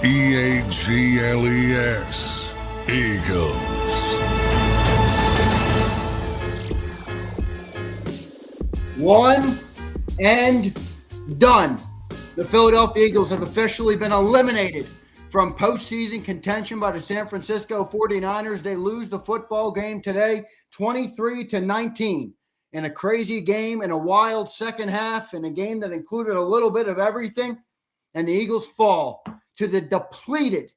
Eagles. Eagles. One and done. The Philadelphia Eagles have officially been eliminated from postseason contention by the San Francisco 49ers. They lose the football game today, 23-19, in a crazy game, in a wild second half, in a game that included a little bit of everything. And the Eagles fall to the depleted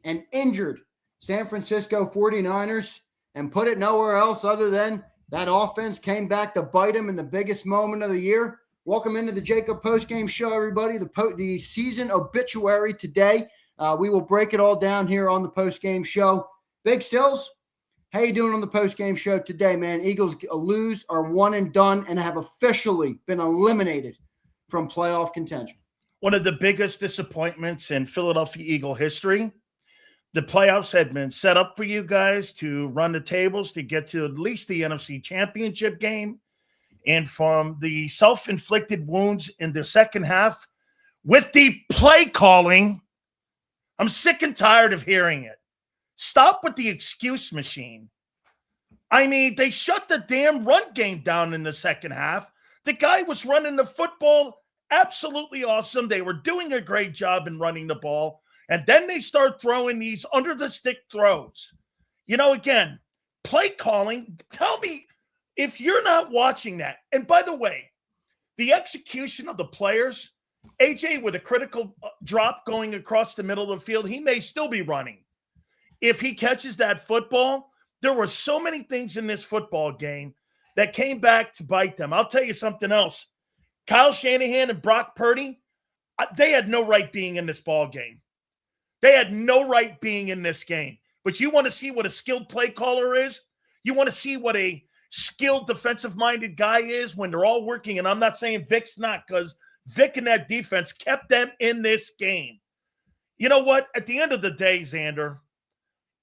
and injured San Francisco 49ers, and put it nowhere else other than that offense came back to bite them in the biggest moment of the year. Welcome into the JAKIB Postgame Show, everybody. The season obituary today. We will break it all down here on the Postgame Show. Big Sills, how you doing on the Postgame Show today, man? Eagles lose, are one and done, and have officially been eliminated from playoff contention. One of the biggest disappointments in Philadelphia Eagle history. The playoffs had been set up for you guys to run the tables to get to at least the NFC Championship game. And from the self-inflicted wounds in the second half, with the play calling, I'm sick and tired of hearing it. Stop with the excuse machine. I mean, they shut the damn run game down in the second half. The guy was running the football absolutely awesome. They were doing a great job in running the ball. And then they start throwing these under-the-stick throws. You know, again, play calling, tell me if you're not watching that. And by the way, the execution of the players, AJ with a critical drop going across the middle of the field, he may still be running. If he catches that football, there were so many things in this football game that came back to bite them. I'll tell you something else. Kyle Shanahan and Brock Purdy, they had no right being in this ball game. They had no right being in this game. But you want to see what a skilled play caller is? You want to see what a skilled defensive-minded guy is when they're all working? And I'm not saying Vic's not, because Vic and that defense kept them in this game. You know what? At the end of the day, Zander,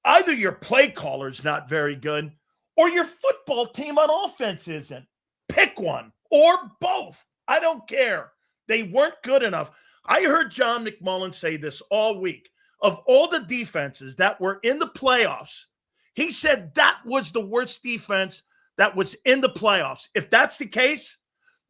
either your play caller's not very good or your football team on offense isn't. Pick one or both. I don't care. They weren't good enough. I heard John McMullen say this all week. Of all the defenses that were in the playoffs, he said that was the worst defense that was in the playoffs. If that's the case,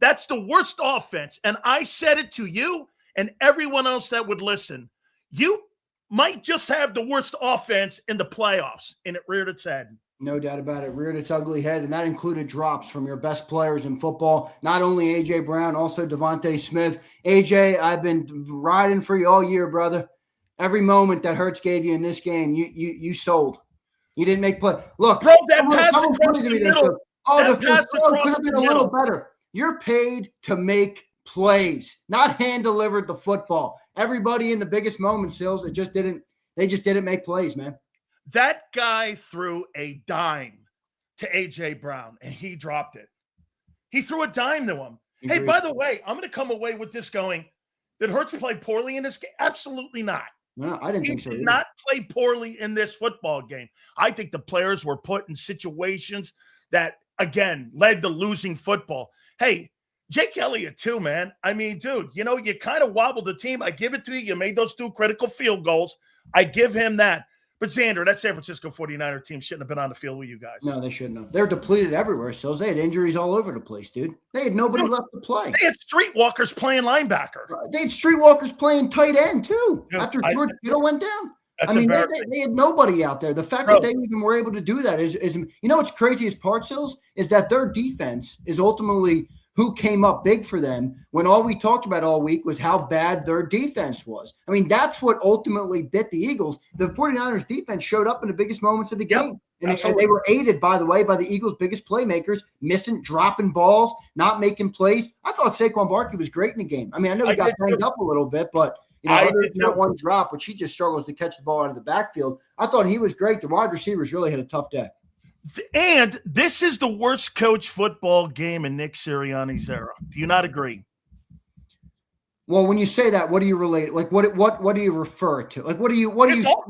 that's the worst offense. And I said it to you and everyone else that would listen. You might just have the worst offense in the playoffs, and it reared its head. No doubt about it. Reared its ugly head, and that included drops from your best players in football. Not only A.J. Brown, also Devontae Smith. A.J., I've been riding for you all year, brother. Every moment that Hurts gave you in this game, you sold. You didn't make play. Look, bro, that pass across the middle. Oh, the pass could have been a little better. You're paid to make plays, not hand-delivered the football. Everybody in the biggest moments, Sills, they just didn't make plays, man. That guy threw a dime to A.J. Brown, and he dropped it. He threw a dime to him. Agreed. Hey, by the way, I'm going to come away with this going, did Hurts play poorly in this game? Absolutely not. No, I didn't think so. He did not play poorly in this football game. I think the players were put in situations that, again, led to losing football. Hey, Jake Elliott too, man. I mean, dude, you know, you kind of wobbled the team. I give it to you. You made those 2 critical field goals. I give him that. But Zander, that San Francisco 49er team shouldn't have been on the field with you guys. No, they shouldn't have. They're depleted everywhere, Sills. They had injuries all over the place, dude. They had nobody left to play. They had streetwalkers playing linebacker. They had streetwalkers playing tight end, too, after George Kittle went down. I mean, they had nobody out there. The fact that they even were able to do that is you know what's craziest part, Sills, is that their defense is ultimately who came up big for them when all we talked about all week was how bad their defense was. I mean, that's what ultimately bit the Eagles. The 49ers defense showed up in the biggest moments of the game. And they were aided, by the way, by the Eagles' biggest playmakers, dropping balls, not making plays. I thought Saquon Barkley was great in the game. I mean, I know he got banged up a little bit, but you know, other than that one drop, which he just struggles to catch the ball out of the backfield, I thought he was great. The wide receivers really had a tough day. And this is the worst coach football game in Nick Sirianni's era. Do you not agree? Well, when you say that, what do you relate? Like, what do you refer to? Like, what are you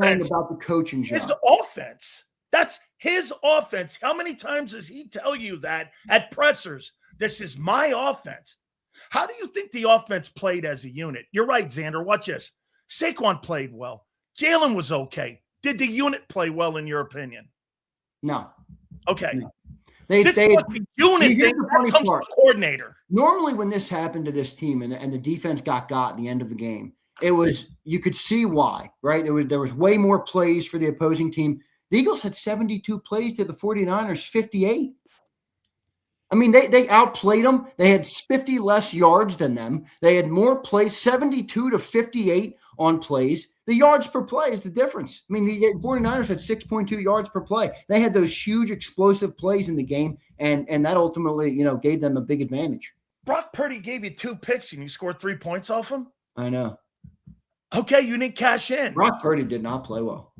saying about the coaching job? His offense. That's his offense. How many times does he tell you that at pressers? This is my offense. How do you think the offense played as a unit? You're right, Zander. Watch this. Saquon played well. Jalen was okay. Did the unit play well in your opinion? No. Okay. No. This was the unit thing that comes from the coordinator. Normally when this happened to this team and the defense got at the end of the game, it was, you could see why, right? There was way more plays for the opposing team. The Eagles had 72 plays to the 49ers, 58. I mean, they outplayed them. They had 50 less yards than them. They had more plays, 72 to 58 on plays. The yards per play is the difference. I mean, the 49ers had 6.2 yards per play. They had those huge explosive plays in the game, and that ultimately, gave them a big advantage. Brock Purdy gave you 2 picks, and you scored 3 points off him? I know. Okay, you didn't cash in. Brock Purdy did not play well.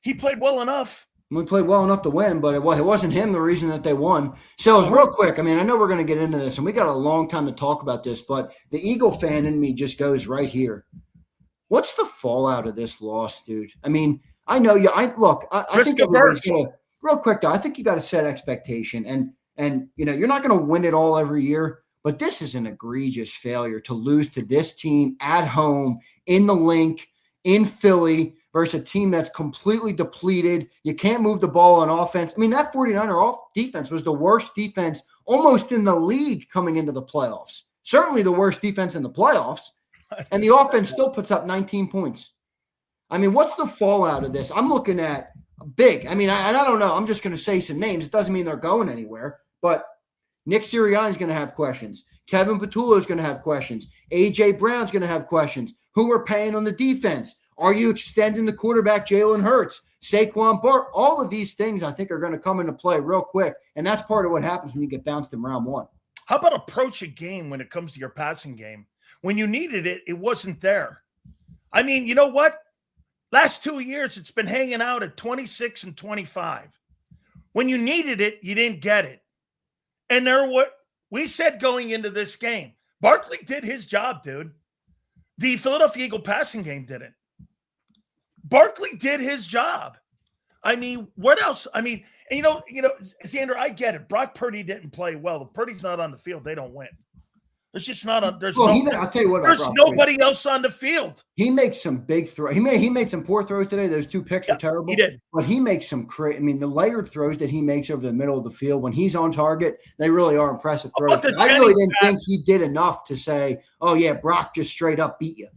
He played well enough. We played well enough to win, but it wasn't him the reason that they won. So, it's real quick. I mean, I know we're going to get into this, and we got a long time to talk about this, but the Eagle fan in me just goes right here. What's the fallout of this loss, dude? I mean, I know you. I think everybody's gonna, real quick though. I think you got to set expectation, and you're not going to win it all every year, but this is an egregious failure to lose to this team at home in the Link in Philly versus a team that's completely depleted. You can't move the ball on offense. I mean, that 49er defense was the worst defense almost in the league coming into the playoffs. Certainly the worst defense in the playoffs. And the offense still puts up 19 points. I mean, what's the fallout of this? I'm looking at big. I mean, I don't know. I'm just going to say some names. It doesn't mean they're going anywhere. But Nick Sirianni's going to have questions. Kevin Petullo is going to have questions. A.J. Brown's going to have questions. Who we're paying on the defense? Are you extending the quarterback Jalen Hurts? Saquon Barkley? All of these things I think are going to come into play real quick. And that's part of what happens when you get bounced in round 1. How about approach a game when it comes to your passing game? When you needed it, it wasn't there. I mean, you know what? Last 2 years, it's been hanging out at 26 and 25. When you needed it, you didn't get it. And we said going into this game, Barkley did his job, dude. The Philadelphia Eagle passing game didn't. Barkley did his job. I mean, what else? I mean, and Zander, I get it. Brock Purdy didn't play well. If Purdy's not on the field, they don't win. There's just not a. There's I'll tell you what. There's nobody else on the field. He makes some big throws. He made some poor throws today. Those 2 picks are terrible. He did, but he makes some crazy. I mean, the layered throws that he makes over the middle of the field when he's on target, they really are impressive throws. I really didn't think he did enough to say, "Oh yeah, Brock just straight up beat you."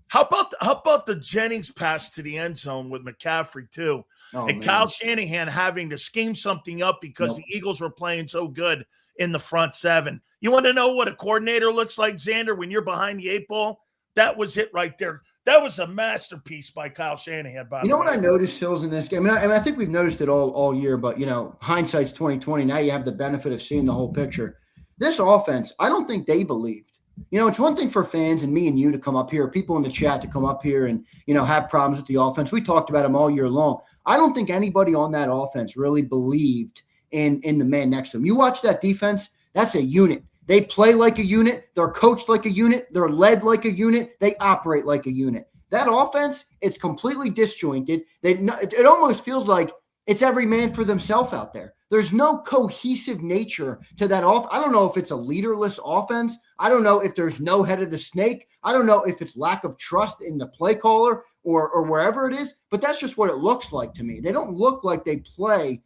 How about the Jennings pass to the end zone with McCaffrey too, and Kyle Shanahan having to scheme something up because the Eagles were playing so good in the front 7. You want to know what a coordinator looks like, Zander, when you're behind the 8 ball? That was it right there. That was a masterpiece by Kyle Shanahan. You know what I noticed, Sills, in this game? I think we've noticed it all year, but, hindsight's 20/20. Now you have the benefit of seeing the whole picture. This offense, I don't think they believed. It's one thing for fans and me and you to come up here, people in the chat to come up here and, have problems with the offense. We talked about them all year long. I don't think anybody on that offense really believed in the man next to him. You watch that defense, that's a unit. They play like a unit. They're coached like a unit. They're led like a unit. They operate like a unit. That offense, it's completely disjointed. It almost feels like it's every man for themselves out there. There's no cohesive nature to that I don't know if it's a leaderless offense. I don't know if there's no head of the snake. I don't know if it's lack of trust in the play caller or wherever it is, but that's just what it looks like to me. They don't look like they play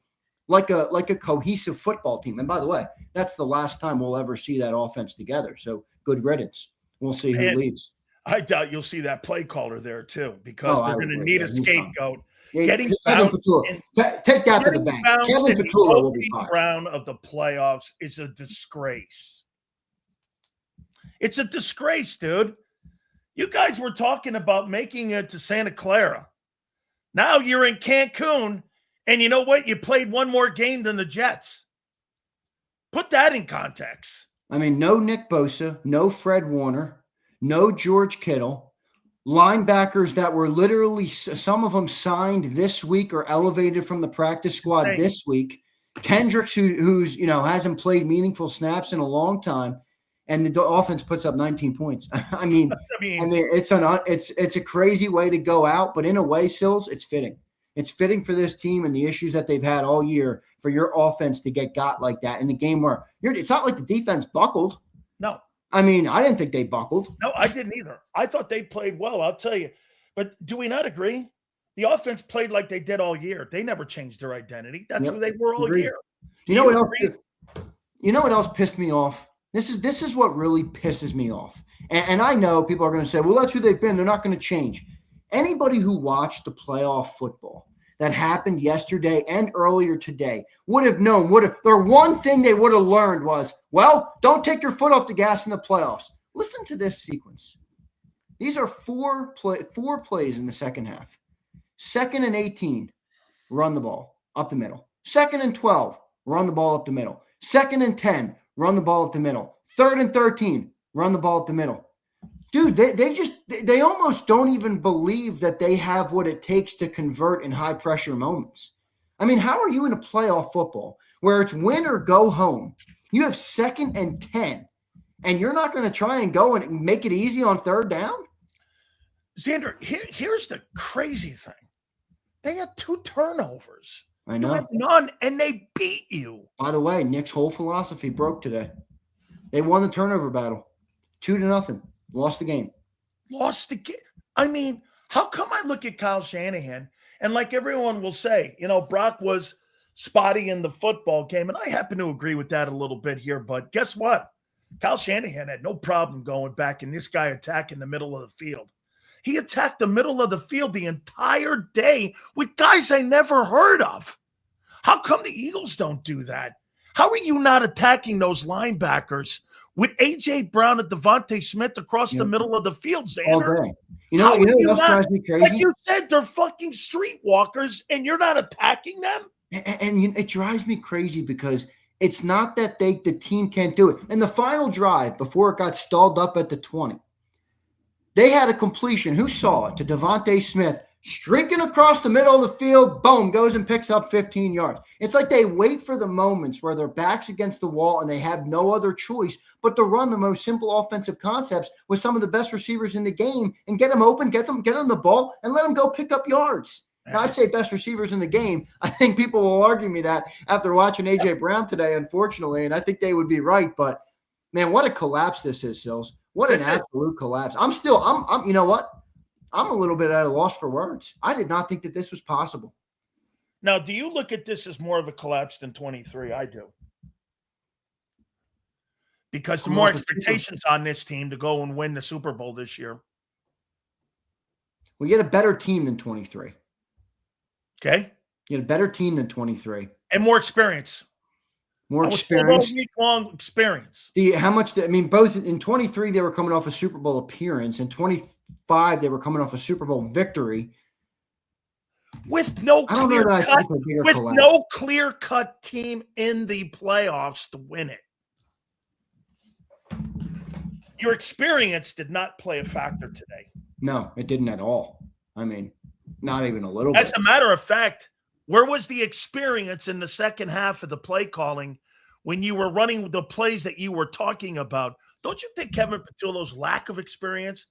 like a cohesive football team. And by the way, that's the last time we'll ever see that offense together. So good riddance. We'll see who leaves. I doubt you'll see that play caller there too, because they're going to need a scapegoat. Yeah, Getting bounced take that to the bank. Kevin Petullo will be fine. Round of the playoffs is a disgrace. It's a disgrace, dude. You guys were talking about making it to Santa Clara. Now you're in Cancun, and you know what? You played one more game than the Jets. Put that in context. I mean, no Nick Bosa, no Fred Warner, no George Kittle. Linebackers that were literally, some of them signed this week or elevated from the practice squad this week. Kendricks, who's hasn't played meaningful snaps in a long time, and the offense puts up 19 points. I mean, it's a crazy way to go out, but in a way, Sills, it's fitting. It's fitting for this team and the issues that they've had all year for your offense to get got like that in a game where it's not like the defense buckled. No. I mean, I didn't think they buckled. No, I didn't either. I thought they played well, I'll tell you. But do we not agree? The offense played like they did all year. They never changed their identity. That's who they were all year. You know what else? You know what else pissed me off? This is what really pisses me off. And I know people are going to say, well, that's who they've been. They're not going to change. Anybody who watched the playoff football that happened yesterday and earlier today would have known, their one thing they would have learned was, well, don't take your foot off the gas in the playoffs. Listen to this sequence. These are four plays in the second half. 2nd and 18, run the ball up the middle. 2nd and 12, run the ball up the middle. 2nd and 10, run the ball up the middle. 3rd and 13, run the ball up the middle. Dude, they almost don't even believe that they have what it takes to convert in high pressure moments. I mean, how are you in a playoff football where it's win or go home? You have 2nd and 10, and you're not going to try and go and make it easy on 3rd down? Zander, here's the crazy thing. They had 2 turnovers. I know. You had none, and they beat you. By the way, Nick's whole philosophy broke today. They won the turnover battle, 2-0. Lost the game. I mean, how come I look at Kyle Shanahan and like everyone will say, Brock was spotty in the football game, and I happen to agree with that a little bit here, but guess what? Kyle Shanahan had no problem going back and this guy attacking the middle of the field. He attacked the middle of the field the entire day with guys I never heard of. How come the Eagles don't do that? How are you not attacking those linebackers with A.J. Brown and Devontae Smith across the middle of the field, Zander? All day. You know what else drives me crazy? Like you said, they're fucking streetwalkers, and you're not attacking them? And it drives me crazy because it's not that the team can't do it. In the final drive, before it got stalled up at the 20, they had a completion. Who saw it? To Devontae Smith, streaking across the middle of the field, boom, goes and picks up 15 yards. It's like they wait for the moments where their back's against the wall and they have no other choice but to run the most simple offensive concepts with some of the best receivers in the game and get them open, get them the ball, and let them go pick up yards. Now, I say best receivers in the game. I think people will argue me that after watching A.J. Brown today, unfortunately, and I think they would be right. But, man, what a collapse this is, Sills. What an absolute collapse. I'm you know what? I'm a little bit at a loss for words. I did not think that this was possible. Now, do you look at this as more of a collapse than 23? I do. Because the more expectations on this team to go and win the Super Bowl this year. We get a better team than 23. Okay. You get a better team than 23. And more experience. More experience. Week-long experience. Both in 23, they were coming off a Super Bowl appearance. In 25, they were coming off a Super Bowl victory. With no clear-cut team in the playoffs to win it. Your experience did not play a factor today. No, it didn't at all. I mean, not even a little bit. As a matter of fact, where was the experience in the second half of the play calling when you were running the plays that you were talking about? Don't you think Kevin Patullo's lack of experience,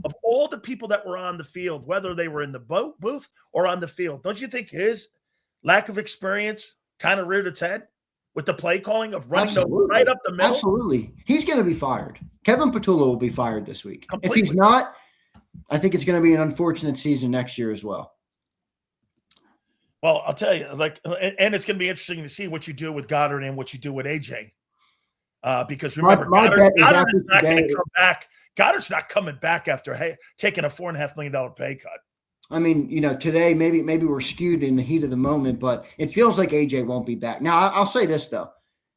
of all the people that were on the field, whether they were in the booth or on the field, don't you think his lack of experience kind of reared its head with the play calling of running right up the middle? Absolutely. He's going to be fired. Kevin Patullo will be fired this week. Completely. If he's not, I think it's going to be an unfortunate season next year as well. Well, I'll tell you, and it's going to be interesting to see what you do with Goddard and what you do with AJ. Because remember, Goddard's not going to come back. Goddard's not coming back after taking a $4.5 million pay cut. I mean, today maybe we're skewed in the heat of the moment, but it feels like AJ won't be back. Now, I'll say this though: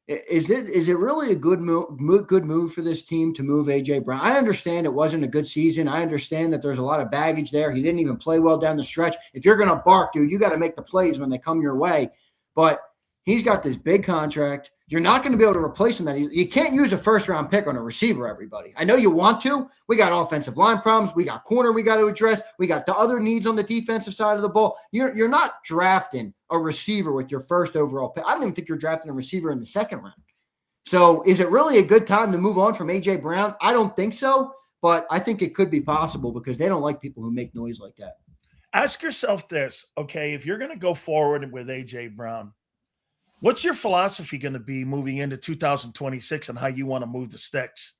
is it really a good move for this team to move AJ Brown? I understand it wasn't a good season. I understand that there's a lot of baggage there. He didn't even play well down the stretch. If you're going to bark, dude, you got to make the plays when they come your way. But he's got this big contract. You're not going to be able to replace him. You can't use a first-round pick on a receiver, everybody. I know you want to. We got offensive line problems. We got corner we got to address. We got the other needs on the defensive side of the ball. You're not drafting a receiver with your first overall pick. I don't even think you're drafting a receiver in the second round. So is it really a good time to move on from A.J. Brown? I don't think so, but I think it could be possible because they don't like people who make noise like that. Ask yourself this, okay, if you're going to go forward with A.J. Brown, what's your philosophy going to be moving into 2026 and how you want to move the sticks?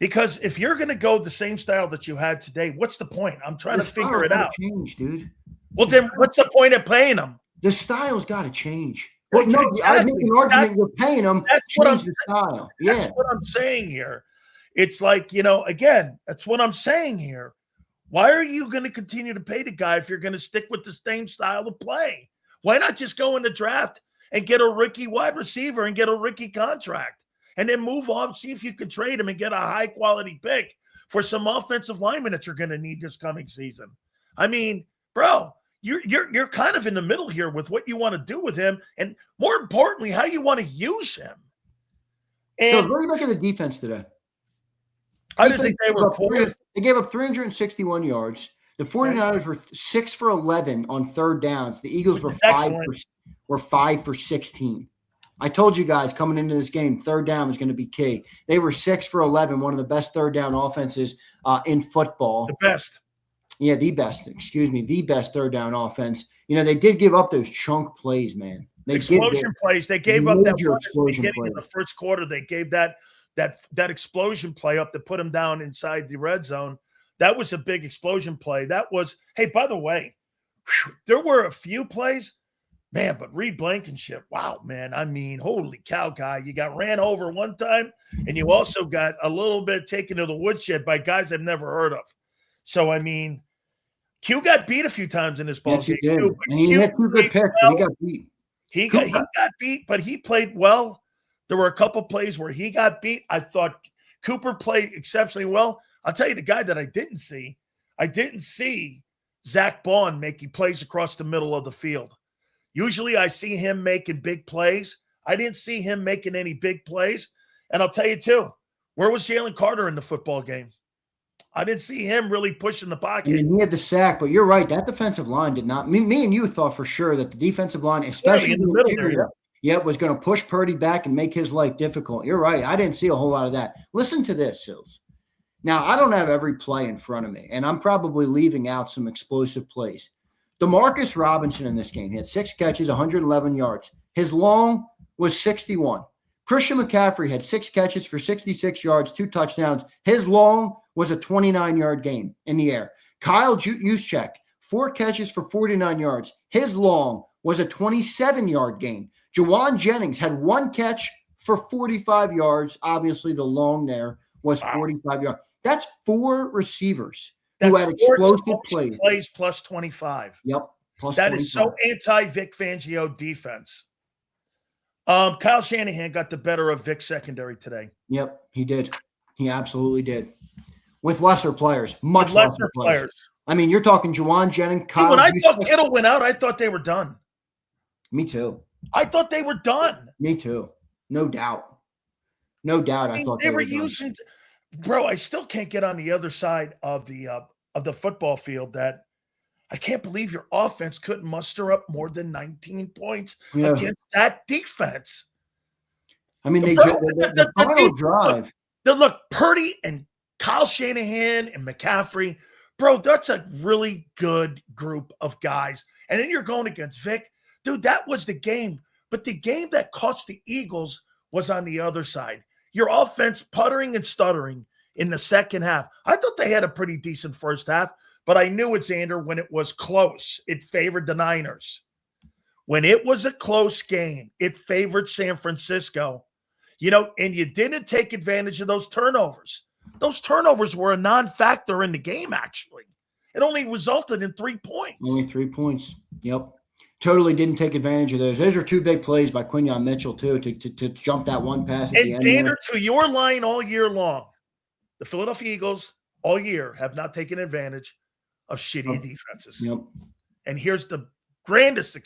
Because if you're going to go the same style that you had today, what's the point? I'm trying to figure it out. Change, dude. Well, then what's the point of paying them? The style's got to change. Well, no, exactly. I make an argument you're paying them. That's what the style. That's what I'm saying here. It's like, again, that's what I'm saying here. Why are you going to continue to pay the guy if you're going to stick with the same style of play? Why not just go in the draft and get a rookie wide receiver and get a rookie contract and then move on, see if you can trade him and get a high-quality pick for some offensive linemen that you're going to need this coming season? I mean, bro, you're kind of in the middle here with what you want to do with him and, more importantly, how you want to use him. And so what do you look at the defense today? I didn't think they were poor. They gave up 361 yards. The 49ers were 6 for 11 on third downs. The Eagles were 5 for 16. I told you guys coming into this game, third down was going to be key. They were 6 for 11, one of the best third down offenses in football. The best. Yeah, the best. Excuse me, the best third down offense. They did give up those chunk plays, man. Explosion plays. They gave up that one at the beginning of the first quarter. They gave that explosion play up to put them down inside the red zone. That was a big explosion play. That was, hey, by the way, there were a few plays, man, but Reed Blankenship, wow, man. I mean, holy cow, guy. You got ran over one time, and you also got a little bit taken to the woodshed by guys I've never heard of. So, I mean, Q got beat a few times in this ball game. He did. And he had 2 good picks, but he got beat. He got beat, but he played well. There were a couple plays where he got beat. I thought Cooper played exceptionally well. I'll tell you the guy that I didn't see Zach Bond making plays across the middle of the field. Usually I see him making big plays. I didn't see him making any big plays. And I'll tell you too, where was Jalen Carter in the football game? I didn't see him really pushing the pocket. He had the sack, but you're right. That defensive line did not. Me and you thought for sure that the defensive line, especially in the middle area, was going to push Purdy back and make his life difficult. You're right. I didn't see a whole lot of that. Listen to this, Sills. Now, I don't have every play in front of me, and I'm probably leaving out some explosive plays. DeMarcus Robinson in this game, he had 6 catches, 111 yards. His long was 61. Christian McCaffrey had 6 catches for 66 yards, 2 touchdowns. His long was a 29-yard game in the air. Kyle Juszczyk, 4 catches for 49 yards. His long was a 27-yard gain. Jawan Jennings had 1 catch for 45 yards. Obviously, the long there was 45 yards. That's 4 receivers who had explosive plays. Plays plus 25. Yep. Plus that 25. Is so anti-Vic Fangio defense. Kyle Shanahan got the better of Vic's secondary today. Yep, he did. He absolutely did. With lesser players, much lesser players. I mean, you're talking Jawan Jennings, Kyle. When I thought Kittle went out, I thought they were done. Me too. I thought they were done. Me too. No doubt. No doubt. I thought they were using. Bro, I still can't get on the other side of the football field that I can't believe your offense couldn't muster up more than 19 points against that defense. I mean, the final drive. Look, Purdy and Kyle Shanahan and McCaffrey, bro, that's a really good group of guys. And then you're going against Vic. Dude, that was the game. But the game that cost the Eagles was on the other side. Your offense puttering and stuttering in the second half. I thought they had a pretty decent first half, but I knew it, Zander, when it was close, it favored the Niners. When it was a close game, it favored San Francisco. And you didn't take advantage of those turnovers. Those turnovers were a non-factor in the game, actually. It only resulted in 3 points. Only 3 points. Yep. Totally didn't take advantage of those. Those are 2 big plays by Quinyon Mitchell, too, to jump that one pass at the end. And Zander, to your line all year long, the Philadelphia Eagles all year have not taken advantage of shitty defenses. Yep. And here's the grandest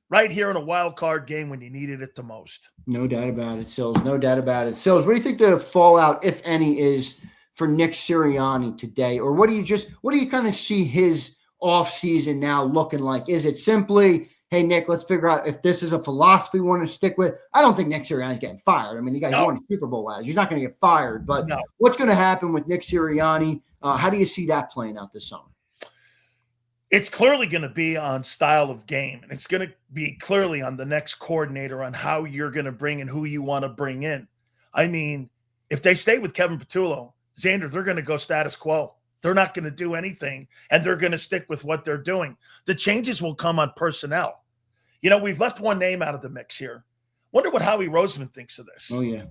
right here in a wild card game when you needed it the most. No doubt about it, Sills. No doubt about it. Sills, what do you think the fallout, if any, is for Nick Sirianni today? Or what do you kind of see his offseason now looking like? Is it simply, hey, Nick, let's figure out if this is a philosophy we want to stick with? I don't think Nick Sirianni's getting fired. I mean, the guy won a Super Bowl last year. He's not going to get fired. But what's going to happen with Nick Sirianni? How do you see that playing out this summer? It's clearly going to be on style of game, and it's going to be clearly on the next coordinator on how you're going to bring and who you want to bring in. I mean, if they stay with Kevin Patullo, Zander, they're going to go status quo. They're not going to do anything, and they're going to stick with what they're doing. The changes will come on personnel. We've left one name out of the mix here. Wonder what Howie Roseman thinks of this. Oh, yeah.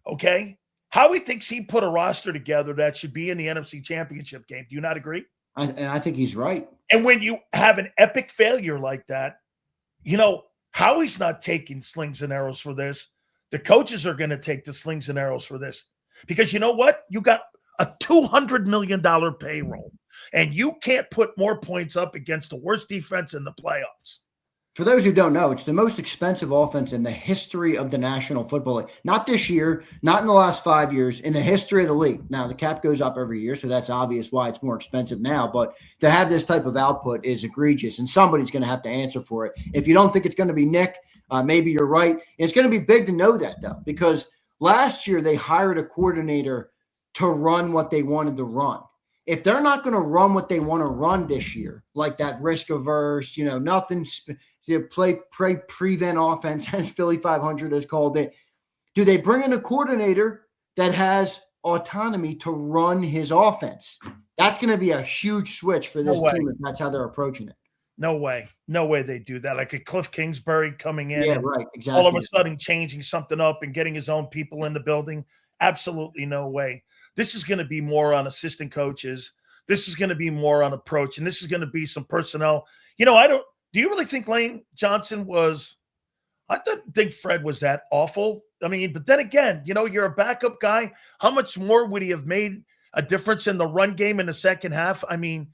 Okay? Howie thinks he put a roster together that should be in the NFC Championship game. Do you not agree? I think he's right. And when you have an epic failure like that, Howie's not taking slings and arrows for this. The coaches are going to take the slings and arrows for this. Because you know what? You got a $200 million payroll, and you can't put more points up against the worst defense in the playoffs. For those who don't know, it's the most expensive offense in the history of the National Football League. Not this year, not in the last 5 years, in the history of the league. Now, the cap goes up every year, so that's obvious why it's more expensive now. But to have this type of output is egregious, and somebody's going to have to answer for it. If you don't think it's going to be Nick, maybe you're right. And it's going to be big to know that, though, because last year they hired a coordinator to run what they wanted to run. If they're not going to run what they want to run this year, like that risk-averse, nothing prevent offense, as Philly 500 has called it, do they bring in a coordinator that has autonomy to run his offense? That's going to be a huge switch for this team if that's how they're approaching it. No way. No way they do that. Like a Cliff Kingsbury coming in. Yeah, right. Exactly. All of a sudden changing something up and getting his own people in the building. Absolutely no way. This is going to be more on assistant coaches. This is going to be more on approach, and this is going to be some personnel. Do you really think Lane Johnson was – I don't think Fred was that awful. I mean, but then again, you're a backup guy. How much more would he have made a difference in the run game in the second half? I mean,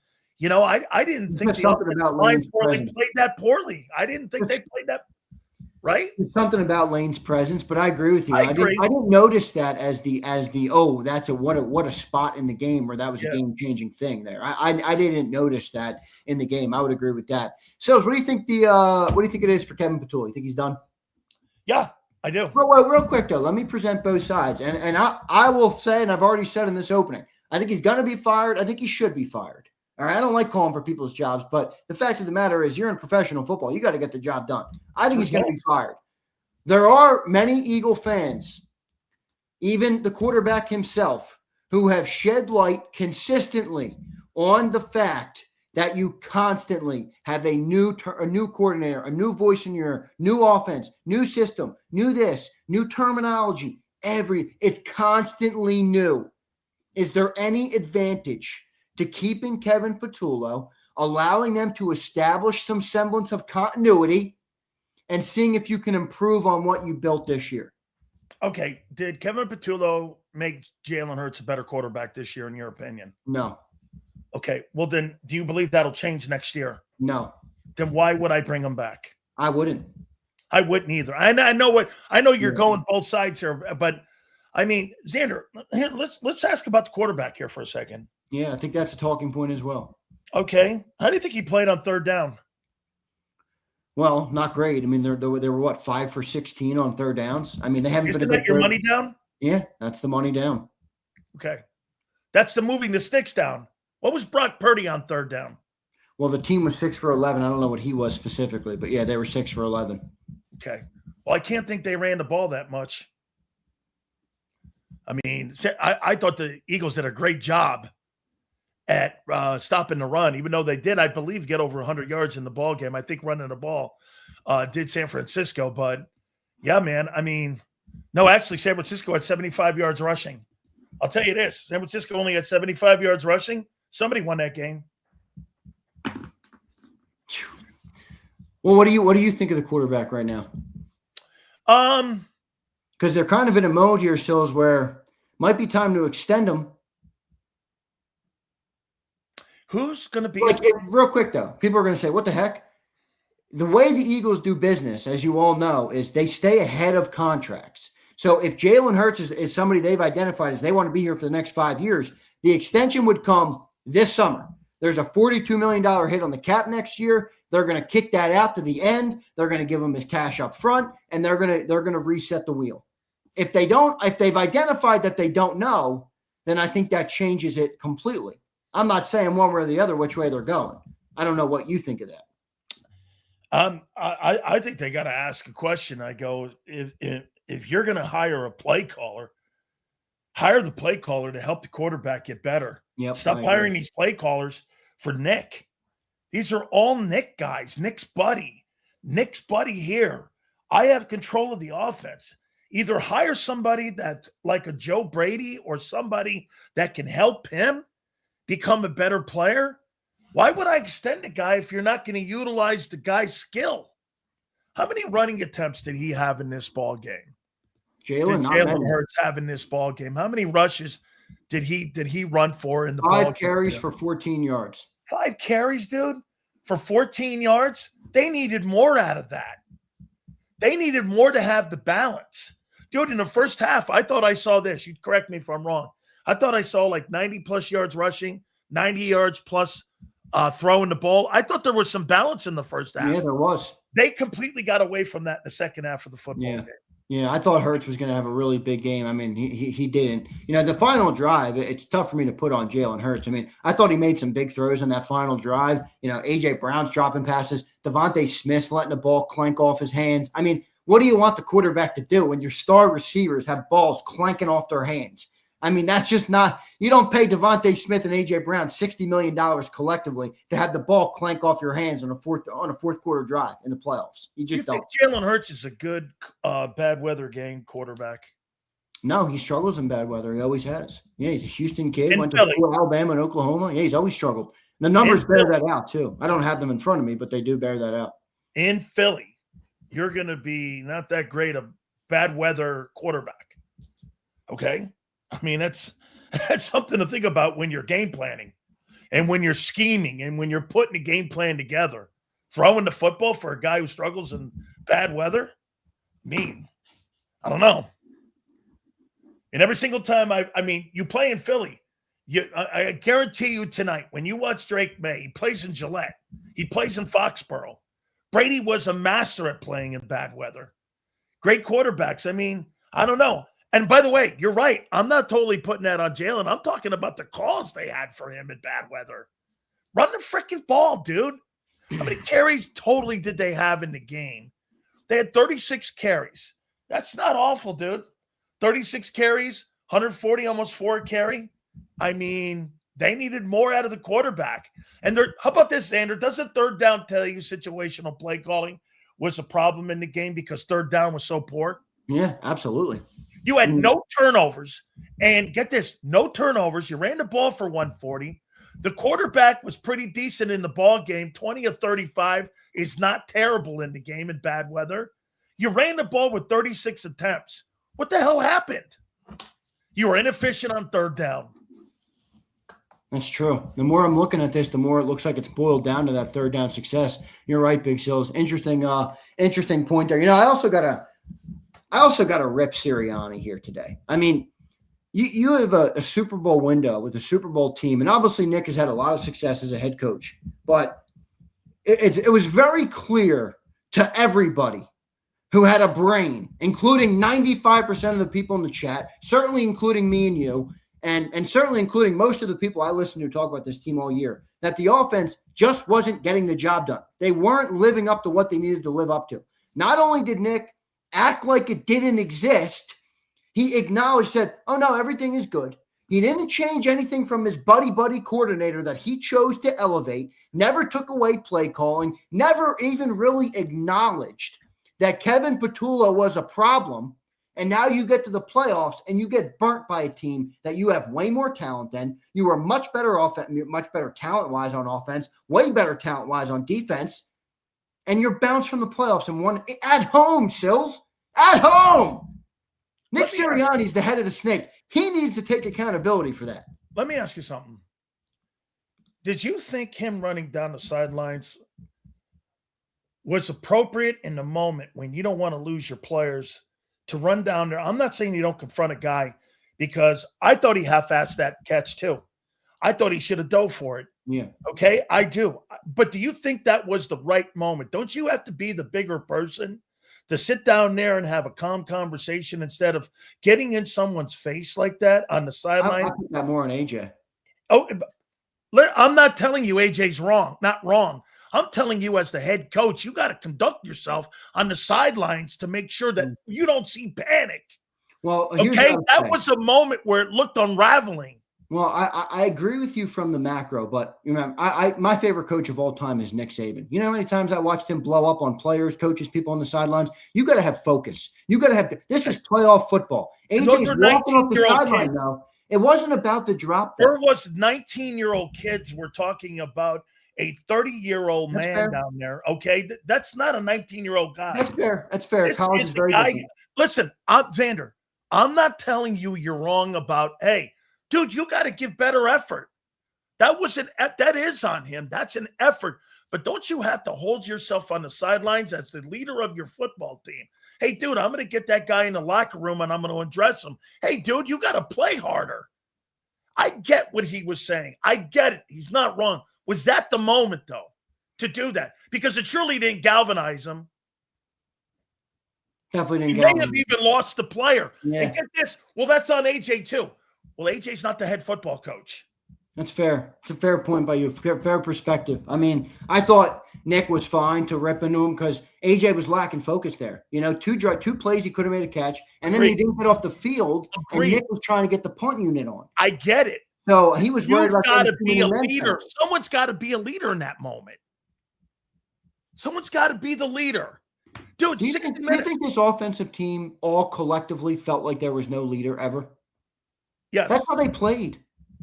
I didn't think something about Lane's played that poorly. I didn't think they played that right. There's something about Lane's presence, but I agree with you. I didn't notice that as the that's what a spot in the game where that was a game-changing thing there. I didn't notice that in the game. I would agree with that. So, what do you think it is for Kevin Patullo? You think he's done? Yeah, I do. Well, real quick though, let me present both sides, and I will say, and I've already said in this opening, I think he's going to be fired. I think he should be fired. All right, I don't like calling for people's jobs, but the fact of the matter is, you're in professional football. You got to get the job done. I think he's going to be fired. There are many Eagle fans, even the quarterback himself, who have shed light consistently on the fact that you constantly have a new coordinator, a new voice in your ear, new offense, new system, new this, new terminology. It's constantly new. Is there any advantage to keeping Kevin Patullo, allowing them to establish some semblance of continuity, and seeing if you can improve on what you built this year? Okay. Did Kevin Patullo make Jalen Hurts a better quarterback this year, in your opinion? No. Okay. Well, then do you believe that'll change next year? No. Then why would I bring him back? I wouldn't. I wouldn't either. I know you're going both sides here, but I mean, Zander, here, let's ask about the quarterback here for a second. Yeah, I think that's a talking point as well. Okay. How do you think he played on third down? Well, not great. I mean, they were what, 5 for 16 on third downs? I mean, they haven't been. Isn't that your money down? Yeah, that's the money down. Okay. That's the moving the sticks down. What was Brock Purdy on third down? Well, the team was 6 for 11. I don't know what he was specifically, but yeah, they were 6 for 11. Okay. Well, I can't think they ran the ball that much. I mean, I thought the Eagles did a great job at stopping the run, even though they did, I believe, get over 100 yards in the ball game. I think running the ball did San Francisco. But, yeah, man, I mean, no, actually, San Francisco had 75 yards rushing. I'll tell you this. San Francisco only had 75 yards rushing. Somebody won that game. Well, what do you think of the quarterback right now? Because they're kind of in a mode here, Sills, where it might be time to extend them. Who's going to be real quick though? People are going to say, "What the heck?" The way the Eagles do business, as you all know, is they stay ahead of contracts. So if Jalen Hurts is somebody they've identified as they want to be here for the next 5 years, the extension would come this summer. There's a $42 million hit on the cap next year. They're going to kick that out to the end. They're going to give him his cash up front, and they're going to reset the wheel. If they've identified that they don't know, then I think that changes it completely. I'm not saying one way or the other which way they're going. I don't know what you think of that. I think they got to ask a question. I go, if you're going to hire a play caller, Hire the play caller to help the quarterback get better. Yep, Stop hiring these play callers for Nick. These are all Nick guys. Nick's buddy. Nick's buddy here. I have control of the offense. Either hire somebody that's like a Joe Brady or somebody that can help him become a better player. Why would I extend a guy if you're not going to utilize the guy's skill? How many running attempts did he have in this ball game? Jalen Hurts have in this ball game? How many rushes did he run for in the ball game? 5 carries for 14 yards. 5 carries, dude, for 14 yards? They needed more out of that. They needed more to have the balance. Dude, in the first half, I thought I saw this. You correct me if I'm wrong. I thought I saw like 90-plus yards rushing, 90 yards plus throwing the ball. I thought there was some balance in the first half. Yeah, there was. They completely got away from that in the second half of the football game. Yeah, I thought Hurts was going to have a really big game. I mean, he didn't. The final drive, it's tough for me to put on Jalen Hurts. I mean, I thought he made some big throws on that final drive. A.J. Brown's dropping passes. Devontae Smith's letting the ball clank off his hands. I mean, what do you want the quarterback to do when your star receivers have balls clanking off their hands? I mean, that's just not – you don't pay Devontae Smith and A.J. Brown $60 million collectively to have the ball clank off your hands on a fourth quarter drive in the playoffs. You just don't. Think Jalen Hurts is a good bad weather game quarterback? No, he struggles in bad weather. He always has. Yeah, he's a Houston kid, went Philly. to Alabama and Oklahoma. Yeah, he's always struggled. The numbers bear that out too. I don't have them in front of me, but they do bear that out. In Philly, you're going to be not that great a bad weather quarterback. Okay? I mean, that's something to think about when you're game planning and when you're scheming and when you're putting a game plan together. Throwing the football for a guy who struggles in bad weather? I don't know. And every single time, I mean, you play in Philly. I guarantee you tonight, when you watch Drake May, he plays in Gillette. He plays in Foxborough. Brady was a master at playing in bad weather. Great quarterbacks. I mean, I don't know. And by the way, you're right. I'm not totally putting that on Jalen. I'm talking about the calls they had for him in bad weather. Run the freaking ball, dude. How many carries totally did they have in the game? They had 36 carries. That's not awful, dude. 36 carries, 140, almost 4 a carry. I mean, they needed more out of the quarterback. And how about this, Zander? Doesn't third down tell you situational play calling was a problem in the game because third down was so poor? Yeah, absolutely. You had no turnovers. And get this, no turnovers. You ran the ball for 140. The quarterback was pretty decent in the ball game. 20 of 35 is not terrible in the game in bad weather. You ran the ball with 36 attempts. What the hell happened? You were inefficient on third down. That's true. The more I'm looking at this, the more it looks like it's boiled down to that third down success. You're right, Big Sills. Interesting point there. I also got to rip Sirianni here today. I mean, you have a Super Bowl window with a Super Bowl team, and obviously Nick has had a lot of success as a head coach, but it was very clear to everybody who had a brain, including 95% of the people in the chat, certainly including me and you, and certainly including most of the people I listen to talk about this team all year, that the offense just wasn't getting the job done. They weren't living up to what they needed to live up to. Not only did Nick act like it didn't exist, he acknowledged, said, oh, no, everything is good. He didn't change anything from his buddy coordinator that he chose to elevate, never took away play calling, never even really acknowledged that Kevin Petula was a problem. And now you get to the playoffs and you get burnt by a team that you have way more talent than. You are much better much better talent-wise on offense, way better talent-wise on defense. And you're bounced from the playoffs and won at home, Sills. At home. Nick Sirianni's the head of the snake. He needs to take accountability for that. Let me ask you something. Did you think him running down the sidelines was appropriate in the moment when you don't want to lose your players to run down there? I'm not saying you don't confront a guy, because I thought he half-assed that catch too. I thought he should have dove for it. Yeah. Okay, I do. But do you think that was the right moment? Don't you have to be the bigger person to sit down there and have a calm conversation instead of getting in someone's face like that on the sideline? I put that more on AJ. Oh, I'm not telling you AJ's wrong. Not wrong. I'm telling you, as the head coach, you got to conduct yourself on the sidelines to make sure that you don't see panic. Well, here's Okay, what that was a moment where it looked unraveling. Well, I agree with you from the macro, but you know, my favorite coach of all time is Nick Saban. You know how many times I watched him blow up on players, coaches, people on the sidelines? You got to have focus. You got to have this is playoff football. AJ's walking off the sideline now. It wasn't about the drop. There was 19-year-old kids were talking about a 30-year-old man fair. down there. Okay, that's not a 19-year-old guy. That's fair. That's fair. College is very different. Listen, Zander, I'm not telling you you're wrong about, hey, dude, you got to give better effort. That is on him. That's an effort. But don't you have to hold yourself on the sidelines as the leader of your football team? Hey, dude, I'm going to get that guy in the locker room and I'm going to address him. Hey, dude, you got to play harder. I get what he was saying. I get it. He's not wrong. Was that the moment, though, to do that? Because it surely didn't galvanize him. Definitely didn't galvanize him. He may have even lost the player. Yeah. And get this. Well, that's on AJ, too. Well, AJ's not the head football coach. That's fair. It's a fair point by you. Fair perspective. I mean, I thought Nick was fine to rip into him because AJ was lacking focus there. You know, two plays he could have made a catch, and then he didn't get off the field, and Nick was trying to get the punt unit on. I get it. So he was worried about got to be a leader. Someone's got to be a leader in that moment. Someone's got to be the leader. Dude, 60 minutes. Do you think this offensive team all collectively felt like there was no leader ever? Yes. That's how they played.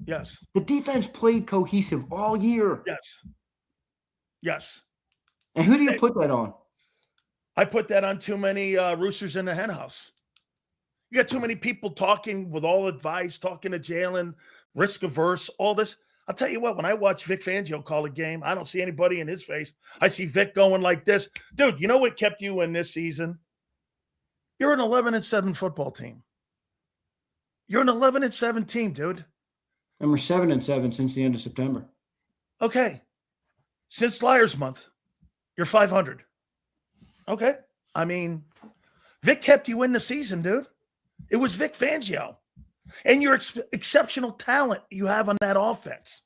Yes. The defense played cohesive all year. Yes. Yes. And who do you put that on? I put that on too many roosters in the hen house. You got too many people talking with all advice, talking to Jalen, risk averse, all this. I'll tell you what, when I watch Vic Fangio call a game, I don't see anybody in his face. I see Vic going like this. Dude, you know what kept you in this season? You're an 11-7 football team. You're an 11-7 team, dude. And we're 7-7 since the end of September. Okay. Since Liars Month, you're 500. Okay. I mean, Vic kept you in the season, dude. It was Vic Fangio. And your exceptional talent you have on that offense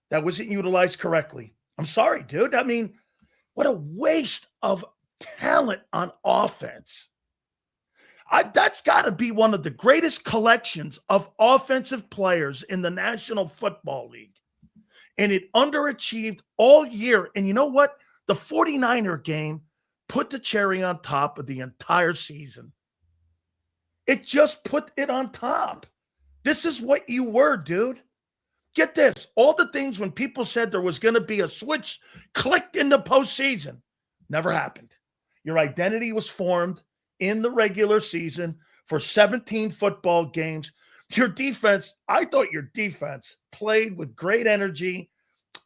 that wasn't utilized correctly. I'm sorry, dude. I mean, what a waste of talent on offense. That's got to be one of the greatest collections of offensive players in the National Football League. And it underachieved all year. And you know what? The 49er game put the cherry on top of the entire season. It just put it on top. This is what you were, dude. Get this. All the things when people said there was going to be a switch clicked in the postseason, never happened. Your identity was formed in the regular season for 17 football games. Your defense, I thought your defense played with great energy.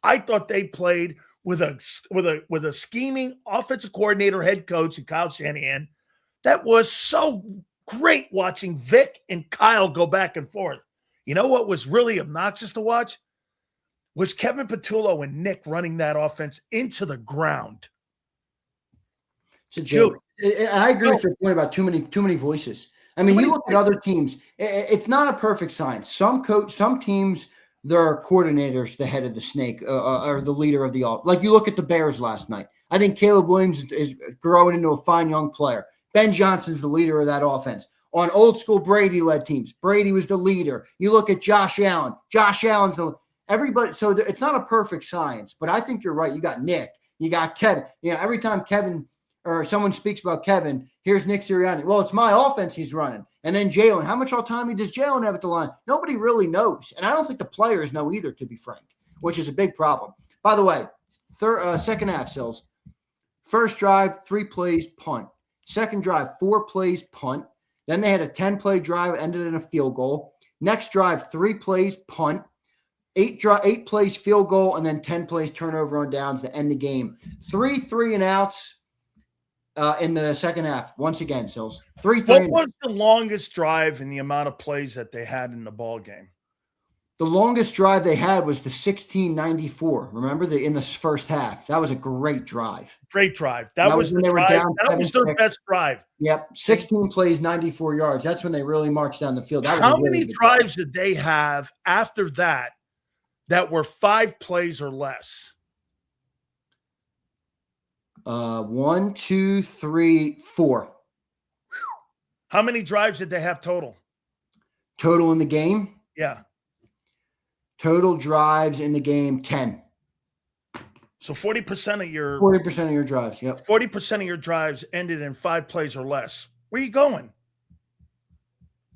I thought they played with a scheming offensive coordinator, head coach, and Kyle Shanahan. That was so great watching Vic and Kyle go back and forth. You know what was really obnoxious to watch? Was Kevin Patullo and Nick running that offense into the ground. It's a joke. I agree with your point about too many voices. I mean, you look at other teams. It's not a perfect science. Some teams, their coordinators, the head of the snake, or the leader of the offense. Like you look at the Bears last night. I think Caleb Williams is growing into a fine young player. Ben Johnson's the leader of that offense. On old school Brady-led teams, Brady was the leader. You look at Josh Allen. Josh Allen's everybody. So it's not a perfect science, but I think you're right. You got Nick. You got Kevin. You know, every time Kevin or someone speaks about Kevin, here's Nick Sirianni. Well, it's my offense he's running. And then Jalen. How much autonomy does Jalen have at the line? Nobody really knows. And I don't think the players know either, to be frank, which is a big problem. By the way, second half, Sills. First drive, 3 plays, punt. Second drive, 4 plays, punt. Then they had a 10-play drive, ended in a field goal. Next drive, 3 plays, punt. 8 plays, field goal, and then 10 plays, turnover on downs to end the game. 3 3-and-outs in the second half. Once again, Sills. 3 3. What was the longest drive in the amount of plays that they had in the ball game? The longest drive they had was the 16-94. Remember in the first half? That was a great drive. Great drive. That was the drive. That was their best drive. Yep. 16 plays, 94 yards. That's when they really marched down the field. How many drives did they have after that were 5 plays or less? 1, 2, 3, 4. How many drives did they have total? Total in the game? Yeah. Total drives in the game, 10. So 40% of your 40% of your drives, yep. 40% of your drives ended in 5 plays or less. Where are you going?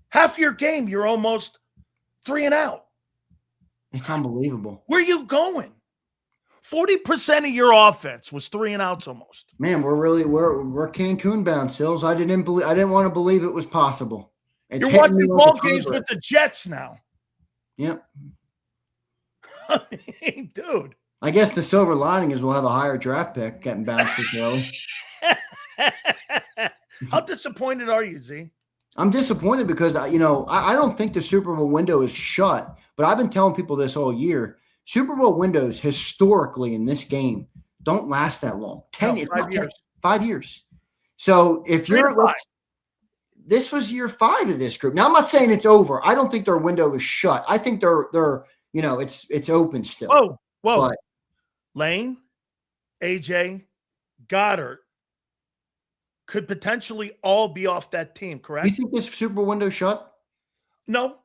Half your game, you're almost 3 and out. It's unbelievable. Where are you going? 40% of your offense was 3 and outs almost. Man, we're Cancun bound, Sills. I didn't want to believe it was possible. You're watching ball games with the Jets now. Yep. I mean, dude. I guess the silver lining is we'll have a higher draft pick getting bounced this early. How disappointed are you, Z? I'm disappointed because, I don't think the Super Bowl window is shut, but I've been telling people this all year. Super Bowl windows historically in this game don't last that long. 5 years. 5 years. So if this was year 5 of this group. Now I'm not saying it's over. I don't think their window is shut. I think they're it's open still. Whoa. But Lane, AJ, Goddard could potentially all be off that team, correct? You think this Super Bowl window shut? No.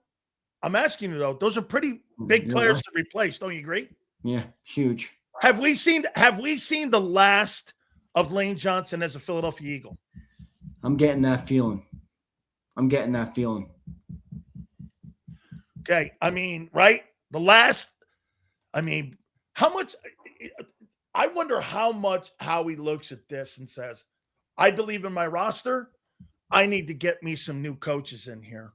I'm asking you, though. Those are pretty big players to replace. Don't you agree? Yeah, huge. Have we seen the last of Lane Johnson as a Philadelphia Eagle? I'm getting that feeling. Okay. I mean, right? How much – I wonder how he looks at this and says, I believe in my roster. I need to get me some new coaches in here.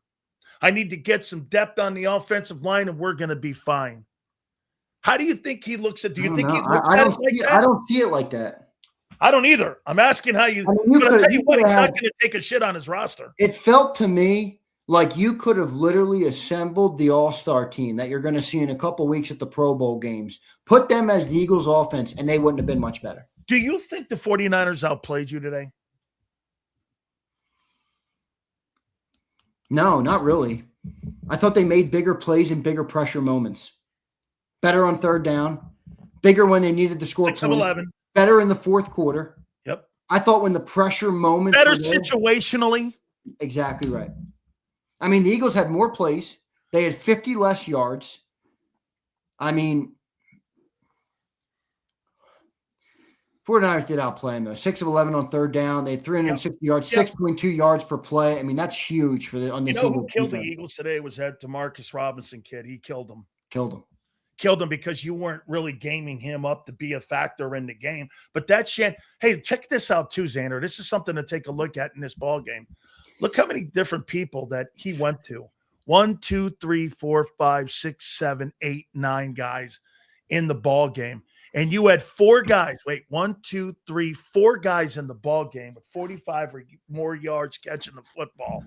I need to get some depth on the offensive line, and we're going to be fine. How do you think he looks at? Do you think he looks at it like that? I don't see it like that. I don't either. I'm asking how you. But I'll tell you what, he's not going to take a shit on his roster. It felt to me like you could have literally assembled the all-star team that you're going to see in a couple weeks at the Pro Bowl games, put them as the Eagles offense, and they wouldn't have been much better. Do you think the 49ers outplayed you today? No, not really. I thought they made bigger plays in bigger pressure moments. Better on third down. Bigger when they needed to score 6 of 11. Better in the fourth quarter. Yep. I thought when the pressure moments better situationally. Exactly right. I mean, the Eagles had more plays. They had 50 less yards. I mean, 49ers did outplay them, though. 6 of 11 on third down. They had 360 yards, 6.2 yards per play. I mean, that's huge for the on this. You know who killed the Eagles today was that DeMarcus Robinson kid. He killed him. Killed him because you weren't really gaming him up to be a factor in the game. But hey, check this out too, Zander. This is something to take a look at in this ball game. Look how many different people that he went to. 1, 2, 3, 4, 5, 6, 7, 8, 9 guys in the ball game. And you had 4 guys. Wait, 1, 2, 3, 4 guys in the ball game with 45 or more yards catching the football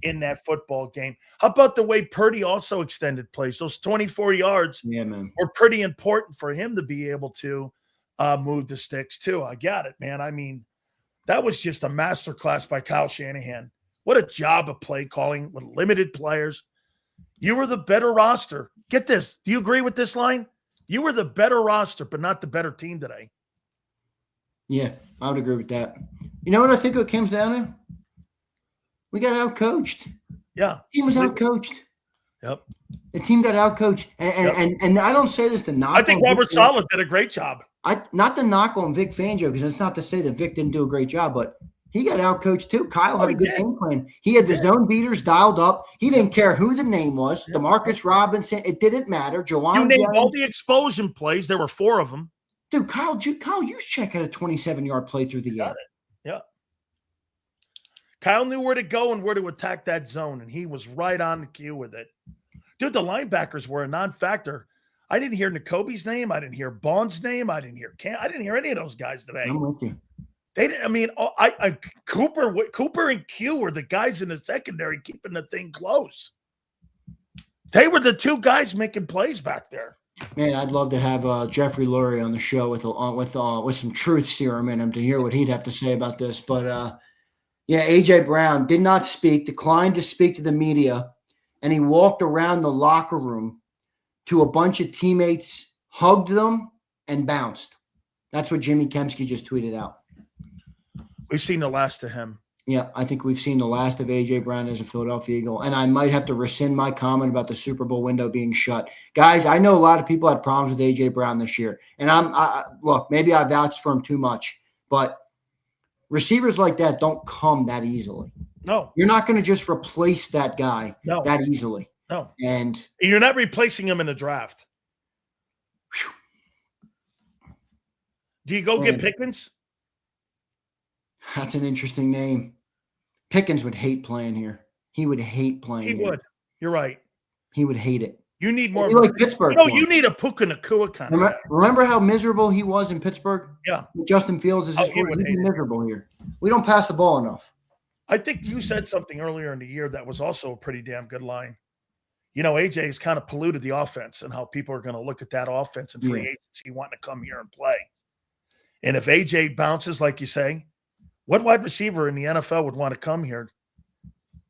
in that football game. How about the way Purdy also extended plays? Those 24 yards were pretty important for him to be able to move the sticks too. I got it, man. I mean, that was just a masterclass by Kyle Shanahan. What a job of play calling with limited players. You were the better roster. Get this. Do you agree with this line? You were the better roster, but not the better team today. Yeah, I would agree with that. You know what I think it comes down to? We got outcoached. Yeah. The team was outcoached. Yep. The team got outcoached. And I don't say this to knock. I think Robert Saleh did a great job. Not to knock on Vic Fangio, because it's not to say that Vic didn't do a great job, but he got outcoached too. Kyle had a good game plan. He had the zone beaters dialed up. He didn't care who the name was. DeMarcus Robinson. It didn't matter. You named all the explosion plays. There were 4 of them. Dude, Kyle Juszczyk had a 27-yard play through the air. Yeah. Kyle knew where to go and where to attack that zone, and he was right on the cue with it. Dude, the linebackers were a non-factor. I didn't hear Nakobe's name. I didn't hear Bond's name. I didn't hear any of those guys today. I'm with you. They didn't. I mean, Cooper and Q were the guys in the secondary keeping the thing close. They were the 2 guys making plays back there. Man, I'd love to have Jeffrey Lurie on the show with some truth serum in him to hear what he'd have to say about this. But AJ Brown did not speak, declined to speak to the media, and he walked around the locker room to a bunch of teammates, hugged them, and bounced. That's what Jimmy Kempski just tweeted out. We've seen the last of him. Yeah, I think we've seen the last of A.J. Brown as a Philadelphia Eagle, and I might have to rescind my comment about the Super Bowl window being shut. Guys, I know a lot of people had problems with A.J. Brown this year, and look, maybe I vouched for him too much, but receivers like that don't come that easily. No. You're not going to just replace that guy that easily. No. And you're not replacing him in the draft. Whew. Do you go get Pickens? That's an interesting name. Pickens would hate playing here. He would hate playing here. He would. You're right. He would hate it. You need more. Like Pittsburgh. No, you need a Puka Nacua kind of. Remember how miserable he was in Pittsburgh? Yeah. With Justin Fields is he'd be miserable here. We don't pass the ball enough. I think you said something earlier in the year that was also a pretty damn good line. AJ has kind of polluted the offense and how people are going to look at that offense and free agency wanting to come here and play. And if AJ bounces, like you say, what wide receiver in the NFL would want to come here?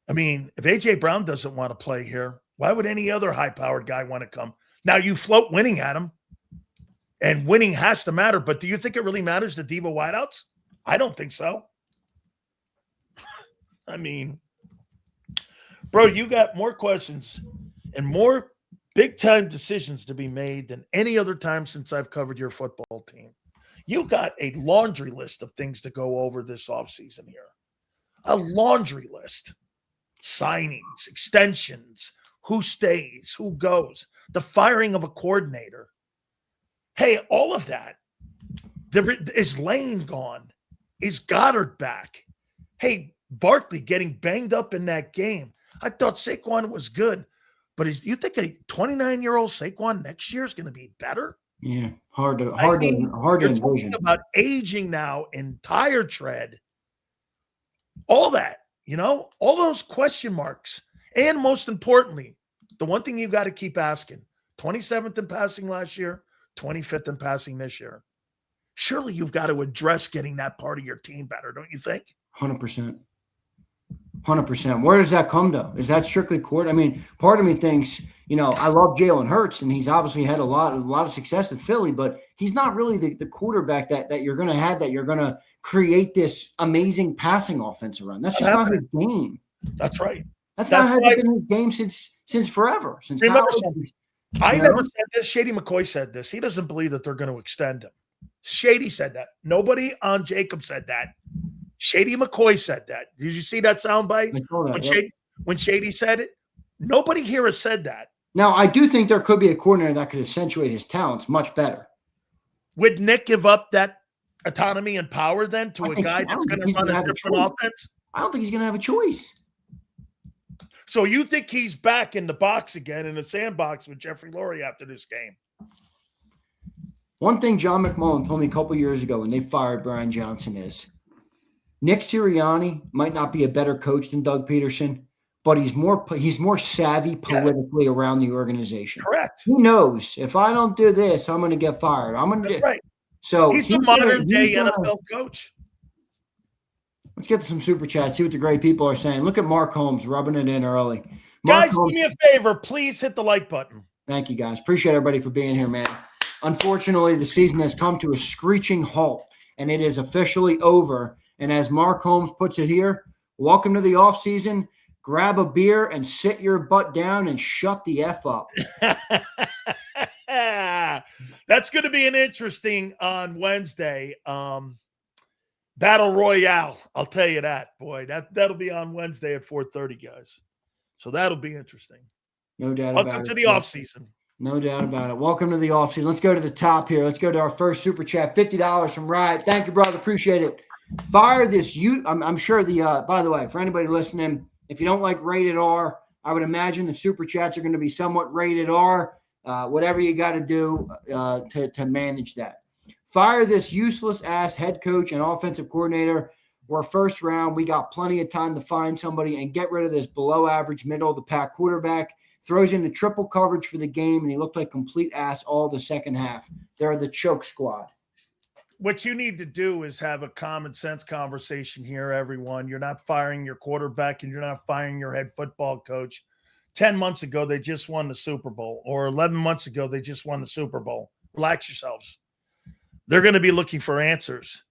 I mean, if A.J. Brown doesn't want to play here, why would any other high-powered guy want to come? Now, you float winning at him, and winning has to matter, but do you think it really matters to diva wideouts? I don't think so. I mean, bro, you got more questions and more big-time decisions to be made than any other time since I've covered your football team. You got a laundry list of things to go over this offseason here. A laundry list. Signings, extensions, who stays, who goes, the firing of a coordinator. Hey, all of that. Is Lane gone? Is Goddard back? Hey, Barkley getting banged up in that game. I thought Saquon was good, but you think a 29-year-old Saquon next year is going to be better? Yeah, hard to envision. About aging now and tire tread, all that, all those question marks. And most importantly, the one thing you've got to keep asking, 27th in passing last year, 25th in passing this year. Surely you've got to address getting that part of your team better, don't you think? 100%. 100%. Where does that come to? Is that strictly court? I mean, part of me thinks, I love Jalen Hurts, and he's obviously had a lot of success with Philly, but he's not really the quarterback that you're going to have, that you're going to create this amazing passing offense around. That's just not his game. That's right. That's not how it's been his game since forever. Since I never said this. Shady McCoy said this. He doesn't believe that they're going to extend him. Shady said that. Nobody on JAKIB said that. Shady McCoy said that. Did you see that soundbite? When Shady said it? Nobody here has said that. Now, I do think there could be a coordinator that could accentuate his talents much better. Would Nick give up that autonomy and power then to a guy that's going to run a different offense? I don't think he's going to have a choice. So you think he's back in the box again, in the sandbox with Jeffrey Lurie after this game? One thing John McMullen told me a couple years ago when they fired Brian Johnson is Nick Sirianni might not be a better coach than Doug Peterson, but he's more savvy politically around the organization. Correct. He knows if I don't do this, I'm going to get fired. Right. So he's the modern day NFL coach. Let's get to some super chats. See what the great people are saying. Look at Mark Holmes rubbing it in early. Guys, do me a favor. Please hit the like button. Thank you, guys. Appreciate everybody for being here, man. Unfortunately, the season has come to a screeching halt, and it is officially over. And as Mark Holmes puts it here, welcome to the offseason. Grab a beer and sit your butt down and shut the F up. That's going to be an interesting on Wednesday. Battle Royale. I'll tell you that, boy. That'll be on Wednesday at 4:30, guys. So that'll be interesting. No doubt about it. Welcome to the offseason. No doubt about it. Welcome to the offseason. Let's go to the top here. Let's go to our first super chat. $50 from Riot. Thank you, brother. Appreciate it. Fire this. I'm sure by the way, for anybody listening, if you don't like rated R, I would imagine the super chats are going to be somewhat rated R. Whatever you got to do to manage that. Fire this useless ass head coach and offensive coordinator. We're first round. We got plenty of time to find somebody and get rid of this below average, middle of the pack quarterback. Throws into triple coverage for the game, and he looked like complete ass all the second half. They're the choke squad. What you need to do is have a common sense conversation here, everyone. You're not firing your quarterback and you're not firing your head football coach. 10 months ago, they just won the Super Bowl, or 11 months ago, they just won the Super Bowl. Relax yourselves. They're going to be looking for answers.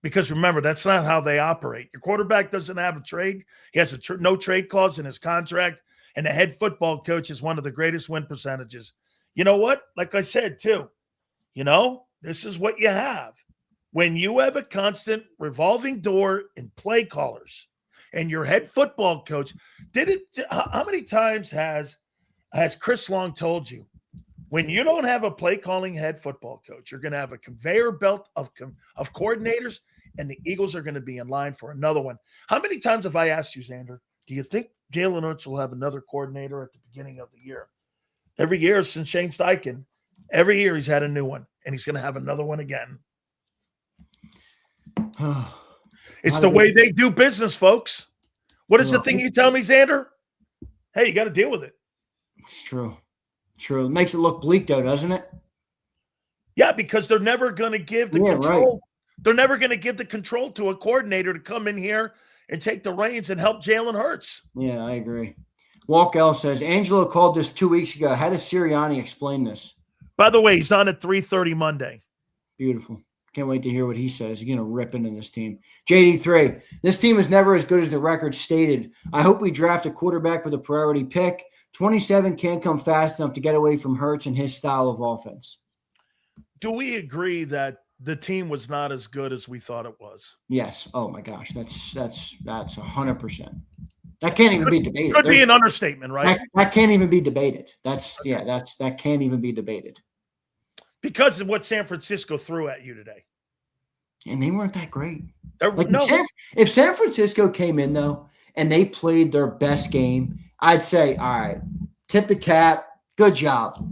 Because remember, that's not how they operate. Your quarterback doesn't have a trade. He has a no trade clause in his contract, and the head football coach is one of the greatest win percentages. You know what? Like I said, too, this is what you have. When you have a constant revolving door in play callers and your head football coach, how many times has Chris Long told you, when you don't have a play calling head football coach, you're going to have a conveyor belt of coordinators, and the Eagles are going to be in line for another one. How many times have I asked you, Zander, do you think Jalen Hurts will have another coordinator at the beginning of the year? Every year since Shane Steichen, every year he's had a new one, and he's going to have another one again. It's the way they do business, folks. What is the thing you tell me, Zander? Hey, you got to deal with it. It's true. True. It makes it look bleak, though, doesn't it? Yeah, because they're never going to give the control. Right. They're never going to give the control to a coordinator to come in here and take the reins and help Jalen Hurts. Yeah, I agree. Walk L says, Angelo called this 2 weeks ago. How does Sirianni explain this? By the way, he's on at 3:30 Monday. Beautiful. Can't wait to hear what he says. He's going to rip into this team. JD3, this team is never as good as the record stated. I hope we draft a quarterback with a priority pick. 27 can't come fast enough to get away from Hurts and his style of offense. Do we agree that the team was not as good as we thought it was? Yes. Oh my gosh. That's 100%. That can't even be debated. Could be an understatement, right? That can't even be debated. That can't even be debated. Because of what San Francisco threw at you today. And they weren't that great. Like, if San Francisco came in, though, and they played their best game, I'd say, all right, tip the cap. Good job.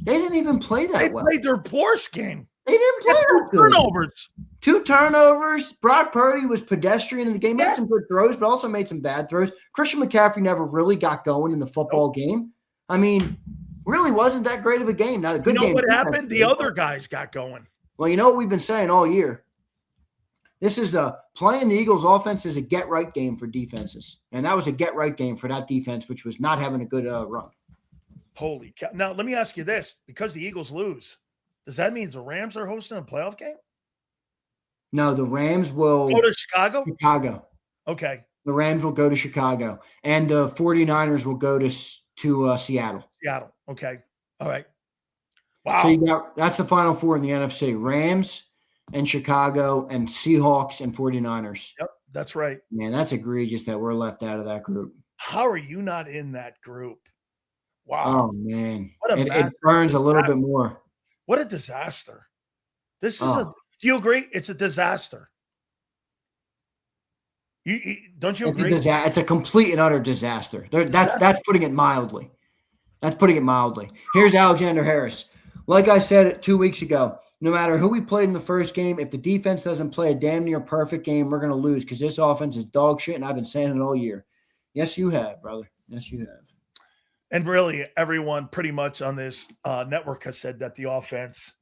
They didn't even play that well. They played their poorest game. They didn't play that good. Turnovers. 2 turnovers. Brock Purdy was pedestrian in the game. Made some good throws, but also made some bad throws. Christian McCaffrey never really got going in the football game. I mean, really wasn't that great of a game. Now, the good game. What happened? The other guys got going. Well, you know what we've been saying all year? This is playing the Eagles offense is a get-right game for defenses. And that was a get-right game for that defense, which was not having a good run. Holy cow. Now, let me ask you this. Because the Eagles lose, does that mean the Rams are hosting a playoff game? No, the Rams will go to Chicago? Chicago. Okay. The Rams will go to Chicago. And the 49ers will go to Seattle. Seattle. Okay. All right. Wow. So that's the final 4 in the NFC. Rams and Chicago and Seahawks and 49ers. Yep, that's right. Man, that's egregious that we're left out of that group. How are you not in that group? Wow. Oh, man. It burns a little bit more. What a disaster. This is do you agree? It's a disaster. Don't you agree? It's a complete and utter disaster. That's putting it mildly. That's putting it mildly. Here's Alexander Harris. Like I said 2 weeks ago, no matter who we played in the first game, if the defense doesn't play a damn near perfect game, we're going to lose because this offense is dog shit, and I've been saying it all year. Yes, you have, brother. Yes, you have. And really, everyone pretty much on this network has said that the offense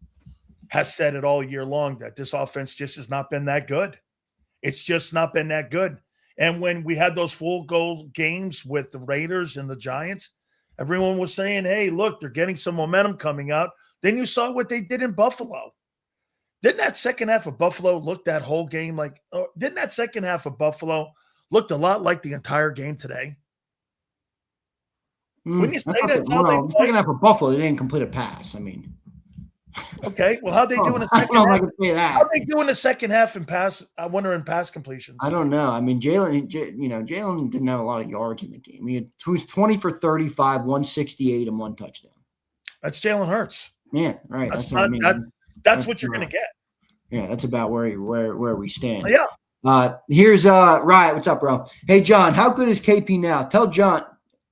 has said it all year long, that this offense just has not been that good. It's just not been that good. And when we had those full goal games with the Raiders and the Giants, everyone was saying, hey, look, they're getting some momentum coming out. Then you saw what they did in Buffalo. Didn't that second half of Buffalo look that whole game like – didn't that second half of Buffalo looked a lot like the entire game today? When you say that's how they play. Second half of Buffalo, they didn't complete a pass. I mean – okay, well, how'd they do in the second half? I can say that. How'd they do in the second half in pass? I wonder in pass completions. I don't know. I mean, Jalen didn't have a lot of yards in the game. He was 20 for 35, 168, and 1 touchdown. That's Jalen Hurts. Yeah, right. That's what I mean. That's what you're going to get. Yeah, that's about where we stand. Yeah. Here's Riot. What's up, bro? Hey, John, how good is KP now? Tell John,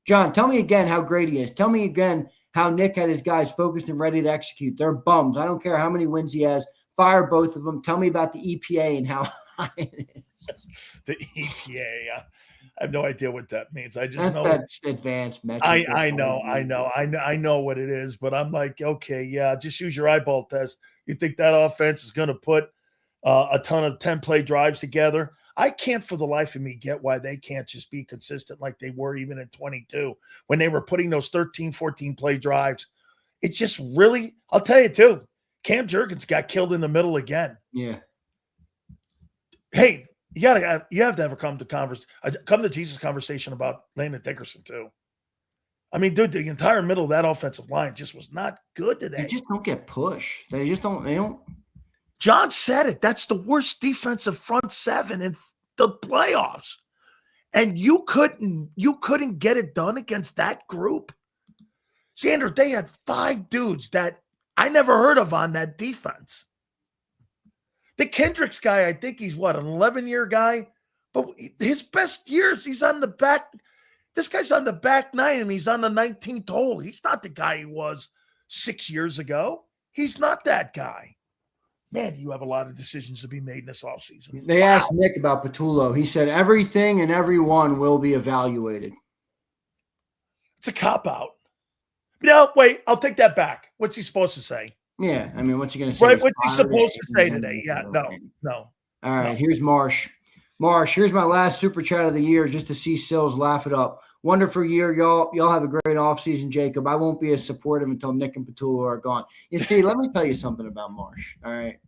tell me again how great he is. Tell me again how Nick had his guys focused and ready to execute. They're bums. I don't care how many wins he has. Fire both of them. Tell me about the EPA and how high it is. The EPA. I have no idea what that means. I just know that's advanced metric. I know what it is, but I'm like, okay, yeah, just use your eyeball test. You think that offense is going to put a ton of 10-play drives together? I can't for the life of me get why they can't just be consistent like they were even in 22 when they were putting those 13, 14-play drives. It's just really, I'll tell you too, Cam Jurgens got killed in the middle again. Yeah. Hey, you have to have a come to Jesus conversation about Landon Dickerson too. I mean, dude, the entire middle of that offensive line just was not good today. They just don't get pushed. They don't. John said it. That's the worst defensive front seven in the playoffs. And you couldn't get it done against that group. Zander, they had 5 dudes that I never heard of on that defense. The Kendricks guy, I think he's an 11-year guy, but his best years, he's on the back. This guy's on the back 9 and he's on the 19th hole. He's not the guy he was 6 years ago. He's not that guy. Man, you have a lot of decisions to be made in this offseason. They asked Nick about Patullo. He said everything and everyone will be evaluated. It's a cop-out. No, wait, I'll take that back. What's he supposed to say? Yeah, I mean, what's he going to say? Right, what's he supposed to say today? Yeah, no. All right, here's Marsh. Marsh, here's my last super chat of the year just to see Sills laugh it up. Wonderful year, y'all. Y'all have a great offseason, Jacob. I won't be as supportive until Nick and Patullo are gone. You see, let me tell you something about Marsh, all right?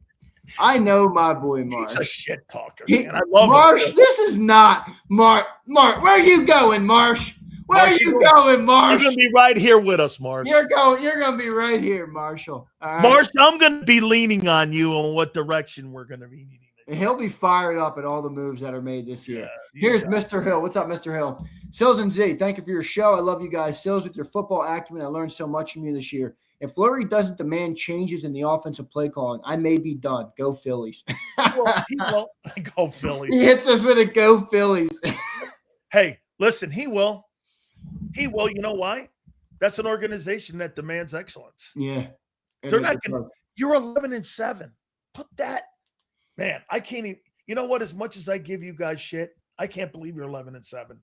I know my boy Marsh. He's a shit talker, man. I love Marsh, him. this is not Marsh. Where are you going, Marsh? Where are you going, Marsh? You're gonna be right here with us, Marsh. You're gonna be right here, Marshall. All right? Marsh, I'm gonna be leaning on you on what direction we're gonna be needing. And he'll be fired up at all the moves that are made this year. Yeah, Here's Mr. Hill. What's up, Mr. Hill? Sills and Z, thank you for your show. I love you guys. Sills, with your football acumen, I learned so much from you this year. If Fleury doesn't demand changes in the offensive play calling, I may be done. Go Phillies. Well, go Phillies. He hits us with a go Phillies. Hey, listen, he will. He will. You know why? That's an organization that demands excellence. Yeah. They're not going to. You're 11-7. Put that. Man, I can't even. You know what? As much as I give you guys shit, I can't believe you're 11-7.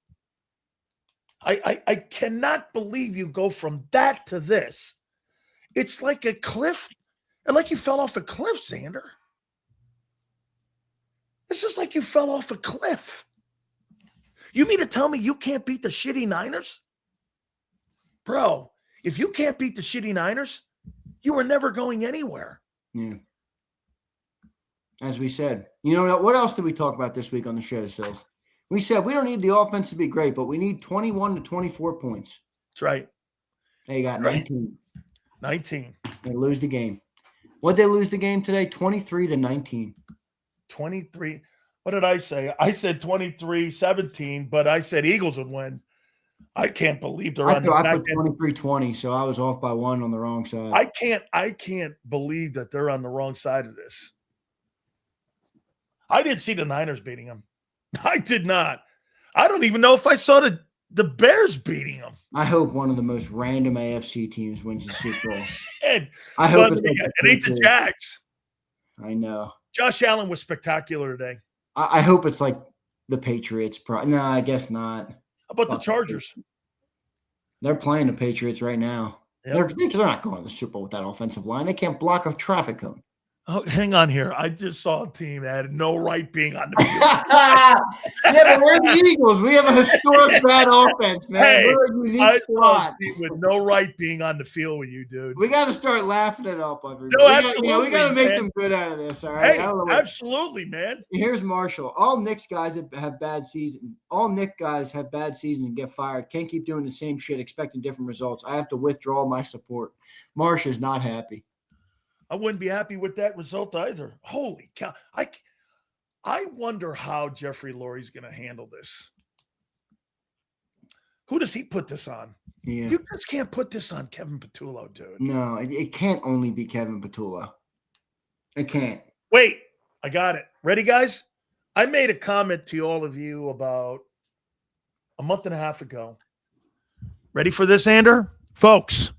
I cannot believe you go from that to this. It's like a cliff. And like you fell off a cliff, Zander. It's just like you fell off a cliff. You mean to tell me you can't beat the shitty Niners? Bro, if you can't beat the shitty Niners, you are never going anywhere. Yeah. As we said. You know what else did we talk about this week on the show, Sills? We said we don't need the offense to be great, but we need 21 to 24 points. That's right. They got 19. 19. They lose the game. What'd they lose the game today? 23-19. 23. What did I say? I said 23-17, but I said Eagles would win. I can't believe they're on the back end. I put 23-20, so I was off by 1 on the wrong side. I can't believe that they're on the wrong side of this. I didn't see the Niners beating them. I did not. I don't even know if I saw the Bears beating them. I hope one of the most random AFC teams wins the Super Bowl. And I hope it ain't the Jags. I know. Josh Allen was spectacular today. I hope it's like the Patriots. No, I guess not. How about the Chargers? They're playing the Patriots right now. Yep. They're not going to the Super Bowl with that offensive line. They can't block a traffic cone. Oh, hang on here. I just saw a team that had no right being on the field. Yeah, but we're the Eagles. We have a historic bad offense, man. Hey, we're a unique squad. With no right being on the field with you, dude. We got to start laughing it up. Everybody. No, absolutely. We got to make them good out of this, all right? Hey, absolutely, man. Here's Marshall. All Knicks guys have bad season. All Knicks guys have bad seasons and get fired. Can't keep doing the same shit, expecting different results. I have to withdraw my support. Marsh is not happy. I wouldn't be happy with that result either. Holy cow. I wonder how Jeffrey Lurie's going to handle this. Who does he put this on? Yeah. You just can't put this on Kevin Patullo, dude. No, it can't only be Kevin Patullo. It can't. Wait, I got it. Ready, guys? I made a comment to all of you about a month and a half ago. Ready for this, Zander? Folks,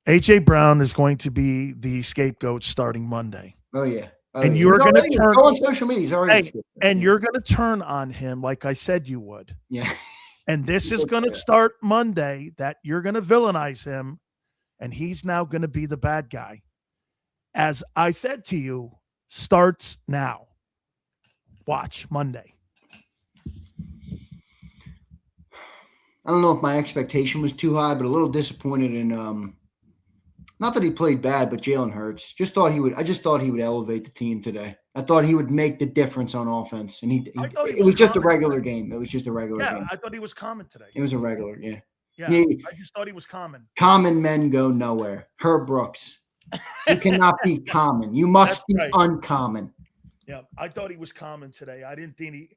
A.J. Brown is going to be the scapegoat starting Monday. Oh, yeah. And you're going to turn on social media. He's already and you're going to turn on him like I said you would. Yeah. And this is going to start Monday, that you're going to villainize him, and he's now going to be the bad guy. As I said to you, starts now. Watch Monday. I don't know if my expectation was too high, but a little disappointed in not that he played bad, but Jalen Hurts. I just thought he would elevate the team today. I thought he would make the difference on offense, and it was just a regular game. It was just a regular game. Yeah, I thought he was common today. It was a regular, yeah. Yeah, I just thought he was common. Common men go nowhere. Herb Brooks. You cannot be common. You must be uncommon. Yeah, I thought he was common today. I didn't think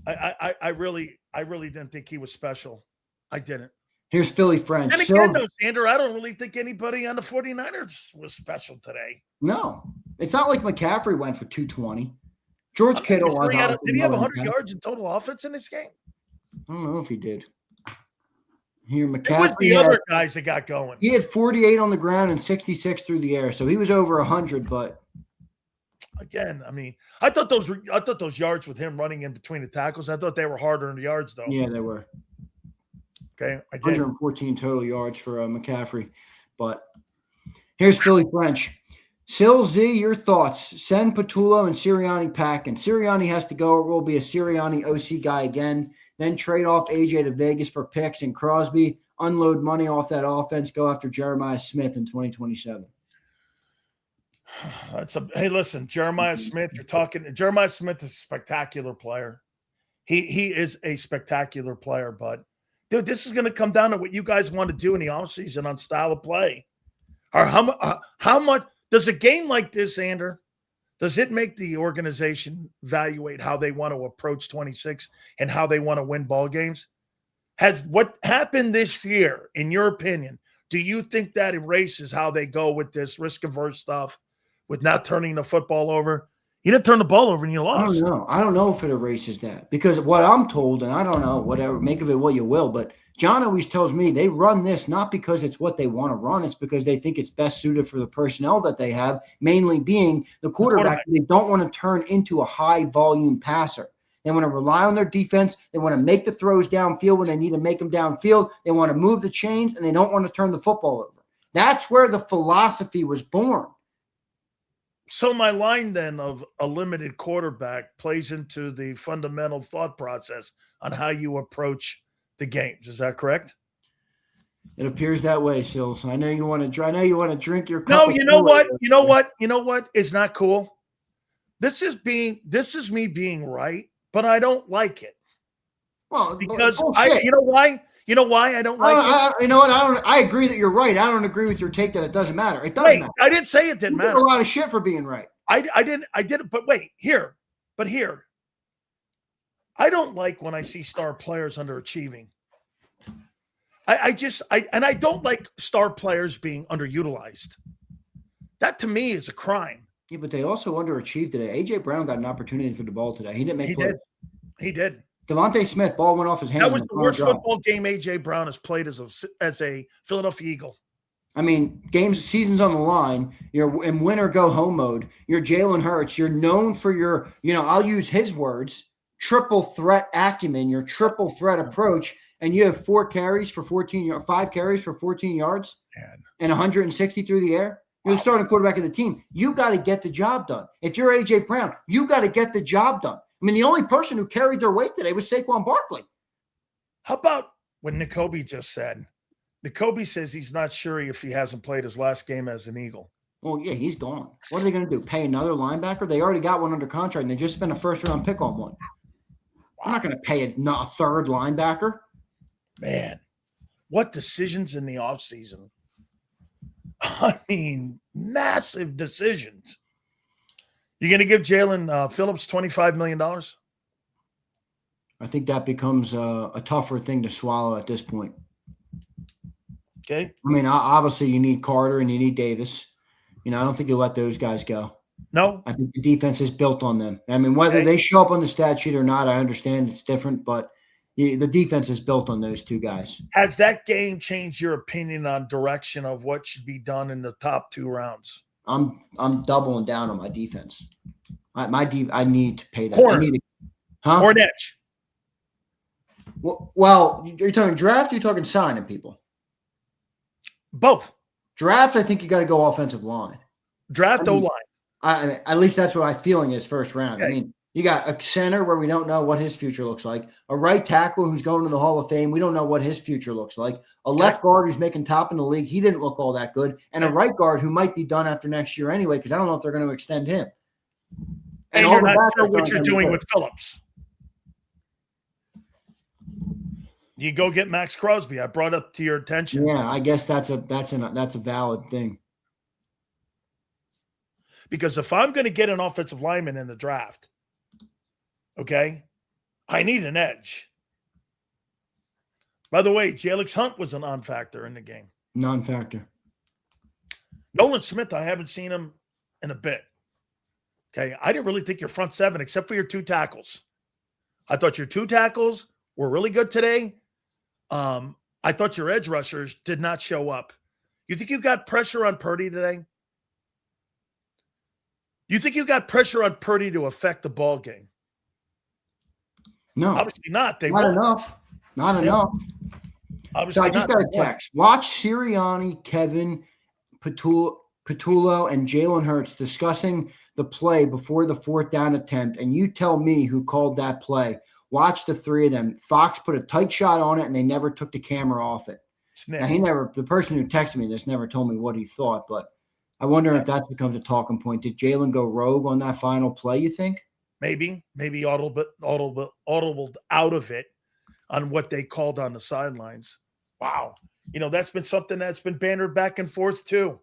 I really didn't think he was special. I didn't. Here's Philly French. And again, though, Zander, I don't really think anybody on the 49ers was special today. No. It's not like McCaffrey went for 220. George Kittle went out. Did he have 100 yards in total offense in this game? I don't know if he did. Here, McCaffrey. It was the other guys that got going. He had 48 on the ground and 66 through the air, so he was over 100. But again, I mean, I thought those yards with him running in between the tackles, I thought they were harder in the yards, though. Yeah, they were. Okay, 114 total yards for McCaffrey. But here's Philly French. Sil Z, your thoughts. Send Patullo and Sirianni packing. Sirianni has to go. It will be a Sirianni OC guy again. Then trade off AJ to Vegas for picks and Crosby. Unload money off that offense. Go after Jeremiah Smith in 2027. Hey, listen, Jeremiah Smith. Jeremiah Smith is a spectacular player. He is a spectacular player, but dude, this is going to come down to what you guys want to do in the offseason on style of play. Or how much does a game like this, Zander, does it make the organization evaluate how they want to approach 26 and how they want to win ball games? Has what happened this year, in your opinion, do you think that erases how they go with this risk-averse stuff with not turning the football over? You didn't turn the ball over and you lost. I don't know if it erases that, because what I'm told, and I don't know, whatever, make of it what you will, but John always tells me they run this not because it's what they want to run. It's because they think it's best suited for the personnel that they have, mainly being the quarterback. They don't want to turn into a high-volume passer. They want to rely on their defense. They want to make the throws downfield when they need to make them downfield. They want to move the chains, and they don't want to turn the football over. That's where the philosophy was born. So my line then of a limited quarterback plays into the fundamental thought process on how you approach the games. Is that correct? It appears that way, Sills. I know you want to drink your cup. No, you know what? You know what is not cool? This is me being right, but I don't like it. Well, because you know why? You know why I don't like it? You know what? I agree that you're right. I don't agree with your take that it doesn't matter. It doesn't matter. I didn't say it didn't matter. A lot of shit for being right. I didn't. But wait, here. I don't like when I see star players underachieving. I don't like star players being underutilized. That to me is a crime. Yeah, but they also underachieved today. AJ Brown got an opportunity for the ball today. He didn't make plays. He did. Devontae Smith, ball went off his hands. That was the worst football game AJ Brown has played as a Philadelphia Eagle. I mean, season's on the line. You're in win or go home mode. You're Jalen Hurts. You're known for your, I'll use his words, triple threat acumen, your triple threat approach, and you have 5 carries for 14 yards and 160 through the air. You're the starting quarterback of the team. You got to get the job done. If you're AJ Brown, you got to get the job done. I mean, the only person who carried their weight today was Saquon Barkley. How about what N'Kobe just said? N'Kobe says he's not sure if he hasn't played his last game as an Eagle. Well, yeah, he's gone. What are they going to do? Pay another linebacker? They already got one under contract, and they just spent a first-round pick on one. I'm not going to pay a third linebacker. Man, what decisions in the offseason. I mean, massive decisions. You're going to give Jalen Phillips $25 million? I think that becomes a tougher thing to swallow at this point. Okay. I mean, obviously you need Carter and you need Davis. I don't think you let those guys go. No. I think the defense is built on them. I mean, whether they show up on the stat sheet or not, I understand it's different, but the defense is built on those two guys. Has that game changed your opinion on direction of what should be done in the top 2 rounds? I'm doubling down on my defense. I need to pay that. Corner. Or an edge. Well, you're talking draft or you're talking signing people? Both. Draft, I think you got to go offensive line. Draft O-line. At least that's what my feeling is first round. Okay. I mean, you got a center where we don't know what his future looks like. A right tackle who's going to the Hall of Fame. We don't know what his future looks like. A left guard who's making top in the league. He didn't look all that good. And a right guard who might be done after next year anyway, because I don't know if they're going to extend him. And all you're the not backups sure what aren't you're gonna be doing good. with Phillips. You go get Max Crosby. I brought up to your attention. Yeah, I guess that's a valid thing. Because if I'm going to get an offensive lineman in the draft, okay, I need an edge. By the way, Jalen Hunt was a non-factor in the game. Non-factor. Nolan Smith, I haven't seen him in a bit. Okay, I didn't really think your front seven, except for your 2 tackles. I thought your 2 tackles were really good today. I thought your edge rushers did not show up. You think you got pressure on Purdy today? You think you got pressure on Purdy to affect the ball game? No. Obviously not. Not enough. Not enough. Obviously So I just got a text. Watch Sirianni, Kevin, Patullo, and Jalen Hurts discussing the play before the 4th down attempt, and you tell me who called that play. Watch the 3 of them. Fox put a tight shot on it, and they never took the camera off it. Now, the person who texted me this never told me what he thought, but I wonder if that becomes a talking point. Did Jalen go rogue on that final play, you think? Maybe audible out of it on what they called on the sidelines. Wow. That's been something that's been bannered back and forth too.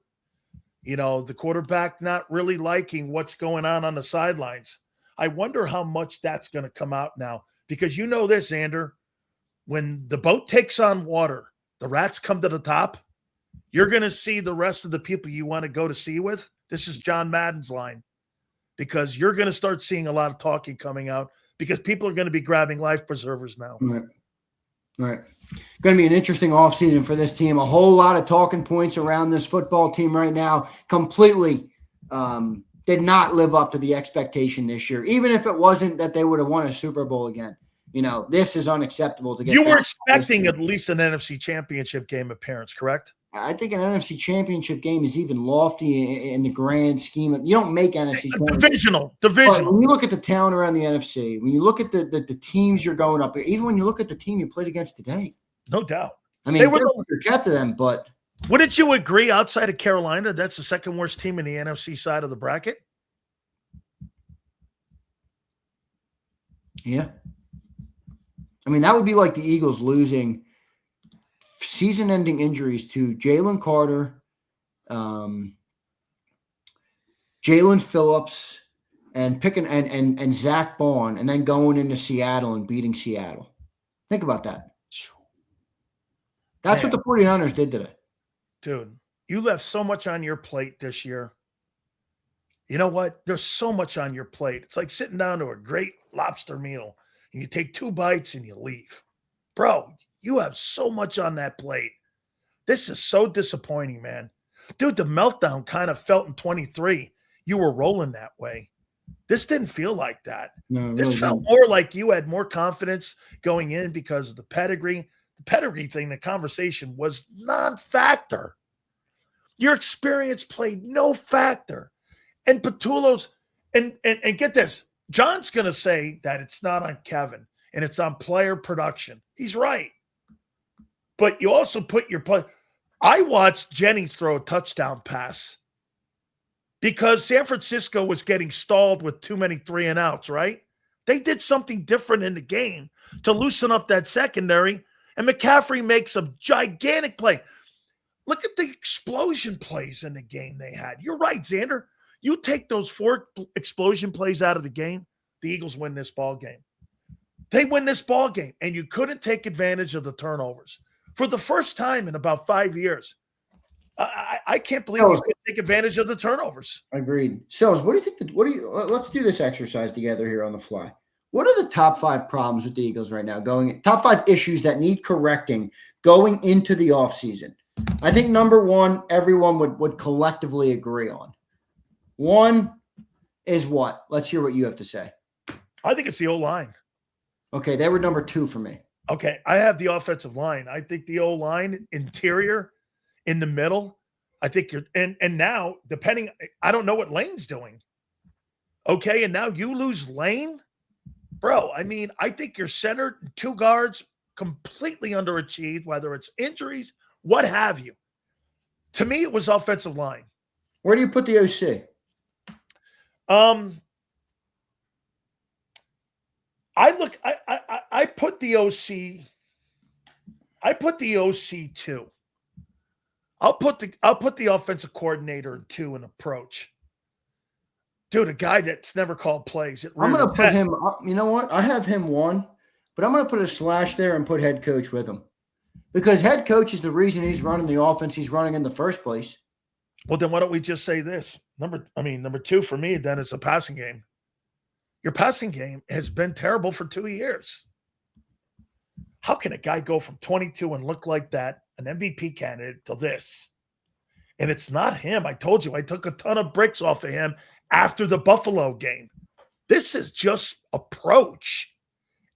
The quarterback not really liking what's going on the sidelines. I wonder how much that's going to come out now, because this, Zander, when the boat takes on water, the rats come to the top. You're going to see the rest of the people you want to go to sea with. This is John Madden's line, because you're going to start seeing a lot of talking coming out, because people are going to be grabbing life preservers now. Right. Going to be an interesting offseason for this team. A whole lot of talking points around this football team right now. Completely did not live up to the expectation this year, even if it wasn't that they would have won a Super Bowl again. This is unacceptable to get. You were expecting at least an NFC Championship game appearance, correct? I think an NFC Championship game is even lofty in the grand scheme of, you don't make NFC divisional. But when you look at the talent around the NFC, when you look at the teams you're going up, even when you look at the team you played against today, no doubt. I mean, they were kept to them, but wouldn't you agree, outside of Carolina, that's the second worst team in the NFC side of the bracket? Yeah. I mean, that would be like the Eagles losing season-ending injuries to Jalen Carter, Jalen Phillips, and Zach Bond, and then going into Seattle and beating Seattle. Think about that. That's what the 49ers did today. Dude, you left so much on your plate this year. You know what? There's so much on your plate. It's like sitting down to a great lobster meal, and you take 2 bites and you leave. Bro, you have so much on that plate. This is so disappointing, man. Dude, the meltdown kind of felt in 23. You were rolling that way. This didn't feel like that. No, this really felt more like you had more confidence going in because of the pedigree. The pedigree thing, the conversation was non-factor. Your experience played no factor. And Patullo's, and get this, John's going to say that it's not on Kevin and it's on player production. He's right. But you also put your play. I watched Jennings throw a touchdown pass because San Francisco was getting stalled with too many 3-and-outs, right? They did something different in the game to loosen up that secondary, and McCaffrey makes a gigantic play. Look at the explosion plays in the game they had. You're right, Zander. You take those 4 explosion plays out of the game, the Eagles win this ball game. They win this ball game, and you couldn't take advantage of the turnovers. For the first time in about 5 years, I can't believe you could take advantage of the turnovers. Agreed. Sills, what do you think? Let's do this exercise together here on the fly. What are the top 5 problems with the Eagles right now? Top 5 issues that need correcting going into the offseason. I think number 1, everyone would collectively agree on. 1 is what? Let's hear what you have to say. I think it's the O-line. Okay, they were number 2 for me. Okay, I have the offensive line. I think the O-line, interior, in the middle, I think you're – and now, depending – I don't know what Lane's doing. Okay, and now you lose Lane? Bro, I mean, I think your center, 2 guards, completely underachieved, whether it's injuries, what have you. To me, it was offensive line. Where do you put the OC? I put the OC. I put the OC 2. I'll put the offensive coordinator in 2 in approach. Dude, a guy that's never called plays. I'm going to put him – you know what? I have him 1, but I'm going to put a slash there and put head coach with him. Because head coach is the reason he's running the offense he's running in the first place. Well, then why don't we just say this? Number 2 for me, then, is the passing game. Your passing game has been terrible for 2 years. How can a guy go from 22 and look like that, an MVP candidate, to this? And it's not him. I told you, I took a ton of bricks off of him after the Buffalo game. This is just approach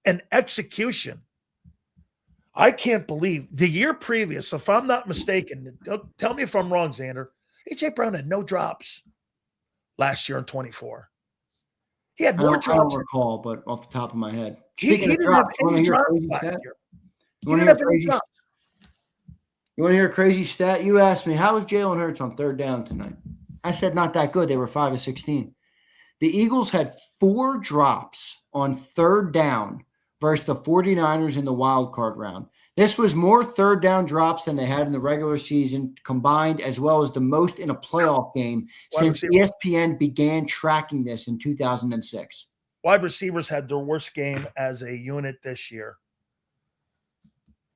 and execution. I can't believe the year previous, if I'm not mistaken, tell me if I'm wrong, Zander, A.J. Brown had no drops last year in 24. He had more drops. I don't recall, but off the top of my head. He didn't have any drops last year. You want to hear a crazy stat? You asked me, how was Jalen Hurts on third down tonight? I said not that good. They were 5 of 16. The Eagles had 4 drops on third down versus the 49ers in the wild card round. This was more third down drops than they had in the regular season combined, as well as the most in a playoff game since ESPN began tracking this in 2006. Wide receivers had their worst game as a unit this year.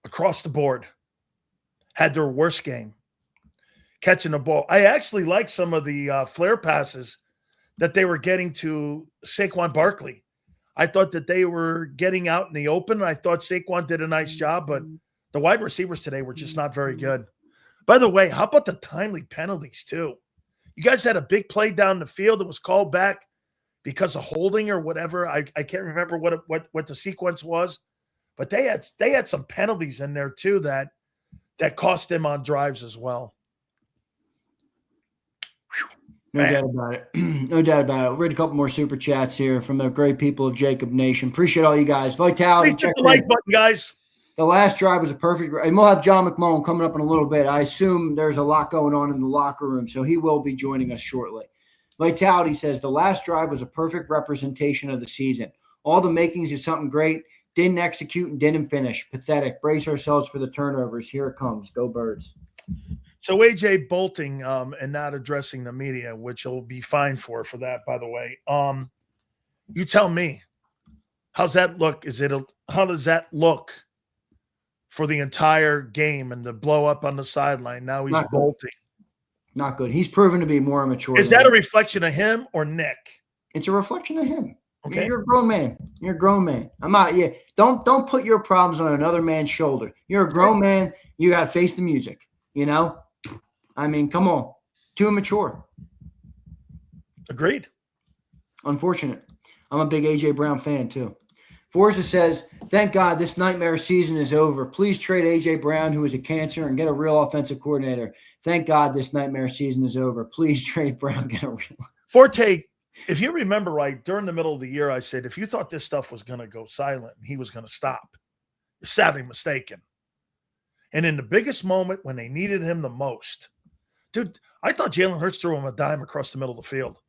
Across the board. Had their worst game. Catching the ball. I actually like some of the flare passes that they were getting to Saquon Barkley. I thought that they were getting out in the open. I thought Saquon did a nice job, but the wide receivers today were just not very good. By the way, how about the timely penalties too? You guys had a big play down the field that was called back because of holding or whatever. I can't remember what the sequence was, but they had some penalties in there too that cost them on drives as well. No doubt about it. No doubt about it. We'll read a couple more super chats here from the great people of JAKIB Nation. Appreciate all you guys. Vitality. Please hit the like button, guys. The last drive was a perfect – and we'll have John McMullen coming up in a little bit. I assume there's a lot going on in the locker room, so he will be joining us shortly. Vitality says the last drive was a perfect representation of the season. All the makings of something great. Didn't execute and didn't finish. Pathetic. Brace ourselves for the turnovers. Here it comes. Go Birds. So AJ bolting and not addressing the media, which he'll be fined for that, by the way. You tell me, how's that look? How does that look for the entire game and the blow up on the sideline? Now he's not bolting. Good. Not good. He's proven to be more immature. Is that a reflection of him or Nick? It's a reflection of him. Okay. You're a grown man. You're a grown man. I'm not. Yeah. Don't put your problems on another man's shoulder. You're a grown man. You got to face the music. You know. I mean, come on. Too immature. Agreed. Unfortunate. I'm a big A.J. Brown fan, too. Forza says, thank God this nightmare season is over. Please trade A.J. Brown, who is a cancer, and get a real offensive coordinator. Thank God this nightmare season is over. Please trade Brown, get a real – Forte, if you remember right, during the middle of the year, I said, if you thought this stuff was going to go silent and he was going to stop, you're sadly mistaken. And in the biggest moment when they needed him the most – dude, I thought Jalen Hurts threw him a dime across the middle of the field.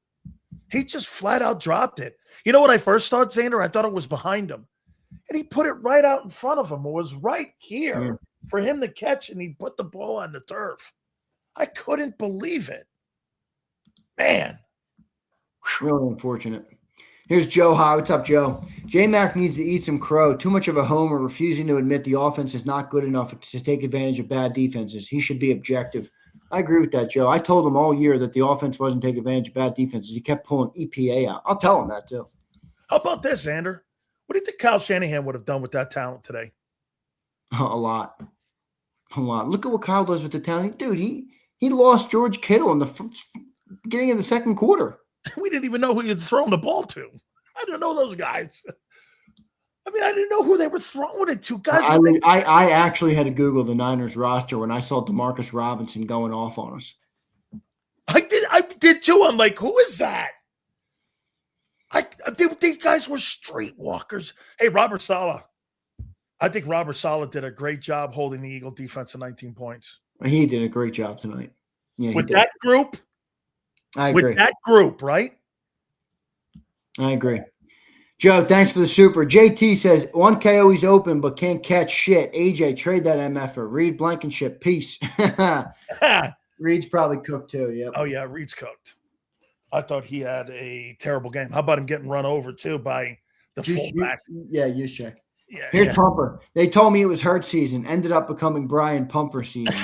He just flat out dropped it. You know what I first thought, Zander? I thought it was behind him. And he put it right out in front of him. It was right here for him to catch, and he put the ball on the turf. I couldn't believe it. Man. Really unfortunate. Here's Joe High. What's up, Joe? J-Mac needs to eat some crow. Too much of a homer, refusing to admit the offense is not good enough to take advantage of bad defenses. He should be objective. I agree with that, Joe. I told him all year that the offense wasn't taking advantage of bad defenses. He kept pulling EPA out. I'll tell him that, too. How about this, Zander? What do you think Kyle Shanahan would have done with that talent today? A lot. Look at what Kyle does with the talent. Dude, he lost George Kittle in the beginning of the second quarter. We didn't even know who he had thrown the ball to. I didn't know those guys. I mean, I didn't know who they were throwing it to. Guys, I actually had to Google the Niners roster when I saw DeMarcus Robinson going off on us. I did too. I'm like, who is that? These guys were streetwalkers. Hey, Robert Saleh. I think Robert Saleh did a great job holding the Eagle defense to 19 points. He did a great job tonight. Yeah, with that group? I agree. With that group, right? I agree. Joe, thanks for the super. JT says 1K he's open but can't catch shit. AJ, trade that MFer. Reed Blankenship, peace. Reed's probably cooked too. Yep. Oh yeah, Reed's cooked. I thought he had a terrible game. How about him getting run over too by the fullback? Juszczyk. Yeah. Here's Pumper. They told me it was Hurts season. Ended up becoming Brian Pumper season.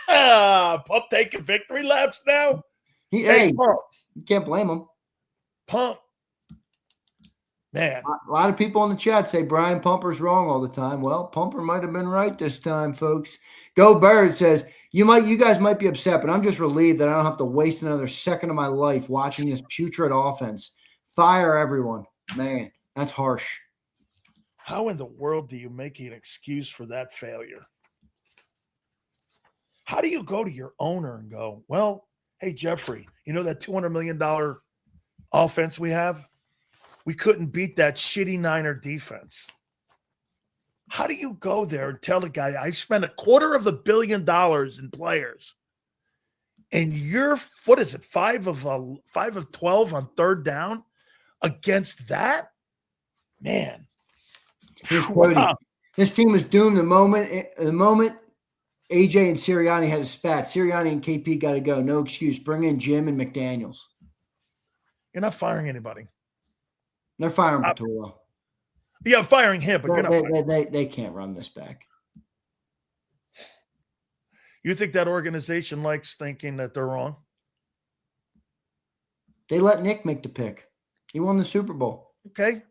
Pump taking victory laps now. Hey, you can't blame him. Pump. Man. A lot of people in the chat say Brian Pumper's wrong all the time. Well, Pumper might have been right this time, folks. Go Bird says, you guys might be upset, but I'm just relieved that I don't have to waste another second of my life watching this putrid offense. Fire everyone. Man, that's harsh. How in the world do you make an excuse for that failure? How do you go to your owner and go, well, hey, Jeffrey, you know that $200 million offense we have? We couldn't beat that shitty Niner defense. How do you go there and tell the guy, I spent $250 million in players, and you're, what is it, 5 of 12 on third down against that? Man. Here's Cody. Wow. This team was doomed the moment AJ and Sirianni had a spat. Sirianni and KP got to go. No excuse. Bring in Jim and McDaniels. You're not firing anybody. They're firing Patullo. Yeah, firing him, but you're not they can't run this back. You think that organization likes thinking that they're wrong? They let Nick make the pick. He won the Super Bowl. Okay.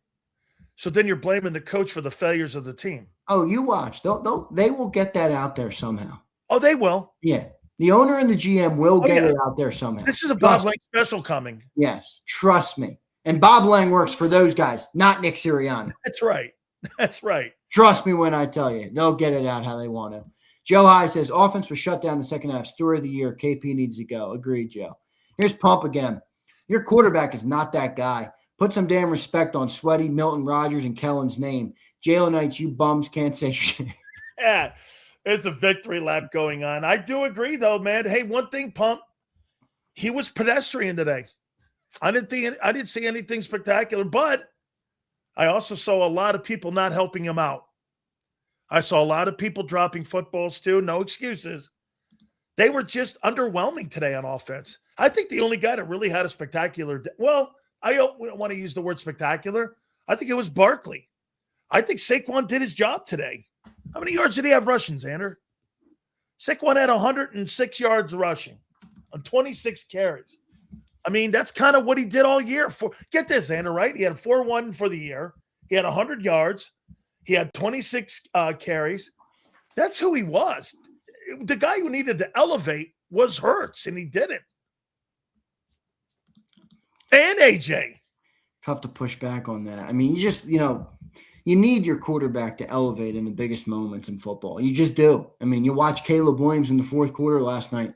So then you're blaming the coach for the failures of the team. Oh, you watch. They will get that out there somehow. Oh, they will. Yeah. The owner and the GM will get it out there somehow. This is a Bob Lang special coming. Yes. Trust me. And Bob Lang works for those guys, not Nick Sirianni. That's right. That's right. Trust me when I tell you. They'll get it out how they want to. Joe High says, offense was shut down the second half. Story of the year. KP needs to go. Agreed, Joe. Here's Pump again. Your quarterback is not that guy. Put some damn respect on Sweaty, Milton, Rogers, and Kellen's name. Jalenites, you bums can't say shit. Yeah, it's a victory lap going on. I do agree, though, man. Hey, one thing, Pump, he was pedestrian today. I didn't see anything spectacular, but I also saw a lot of people not helping him out. I saw a lot of people dropping footballs too. No excuses. They were just underwhelming today on offense. I think the only guy that really had a spectacular I don't want to use the word spectacular. I think it was Barkley. I think Saquon did his job today. How many yards did he have rushing, Xander? Saquon had 106 yards rushing on 26 carries. I mean, that's kind of what he did all year. Get this, Xander, right? He had 4-1 for the year. He had 100 yards. He had 26 carries. That's who he was. The guy who needed to elevate was Hurts, and he did it. And AJ. Tough to push back on that. I mean, you just, you need your quarterback to elevate in the biggest moments in football. You just do. I mean, you watch Caleb Williams in the fourth quarter last night.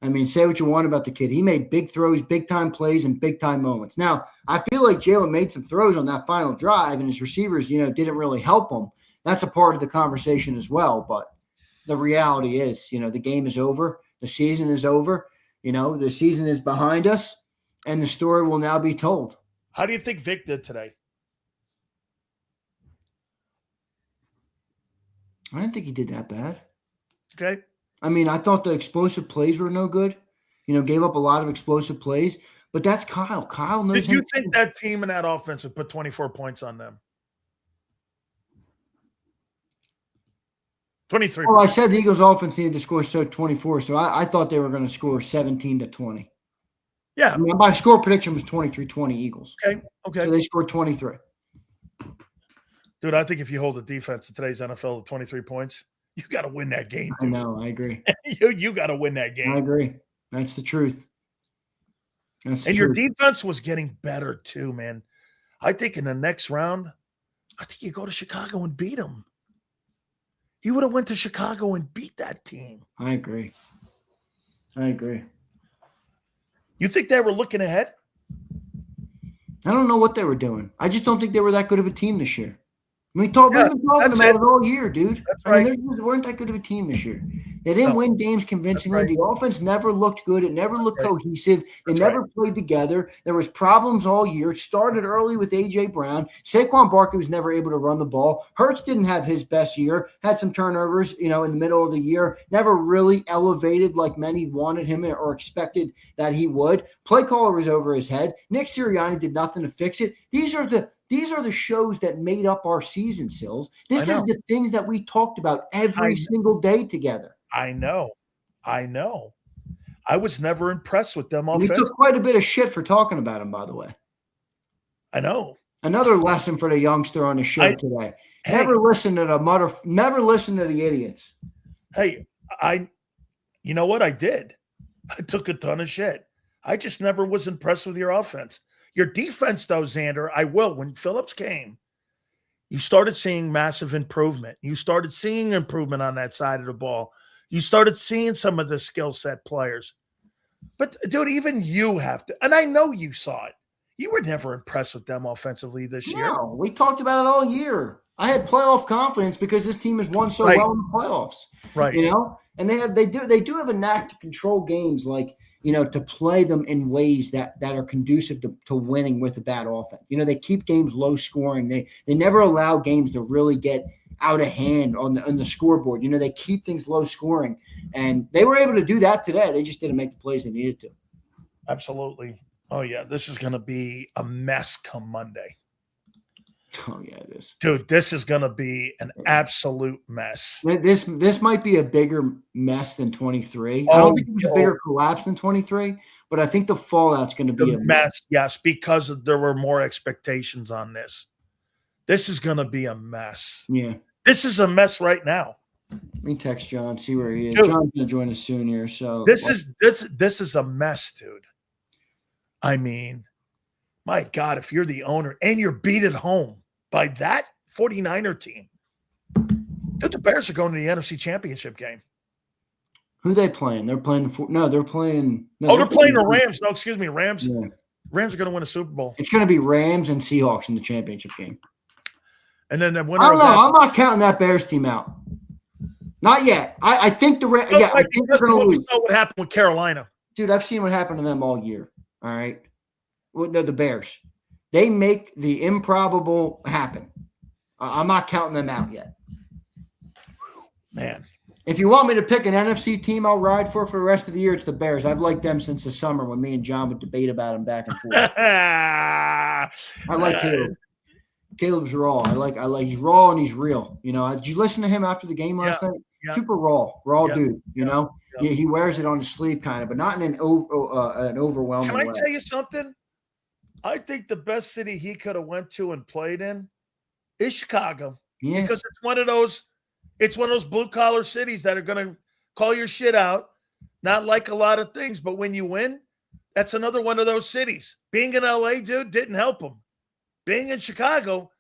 I mean, say what you want about the kid. He made big throws, big-time plays, and big-time moments. Now, I feel like Jalen made some throws on that final drive, and his receivers, didn't really help him. That's a part of the conversation as well. But the reality is, the game is over. The season is over. The season is behind us. And the story will now be told. How do you think Vic did today? I didn't think he did that bad. Okay. I mean, I thought the explosive plays were no good. Gave up a lot of explosive plays. But that's Kyle. Kyle knows. Did you think that team and that offense would put 24 points on them? 23. Well, I said the Eagles' offense needed to score 24, so I thought they were going to score 17-20. Yeah. I mean, my score prediction was 23-20 Eagles. Okay. So they scored 23. Dude, I think if you hold the defense in today's NFL to 23 points, you got to win that game. Dude. I know. I agree. you got to win that game. I agree. That's the truth. Your defense was getting better too, man. I think in the next round, I think you go to Chicago and beat them. You would have went to Chicago and beat that team. I agree. You think they were looking ahead? I don't know what they were doing. I just don't think they were that good of a team this year. We've been talking about it all year, dude. That's right. They weren't that good of a team this year. They didn't win games convincingly. Right. The offense never looked good. It never looked cohesive. They never played together. There was problems all year. It started early with A.J. Brown. Saquon Barkley was never able to run the ball. Hurts didn't have his best year. Had some turnovers, in the middle of the year. Never really elevated like many wanted him or expected that he would. Play caller was over his head. Nick Sirianni did nothing to fix it. These are the shows that made up our season, Sills. This is the things that we talked about every single day together. I know. I was never impressed with them offensively. We took quite a bit of shit for talking about them, by the way. I know. Another lesson for the youngster on the show today. Never listen to the idiots. Hey, you know what I did? I took a ton of shit. I just never was impressed with your offense. Your defense, though, Zander, I will. When Phillips came, you started seeing massive improvement. You started seeing improvement on that side of the ball. You started seeing some of the skill set players. But, dude, even you have to. And I know you saw it. You were never impressed with them offensively this year. No, we talked about it all year. I had playoff confidence because this team has won so well in the playoffs. Right. And they do have a knack to control games, like, to play them in ways that are conducive to winning with a bad offense. They keep games low scoring. They never allow games to really get out of hand on the scoreboard. They keep things low scoring, and they were able to do that today. They just didn't make the plays they needed to. Absolutely. Oh yeah, this is going to be a mess come Monday. Oh yeah, it is, dude. This is going to be an absolute mess. This might be a bigger mess than 23. I don't think it was a bigger collapse than 23, but I think the fallout's going to be a mess. Yes, because there were more expectations on this. This is going to be a mess. Yeah. This is a mess right now. Let me text John, see where he is. Dude, John's going to join us soon here. So this is a mess, dude. I mean, my God, if you're the owner and you're beat at home by that 49er team, dude, the Bears are going to the NFC Championship game. Who are they playing? They're playing they're playing the Rams. No, excuse me, Rams. Yeah. Rams are going to win a Super Bowl. It's going to be Rams and Seahawks in the championship game. And then the winner. I don't know. I'm not counting that Bears team out. Not yet. I think the Rams. Yeah, I think they're going to lose. Know what happened with Carolina, dude? I've seen what happened to them all year. All right, well, they're the Bears. They make the improbable happen. I'm not counting them out yet. Man. If you want me to pick an NFC team I'll ride for the rest of the year, it's the Bears. I've liked them since the summer when me and John would debate about them back and forth. I like Caleb. Caleb's raw. I like he's raw and he's real. Did you listen to him after the game last night? Yeah. Super raw dude. Yeah, he wears it on his sleeve kind of, but not in an overwhelming way. Can I tell you something? I think the best city he could have went to and played in is Chicago. Yes. Because it's one of those blue collar cities that are going to call your shit out. Not like a lot of things, but when you win, that's another one of those cities. Being in LA, dude, didn't help him. Being in Chicago,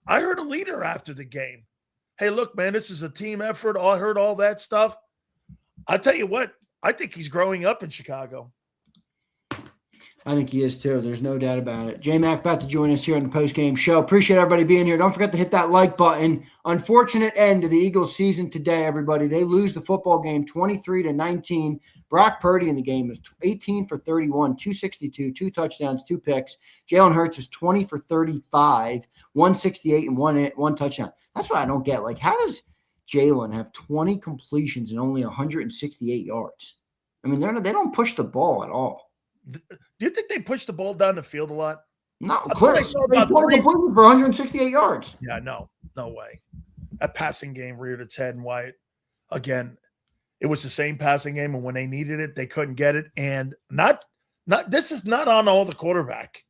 I heard a leader after the game. Hey, look, man, this is a team effort. I heard all that stuff. I'll tell you what, I think he's growing up in Chicago. I think he is too. There's no doubt about it. J-Mac about to join us here on the postgame show. Appreciate everybody being here. Don't forget to hit that like button. Unfortunate end to the Eagles season today, everybody. They lose the football game 23-19. Brock Purdy in the game was 18 for 31, 262, 2 touchdowns, 2 picks. Jalen Hurts was 20 for 35, 168, and one touchdown. That's what I don't get. Like, how does Jalen have 20 completions and only 168 yards? I mean, they don't push the ball at all. Do you think they push the ball down the field a lot? No, clearly. They for 168 yards. Yeah, no way. That passing game reared its head, and Wyatt, again, it was the same passing game, and when they needed it, they couldn't get it. And this is not on all the quarterback.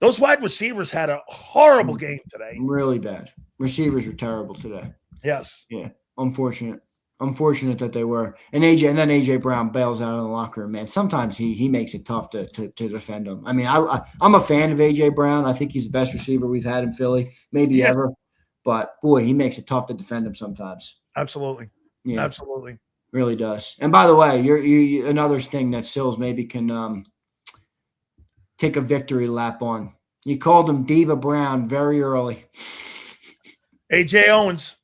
Those wide receivers had a horrible game today. Really bad. Receivers were terrible today. Yes. Yeah. Unfortunate that they were. And then AJ Brown bails out of the locker room, man. Sometimes he makes it tough to defend him. I mean, I'm a fan of AJ Brown. I think he's the best receiver we've had in Philly, maybe ever. But boy, he makes it tough to defend him sometimes. Absolutely. Yeah. Absolutely. Really does. And by the way, you another thing that Sills maybe can take a victory lap on. You called him Diva Brown very early. AJ Owens.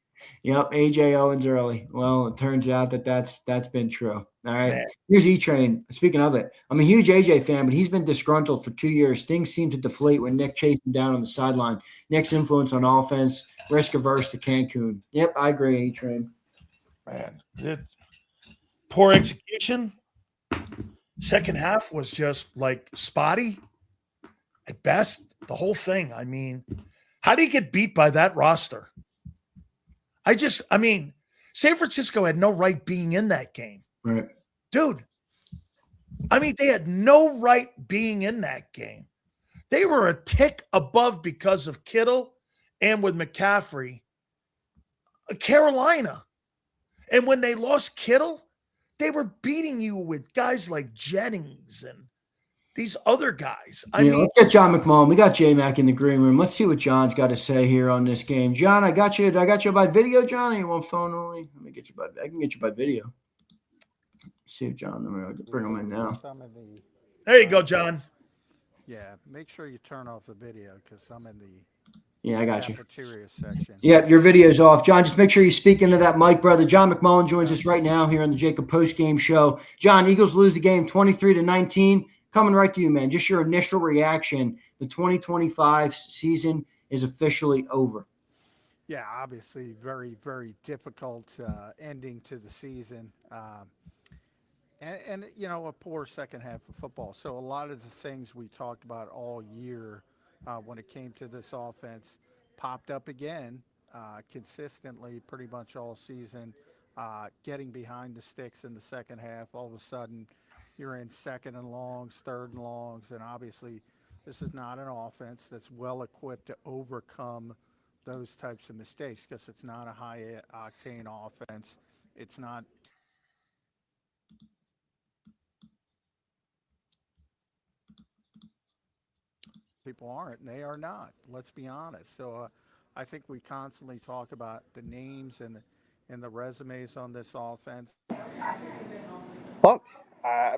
Yep, AJ Owens early. Well, it turns out that's been true. All right. Man. Here's E-Train. Speaking of it, I'm a huge AJ fan, but he's been disgruntled for 2 years. Things seem to deflate when Nick chased him down on the sideline. Nick's influence on offense, risk averse to Cancun. Yep, I agree, E-Train. Man, poor execution. Second half was just like spotty at best. The whole thing. I mean, how do you get beat by that roster? San Francisco had no right being in that game. Right. Dude, I mean, they had no right being in that game. They were a tick above because of Kittle and with McCaffrey, Carolina. And when they lost Kittle, they were beating you with guys like Jennings and these other guys. I mean, let's get John McMullen. We got J-Mac in the green room. Let's see what John's got to say here on this game. John, I got you by video, John, or you want phone only? I can get you by video. See if John, I can bring him in now. There you go, John. Yeah, make sure you turn off the video because I'm in the I got you. cafeteria section. Yeah, your video's off. John, just make sure you speak into that mic, brother. John McMullen joins us right now here on the JAKIB Postgame Show. John, Eagles lose the game 23-19. Coming right to you, man. Just your initial reaction. The 2025 season is officially over. Yeah, obviously very, very difficult ending to the season. And a poor second half of football. So a lot of the things we talked about all year when it came to this offense popped up again consistently pretty much all season, getting behind the sticks in the second half. All of a sudden, you're in second and longs, third and longs, and obviously this is not an offense that's well equipped to overcome those types of mistakes because it's not a high-octane offense. It's not people aren't, and they are not. Let's be honest. So I think we constantly talk about the names and the resumes on this offense. Look,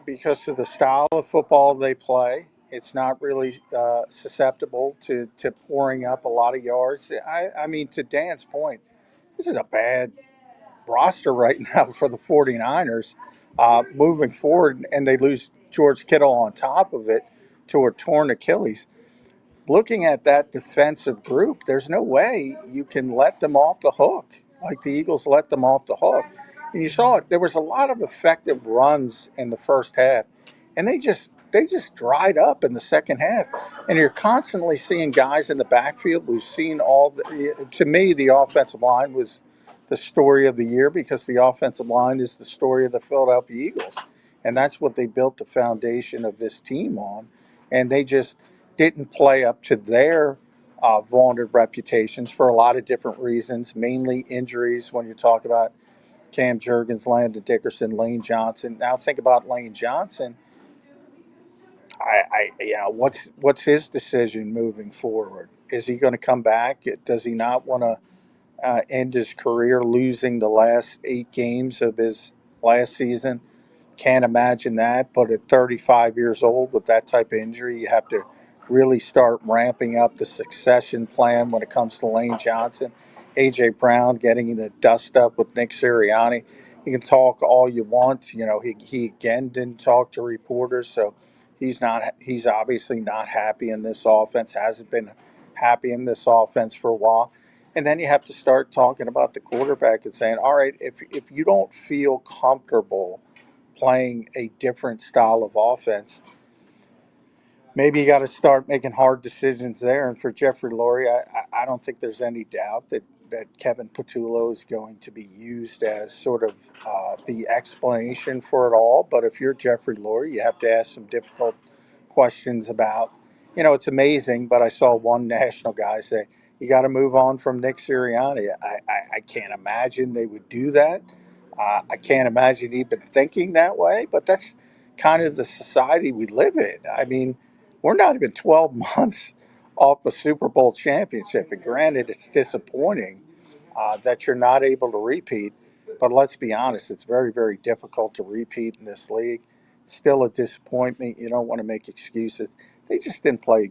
because of the style of football they play, it's not really susceptible to pouring up a lot of yards. I mean, to Dan's point, this is a bad roster right now for the 49ers moving forward, and they lose George Kittle on top of it to a torn Achilles. Looking at that defensive group, there's no way you can let them off the hook like the Eagles let them off the hook. And you saw it. There was a lot of effective runs in the first half, and they just dried up in the second half. And you're constantly seeing guys in the backfield. We've seen to me, the offensive line was the story of the year because the offensive line is the story of the Philadelphia Eagles. And that's what they built the foundation of this team on. And they just didn't play up to their vaunted reputations for a lot of different reasons, mainly injuries when you talk about Cam Jurgens, Landon Dickerson, Lane Johnson. Now think about Lane Johnson. What's his decision moving forward? Is he going to come back? Does he not want to end his career losing the last 8 games of his last season? Can't imagine that. But at 35 years old with that type of injury, you have to really start ramping up the succession plan when it comes to Lane Johnson. A.J. Brown getting the dust up with Nick Sirianni. You can talk all you want. He again didn't talk to reporters, so he's obviously not happy in this offense, hasn't been happy in this offense for a while. And then you have to start talking about the quarterback and saying, all right, if you don't feel comfortable playing a different style of offense, maybe you got to start making hard decisions there. And for Jeffrey Lurie, I don't think there's any doubt that Kevin Patullo is going to be used as sort of the explanation for it all. But if you're Jeffrey Lurie, you have to ask some difficult questions about, it's amazing, but I saw one national guy say, you got to move on from Nick Sirianni. I can't imagine they would do that. I can't imagine even thinking that way, but that's kind of the society we live in. I mean, we're not even 12 months off a Super Bowl championship. And granted, it's disappointing that you're not able to repeat. But let's be honest, it's very, very difficult to repeat in this league. It's still a disappointment. You don't want to make excuses. They just didn't play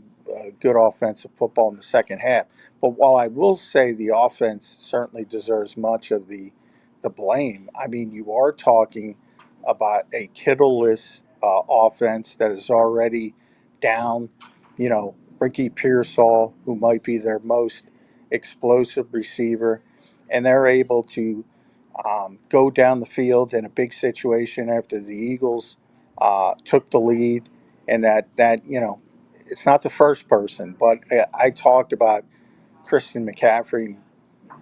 good offensive football in the second half. But while I will say the offense certainly deserves much of the blame, I mean, you are talking about a Kittle-less offense that is already down, Ricky Pearsall, who might be their most explosive receiver, and they're able to go down the field in a big situation after the Eagles took the lead, and that it's not the first person, but I talked about Christian McCaffrey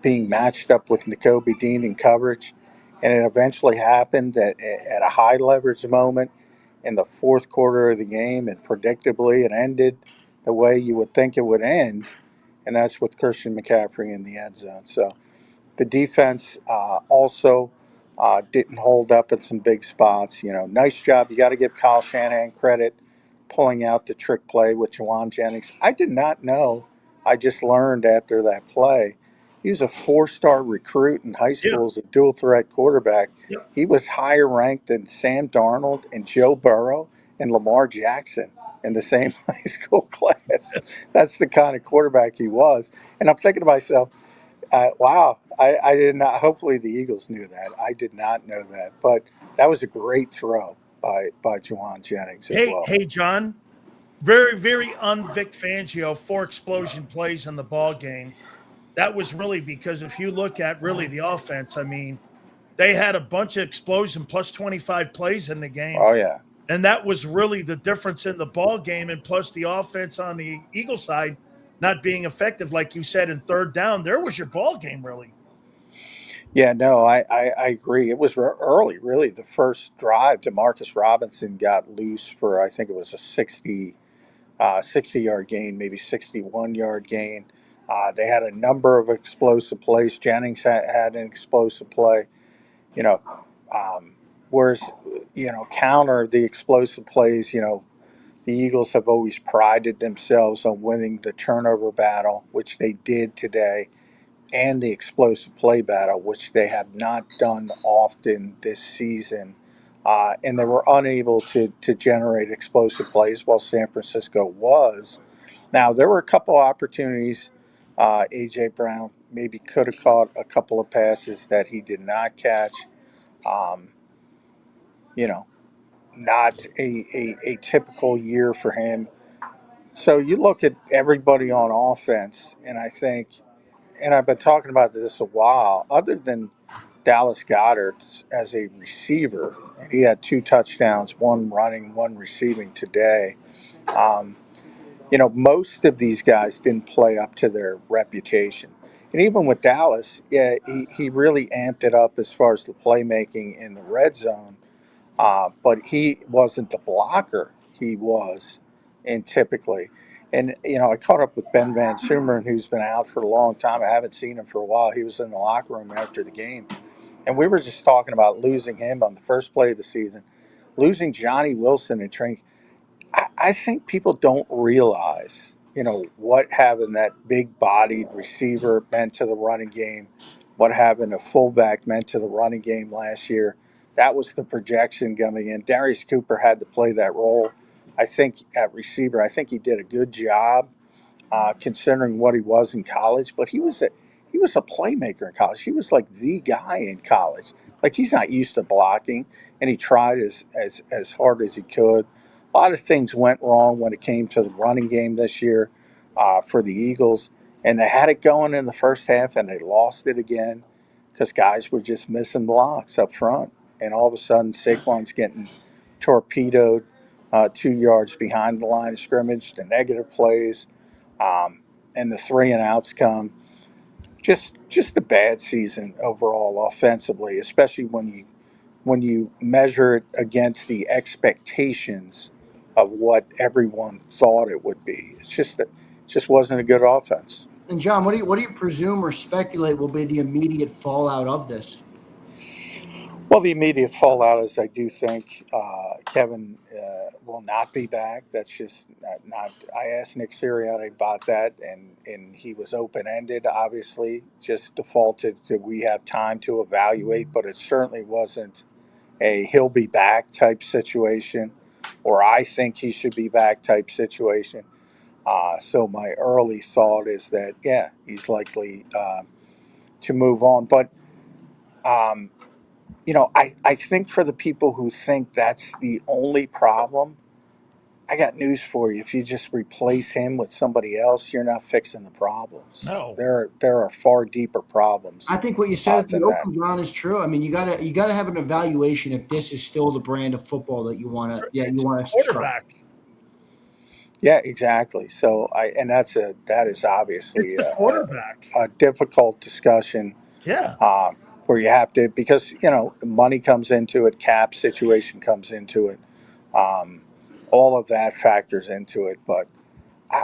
being matched up with N'Kobe Dean in coverage, and it eventually happened at a high leverage moment in the fourth quarter of the game, and predictably it ended the way you would think it would end, and that's with Christian McCaffrey in the end zone. So the defense also didn't hold up in some big spots. Nice job. You got to give Kyle Shanahan credit pulling out the trick play with Juwan Jennings. I did not know. I just learned after that play. He was a 4-star recruit in high Yeah. school as a dual threat quarterback. Yeah. He was higher ranked than Sam Darnold and Joe Burrow and Lamar Jackson in the same high school class. That's the kind of quarterback he was. And I'm thinking to myself, wow, I did not. Hopefully, the Eagles knew that. I did not know that, but that was a great throw by Juwan Jennings as well. Hey, John. Very, very un-Vic Fangio, 4 explosion plays in the ball game. That was really because if you look at really the offense, I mean, they had a bunch of explosion plus 25 plays in the game. Oh yeah, and that was really the difference in the ball game. And plus the offense on the Eagle side not being effective, like you said, in third down, there was your ball game really. yeah. No, I agree. It was early, really. The first drive, Demarcus Robinson got loose for I think it was a 60-yard gain, maybe 61-yard gain. They had a number of explosive plays. Jennings had an explosive play. Whereas counter the explosive plays. The Eagles have always prided themselves on winning the turnover battle, which they did today, and the explosive play battle, which they have not done often this season. And they were unable to generate explosive plays while San Francisco was. Now, there were a couple opportunities. A.J. Brown maybe could have caught a couple of passes that he did not catch. Um, not a typical year for him. So you look at everybody on offense, and I think, and I've been talking about this a while, other than Dallas Goedert as a receiver, and he had 2 touchdowns, 1 running, 1 receiving today. Um, most of these guys didn't play up to their reputation. And even with Dallas, yeah, he really amped it up as far as the playmaking in the red zone. But he wasn't the blocker he was in typically. And, I caught up with Ben Van Sumeren, who's been out for a long time. I haven't seen him for a while. He was in the locker room after the game. And we were just talking about losing him on the first play of the season, losing Johnny Wilson and Trink. I think people don't realize, what having that big-bodied receiver meant to the running game, what having a fullback meant to the running game last year. That was the projection coming in. Darius Cooper had to play that role. I think at receiver, I think he did a good job considering what he was in college. But he was a playmaker in college. He was like the guy in college. Like he's not used to blocking, and he tried as hard as he could. A lot of things went wrong when it came to the running game this year for the Eagles, and they had it going in the first half, and they lost it again because guys were just missing blocks up front, and all of a sudden Saquon's getting torpedoed 2 yards behind the line of scrimmage. The negative plays and the 3 and outs come. Just a bad season overall offensively, especially when you measure it against the expectations of what everyone thought it would be. It just wasn't a good offense. And John, what do you presume or speculate will be the immediate fallout of this? Well, the immediate fallout is I do think Kevin will not be back. That's just not. I asked Nick Sirianni about that, and he was open ended. Obviously, just defaulted to we have time to evaluate, but it certainly wasn't a he'll be back type situation, or I think he should be back type situation. So my early thought is that, yeah, he's likely to move on. But, um, I think for the people who think that's the only problem, I got news for you. If you just replace him with somebody else, you're not fixing the problems. No. There are far deeper problems I think what you said at the than that. open, John, is true. I mean, you gotta have an evaluation if this is still the brand of football that you want to, you It's want to subscribe. quarterback. Yeah, exactly. So that is obviously It's the quarterback. a difficult discussion Yeah. where you have to, because money comes into it, cap situation comes into it, all of that factors into it. But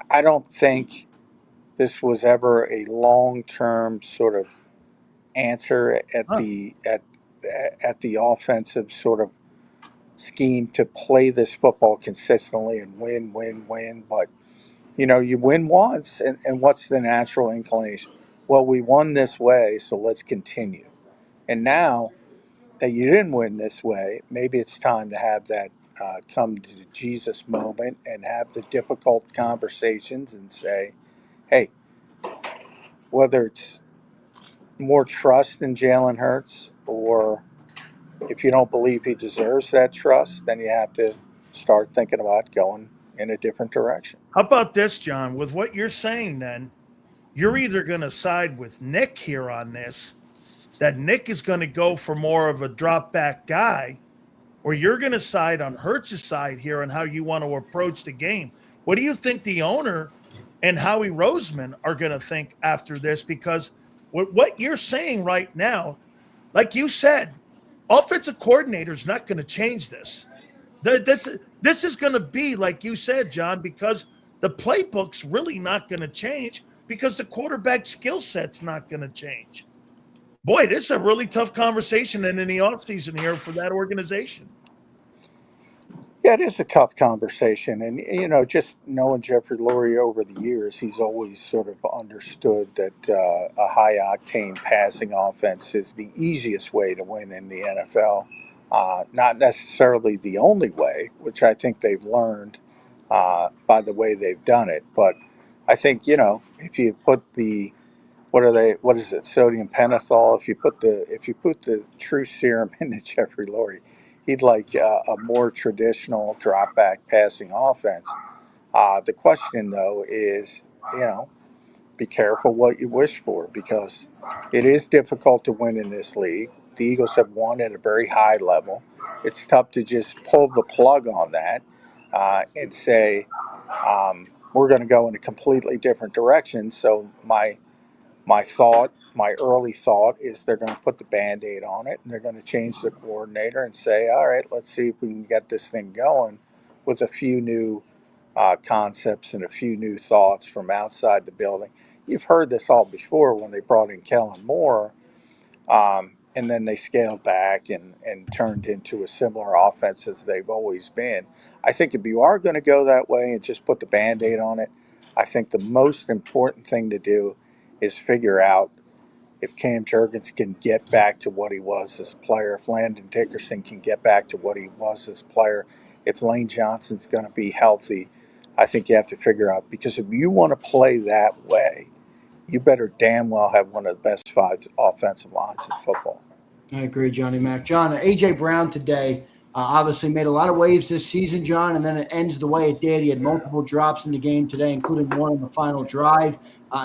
I don't think this was ever a long term sort of answer Huh. at the offensive sort of scheme to play this football consistently and win. But you win once, and what's the natural inclination? Well, we won this way, so let's continue. And now that you didn't win this way, maybe it's time to have that come to the Jesus moment and have the difficult conversations and say, hey, whether it's more trust in Jalen Hurts, or if you don't believe he deserves that trust, then you have to start thinking about going in a different direction. How about this, John? With what you're saying, then you're either going to side with Nick here on this, that Nick is going to go for more of a drop back guy, or you're going to side on Hurts' side here on how you want to approach the game. What do you think the owner and Howie Roseman are going to think after this? Because what you're saying right now, like you said, offensive coordinator is not going to change this. This is going to be, like you said, John, because the playbook's really not going to change because the quarterback skill set's not going to change. Boy, this is a really tough conversation in the offseason here for that organization. Yeah, it is a tough conversation. And, just knowing Jeffrey Lurie over the years, he's always sort of understood that a high octane passing offense is the easiest way to win in the NFL. Not necessarily the only way, which I think they've learned by the way they've done it. But I think, if you put what is it, sodium pentothal, if you put the true serum into Jeffrey Lurie, he'd like a more traditional drop back passing offense. The question though is, be careful what you wish for, because it is difficult to win in this league. The Eagles have won at a very high level. It's tough to just pull the plug on that and say we're going to go in a completely different direction. So my early thought is they're going to put the Band-Aid on it, and they're going to change the coordinator and say, all right, let's see if we can get this thing going with a few new concepts and a few new thoughts from outside the building. You've heard this all before when they brought in Kellen Moore, and then they scaled back and turned into a similar offense as they've always been. I think if you are going to go that way and just put the Band-Aid on it, I think the most important thing to do is figure out if Cam Jurgens can get back to what he was as a player, if Landon Dickerson can get back to what he was as a player, if Lane Johnson's going to be healthy. I think you have to figure out, because if you want to play that way, you better damn well have one of the best 5 offensive lines in football. I agree, Johnny Mac. John, A.J. Brown today obviously made a lot of waves this season, John, and then it ends the way it did. He had multiple drops in the game today, including one on the final drive,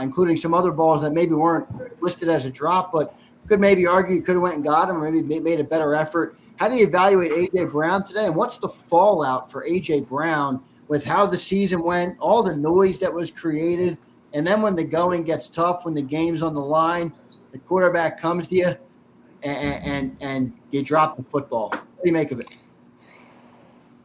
including some other balls that maybe weren't listed as a drop, but could maybe argue you could have went and got him, or maybe made a better effort. How do you evaluate A.J. Brown today, and what's the fallout for A.J. Brown with how the season went, all the noise that was created, and then when the going gets tough, when the game's on the line, the quarterback comes to you, and you drop the football? What do you make of it?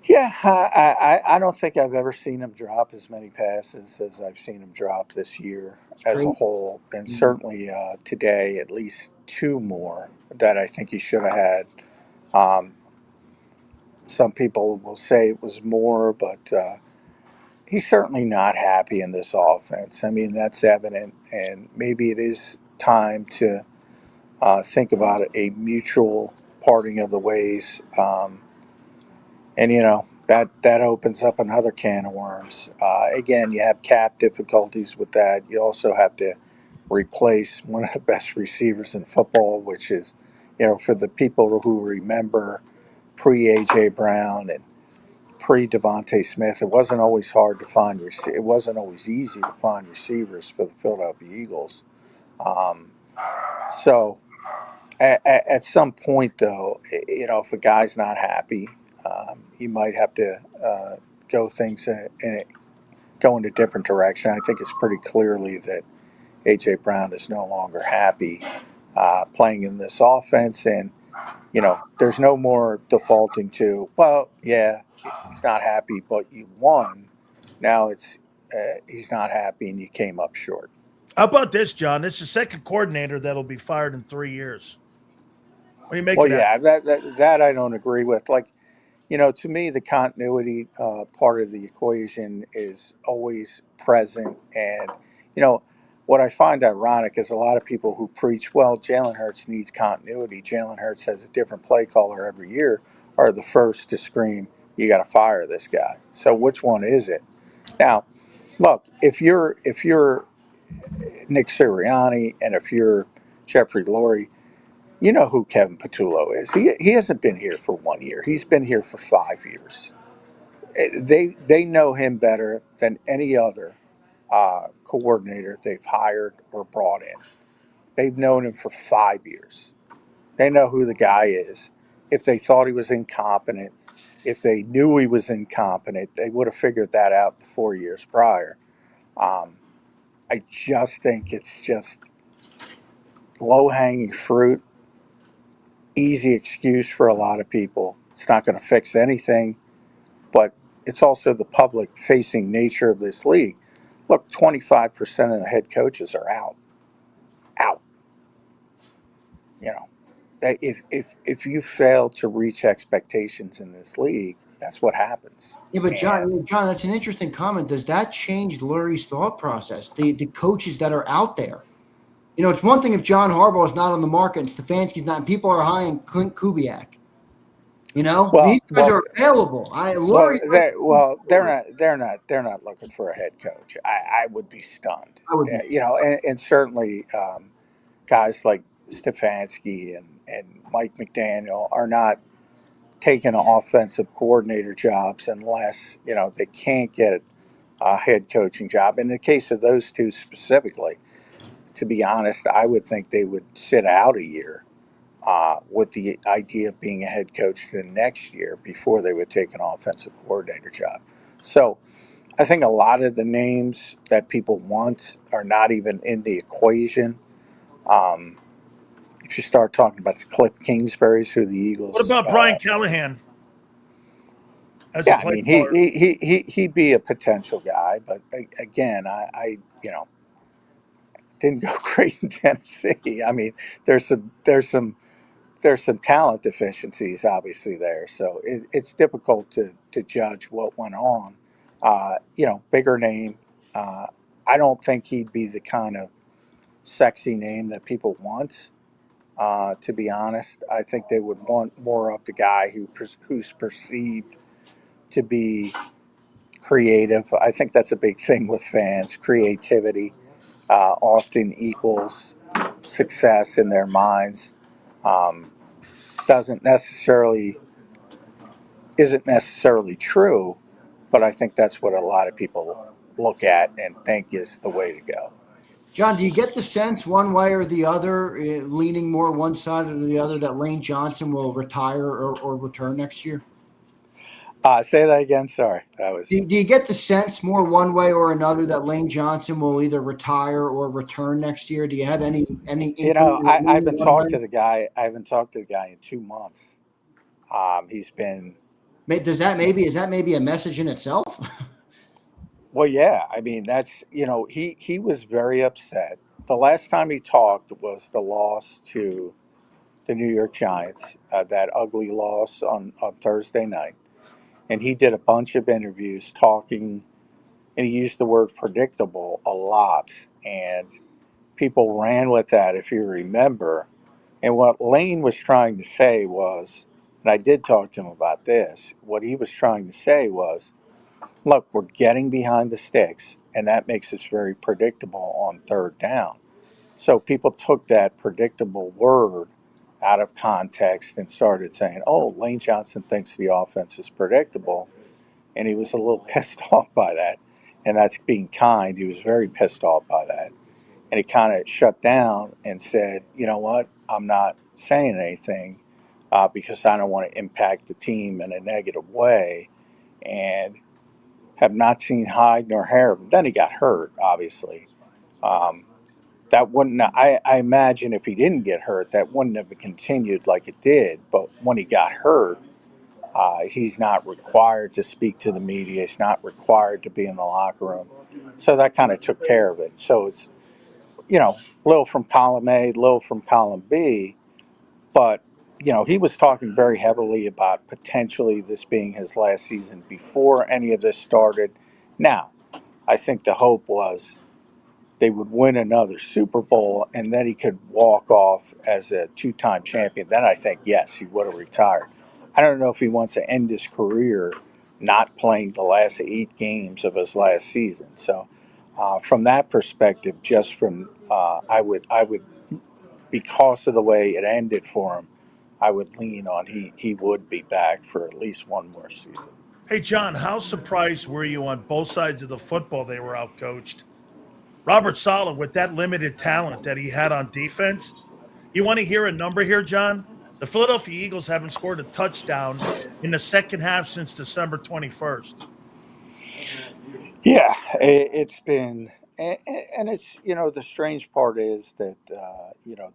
Yeah, I don't think I've ever seen him drop as many passes as I've seen him drop this year as a whole, and certainly today at least 2 more that I think he should have had. Some people will say it was more, but he's certainly not happy in this offense. I mean, that's evident, and maybe it is time to think about a mutual parting of the ways. And that opens up another can of worms. Again, you have cap difficulties with that. You also have to replace one of the best receivers in football, which is, for the people who remember pre AJ Brown and pre Devontae Smith, it wasn't always hard to find. It wasn't always easy to find receivers for the Philadelphia Eagles. So at some point, though, if a guy's not happy, you might have to go in a different direction. I think it's pretty clearly that AJ Brown is no longer happy playing in this offense, and there's no more defaulting to, well, yeah, he's not happy, but you won. Now it's he's not happy and you came up short. How about this, John? This is the second coordinator that'll be fired in 3 years. What do you make Well, of that? yeah, that I don't agree with. Like, to me, the continuity part of the equation is always present. And, what I find ironic is a lot of people who preach, well, Jalen Hurts needs continuity. Jalen Hurts has a different play caller every year, are the first to scream, you got to fire this guy. So which one is it? Now, look, if you're Nick Sirianni and if you're Jeffrey Lurie, you know who Kevin Patullo is. He hasn't been here for 1 year. He's been here for 5 years. They know him better than any other coordinator they've hired or brought in. They've known him for 5 years. They know who the guy is. If they thought he was incompetent, if they knew he was incompetent, they would have figured that out the 4 years prior. I just think it's just low-hanging fruit, easy excuse for a lot of people. It's not going to fix anything, but it's also the public-facing nature of this league. Look, 25% of the head coaches are out. If you fail to reach expectations in this league, that's what happens. Yeah, but John, that's an interesting comment. Does that change Lurie's thought process? The coaches that are out there. It's one thing if John Harbaugh is not on the market and Stefanski's not, and people are high on Clint Kubiak. These guys are available. They're not looking for a head coach. I would be stunned. And certainly guys like Stefanski and Mike McDaniel are not taking offensive coordinator jobs unless they can't get a head coaching job. In the case of those two specifically, to be honest, I would think they would sit out a year with the idea of being a head coach the next year before they would take an offensive coordinator job. So I think a lot of the names that people want are not even in the equation. If you start talking about the Cliff Kingsburys, who the Eagles. What about Brian Callahan? He'd be a potential guy, but again, I didn't go great in Tennessee. I mean, there's some talent deficiencies obviously there, so it's difficult to judge what went on. Bigger name. I don't think he'd be the kind of sexy name that people want. To be honest, I think they would want more of the guy who's perceived to be creative. I think that's a big thing with fans. Creativity often equals success in their minds. Isn't necessarily true, but I think that's what a lot of people look at and think is the way to go. John, do you get the sense one way or the other, leaning more one side or the other, that Lane Johnson will retire or return next year? Say that again. Sorry, Do you get the sense more one way or another that Lane Johnson will either retire or return next year? Do you have any? I haven't talked to the guy. I haven't talked to the guy in 2 months. He's been. Is that maybe a message in itself? Well, yeah. I mean, that's he was very upset. The last time he talked was the loss to the New York Giants, that ugly loss on Thursday night. And he did a bunch of interviews talking, and he used the word predictable a lot. And people ran with that, if you remember. And what Lane was trying to say was, And I did talk to him about this. What he was trying to say was, look, we're getting behind the sticks, and that makes us very predictable on third down. So people took that predictable word out of context and started saying, oh, Lane Johnson thinks the offense is predictable. And he was a little pissed off by that. And that's being kind. He was very pissed off by that. And he kind of shut down and said, you know what, I'm not saying anything because I don't want to impact the team in a negative way. And have not seen hide nor hair. Then he got hurt, obviously. That wouldn't, I imagine if he didn't get hurt, that wouldn't have continued like it did. But when he got hurt, he's not required to speak to the media. He's not required to be in the locker room. So that kind of took care of it. So it's, little from column A, little from column B. But, he was talking very heavily about potentially this being his last season before any of this started. Now, I think the hope was they would win another Super Bowl and then he could walk off as a two-time champion. Then I think, yes, he would have retired. I don't know if he wants to end his career not playing the last 8 games of his last season. So from that perspective, just from I would because of the way it ended for him, I would lean on he would be back for at least one more season. Hey, John, how surprised were you on both sides of the football they were outcoached? Robert Saleh, with that limited talent that he had on defense, you want to hear a number here, John? The Philadelphia Eagles haven't scored a touchdown in the second half since December 21st. Yeah, it's been, and it's, the strange part is that,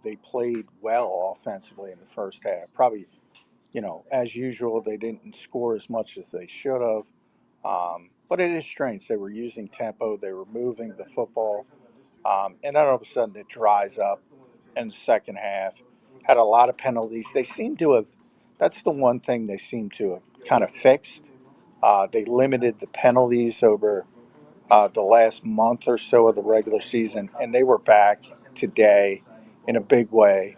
they played well offensively in the first half. Probably, as usual, they didn't score as much as they should have. But it is strange. They were using tempo, they were moving the football, and then all of a sudden it dries up in the second half. Had a lot of penalties. They seem to have, that's the one thing they seem to have kind of fixed. They limited the penalties over the last month or so of the regular season, and they were back today in a big way.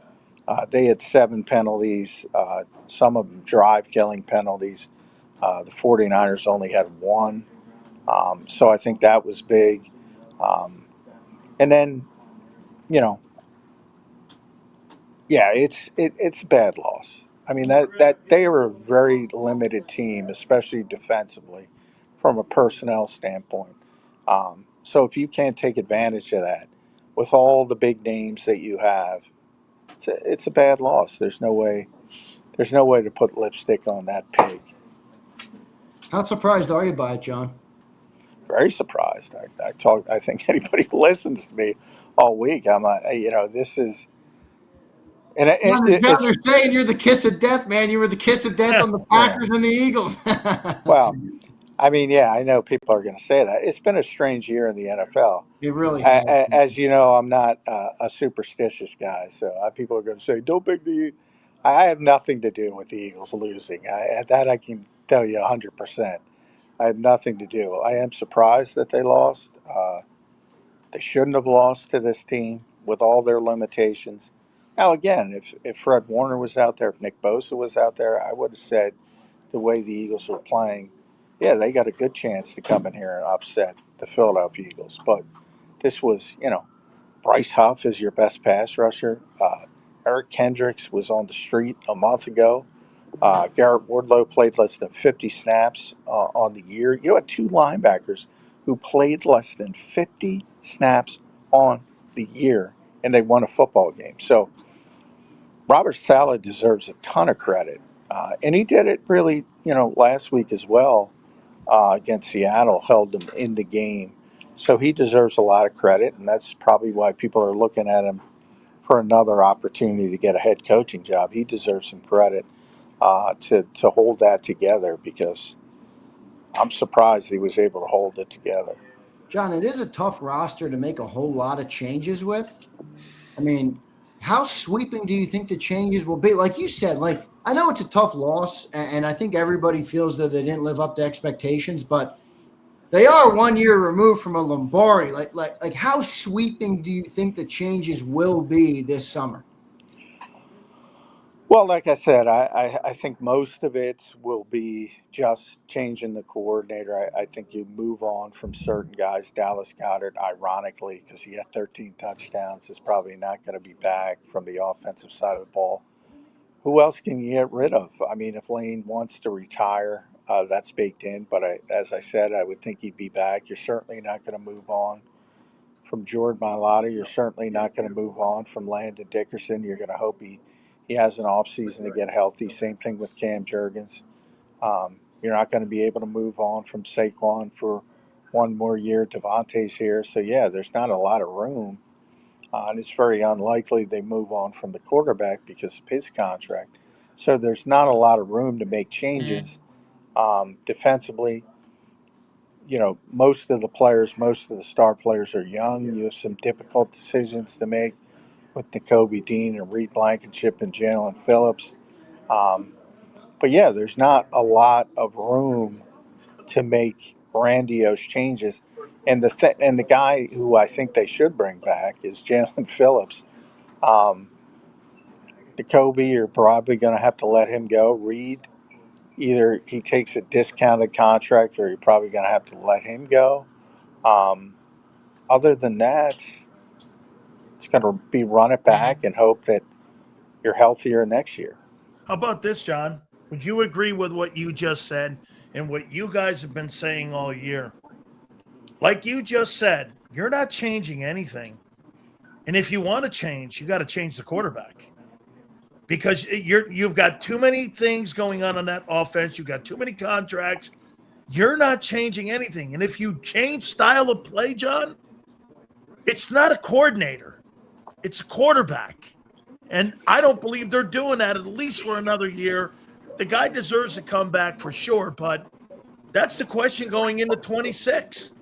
They had 7 penalties, some of them drive-killing penalties. The 49ers only had 1. So I think that was big. And then, it's a bad loss. I mean, that they were a very limited team, especially defensively, from a personnel standpoint. So if you can't take advantage of that with all the big names that you have, it's a bad loss. There's no way to put lipstick on that pig. How surprised are you by it, John? Very surprised. I think anybody who listens to me all week, this is. And They're saying you're the kiss of death, man. You were the kiss of death on the Packers and the Eagles. Well, I mean, I know people are going to say that. It's been a strange year in the NFL. It really has. As you know, I'm not a superstitious guy, so people are going to say, "Don't pick the." I have nothing to do with the Eagles losing. That I can tell you 100%. I have nothing to do. I am surprised that they lost. They shouldn't have lost to this team with all their limitations. Now, again, if Fred Warner was out there, if Nick Bosa was out there, I would have said the way the Eagles were playing, yeah, they got a good chance to come in here and upset the Philadelphia Eagles. But this was, Bryce Huff is your best pass rusher. Eric Kendricks was on the street a month ago. Garrett Wardlow played less than 50 snaps on the year. You had 2 linebackers who played less than 50 snaps on the year, and they won a football game. So Robert Saleh deserves a ton of credit. And he did it really, last week as well against Seattle, held them in the game. So he deserves a lot of credit, and that's probably why people are looking at him for another opportunity to get a head coaching job. He deserves some credit to hold that together, because I'm surprised he was able to hold it together. John, it is a tough roster to make a whole lot of changes with. I mean, how sweeping do you think the changes will be? Like you said, I know it's a tough loss, and I think everybody feels that they didn't live up to expectations, but they are 1 year removed from a Lombardi. Like how sweeping do you think the changes will be this summer? Well, like I said, I think most of it will be just changing the coordinator. I think you move on from certain guys. Dallas Goedert, ironically, because he had 13 touchdowns, is probably not going to be back from the offensive side of the ball. Who else can you get rid of? I mean, if Lane wants to retire, that's baked in. But as I said, I would think he'd be back. You're certainly not going to move on from Jordan Mailata. You're certainly not going to move on from Landon Dickerson. You're going to hope he has an offseason to get healthy. Same thing with Cam Jurgens. You're not going to be able to move on from Saquon for one more year. Devontae's here. So, yeah, there's not a lot of room. And it's very unlikely they move on from the quarterback because of his contract. So there's not a lot of room to make changes defensively. You know, most of the star players are young. You have some difficult decisions to make with N'Kobe Dean and Reed Blankenship and Jalen Phillips. But yeah, there's not a lot of room to make grandiose changes. And the guy who I think they should bring back is Jalen Phillips. N'Kobe, you're probably going to have to let him go. Reed, either he takes a discounted contract or you're probably going to have to let him go. Other than that, it's going to be run it back and hope that you're healthier next year. How about this, John? Would you agree with what you just said and what you guys have been saying all year? Like you just said, you're not changing anything. And if you want to change, you got to change the quarterback. Because you've got too many things going on that offense. You've got too many contracts. You're not changing anything. And if you change style of play, John, it's not a coordinator. It's a quarterback. And I don't believe they're doing that at least for another year. The guy deserves to come back for sure, but that's the question going into 26.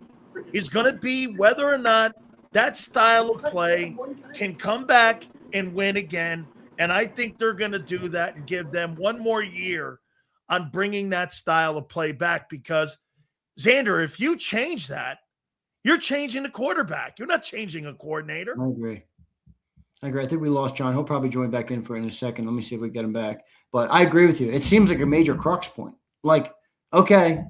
Is going to be whether or not that style of play can come back and win again. And I think they're going to do that and give them one more year on bringing that style of play back because, Zander, if you change that, you're changing the quarterback. You're not changing a coordinator. I agree. I think we lost John. He'll probably join back in for in a second. Let me see if we get him back. But I agree with you. It seems like a major crux point. Like, okay,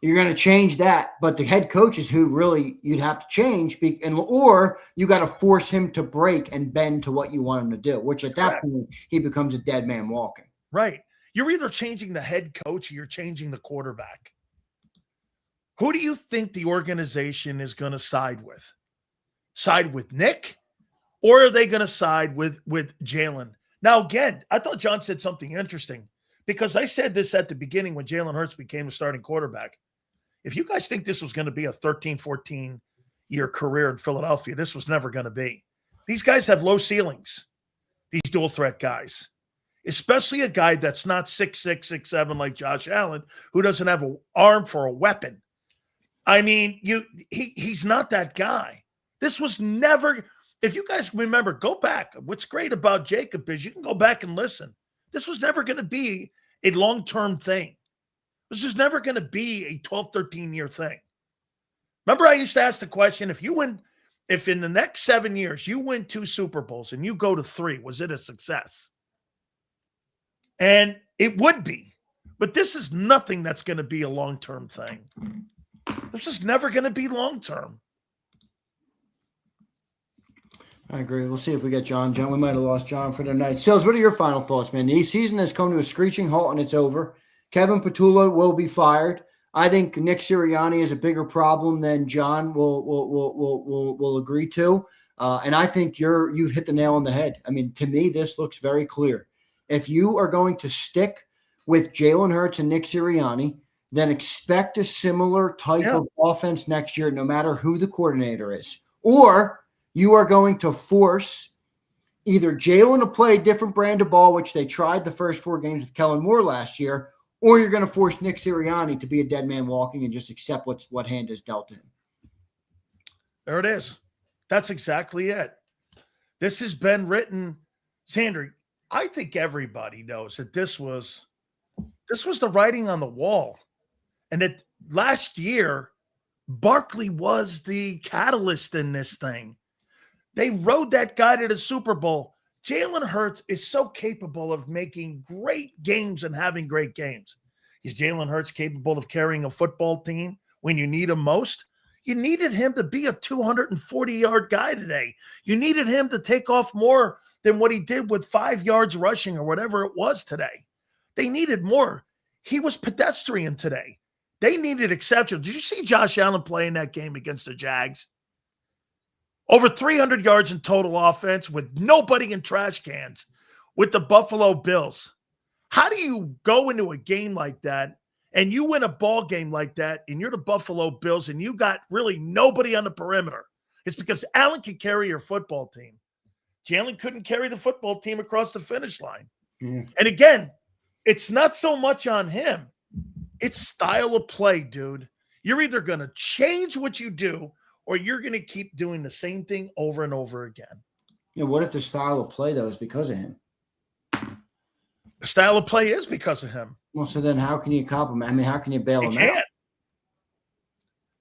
you're going to change that, but the head coach is who really you'd have to change, or you got to force him to break and bend to what you want him to do, which at that point, he becomes a dead man walking. Right. You're either changing the head coach or you're changing the quarterback. Who do you think the organization is going to side with? Side with Nick? Or are they going to side with Jalen? Now, again, I thought John said something interesting because I said this at the beginning when Jalen Hurts became a starting quarterback. If you guys think this was going to be a 13, 14-year career in Philadelphia, this was never going to be. These guys have low ceilings, these dual threat guys, especially a guy that's not 6'6", 6'7", like Josh Allen, who doesn't have an arm for a weapon. I mean, he's not that guy. This was never – if you guys remember, go back. What's great about JAKIB is you can go back and listen. This was never going to be a long-term thing. This is never going to be a 12, 13-year thing. Remember I used to ask the question, if in the next 7 years you win 2 Super Bowls and you go to 3, was it a success? And it would be. But this is nothing that's going to be a long-term thing. This is never going to be long-term. I agree. We'll see if we get John. John, we might have lost John for the night. Sills, what are your final thoughts, man? The season has come to a screeching halt and it's over. Kevin Petula will be fired. I think Nick Sirianni is a bigger problem than John will agree to. And I think you've hit the nail on the head. I mean, to me, this looks very clear. If you are going to stick with Jalen Hurts and Nick Sirianni, then expect a similar type of offense next year, no matter who the coordinator is. Or you are going to force either Jalen to play a different brand of ball, which they tried the first 4 games with Kellen Moore last year, or you're going to force Nick Sirianni to be a dead man walking and just accept what hand is dealt to him. There it is. That's exactly it. This has been written. Zander, I think everybody knows that this was the writing on the wall. And that last year, Barkley was the catalyst in this thing. They rode that guy to the Super Bowl. Jalen Hurts is so capable of making great games and having great games. Is Jalen Hurts capable of carrying a football team when you need him most? You needed him to be a 240-yard guy today. You needed him to take off more than what he did with 5 yards rushing or whatever it was today. They needed more. He was pedestrian today. They needed exception. Did you see Josh Allen play in that game against the Jags? Over 300 yards in total offense with nobody in trash cans with the Buffalo Bills. How do you go into a game like that and you win a ball game like that and you're the Buffalo Bills and you got really nobody on the perimeter? It's because Allen can carry your football team. Jalen couldn't carry the football team across the finish line. And again, it's not so much on him. It's style of play, dude. You're either going to change what you do or you're going to keep doing the same thing over and over again. Yeah, what if the style of play, though, is because of him? The style of play is because of him. Well, so then how can you compliment? I mean, how can you bail him out?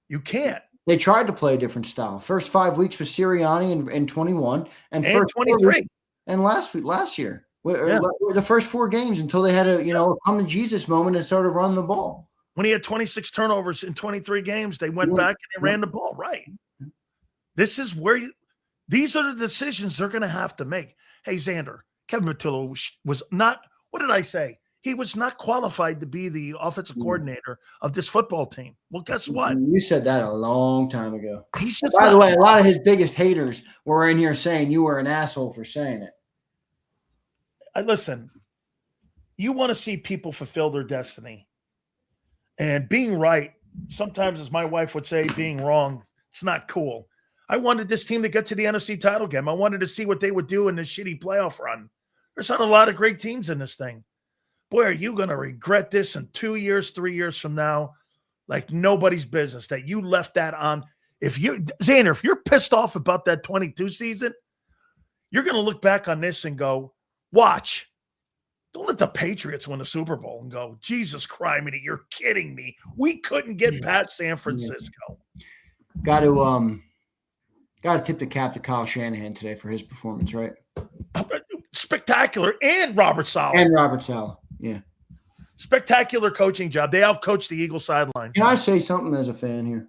You can't. They tried to play a different style. First 5 weeks with Sirianni in 21 and first 23. And last year. The first 4 games until they had a come to Jesus moment and started running the ball. When he had 26 turnovers in 23 games, they went back and they ran the ball. Right. This is where these are the decisions they're going to have to make. Hey, Zander, Kevin Matillo was not, what did I say? He was not qualified to be the offensive coordinator of this football team. Well, guess what? You said that a long time ago. By the way, a lot of his biggest haters were in here saying you were an asshole for saying it. Listen, you want to see people fulfill their destiny. And being right, sometimes, as my wife would say, being wrong, it's not cool. I wanted this team to get to the NFC title game. I wanted to see what they would do in this shitty playoff run. There's not a lot of great teams in this thing. Boy, are you going to regret this in 2 years, 3 years from now, like nobody's business, that you left that on. Zander, if you're pissed off about that 22 season, you're going to look back on this and go, watch. Don't let the Patriots win the Super Bowl and go, Jesus Christ, you're kidding me. We couldn't get past San Francisco. Got to tip the cap to Kyle Shanahan today for his performance, right? Spectacular. And Robert Saleh. Yeah. Spectacular coaching job. They outcoached the Eagles sideline. Can I say something as a fan here?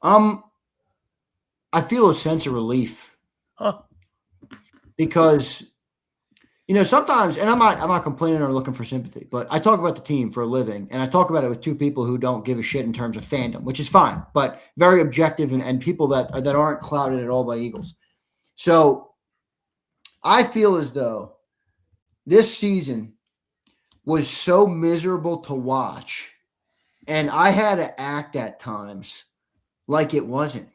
I feel a sense of relief. Because sometimes, and I'm not complaining or looking for sympathy, but I talk about the team for a living, and I talk about it with two people who don't give a shit in terms of fandom, which is fine, but very objective and people that aren't clouded at all by Eagles. So I feel as though this season was so miserable to watch, and I had to act at times like it wasn't,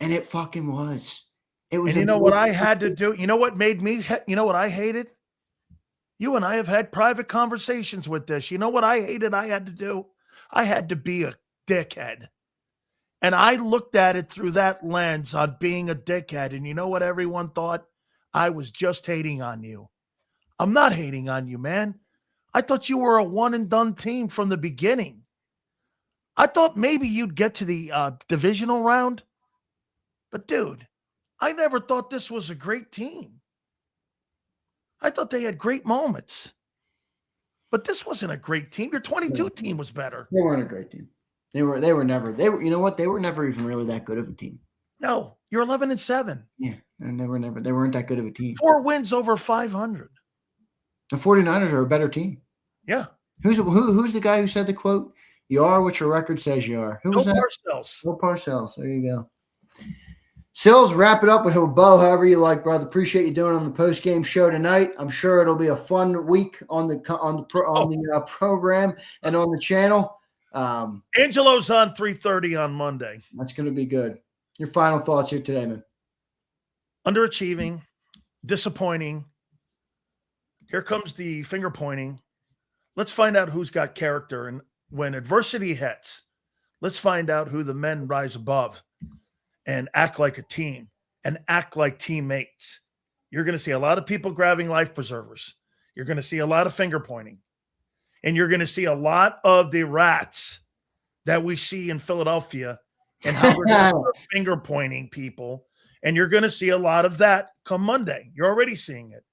and it fucking was. It was. And you know what I had to do? You know what made me? You know what I hated? You and I have had private conversations with this. You know what I hated? I had to do. I had to be a dickhead, and I looked at it through that lens on being a dickhead. And you know what everyone thought? I was just hating on you. I'm not hating on you, man. I thought you were a one and done team from the beginning. I thought maybe you'd get to the divisional round, but dude, I never thought this was a great team. I thought they had great moments, but this wasn't a great team. Your 22 team was better. They weren't a great team. They were never. You know what? They were never even really that good of a team. No, you're 11-7. Yeah, and they weren't that good of a team. 4 wins over 500. The 49ers are a better team. Yeah. Who's the guy who said the quote? You are what your record says you are. Who was that? Parcells. Bill Parcells. There you go. Sills, wrap it up with a bow, however you like, brother. Appreciate you doing it on the post-game show tonight. I'm sure it'll be a fun week on the program and on the channel. Angelo's on 3:30 on Monday. That's going to be good. Your final thoughts here today, man? Underachieving, disappointing. Here comes the finger pointing. Let's find out who's got character. And when adversity hits, let's find out who the men rise above and act like a team and act like teammates. You're going to see a lot of people grabbing life preservers. You're going to see a lot of finger pointing. And you're going to see a lot of the rats that we see in Philadelphia and how they're finger pointing people And you're going to see a lot of that come Monday. You're already seeing it.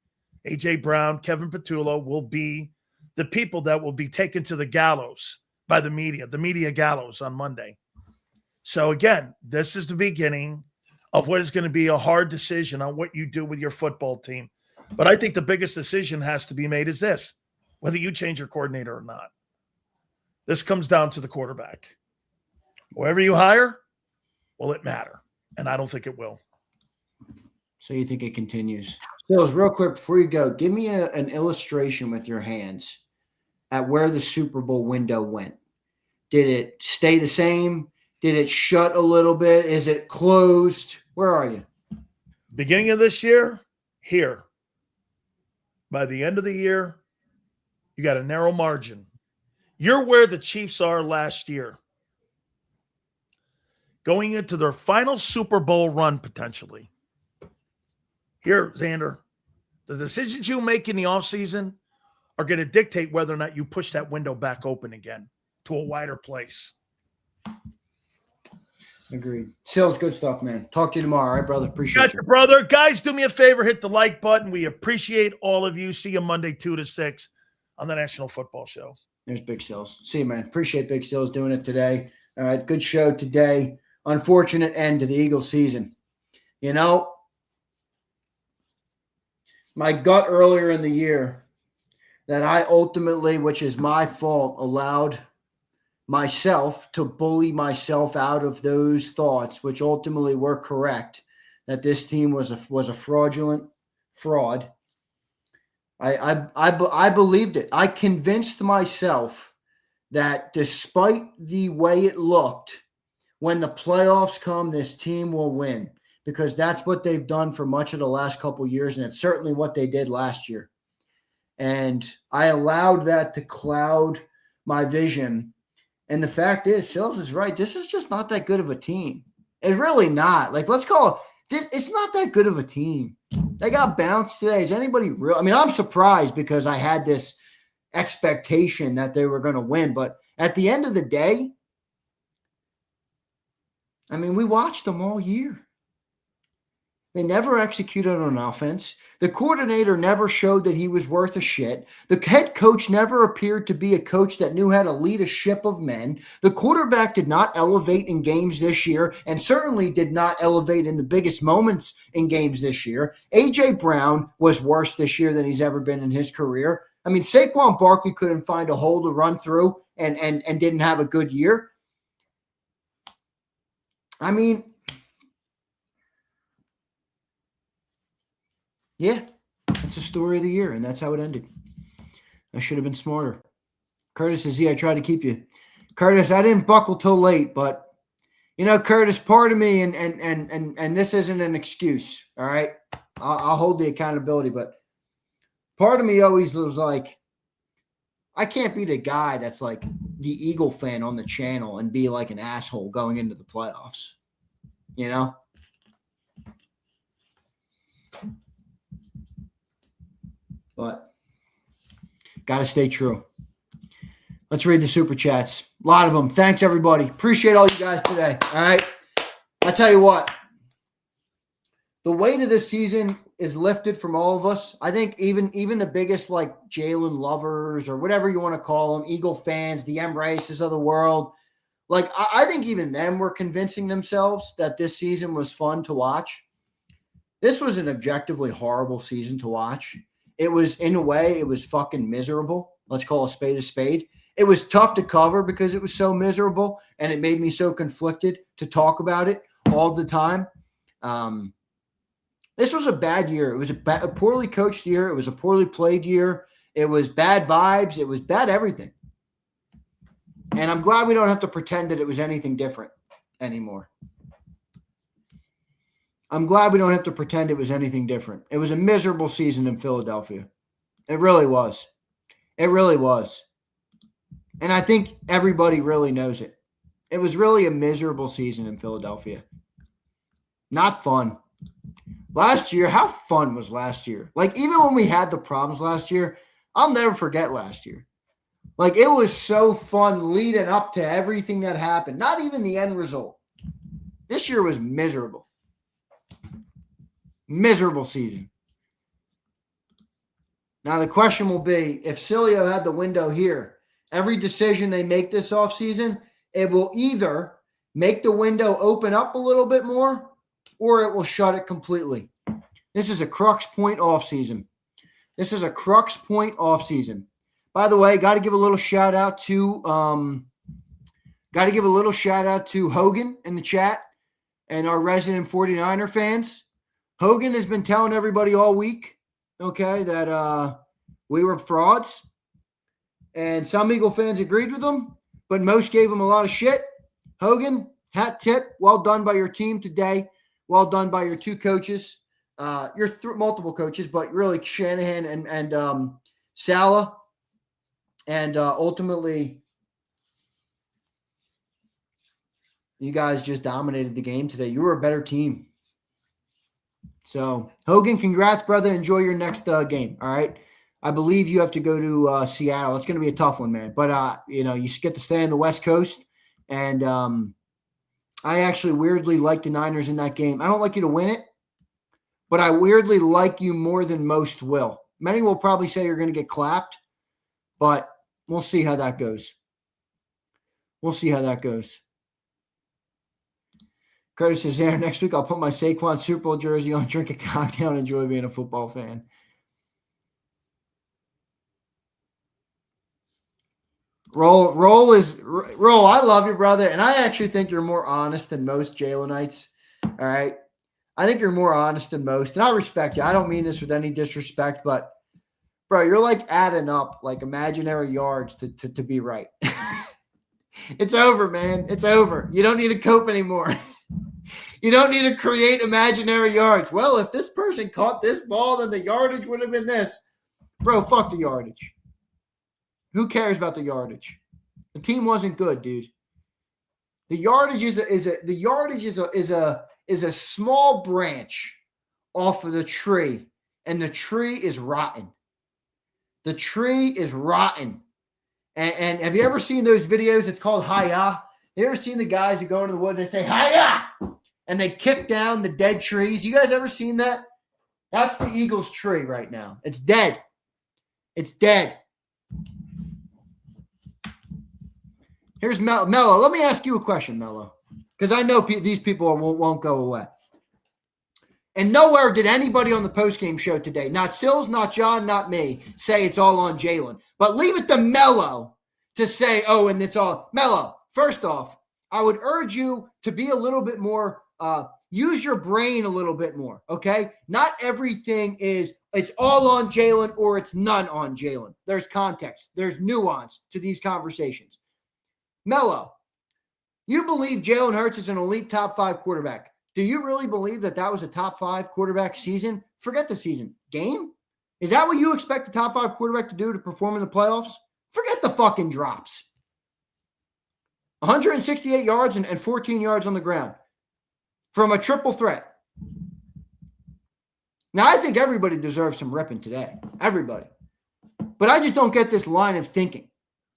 A.J. Brown, Kevin Petullo will be the people that will be taken to the gallows by the media gallows on Monday. So again, this is the beginning of what is going to be a hard decision on what you do with your football team. But I think the biggest decision has to be made is this, whether you change your coordinator or not. This comes down to the quarterback. Whoever you hire, will it matter? And I don't think it will. So you think it continues? Stills, real quick before you go, give me an illustration with your hands at where the Super Bowl window went. Did it stay the same? Did it shut a little bit? Is it closed? Where are you? Beginning of this year, here. By the end of the year, you got a narrow margin. You're where the Chiefs are last year. Going into their final Super Bowl run, potentially. Here, Zander, the decisions you make in the offseason are going to dictate whether or not you push that window back open again to a wider place. Agreed. Sales, good stuff, man. Talk to you tomorrow. All right, brother? Appreciate Gotcha, brother. Guys, do me a favor. Hit the like button. We appreciate all of you. See you Monday, 2 to 6 on the National Football Show. There's Big Sales. See you, man. Appreciate Big Sales doing it today. All right, good show today. Unfortunate end to the Eagles season. You know, my gut earlier in the year that I ultimately, which is my fault, allowed myself to bully myself out of those thoughts, which ultimately were correct, that this team was a fraudulent fraud. I believed it. I convinced myself that despite the way it looked, when the playoffs come, this team will win, because that's what they've done for much of the last couple of years, and it's certainly what they did last year. And I allowed that to cloud my vision. And the fact is, Sills is right. This is just not that good of a team. It's really not. Like, let's call it this. It's not that good of a team. They got bounced today. Is anybody real? I mean, I'm surprised because I had this expectation that they were going to win. But at the end of the day, I mean, we watched them all year. They never executed on offense. The coordinator never showed that he was worth a shit. The head coach never appeared to be a coach that knew how to lead a ship of men. The quarterback did not elevate in games this year, and certainly did not elevate in the biggest moments in games this year. A.J. Brown was worse this year than he's ever been in his career. I mean, Saquon Barkley couldn't find a hole to run through and didn't have a good year. I mean, yeah, that's the story of the year, and that's how it ended. I should have been smarter. Curtis says, I tried to keep you. Curtis, I didn't buckle till late, but, you know, Curtis, part of me, and this isn't an excuse, all right? I'll hold the accountability, but part of me always was like, I can't be the guy that's like the Eagle fan on the channel and be like an asshole going into the playoffs, you know? But got to stay true. Let's read the super chats. A lot of them. Thanks, everybody. Appreciate all you guys today. All right. I tell you what, the weight of this season is lifted from all of us. I think even the biggest, like, Jalen lovers or whatever you want to call them, Eagle fans, the Embraces of the world, like, I think even them were convincing themselves that this season was fun to watch. This was an objectively horrible season to watch. It was, in a way, it was fucking miserable. Let's call a spade a spade. It was tough to cover because it was so miserable, and it made me so conflicted to talk about it all the time. This was a bad year. It was a poorly coached year. It was a poorly played year. It was bad vibes. It was bad everything. And I'm glad we don't have to pretend that it was anything different anymore. I'm glad we don't have to pretend it was anything different. It was a miserable season in Philadelphia. It really was. It really was. And I think everybody really knows it. It was really a miserable season in Philadelphia. Not fun. Last year, how fun was last year? Like, even when we had the problems last year, I'll never forget last year. Like, it was so fun leading up to everything that happened. Not even the end result. This year was miserable. Miserable season. Now the question will be, if Sileo had the window here, every decision they make this offseason, it will either make the window open up a little bit more or it will shut it completely. This is a crux point offseason. This is a crux point offseason. By the way, got to give a little shout out to Hogan in the chat and our resident 49er fans. Hogan has been telling everybody all week, okay, that we were frauds. And some Eagle fans agreed with him, but most gave him a lot of shit. Hogan, hat tip. Well done by your team today. Well done by your two coaches. Multiple coaches, but really Shanahan and Salah. And ultimately, you guys just dominated the game today. You were a better team. So, Hogan, congrats, brother. Enjoy your next game, all right? I believe you have to go to Seattle. It's going to be a tough one, man. But, you get to stay on the West Coast. And I actually weirdly like the Niners in that game. I don't like you to win it, but I weirdly like you more than most will. Many will probably say you're going to get clapped, but we'll see how that goes. Curtis is there. Next week, I'll put my Saquon Super Bowl jersey on, drink a cocktail, and enjoy being a football fan. Roll. I love you, brother, and I actually think you're more honest than most Jalenites. All right, I think you're more honest than most, and I respect you. I don't mean this with any disrespect, but bro, you're like adding up like imaginary yards to be right. It's over, man. It's over. You don't need to cope anymore. You don't need to create imaginary yards. Well, if this person caught this ball, then the yardage would have been this. Bro, fuck the yardage. Who cares about the yardage? The team wasn't good, dude. The yardage is a small branch off of the tree, and the tree is rotten. The tree is rotten. And have you ever seen those videos? It's called Hi-Ya. You ever seen the guys who go into the woods and they say, Hi-Ya! And they kick down the dead trees? You guys ever seen that? That's the Eagles tree right now. It's dead. It's dead. Here's Mello. Let me ask you a question, Mello, because I know these people won't go away. And nowhere did anybody on the postgame show today, not Sills, not John, not me, say it's all on Jalen. But leave it to Mello to say, oh, and it's all. Mello, first off, I would urge you to be a little bit more, use your brain a little bit more, okay? Not everything is, it's all on Jalen or it's none on Jalen. There's context. There's nuance to these conversations. Mello, you believe Jalen Hurts is an elite top 5 quarterback. Do you really believe that was a top 5 quarterback season? Forget the season. Game? Is that what you expect a top 5 quarterback to do to perform in the playoffs? Forget the fucking drops. 168 yards and 14 yards on the ground from a triple threat. Now, I think everybody deserves some ripping today. Everybody. But I just don't get this line of thinking.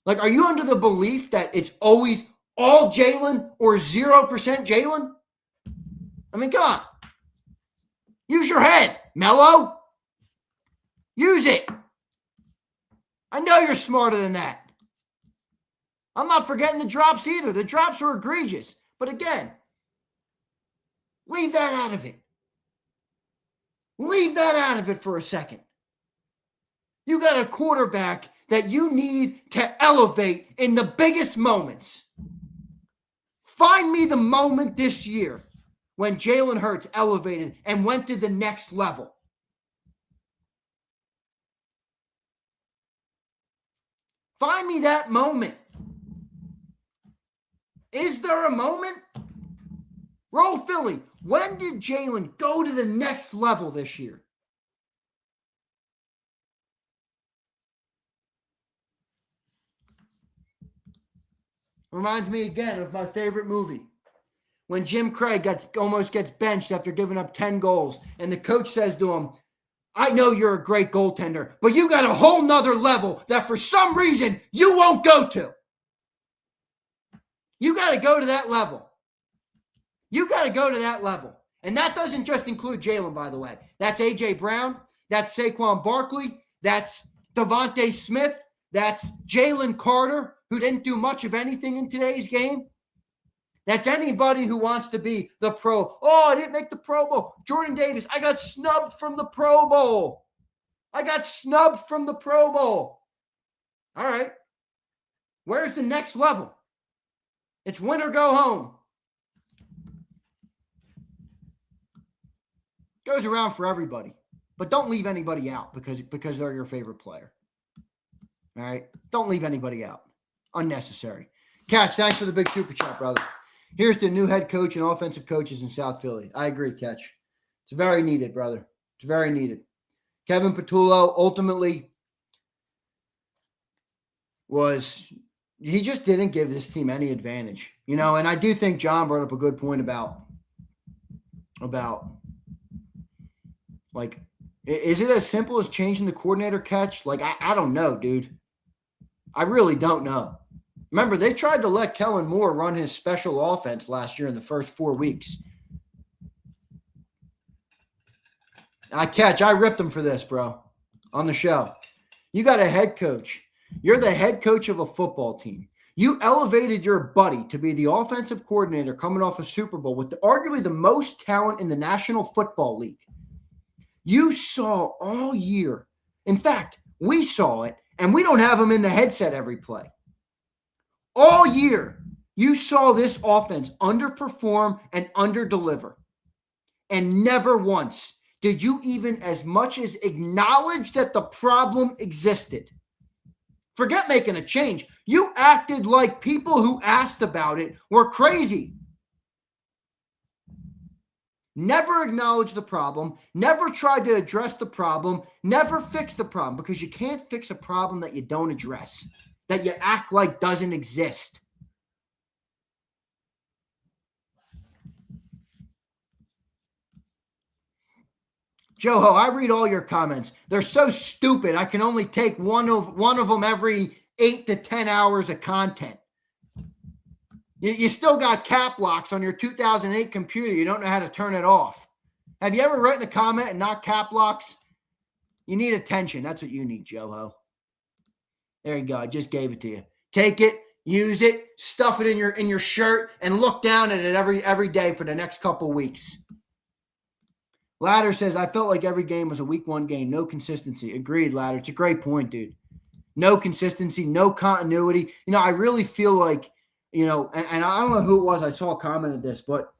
Like, are you under the belief that it's always all Jalen or 0% Jalen? I mean, come on. Use your head, Mello. Use it. I know you're smarter than that. I'm not forgetting the drops either. The drops were egregious. But again, leave that out of it. Leave that out of it for a second. You got a quarterback that you need to elevate in the biggest moments. Find me the moment this year when Jalen Hurts elevated and went to the next level. Find me that moment. Is there a moment? Roll Philly. When did Jalen go to the next level this year? Reminds me again of my favorite movie. When Jim Craig almost gets benched after giving up 10 goals, and the coach says to him, I know you're a great goaltender, but you got a whole nother level that for some reason you won't go to. You got to go to that level. You got to go to that level. And that doesn't just include Jalen, by the way. That's A.J. Brown. That's Saquon Barkley. That's Devontae Smith. That's Jalen Carter, who didn't do much of anything in today's game. That's anybody who wants to be the pro. Oh, I didn't make the Pro Bowl. Jordan Davis, I got snubbed from the Pro Bowl. I got snubbed from the Pro Bowl. All right. Where's the next level? It's win or go home. Goes around for everybody. But don't leave anybody out because they're your favorite player. All right? Don't leave anybody out. Unnecessary. Catch, thanks for the big super chat, brother. Here's the new head coach and offensive coaches in South Philly. I agree, Catch. It's very needed, brother. It's very needed. Kevin Patullo ultimately he just didn't give this team any advantage. You know, and I do think John brought up a good point about like, is it as simple as changing the coordinator, Catch? Like, I don't know, dude. I really don't know. Remember, they tried to let Kellen Moore run his special offense last year in the first 4 weeks. I ripped him for this, bro, on the show. You got a head coach. You're the head coach of a football team. You elevated your buddy to be the offensive coordinator coming off a Super Bowl with arguably the most talent in the National Football League. You saw all year. In fact, we saw it, and we don't have him in the headset every play. All year, you saw this offense underperform and underdeliver. And never once did you even as much as acknowledge that the problem existed. Forget making a change. You acted like people who asked about it were crazy. Never acknowledged the problem, never tried to address the problem, never fixed the problem, because you can't fix a problem that you don't address, that you act like doesn't exist. Joho, I read all your comments. They're so stupid. I can only take one of them every 8 to 10 hours of content. You still got cap locks on your 2008 computer. You don't know how to turn it off. Have you ever written a comment and not cap locks? You need attention. That's what you need, Joho. There you go. I just gave it to you. Take it, use it, stuff it in your shirt, and look down at it every day for the next couple weeks. Ladder says, I felt like every game was a week 1 game. No consistency. Agreed, Ladder. It's a great point, dude. No consistency, no continuity. You know, I really feel like, you know, and I don't know who it was. I saw a comment of this, but,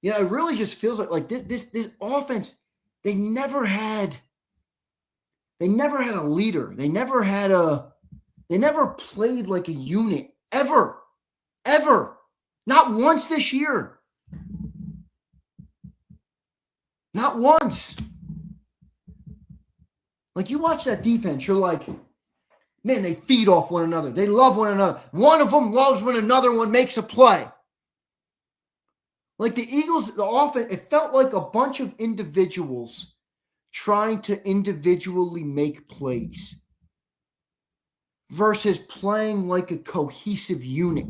you know, it really just feels like this offense, they never had a leader. They never played like a unit ever. Not once this year. Not once. Like, you watch that defense, you're like, man, they feed off one another. They love one another. One of them loves when another one makes a play. Like the Eagles, the offense, it felt like a bunch of individuals trying to individually make plays versus playing like a cohesive unit.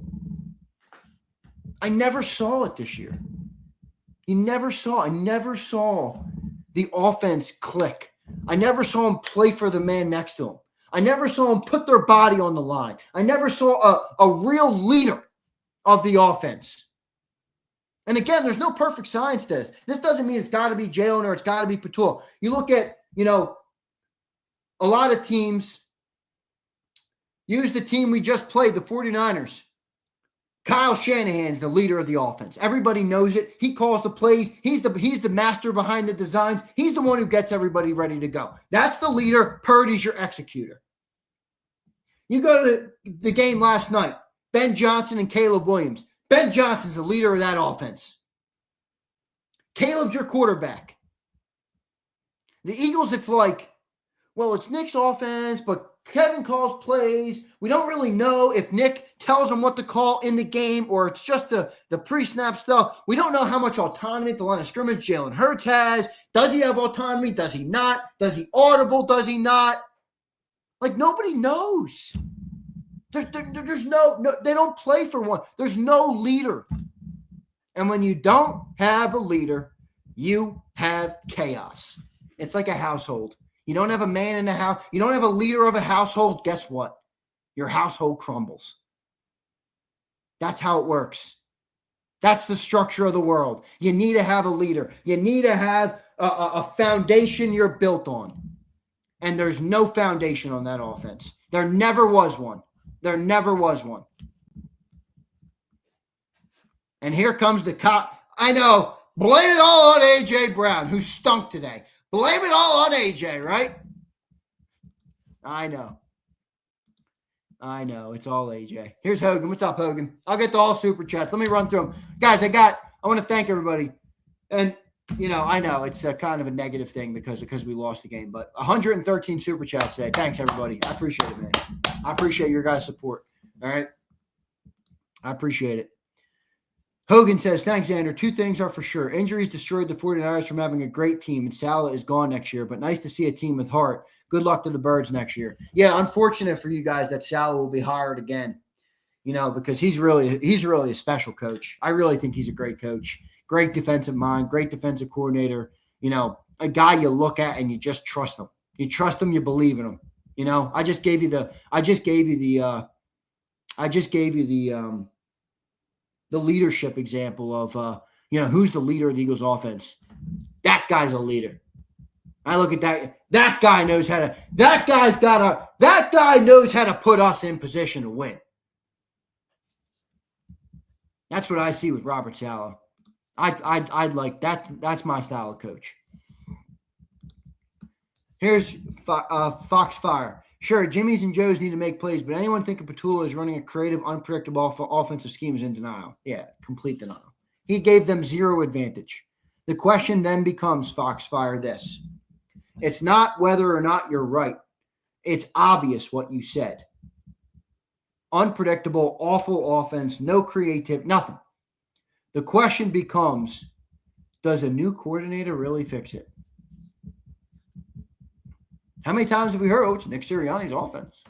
I never saw it this year. I never saw the offense click. I never saw them play for the man next to them. I never saw them put their body on the line. I never saw a real leader of the offense. And again, there's no perfect science to this. This doesn't mean it's got to be Jalen or it's got to be Patul. You look at, you know, a lot of teams use the team we just played, the 49ers. Kyle Shanahan's the leader of the offense. Everybody knows it. He calls the plays. He's the master behind the designs. He's the one who gets everybody ready to go. That's the leader. Purdy's your executor. You go to the game last night, Ben Johnson and Caleb Williams. Ben Johnson's the leader of that offense. Caleb's your quarterback. The Eagles, it's like, well, it's Nick's offense, but Kevin calls plays. We don't really know if Nick tells him what to call in the game or it's just the pre-snap stuff. We don't know how much autonomy at the line of scrimmage Jalen Hurts has. Does he have autonomy? Does he not? Does he audible? Does he not? Like, nobody knows. There's no, they don't play for one. There's no leader. And when you don't have a leader, you have chaos. It's like a household. You don't have a man in the house. You don't have a leader of a household. Guess what? Your household crumbles. That's how it works. That's the structure of the world. You need to have a leader. You need to have a foundation you're built on. And there's no foundation on that offense. There never was one. There never was one. And here comes the cop. I know. Blame it all on A.J. Brown, who stunk today. Blame it all on A.J., right? I know. It's all A.J. Here's Hogan. What's up, Hogan? I'll get to all super chats. Let me run through them. Guys, I want to thank everybody. And, I know it's a kind of a negative thing because we lost the game. But 113 super chats today. Thanks, everybody. I appreciate it, man. I appreciate your guys' support. All right? I appreciate it. Hogan says, thanks, Zander. Two things are for sure. Injuries destroyed the 49ers from having a great team, and Salah is gone next year, but nice to see a team with heart. Good luck to the Birds next year. Yeah, unfortunate for you guys that Salah will be hired again, because he's really a special coach. I really think he's a great coach. Great defensive mind, great defensive coordinator, a guy you look at and you just trust him. You trust him, you believe in him. I just gave you the leadership example of, who's the leader of the Eagles offense. That guy's a leader. I look at that. That guy knows how to put us in position to win. That's what I see with Robert Saleh. I'd like that. That's my style of coach. Here's Foxfire. Sure, Jimmy's and Joe's need to make plays, but anyone thinking Petula is running a creative, unpredictable offensive scheme is in denial. Yeah, complete denial. He gave them zero advantage. The question then becomes, Foxfire, this. It's not whether or not you're right. It's obvious what you said. Unpredictable, awful offense, no creativity, nothing. The question becomes, does a new coordinator really fix it? How many times have we heard, it's Nick Sirianni's offense?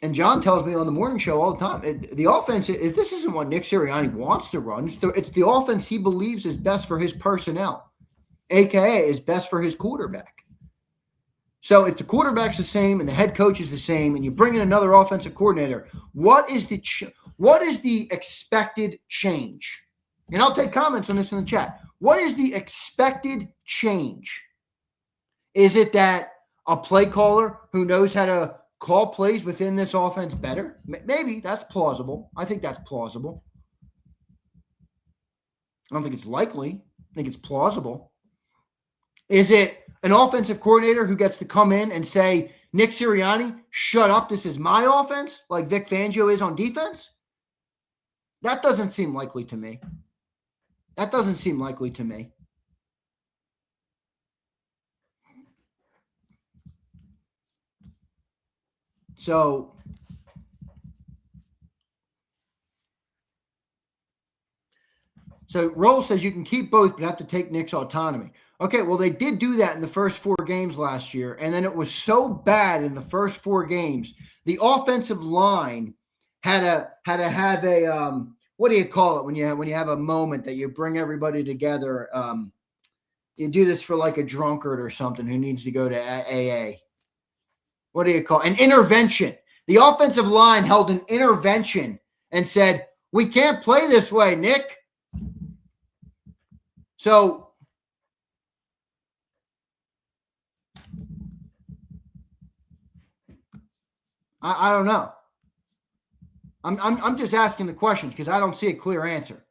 And John tells me on the morning show all the time, the offense, this isn't what Nick Sirianni wants to run. It's the offense he believes is best for his personnel, a.k.a. is best for his quarterback. So if the quarterback's the same and the head coach is the same and you bring in another offensive coordinator, what is the expected change? And I'll take comments on this in the chat. What is the expected change? Is it that a play caller who knows how to call plays within this offense better? Maybe. That's plausible. I think that's plausible. I don't think it's likely. I think it's plausible. Is it an offensive coordinator who gets to come in and say, Nick Sirianni, shut up, this is my offense, like Vic Fangio is on defense? That doesn't seem likely to me. So Roll says you can keep both, but have to take Nick's autonomy. Okay, well, they did do that in the first 4 games last year, and then it was so bad in the first 4 games. The offensive line had to have a what do you call it when you have a moment that you bring everybody together? You do this for like a drunkard or something who needs to go to AA. What do you call it? An intervention. The offensive line held an intervention and said, we can't play this way, Nick. So I don't know. I'm just asking the questions because I don't see a clear answer.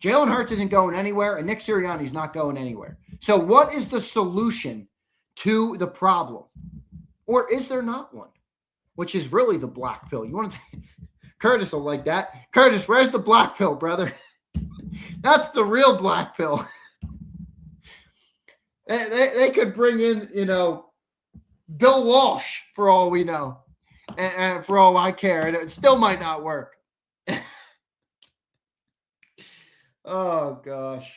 Jalen Hurts isn't going anywhere, and Nick Sirianni's not going anywhere. So what is the solution to the problem? Or is there not one? Which is really the black pill. You want to Curtis will like that. Curtis, where's the black pill, brother? That's the real black pill. They could bring in, Bill Walsh for all we know. And for all I care. And it still might not work. Oh, gosh.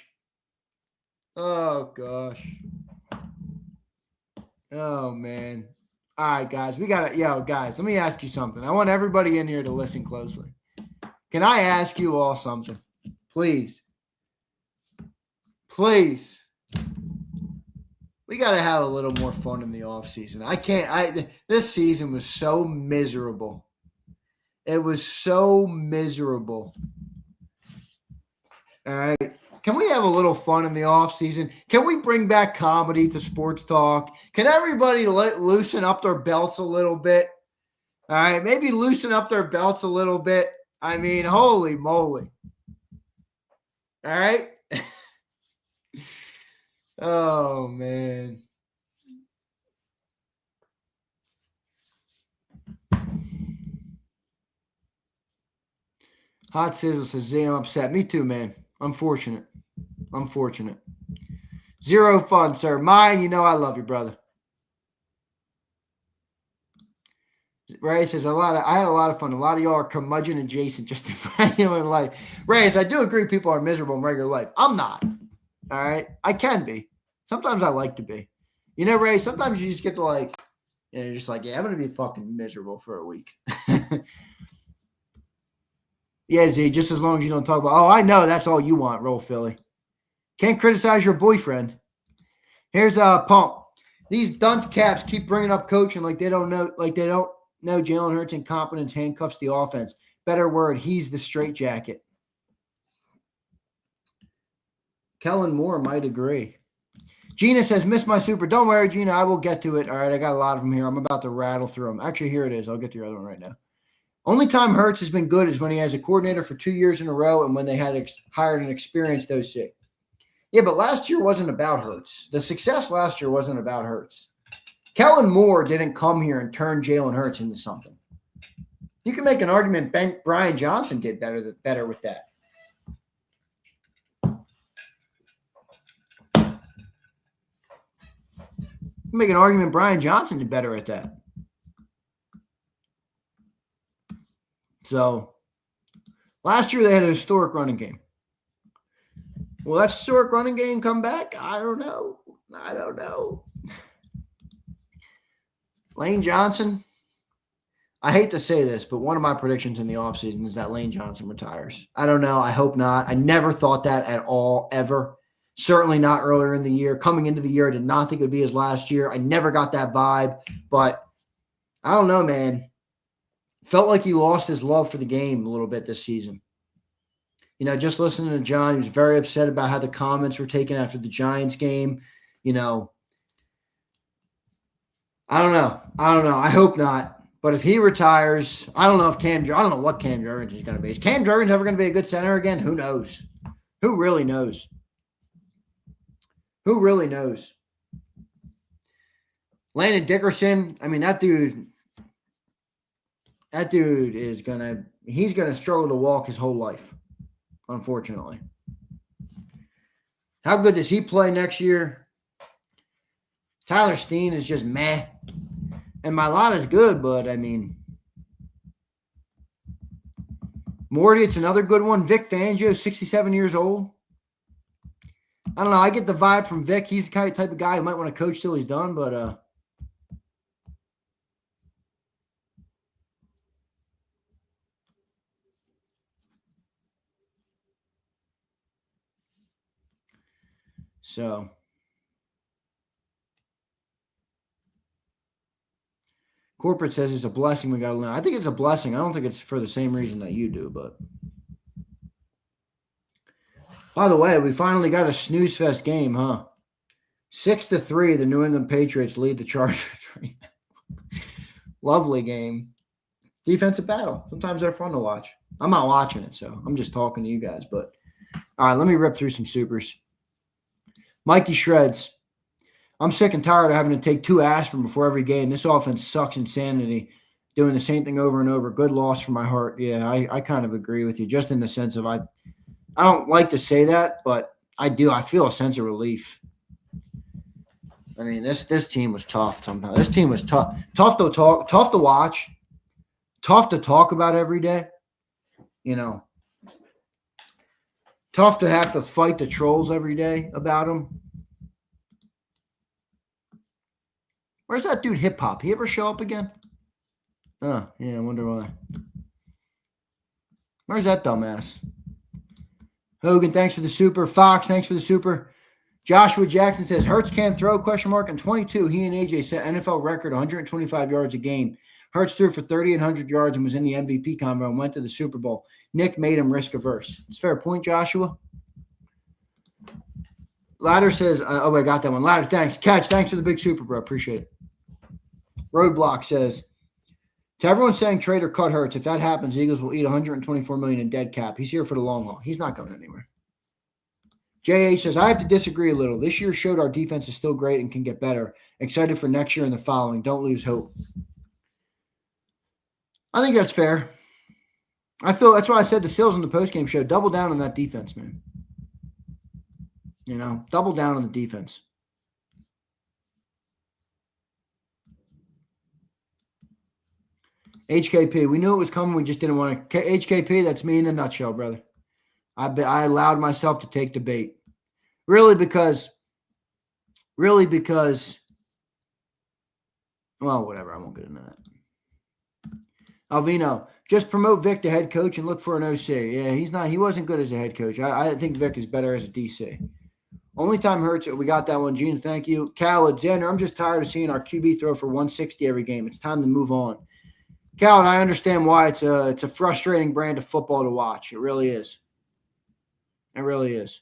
Oh, man. All right, guys. We got to, guys, let me ask you something. I want everybody in here to listen closely. Can I ask you all something? Please. Please. We got to have a little more fun in the offseason. This season was so miserable. It was so miserable. All right. Can we have a little fun in the offseason? Can we bring back comedy to sports talk? Can everybody loosen up their belts a little bit? All right. Maybe loosen up their belts a little bit. I mean, holy moly. All right. Oh, man. Hot Sizzle says, Z, I'm upset. Me too, man. Unfortunate. Zero fun, sir. Mine, you know I love you, brother. Ray says, I had a lot of fun. A lot of y'all are curmudgeon adjacent just in regular life. Ray, I do agree people are miserable in regular life. I'm not. All right? I can be. Sometimes I like to be. You know, Ray, sometimes you just get to you're just like, yeah, I'm going to be fucking miserable for a week. Yeah, Z, just as long as you don't talk about, oh, I know, that's all you want, roll Philly. Can't criticize your boyfriend. Here's a Pump. These dunce caps keep bringing up coaching like they don't know Jalen Hurts' incompetence handcuffs the offense. Better word, he's the straitjacket. Kellen Moore might agree. Gina says, miss my super. Don't worry, Gina, I will get to it. All right, I got a lot of them here. I'm about to rattle through them. Actually, here it is. I'll get to the other one right now. Only time Hurts has been good is when he has a coordinator for 2 years in a row and when they had hired an experienced OC. Yeah, but last year wasn't about Hurts. The success last year wasn't about Hurts. Kellen Moore didn't come here and turn Jalen Hurts into something. You can make an argument Brian Johnson did better with that. You can make an argument Brian Johnson did better at that. So, last year they had a historic running game. Will that historic running game come back? I don't know. Lane Johnson, I hate to say this, but one of my predictions in the offseason is that Lane Johnson retires. I don't know. I hope not. I never thought that at all, ever. Certainly not earlier in the year. Coming into the year, I did not think it would be his last year. I never got that vibe, but I don't know, man. Felt like he lost his love for the game a little bit this season. You know, just listening to John, he was very upset about how the comments were taken after the Giants game. You know, I don't know. I hope not. But if he retires, I don't know what Cam Jurgens is going to be. Is Cam Jurgens ever going to be a good center again? Who knows? Who really knows? Landon Dickerson, I mean, that dude is he's going to struggle to walk his whole life, unfortunately. How good does he play next year? Tyler Steen is just meh. And Mailata's good, but I mean, Morty, it's another good one. Vic Fangio, 67 years old. I don't know. I get the vibe from Vic. He's the type of guy who might want to coach till he's done, but so corporate says it's a blessing we got to learn. I think it's a blessing. I don't think it's for the same reason that you do, but by the way, we finally got a snooze fest game, huh? 6-3, the New England Patriots lead the Chargers. Lovely game. Defensive battle. Sometimes they're fun to watch. I'm not watching it, so I'm just talking to you guys. But all right, let me rip through some supers. Mikey Shreds. I'm sick and tired of having to take 2 aspirin before every game. This offense sucks insanity. Doing the same thing over and over. Good loss for my heart. Yeah, I kind of agree with you, just in the sense of I don't like to say that, but I do. I feel a sense of relief. I mean, this team was tough sometimes. This team was tough. Tough to watch. Tough to talk about every day. You know. Tough to have to fight the trolls every day about them. Where's that dude Hip Hop? He ever show up again? Oh, yeah, I wonder why. Where's that dumbass? Hogan, thanks for the super. Fox, thanks for the super. Joshua Jackson says, Hurts can't throw, question mark. In 22, he and AJ set NFL record 125 yards a game. Hurts threw for 3,800 yards and was in the MVP combo and went to the Super Bowl. Nick made him risk averse. It's a fair point, Joshua. Ladder says, I got that one. Ladder, thanks. Catch, thanks for the big super, bro. Appreciate it. Roadblock says, to everyone saying trade or cut Hurts, if that happens, the Eagles will eat $124 million in dead cap. He's here for the long haul. He's not going anywhere. JH says, I have to disagree a little. This year showed our defense is still great and can get better. Excited for next year and the following. Don't lose hope. I think that's fair. I feel that's why I said to Sills on the postgame show, double down on that defense, man. You know, double down on the defense. HKP, we knew it was coming. We just didn't want to. HKP, that's me in a nutshell, brother. I allowed myself to take the bait. Really because, well, whatever. I won't get into that. Alvino, just promote Vic to head coach and look for an OC. Yeah, he wasn't good as a head coach. I think Vic is better as a DC. Only time Hurts, we got that one. Gene, thank you. Khaled, Zander, I'm just tired of seeing our QB throw for 160 every game. It's time to move on. Khaled, I understand why it's a frustrating brand of football to watch. It really is. It really is.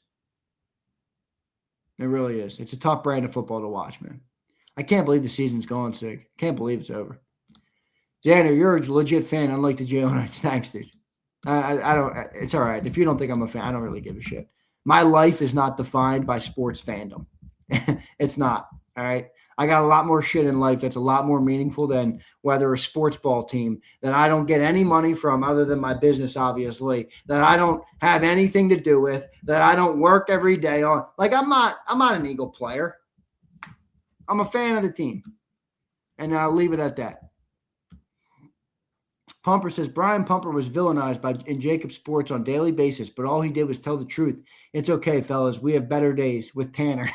It really is. It's a tough brand of football to watch, man. I can't believe the season's gone, Sig. Can't believe it's over. Xander, you're a legit fan, unlike the Jalen Hurts. Thanks, dude. I don't. It's all right. If you don't think I'm a fan, I don't really give a shit. My life is not defined by sports fandom. It's not. All right. I got a lot more shit in life that's a lot more meaningful than whether a sports ball team that I don't get any money from other than my business, obviously, that I don't have anything to do with, that I don't work every day on. Like I'm not an Eagle player. I'm a fan of the team. And I'll leave it at that. Pumper says, Brian Pumper was villainized in JAKIB Sports on a daily basis, but all he did was tell the truth. It's okay, fellas. We have better days with Tanner.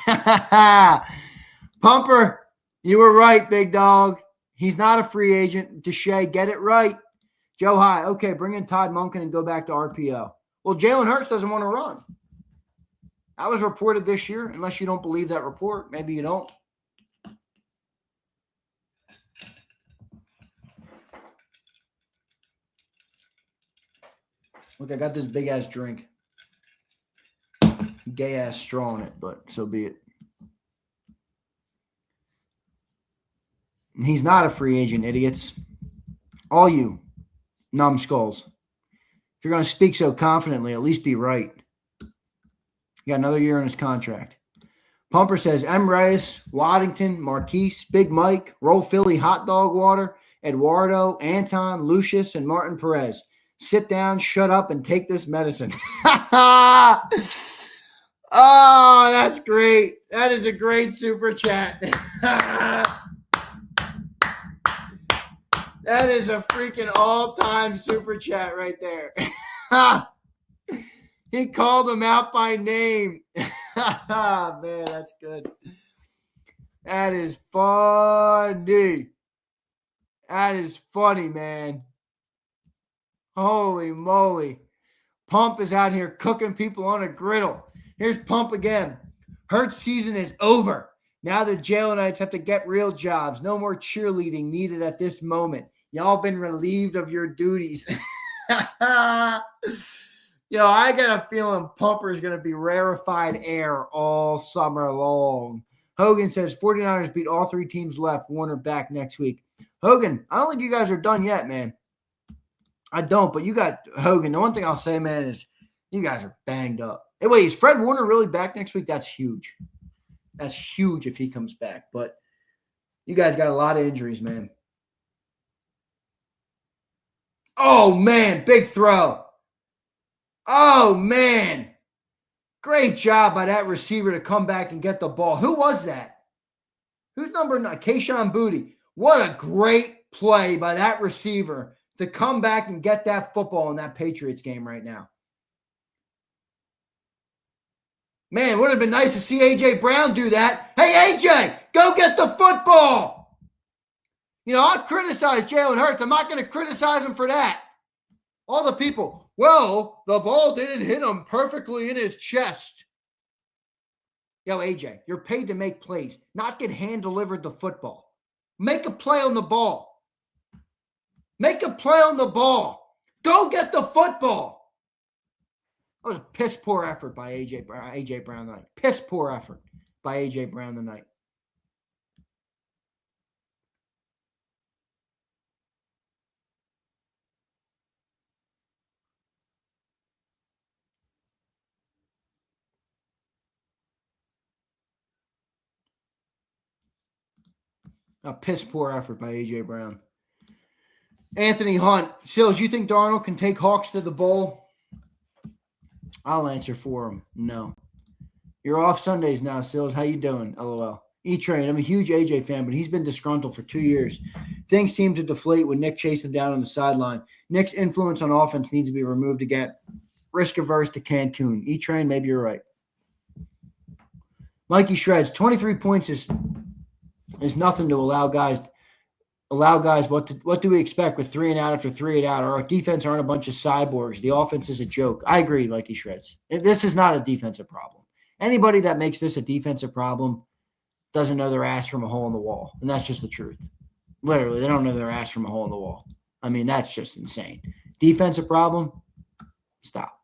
Pumper, you were right, big dog. He's not a free agent. Deshae, get it right. Joe High, okay, bring in Todd Monken and go back to RPO. Well, Jalen Hurts doesn't want to run. That was reported this year, unless you don't believe that report. Maybe you don't. Look, I got this big-ass drink. Gay-ass straw in it, but so be it. He's not a free agent, idiots. All you numbskulls. If you're going to speak so confidently, at least be right. He got another year on his contract. Pumper says, M. Reyes, Waddington, Marquise, Big Mike, Roll Philly, Hot Dog Water, Eduardo, Anton, Lucius, and Martin Perez. Sit down, shut up, and take this medicine. Oh, that's great. That is a great super chat. That is a freaking all-time super chat right there. He called him out by name. Man, that's good. That is funny. That is funny, man. Holy moly. Pump is out here cooking people on a griddle. Here's Pump again. Hurts season is over. Now the Jalenites have to get real jobs. No more cheerleading needed at this moment. Y'all been relieved of your duties. Yo, I got a feeling Pumper is going to be rarefied air all summer long. Hogan says 49ers beat all three teams left. Warner back next week. Hogan, I don't think you guys are done yet, man. I don't, but you got Hogan. The one thing I'll say, man, is you guys are banged up. Hey, wait, is Fred Warner really back next week? That's huge. That's huge if he comes back. But you guys got a lot of injuries, man. Oh, man, big throw. Oh, man. Great job by that receiver to come back and get the ball. Who was that? Who's number 9? Kayshon Boutte. What a great play by that receiver to come back and get that football in that Patriots game right now. Man, would have been nice to see A.J. Brown do that. Hey, A.J., go get the football. You know, I'll criticize Jalen Hurts. I'm not going to criticize him for that. All the people, well, the ball didn't hit him perfectly in his chest. Yo, AJ, you're paid to make plays, not get hand-delivered the football. Make a play on the ball. Make a play on the ball. Go get the football. That was a piss-poor effort by A.J. Brown tonight. Piss-poor effort by A.J. Brown tonight. A piss-poor effort by A.J. Brown. Anthony Hunt. Sills, you think Darnold can take Hawks to the bowl? I'll answer for him. No. You're off Sundays now, Sills. How you doing? LOL. E-Train. I'm a huge AJ fan, but he's been disgruntled for 2 years. Things seem to deflate when Nick chased him down on the sideline. Nick's influence on offense needs to be removed again. Risk-averse to Cancun. E-Train, maybe you're right. Mikey Shreds. 23 points is nothing to allow guys. What do we expect with 3 and out after 3 and out? Our defense aren't a bunch of cyborgs. The offense is a joke. I agree, Mikey Shreds. This is not a defensive problem. Anybody that makes this a defensive problem doesn't know their ass from a hole in the wall. And that's just the truth. Literally, they don't know their ass from a hole in the wall. I mean, that's just insane. Defensive problem? Stop.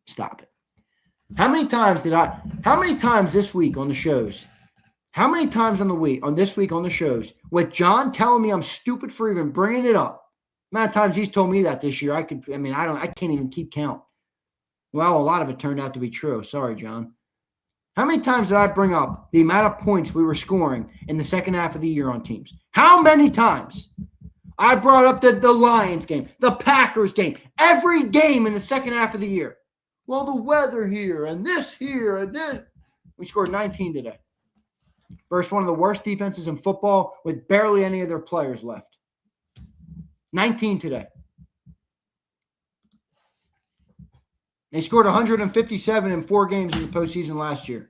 Stop it. How many times this week on the shows, this week on the shows, with John telling me I'm stupid for even bringing it up? Amount of times he's told me that this year, I can't even keep count. Well, a lot of it turned out to be true. Sorry, John. How many times did I bring up the amount of points we were scoring in the second half of the year on teams? How many times? I brought up the Lions game, the Packers game, every game in the second half of the year. Well, the weather here and this here and this. We scored 19 today. Versus one of the worst defenses in football with barely any of their players left. 19 today. They scored 157 in 4 games in the postseason last year.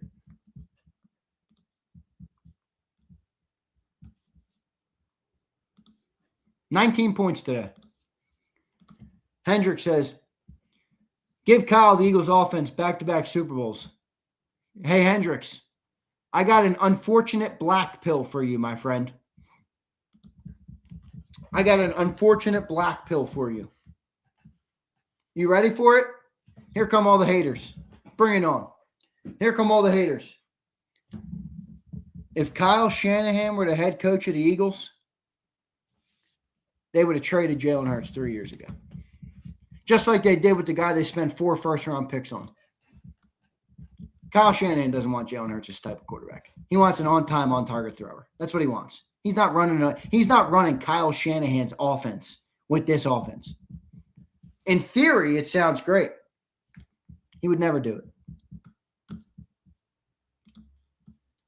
$19 points today. Hendrick says, give Kyle the Eagles offense back-to-back Super Bowls. Hey, Hendricks, I got an unfortunate black pill for you, my friend. I got an unfortunate black pill for you. You ready for it? Here come all the haters. Bring it on. Here come all the haters. If Kyle Shanahan were the head coach of the Eagles, they would have traded Jalen Hurts 3 years ago. Just like they did with the guy they spent 4 first-round picks on. Kyle Shanahan doesn't want Jalen Hurts as type of quarterback. He wants an on-time, on-target thrower. That's what he wants. He's not running Kyle Shanahan's offense with this offense. In theory, it sounds great. He would never do it.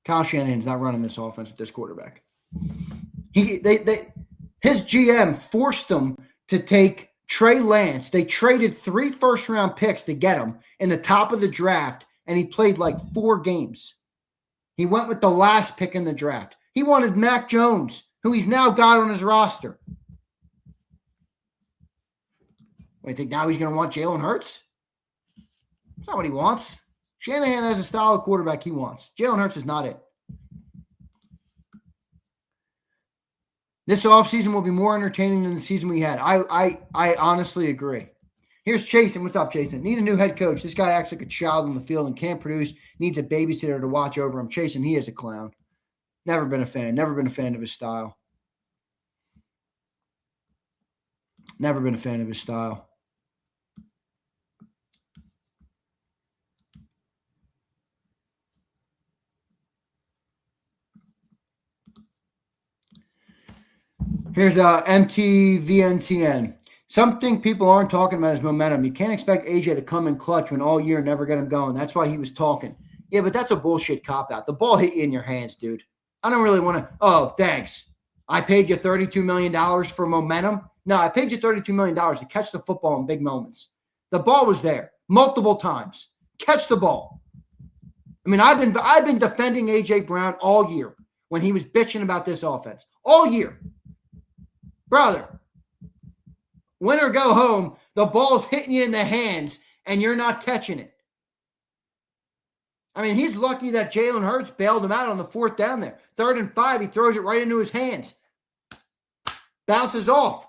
Kyle Shanahan's not running this offense with this quarterback. His GM forced him to take Trey Lance. They traded 3 first-round picks to get him in the top of the draft, and he played like 4 games. He went with the last pick in the draft. He wanted Mac Jones, who he's now got on his roster. What, you think now he's going to want Jalen Hurts? That's not what he wants. Shanahan has a style of quarterback he wants. Jalen Hurts is not it. This offseason will be more entertaining than the season we had. I honestly agree. Here's Chasen. What's up, Chasen? Need a new head coach. This guy acts like a child on the field and can't produce. Needs a babysitter to watch over him. Chasen, he is a clown. Never been a fan. Never been a fan of his style. Never been a fan of his style. Here's MTVNTN. Something people aren't talking about is momentum. You can't expect AJ to come in clutch when all year never get him going. That's why he was talking. Yeah, but that's a bullshit cop-out. The ball hit you in your hands, dude. I don't really want to – oh, thanks. I paid you $32 million for momentum. No, I paid you $32 million to catch the football in big moments. The ball was there multiple times. Catch the ball. I mean, I've been defending A.J. Brown all year when he was bitching about this offense. All year. Brother, win or go home, the ball's hitting you in the hands and you're not catching it. I mean, he's lucky that Jalen Hurts bailed him out on the 4th down there. 3rd and 5, he throws it right into his hands. Bounces off.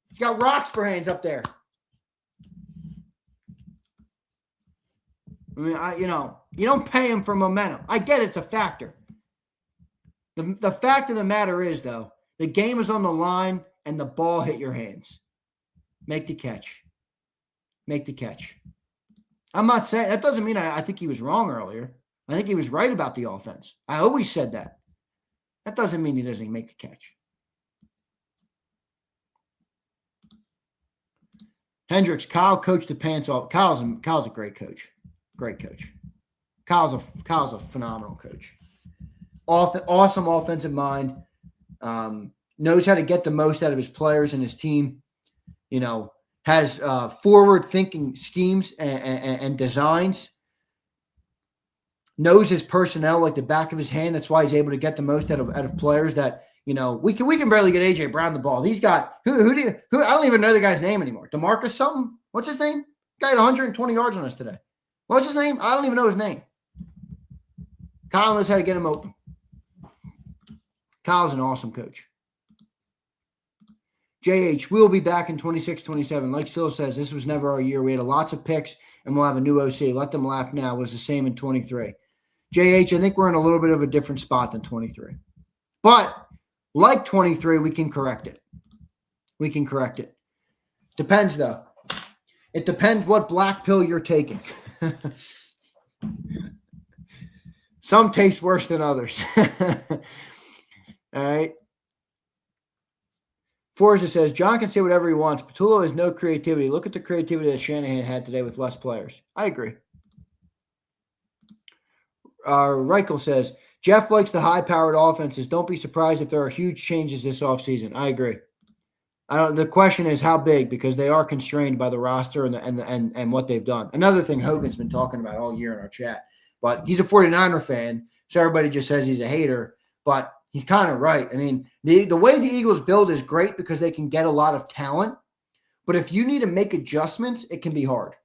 He's got rocks for hands up there. I mean, you don't pay him for momentum. I get it's a factor. The fact of the matter is, though, the game is on the line and the ball hit your hands. Make the catch. Make the catch. I'm not saying that doesn't mean I think he was wrong earlier. I think he was right about the offense. I always said that. That doesn't mean he doesn't make the catch. Hendricks, Kyle coached the pants off. Kyle's a great coach. Great coach. Kyle's a phenomenal coach. Awesome offensive mind. Knows how to get the most out of his players and his team. Has forward-thinking schemes and designs. Knows his personnel like the back of his hand. That's why he's able to get the most out of players that, we can barely get AJ Brown the ball. He's got who I don't even know the guy's name anymore. DeMarcus something? What's his name? Guy had 120 yards on us today. What's his name? I don't even know his name. Kyle knows how to get him open. Kyle's an awesome coach. JH, we'll be back in 26-27. Like Sil says, this was never our year. We had lots of picks, and we'll have a new OC. Let them laugh now. It was the same in 23. JH, I think we're in a little bit of a different spot than 23. But like 23, we can correct it. We can correct it. Depends, though. It depends what black pill you're taking. Some taste worse than others. All right. Forza says, John can say whatever he wants. Patullo has no creativity. Look at the creativity that Shanahan had today with less players. I agree. Reichel says, Jeff likes the high-powered offenses. Don't be surprised if there are huge changes this offseason. I agree. The question is how big, because they are constrained by the roster and what they've done. Another thing Hogan's been talking about all year in our chat, but he's a 49er fan, so everybody just says he's a hater, but he's kind of right. I mean, the way the Eagles build is great because they can get a lot of talent, but if you need to make adjustments, it can be hard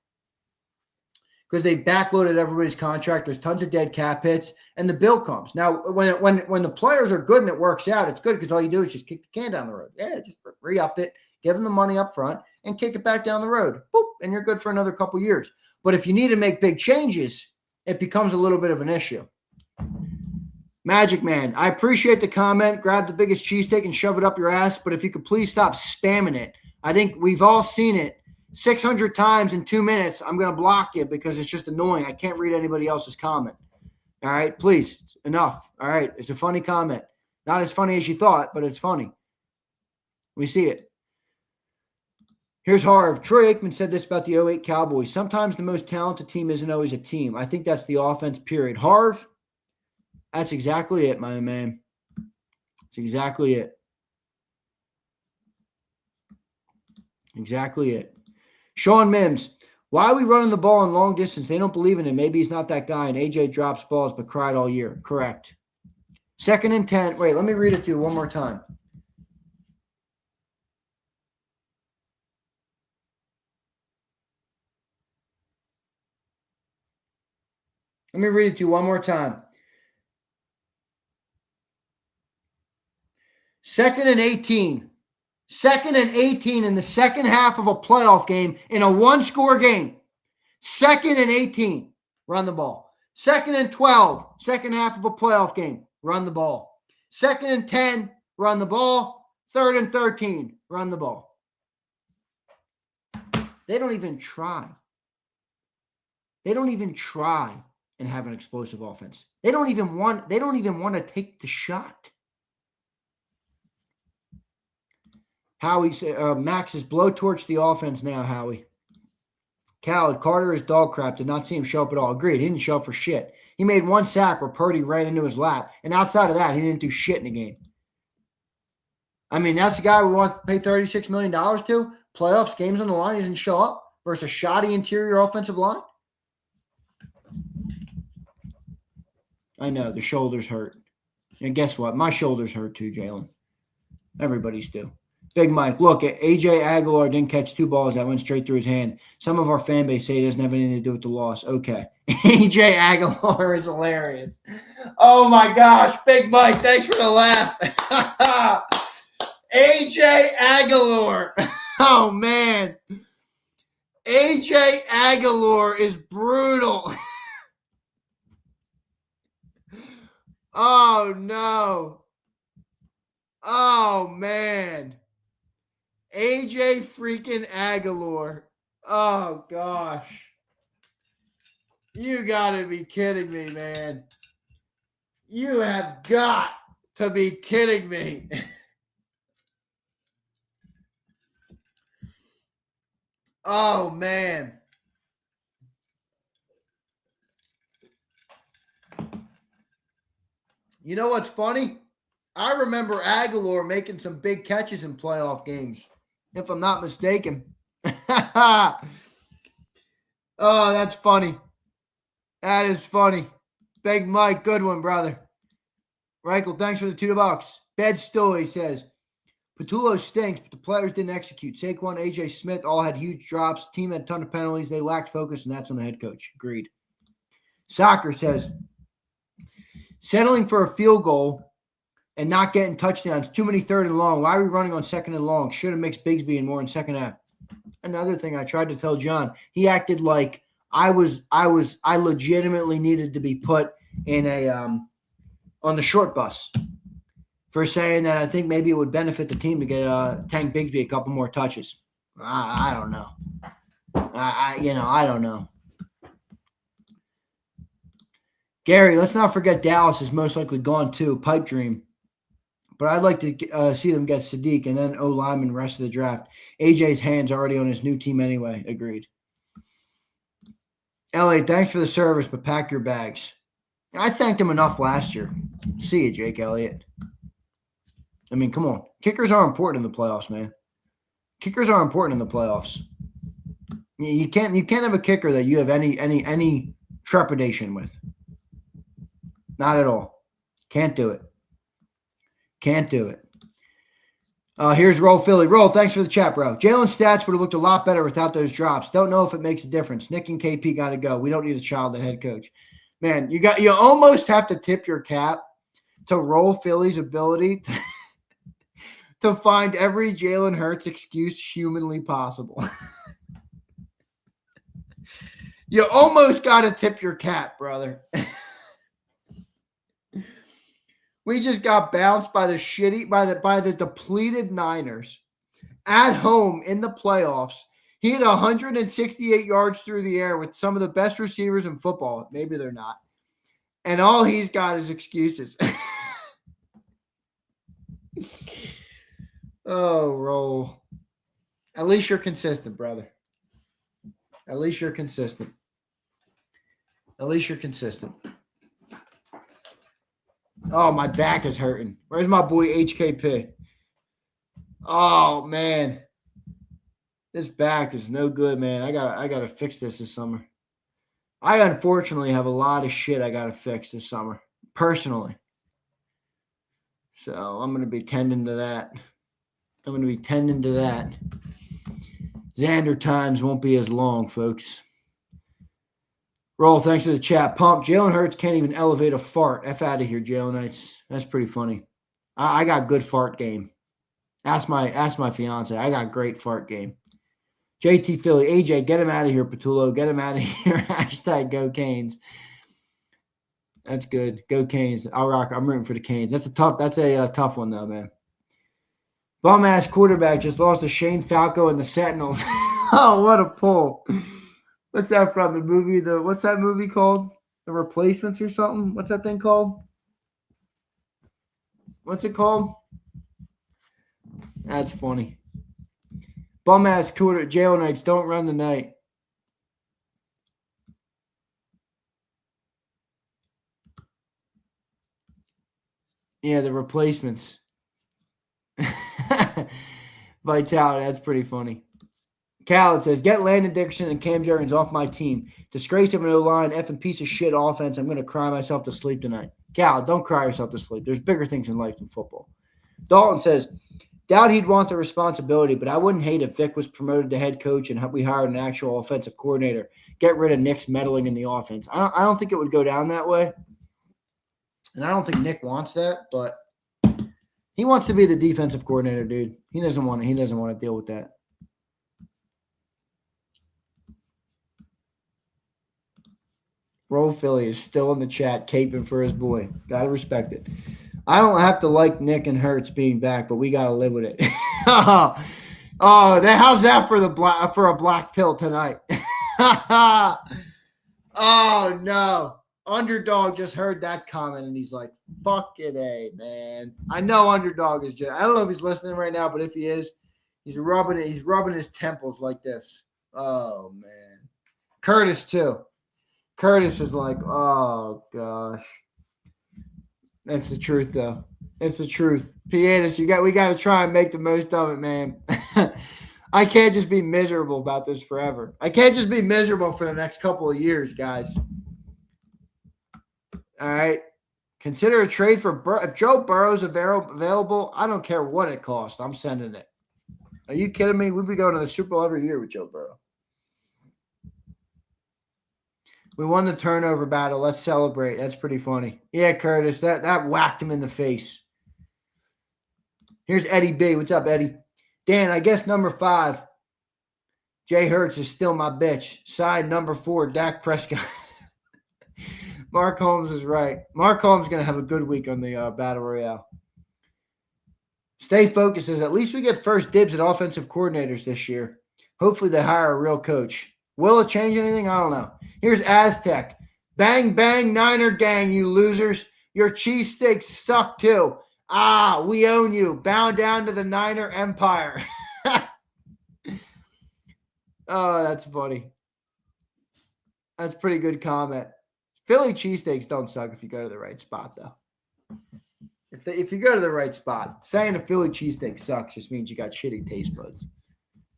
because they've backloaded everybody's contract. There's tons of dead cap hits, and the bill comes. Now, when the players are good and it works out, it's good because all you do is just kick the can down the road. Yeah, just re-up it, give them the money up front, and kick it back down the road. Boop, and you're good for another couple years. But if you need to make big changes, it becomes a little bit of an issue. Magic Man, I appreciate the comment. Grab the biggest cheesesteak and shove it up your ass, but if you could please stop spamming it. I think we've all seen it 600 times in 2 minutes. I'm going to block you because it's just annoying. I can't read anybody else's comment. All right, please, it's enough. All right, it's a funny comment. Not as funny as you thought, but it's funny. We see it. Here's Harv. Troy Aikman said this about the 08 Cowboys. Sometimes the most talented team isn't always a team. I think that's the offense, period. Harv, that's exactly it, my man. That's exactly it. Exactly it. Sean Mims, why are we running the ball in long distance? They don't believe in it. Maybe he's not that guy, and AJ drops balls but cried all year. Correct. 2nd and 10. Wait, let me read it to you one more time. Let me read it to you one more time. 2nd and 18. 2nd and 18 in the second half of a playoff game in a one-score game. 2nd and 18, run the ball. 2nd and 12, second half of a playoff game, run the ball. 2nd and 10, run the ball. 3rd and 13, run the ball. They don't even try. They don't even try and have an explosive offense. They don't even want to take the shot. Howie said, Max is blowtorch the offense now, Howie. Khaled, Carter is dog crap. Did not see him show up at all. Agreed. He didn't show up for shit. He made one sack where Purdy ran into his lap. And outside of that, he didn't do shit in the game. I mean, that's the guy we want to pay $36 million to. Playoffs, games on the line, he doesn't show up versus a shoddy interior offensive line. I know, the shoulders hurt. And guess what? My shoulders hurt too, Jalen. Everybody's due. Big Mike, look, A.J. Aguilar didn't catch 2 balls that went straight through his hand. Some of our fan base say it doesn't have anything to do with the loss. Okay. A.J. Aguilar is hilarious. Oh, my gosh. Big Mike, thanks for the laugh. A.J. Aguilar. Oh, man. A.J. Aguilar is brutal. Oh, no. Oh, man. AJ freaking Aguilar. Oh, gosh. You got to be kidding me, man. You have got to be kidding me. Oh, man. You know what's funny? I remember Aguilar making some big catches in playoff games, if I'm not mistaken. Oh, that's funny. That is funny. Big Mike, good one, brother. Reichel, thanks for the $2. Bed Story says, Patullo stinks, but the players didn't execute. Saquon, A.J. Smith all had huge drops. Team had a ton of penalties. They lacked focus, and that's on the head coach. Agreed. Soccer says, settling for a field goal and not getting touchdowns. Too many 3rd and long. Why are we running on 2nd and long? Should have mixed Bigsby in more in second half. Another thing I tried to tell John, he acted like I legitimately needed to be put in a on the short bus for saying that I think maybe it would benefit the team to get Tank Bigsby a couple more touches. I don't know. I don't know. Gary, let's not forget Dallas is most likely gone too. Pipe dream. But I'd like to see them get Sadiq and then O-Lineman rest of the draft. AJ's hands already on his new team anyway. Agreed. Elliot, thanks for the service, but pack your bags. I thanked him enough last year. See you, Jake Elliott. I mean, come on. Kickers are important in the playoffs, man. Kickers are important in the playoffs. You can't have a kicker that you have any trepidation with. Not at all. Can't do it. Can't do it. Here's Roll Philly. Roll, thanks for the chat, bro. Jalen's stats would have looked a lot better without those drops. Don't know if it makes a difference. Nick and KP got to go. We don't need a child at head coach. Man, you almost have to tip your cap to Roll Philly's ability to find every Jalen Hurts excuse humanly possible. You almost got to tip your cap, brother. We just got bounced by the depleted Niners at home in the playoffs. He had 168 yards through the air with some of the best receivers in football. Maybe they're not. And all he's got is excuses. Oh, Roll. At least you're consistent, brother. At least you're consistent. At least you're consistent. Oh, my back is hurting. Where's my boy HKP? Oh, man. This back is no good, man. I gotta fix this summer. I unfortunately have a lot of shit I gotta fix this summer, personally. So I'm gonna be tending to that. Zander times won't be as long, folks. Roll, thanks for the chat. Pump, Jalen Hurts can't even elevate a fart. F out of here, Jalen. That's pretty funny. I got good fart game. Ask my fiance. I got great fart game. JT Philly, AJ, get him out of here, Patullo. Get him out of here. Hashtag go Canes. That's good. Go Canes. I'll rock. I'm rooting for the Canes. That's a tough one though, man. Bum ass quarterback just lost to Shane Falco and the Sentinels. Oh, what a pull. What's that from? The movie? What's that movie called? The Replacements or something? What's that thing called? What's it called? That's funny. Bum ass quarter. Jail Knights don't run the night. Yeah, the Replacements. Vitality. That's pretty funny. Cal, it says, get Landon Dickerson and Cam Jurgens off my team. Disgrace of an O-line, effing piece of shit offense. I'm going to cry myself to sleep tonight. Cal, don't cry yourself to sleep. There's bigger things in life than football. Dalton says, Doubt he'd want the responsibility, but I wouldn't hate if Vic was promoted to head coach and we hired an actual offensive coordinator. Get rid of Nick's meddling in the offense. I don't think it would go down that way. And I don't think Nick wants that, but he wants to be the defensive coordinator, dude. He doesn't want to deal with that. Roll Philly is still in the chat, caping for his boy. Gotta respect it. I don't have to like Nick and Hurts being back, but we gotta live with it. How's that for a black pill tonight? Oh no. Underdog just heard that comment and he's like, fuck it, man. I know Underdog is just, I don't know if he's listening right now, but if he is, he's rubbing his temples like this. Oh man. Curtis too. Curtis is like, oh gosh. That's the truth though. It's the truth. Pianist, we gotta try and make the most of it, man. I can't just be miserable about this forever. I can't just be miserable for the next couple of years, guys. All right. Consider a trade for if Joe Burrow's available, I don't care what it costs. I'm sending it. Are you kidding me? We'd be going to the Super Bowl every year with Joe Burrow. We won the turnover battle. Let's celebrate. That's pretty funny. Yeah, Curtis, that whacked him in the face. Here's Eddie B. What's up, Eddie? Dan, I guess number 5, Jay Hurts is still my bitch. Side number 4, Dak Prescott. Mark Holmes is right. Mark Holmes is going to have a good week on the Battle Royale. Stay focused. Says, at least we get first dibs at offensive coordinators this year. Hopefully they hire a real coach. Will it change anything? I don't know. Here's Aztec. Bang, bang, Niner gang, you losers. Your cheesesteaks suck too. We own you. Bow down to the Niner Empire. Oh, that's funny. That's a pretty good comment. Philly cheesesteaks don't suck if you go to the right spot, though. If you go to the right spot, saying a Philly cheesesteak sucks just means you got shitty taste buds.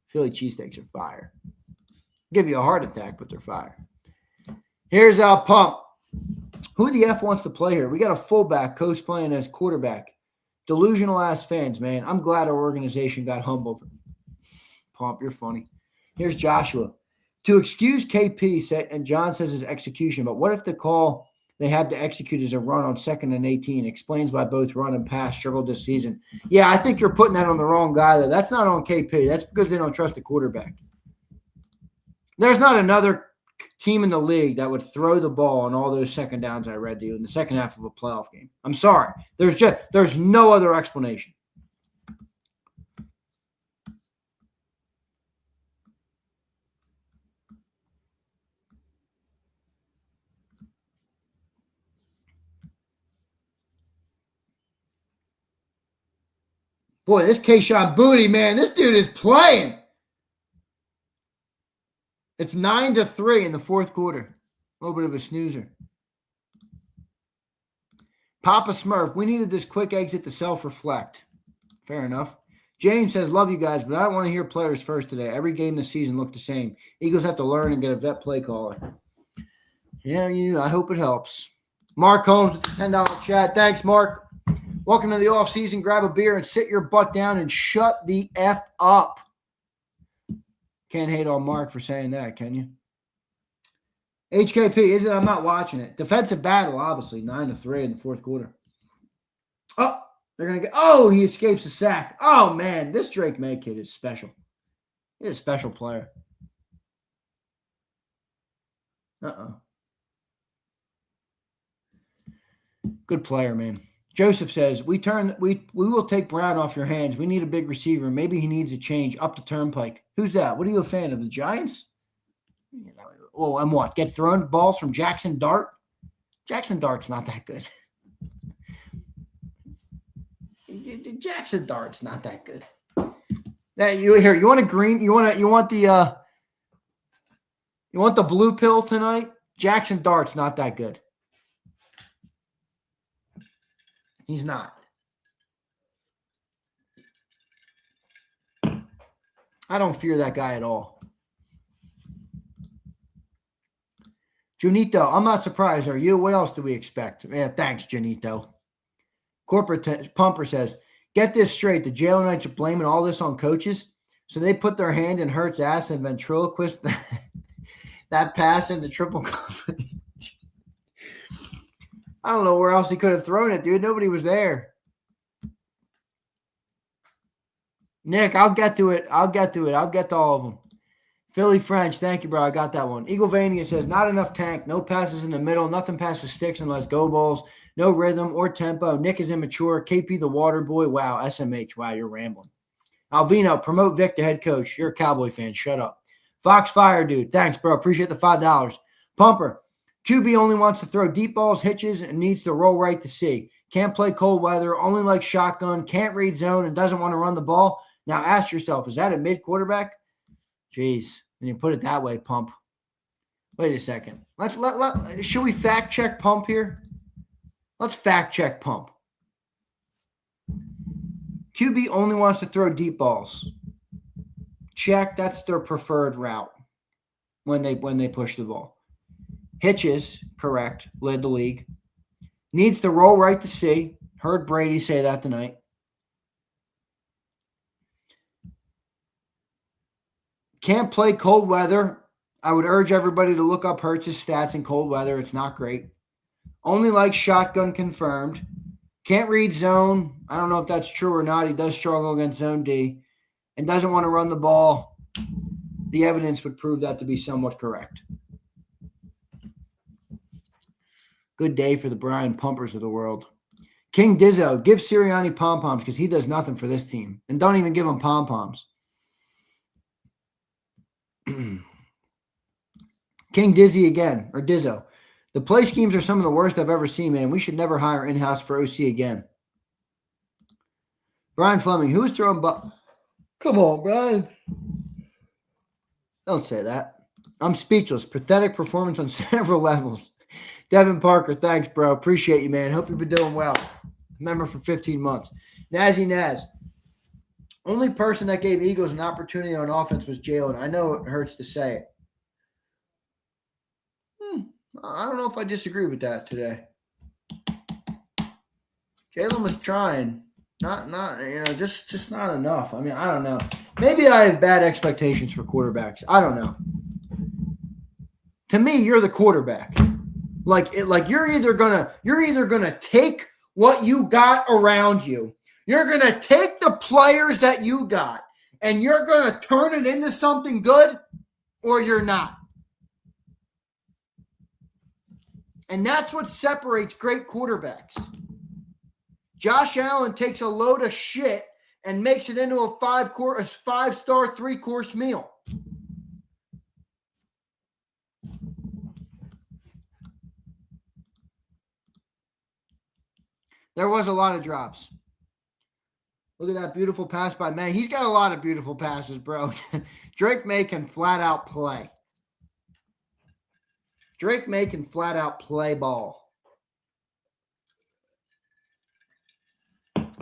Philly cheesesteaks are fire. Give you a heart attack, but they're fire. Here's our Pump. Who the F wants to play here? We got a fullback coach playing as quarterback. Delusional ass fans, man. I'm glad our organization got humbled. Pump, you're funny. Here's Joshua. To excuse KP, and John says his execution, but what if the call they had to execute is a run on 2nd and 18? Explains why both run and pass struggled this season. Yeah, I think you're putting that on the wrong guy, though. That's not on KP. That's because they don't trust the quarterback. There's not another team in the league that would throw the ball on all those second downs I read to you in the second half of a playoff game. I'm sorry. There's no other explanation. Boy, this Keyshawn Booty, man, this dude is playing. It's 9-3 in the fourth quarter. A little bit of a snoozer. Papa Smurf, we needed this quick exit to self-reflect. Fair enough. James says, love you guys, but I don't want to hear players first today. Every game this season looked the same. Eagles have to learn and get a vet play caller. Yeah, I hope it helps. Mark Holmes with the $10 chat. Thanks, Mark. Welcome to the offseason. Grab a beer and sit your butt down and shut the F up. Can't hate on Mark for saying that, can you? HKP, is it? I'm not watching it. Defensive battle, obviously. 9-3 in the fourth quarter. Oh, they're going to get. Oh, he escapes the sack. Oh, man, this Drake May kid is special. He's a special player. Good player, man. Joseph says, we will take Brown off your hands. We need a big receiver. Maybe he needs a change up the turnpike. Who's that? What are you a fan of? The Giants? Oh, and what? Get thrown balls from Jackson Dart? Jackson Dart's not that good. Jackson Dart's not that good. Now you want a green? You want the blue pill tonight? Jackson Dart's not that good. He's not. I don't fear that guy at all. Junito, I'm not surprised. Are you? What else do we expect? Yeah, thanks, Junito. Corporate Pumper says, Get this straight. The Jalenites are blaming all this on coaches. So they put their hand in Hurts' ass and ventriloquist that pass into triple coverage. I don't know where else he could have thrown it, dude. Nobody was there. Nick, I'll get to it. I'll get to all of them. Philly French, thank you, bro. I got that one. Eagle Vania says, not enough tank, no passes in the middle, nothing past the sticks unless go balls, no rhythm or tempo. Nick is immature. KP the water boy. Wow. SMH. Wow, you're rambling. Alvino, promote Vic to head coach. You're a Cowboy fan. Shut up. Fox Fire, dude. Thanks, bro. Appreciate the $5. Pumper, QB only wants to throw deep balls, hitches, and needs to roll right to see. Can't play cold weather, only like shotgun, can't read zone, and doesn't want to run the ball. Now ask yourself, is that a mid-quarterback? Jeez, when you put it that way, Pump. Wait a second. Should we fact-check Pump here? Let's fact-check Pump. QB only wants to throw deep balls. Check, that's their preferred route when they push the ball. Hitches, correct, led the league. Needs to roll right to see. Heard Brady say that tonight. Can't play cold weather. I would urge everybody to look up Hurts' stats in cold weather. It's not great. Only like shotgun confirmed. Can't read zone. I don't know if that's true or not. He does struggle against zone D and doesn't want to run the ball. The evidence would prove that to be somewhat correct. Good day for the Brian Pumpers of the world. King Dizzo, give Sirianni pom-poms because he does nothing for this team. And don't even give him pom-poms. King Dizzy again, or Dizzo. The play schemes are some of the worst I've ever seen, man. We should never hire in-house for OC again. Brian Fleming, who is throwing Come on, Brian. Don't say that. I'm speechless. Pathetic performance on several levels. Devin Parker, thanks, bro. Appreciate you, man. Hope you've been doing well. Member for 15 months. Nazzy Naz. Only person that gave Eagles an opportunity on offense was Jalen. I know it hurts to say it. I don't know if I disagree with that today. Jalen was trying. Not just not enough. I mean, I don't know. Maybe I have bad expectations for quarterbacks. I don't know. To me, you're the quarterback. Like you're either gonna take what you got around you. You're gonna take the players that you got, and you're gonna turn it into something good, or you're not. And that's what separates great quarterbacks. Josh Allen takes a load of shit and makes it into a five-star, three-course meal. There was a lot of drops. Look at that beautiful pass by May. He's got a lot of beautiful passes, bro. Drake May can flat out play. Drake May can flat out play ball.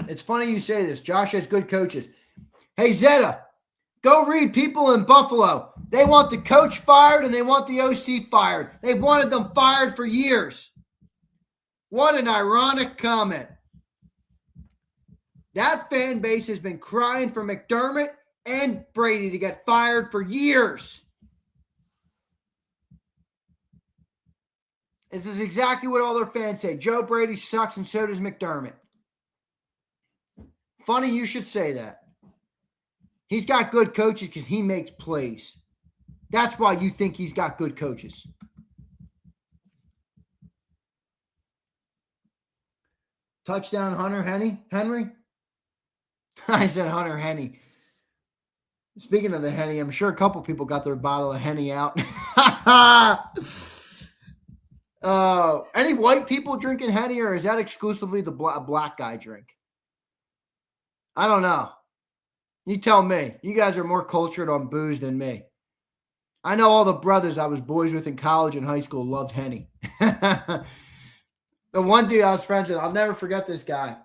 It's funny you say this. Josh has good coaches. Hey, Zeta, go read people in Buffalo. They want the coach fired and they want the OC fired. They've wanted them fired for years. What an ironic comment. That fan base has been crying for McDermott and Brady to get fired for years. This is exactly what all their fans say. Joe Brady sucks and so does McDermott. Funny you should say that. He's got good coaches because he makes plays. That's why you think he's got good coaches. Touchdown, Hunter Henry? I said Hunter Henny. Speaking of the Henny, I'm sure a couple people got their bottle of Henny out. Any white people drinking Henny, or is that exclusively the black guy drink? I don't know. You tell me. You guys are more cultured on booze than me. I know all the brothers I was boys with in college and high school loved Henny. The one dude I was friends with, I'll never forget this guy.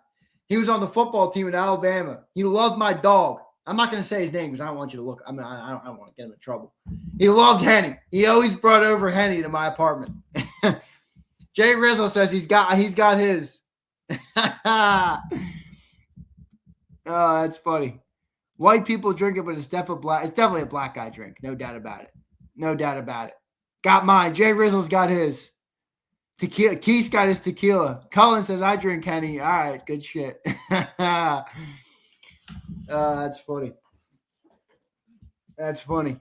He was on the football team in Alabama. He loved my dog. I'm not going to say his name because I don't want you to look. I don't want to get him in trouble. He loved Henny. He always brought over Henny to my apartment. Jay Rizzo says he's got his. Oh, that's funny. White people drink it, but it's definitely a black guy drink. No doubt about it. No doubt about it. Got mine. Jay Rizzle's got his. Tequila. Keith got his tequila. Cullen says, I drink Henny. All right, good shit. That's funny. That's funny.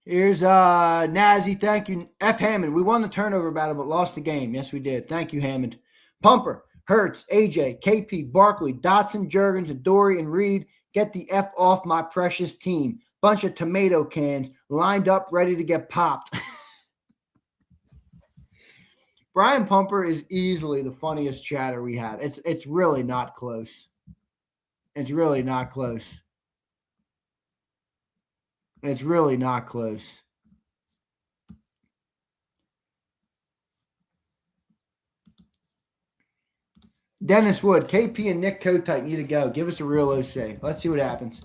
Here's Nazi. Thank you. F. Hammond. We won the turnover battle, but lost the game. Yes, we did. Thank you, Hammond. Pumper, Hurts, AJ, KP, Barkley, Dotson, Juergens, Adoree, and Reed. Get the F off my precious team. Bunch of tomato cans lined up, ready to get popped. Brian Pumper is easily the funniest chatter we have. It's really not close. It's really not close. It's really not close. Dennis Wood, KP and Nick Kotite need to go. Give us a real OC. Let's see what happens.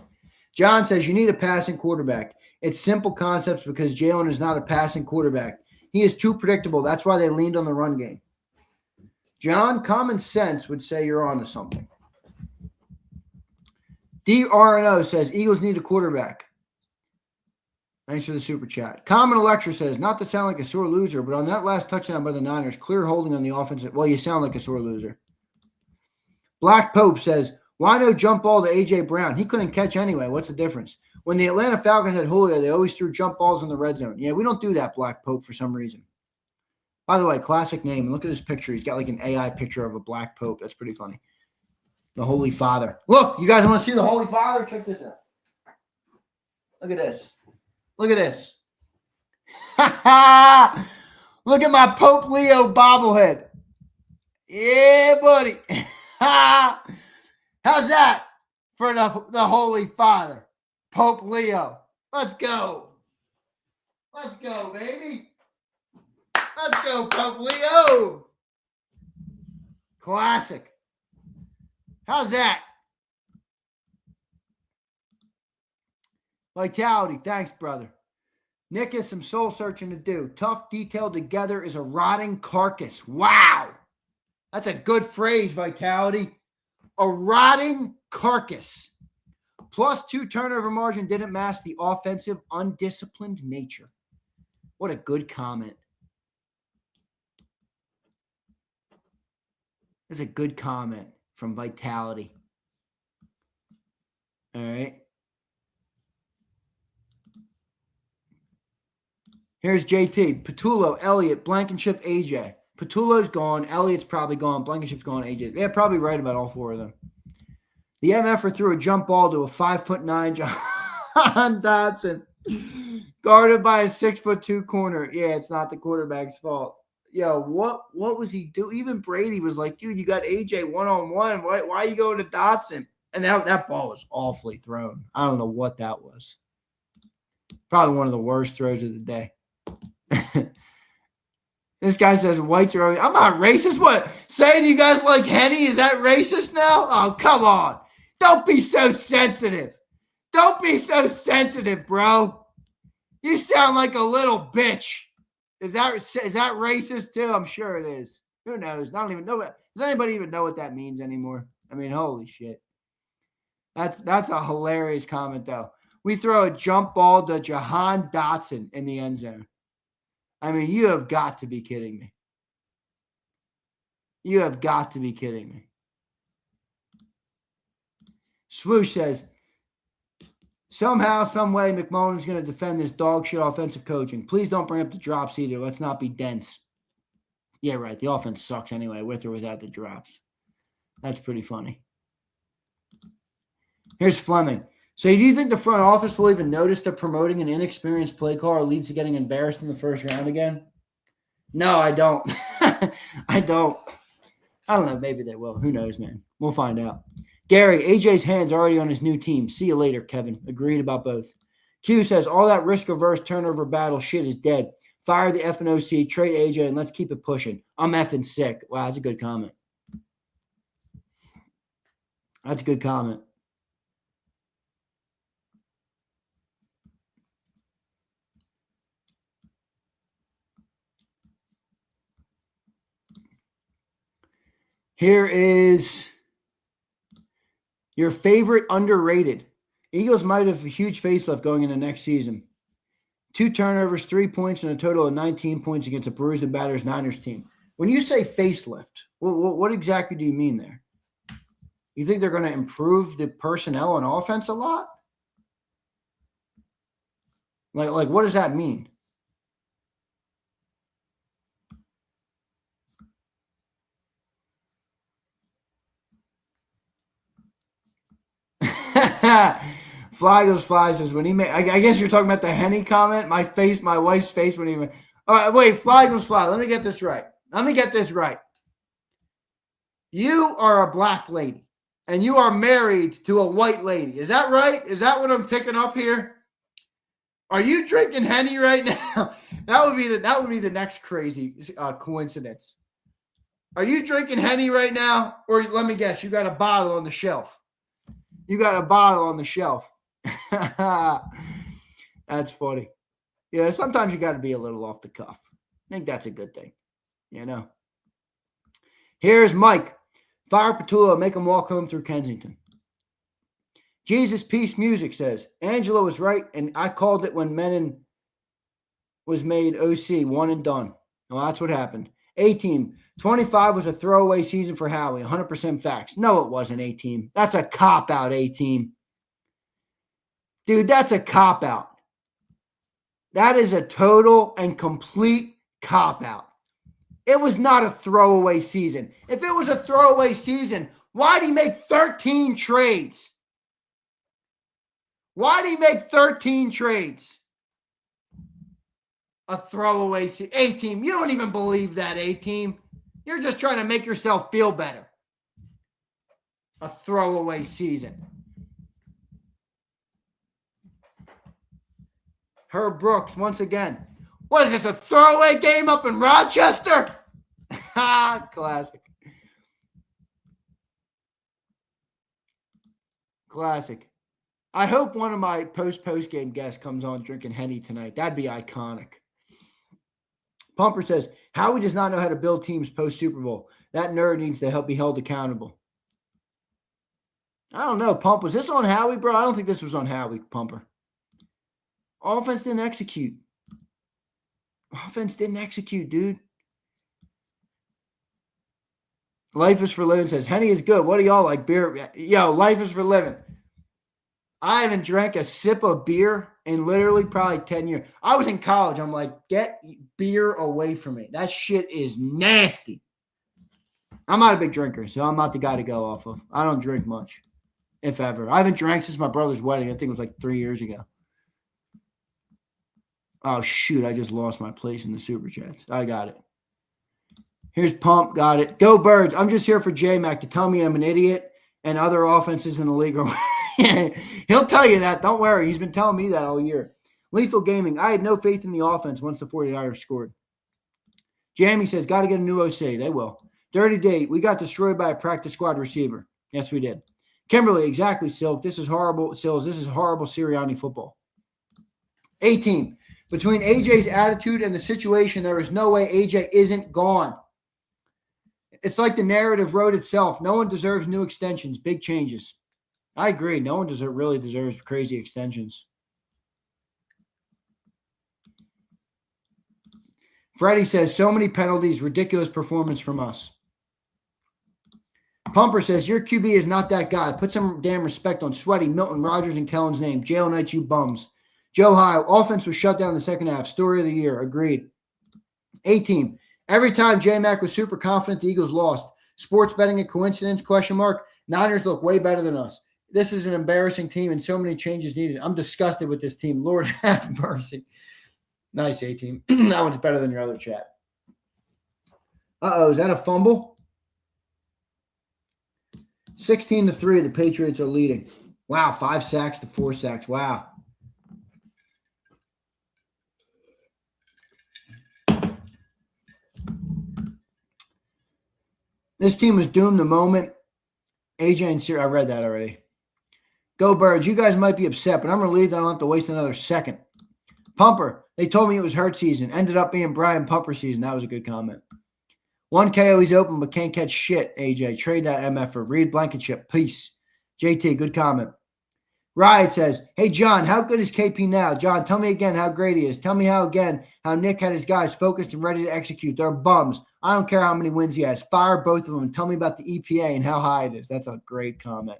John says you need a passing quarterback. It's simple concepts because Jalen is not a passing quarterback. He is too predictable. That's why they leaned on the run game. John, common sense would say you're on to something. DRNO says Eagles need a quarterback. Thanks for the super chat. Common Electra says, not to sound like a sore loser, but on that last touchdown by the Niners, clear holding on the offensive. Well, you sound like a sore loser. Black Pope says, why no jump ball to A.J. Brown? He couldn't catch anyway. What's the difference? When the Atlanta Falcons had Julio, they always threw jump balls in the red zone. Yeah, we don't do that, Black Pope, for some reason. By the way, classic name. Look at his picture. He's got like an AI picture of a Black Pope. That's pretty funny. The Holy Father. Look, you guys want to see the Holy Father? Check this out. Look at this. Look at this. Look at my Pope Leo bobblehead. Yeah, buddy. How's that for the Holy Father? Pope Leo. Let's go. Let's go, baby. Let's go, Pope Leo. Classic. How's that? Vitality. Thanks, brother. Nick has some soul searching to do. Tough detailed together is a rotting carcass. Wow. That's a good phrase, Vitality. A rotting carcass. +2 turnover margin didn't mask the offensive undisciplined nature. What a good comment. That's a good comment from Vitality. All right. Here's JT. Patullo, Elliott, Blankenship, AJ. Patullo's gone. Elliott's probably gone. Blankenship's gone. AJ. Yeah, probably right about all four of them. The MFer threw a jump ball to a 5'9" John Dotson, guarded by a 6'2" corner. Yeah, it's not the quarterback's fault. Yo, what was he doing? Even Brady was like, dude, you got AJ one-on-one. Why are you going to Dotson? And that ball was awfully thrown. I don't know what that was. Probably one of the worst throws of the day. This guy says whites are. I'm not racist. What? Saying you guys like Henny? Is that racist now? Oh, come on. Don't be so sensitive. Don't be so sensitive, bro. You sound like a little bitch. Is that racist too? I'm sure it is. Who knows? I don't even know. Does anybody even know what that means anymore? I mean, holy shit. That's a hilarious comment, though. We throw a jump ball to Jahan Dotson in the end zone. I mean, you have got to be kidding me. You have got to be kidding me. Swoosh says, somehow, some way, McMullen is going to defend this dog shit offensive coaching. Please don't bring up the drops either. Let's not be dense. Yeah, right. The offense sucks anyway, with or without the drops. That's pretty funny. Here's Fleming. So do you think the front office will even notice that promoting an inexperienced play caller leads to getting embarrassed in the first round again? No, I don't. I don't. I don't know. Maybe they will. Who knows, man? We'll find out. Gary, AJ's hand's already on his new team. See you later, Kevin. Agreed about both. Q says, all that risk-averse turnover battle shit is dead. Fire the FNOC, trade AJ, and let's keep it pushing. I'm effing sick. Wow, that's a good comment. That's a good comment. Here is Your favorite underrated. Eagles might have a huge facelift going into next season. 2 turnovers, 3 points, and a total of 19 points against a bruised and battered Niners team. When you say facelift, what exactly do you mean there? You think they're going to improve the personnel on offense a lot? Like what does that mean? Fly goes fly says when he made. I guess you're talking about the Henny comment. My wife's face when he went. All right, wait. Fly goes fly. Let me get this right. You are a black lady, and you are married to a white lady. Is that right? Is that what I'm picking up here? Are you drinking Henny right now? That would be the next crazy coincidence. Are you drinking Henny right now, or let me guess, you got a bottle on the shelf? That's funny. Yeah, sometimes you got to be a little off the cuff. I think that's a good thing. Here's Mike. Fire Petullo, make him walk home through Kensington. Jesus Peace Music says, Angelo was right, and I called it when Menon was made OC, one and done. Well, that's what happened. A-Team, 25 was a throwaway season for Howie, 100% facts. No, it wasn't, A-Team. That's a cop-out, A-Team. Dude, that's a cop-out. That is a total and complete cop-out. It was not a throwaway season. If it was a throwaway season, why'd he make 13 trades? Why'd he make 13 trades? A throwaway season. A-Team, you don't even believe that, A-Team. You're just trying to make yourself feel better. A throwaway season. Herb Brooks, once again. What is this, a throwaway game up in Rochester? Classic. I hope one of my post-game guests comes on drinking Henny tonight. That'd be iconic. Pumper says, Howie does not know how to build teams post-Super Bowl. That nerd needs to be held accountable. I don't know, Pump. Was this on Howie, bro? I don't think this was on Howie, Pumper. Offense didn't execute. Dude. Life is for living says, Henny is good. What do y'all like? Beer? Yo, life is for living. I haven't drank a sip of beer in literally probably 10 years. I was in college. I'm like, get beer away from me. That shit is nasty. I'm not a big drinker, so I'm not the guy to go off of. I don't drink much, if ever. I haven't drank since my brother's wedding. I think it was like 3 years ago. Oh, shoot. I just lost my place in the Super Chats. I got it. Here's Pump. Got it. Go Birds. I'm just here for J-Mac to tell me I'm an idiot and other offenses in the league are He'll tell you that. Don't worry. He's been telling me that all year. Lethal Gaming. I had no faith in the offense once the 49ers scored. Jamie says, got to get a new OC. They will. Dirty Date. We got destroyed by a practice squad receiver. Yes, we did. Kimberly. Exactly, Silk. This is horrible. Sills. This is horrible Sirianni football. 18. Between AJ's attitude and the situation, there is no way AJ isn't gone. It's like the narrative wrote itself. No one deserves new extensions, big changes. I agree. No one really deserves crazy extensions. Freddie says, so many penalties, ridiculous performance from us. Pumper says, your QB is not that guy. Put some damn respect on Sweaty, Milton, Rogers, and Kellen's name. Jail night, you bums. Joe High, offense was shut down in the second half. Story of the year. Agreed. 18. Every time J-Mac was super confident, the Eagles lost. Sports betting a coincidence, ? Niners look way better than us. This is an embarrassing team and so many changes needed. I'm disgusted with this team. Lord have mercy. Nice, A-Team. That one's better than your other chat. Uh-oh, is that a fumble? 16-3, the Patriots are leading. Wow, 5 sacks to 4 sacks. Wow. This team was doomed the moment AJ and Siri. I read that already. Go Birds. You guys might be upset, but I'm relieved I don't have to waste another second. Pumper. They told me it was Hurt season. Ended up being Brian Pumper season. That was a good comment. 1 KO, he's open, but can't catch shit, AJ. Trade that MF for Reed Blankenship. Peace. JT, good comment. Riot says, hey, John, how good is KP now? John, tell me again how great he is. Tell me how Nick had his guys focused and ready to execute. They're bums. I don't care how many wins he has. Fire both of them and tell me about the EPA and how high it is. That's a great comment.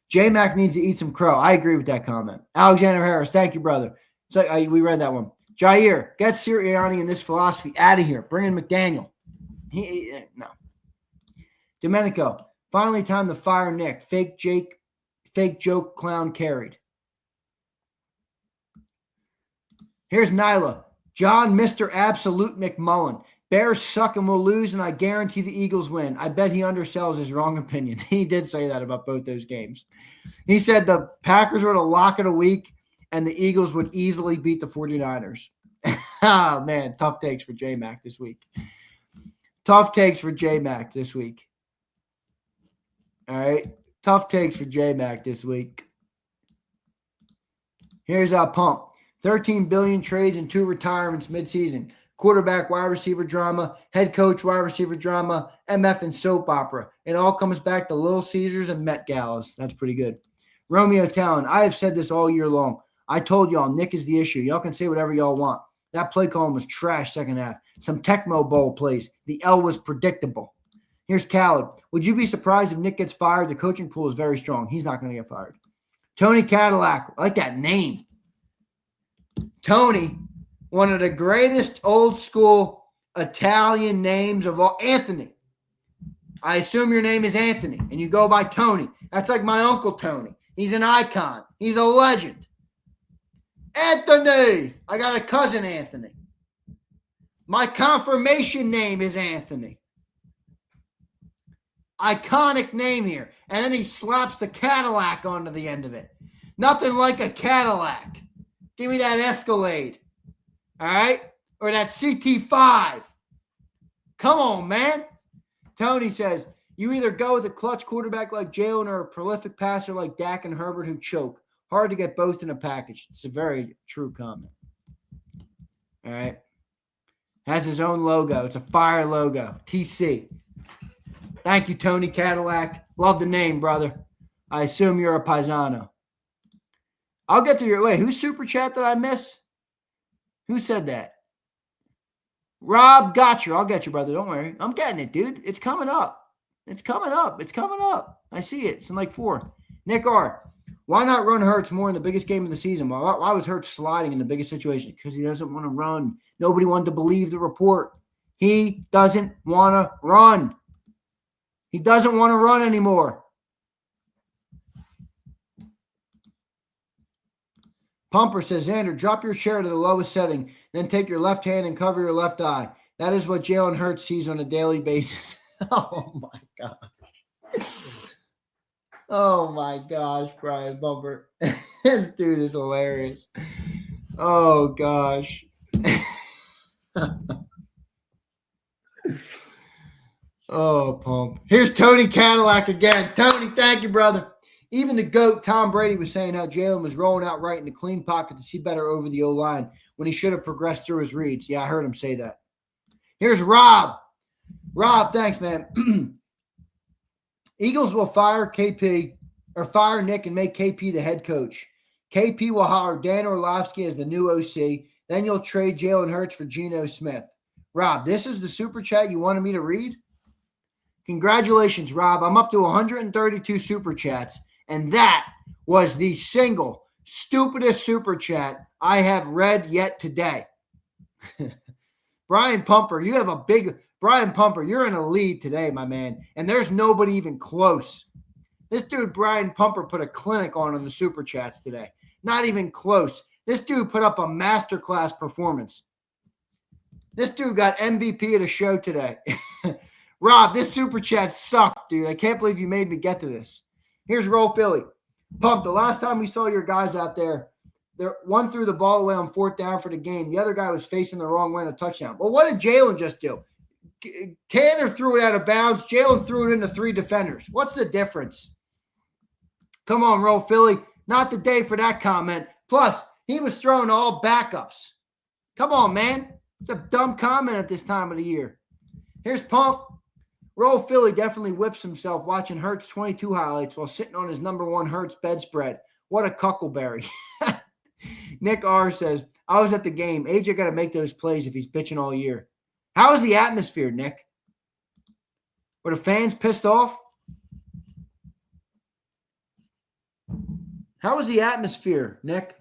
J-Mac needs to eat some crow. I agree with that comment. Alexander Harris, thank you, brother. So we read that one. Jair, get Sirianni and this philosophy out of here. Bring in McDaniel. No. Domenico, finally time to fire Nick. Fake joke clown carried. Here's Nyla. John, Mr. Absolute McMullen. Bears suck and will lose, and I guarantee the Eagles win. I bet he undersells his wrong opinion. He did say that about both those games. He said the Packers were to lock it a week, and the Eagles would easily beat the 49ers. Oh, man, tough takes for J-Mac this week. Tough takes for J-Mac this week. All right. Tough takes for J-Mac this week. Here's our pump. 13 billion trades and 2 retirements midseason. Quarterback, wide receiver drama, head coach, wide receiver drama, MF and soap opera. It all comes back to Little Caesars and Met Galas. That's pretty good. Romeo Talon, I have said this all year long. I told y'all Nick is the issue. Y'all can say whatever y'all want. That play call was trash second half. Some Tecmo Bowl plays. The L was predictable. Here's Khaled. Would you be surprised if Nick gets fired? The coaching pool is very strong. He's not going to get fired. Tony Cadillac. I like that name. Tony, one of the greatest old school Italian names of all. Anthony. I assume your name is Anthony, and you go by Tony. That's like my Uncle Tony. He's an icon. He's a legend. Anthony. I got a cousin, Anthony. My confirmation name is Anthony. Iconic name here. And then he slaps the Cadillac onto the end of it. Nothing like a Cadillac. Give me that Escalade. All right? Or that CT5. Come on, man. Tony says, you either go with a clutch quarterback like Jalen or a prolific passer like Dak and Herbert who choke. Hard to get both in a package. It's a very true comment. All right? Has his own logo. It's a fire logo. TC. Thank you, Tony Cadillac. Love the name, brother. I assume you're a paisano. I'll get to your... Wait, whose super chat did I miss? Who said that? Rob Gotcher. I'll get you, brother. Don't worry. I'm getting it, dude. It's coming up. It's coming up. It's coming up. I see it. It's in like 4. Nick R. Why not run Hurts more in the biggest game of the season? Why was Hurts sliding in the biggest situation? Because he doesn't want to run. Nobody wanted to believe the report. He doesn't want to run. He doesn't want to run anymore. Pumper says, Xander, drop your chair to the lowest setting, then take your left hand and cover your left eye. That is what Jalen Hurts sees on a daily basis. Oh, my gosh. Oh, my gosh, Brian Bumper. This dude is hilarious. Oh, gosh. Oh, Pump. Here's Tony Cadillac again. Tony, thank you, brother. Even the GOAT, Tom Brady, was saying how Jalen was rolling out right in the clean pocket to see better over the O-line when he should have progressed through his reads. Yeah, I heard him say that. Here's Rob. Rob, thanks, man. Eagles will fire KP or fire Nick and make KP the head coach. KP will hire Dan Orlovsky as the new OC. Then you'll trade Jalen Hurts for Geno Smith. Rob, this is the super chat you wanted me to read? Congratulations, Rob. I'm up to 132 super chats, and that was the single stupidest super chat I have read yet today. Brian Pumper, Brian Pumper, you're in a lead today, my man, and there's nobody even close. This dude, Brian Pumper, put a clinic on in the super chats today. Not even close. This dude put up a masterclass performance. This dude got MVP of the show today. Rob, this super chat sucked, dude. I can't believe you made me get to this. Here's Roll Philly. Pump, the last time we saw your guys out there, one threw the ball away on 4th down for the game. The other guy was facing the wrong way on a touchdown. Well, what did Jalen just do? Tanner threw it out of bounds. Jalen threw it into 3 defenders. What's the difference? Come on, Roll Philly. Not the day for that comment. Plus, he was throwing all backups. Come on, man. It's a dumb comment at this time of the year. Here's Pump. Roll Philly definitely whips himself watching Hurts 22 highlights while sitting on his number one Hurts bedspread. What a cuckleberry. Nick R says, I was at the game. AJ got to make those plays if he's bitching all year. How is the atmosphere, Nick? Were the fans pissed off? How was the atmosphere, Nick?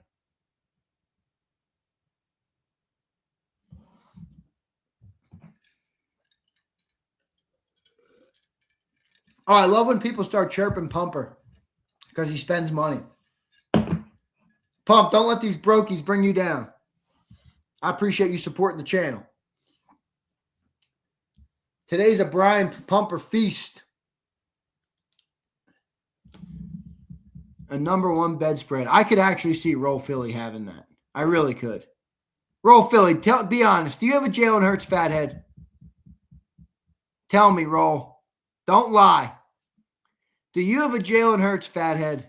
Oh, I love when people start chirping Pumper because he spends money. Pump, don't let these brokies bring you down. I appreciate you supporting the channel. Today's a Brian Pumper feast. A number one bedspread. I could actually see Roll Philly having that. I really could. Roll Philly, be honest. Do you have a Jalen Hurts fathead? Tell me, Roll. Don't lie. Do you have a Jalen Hurts fathead?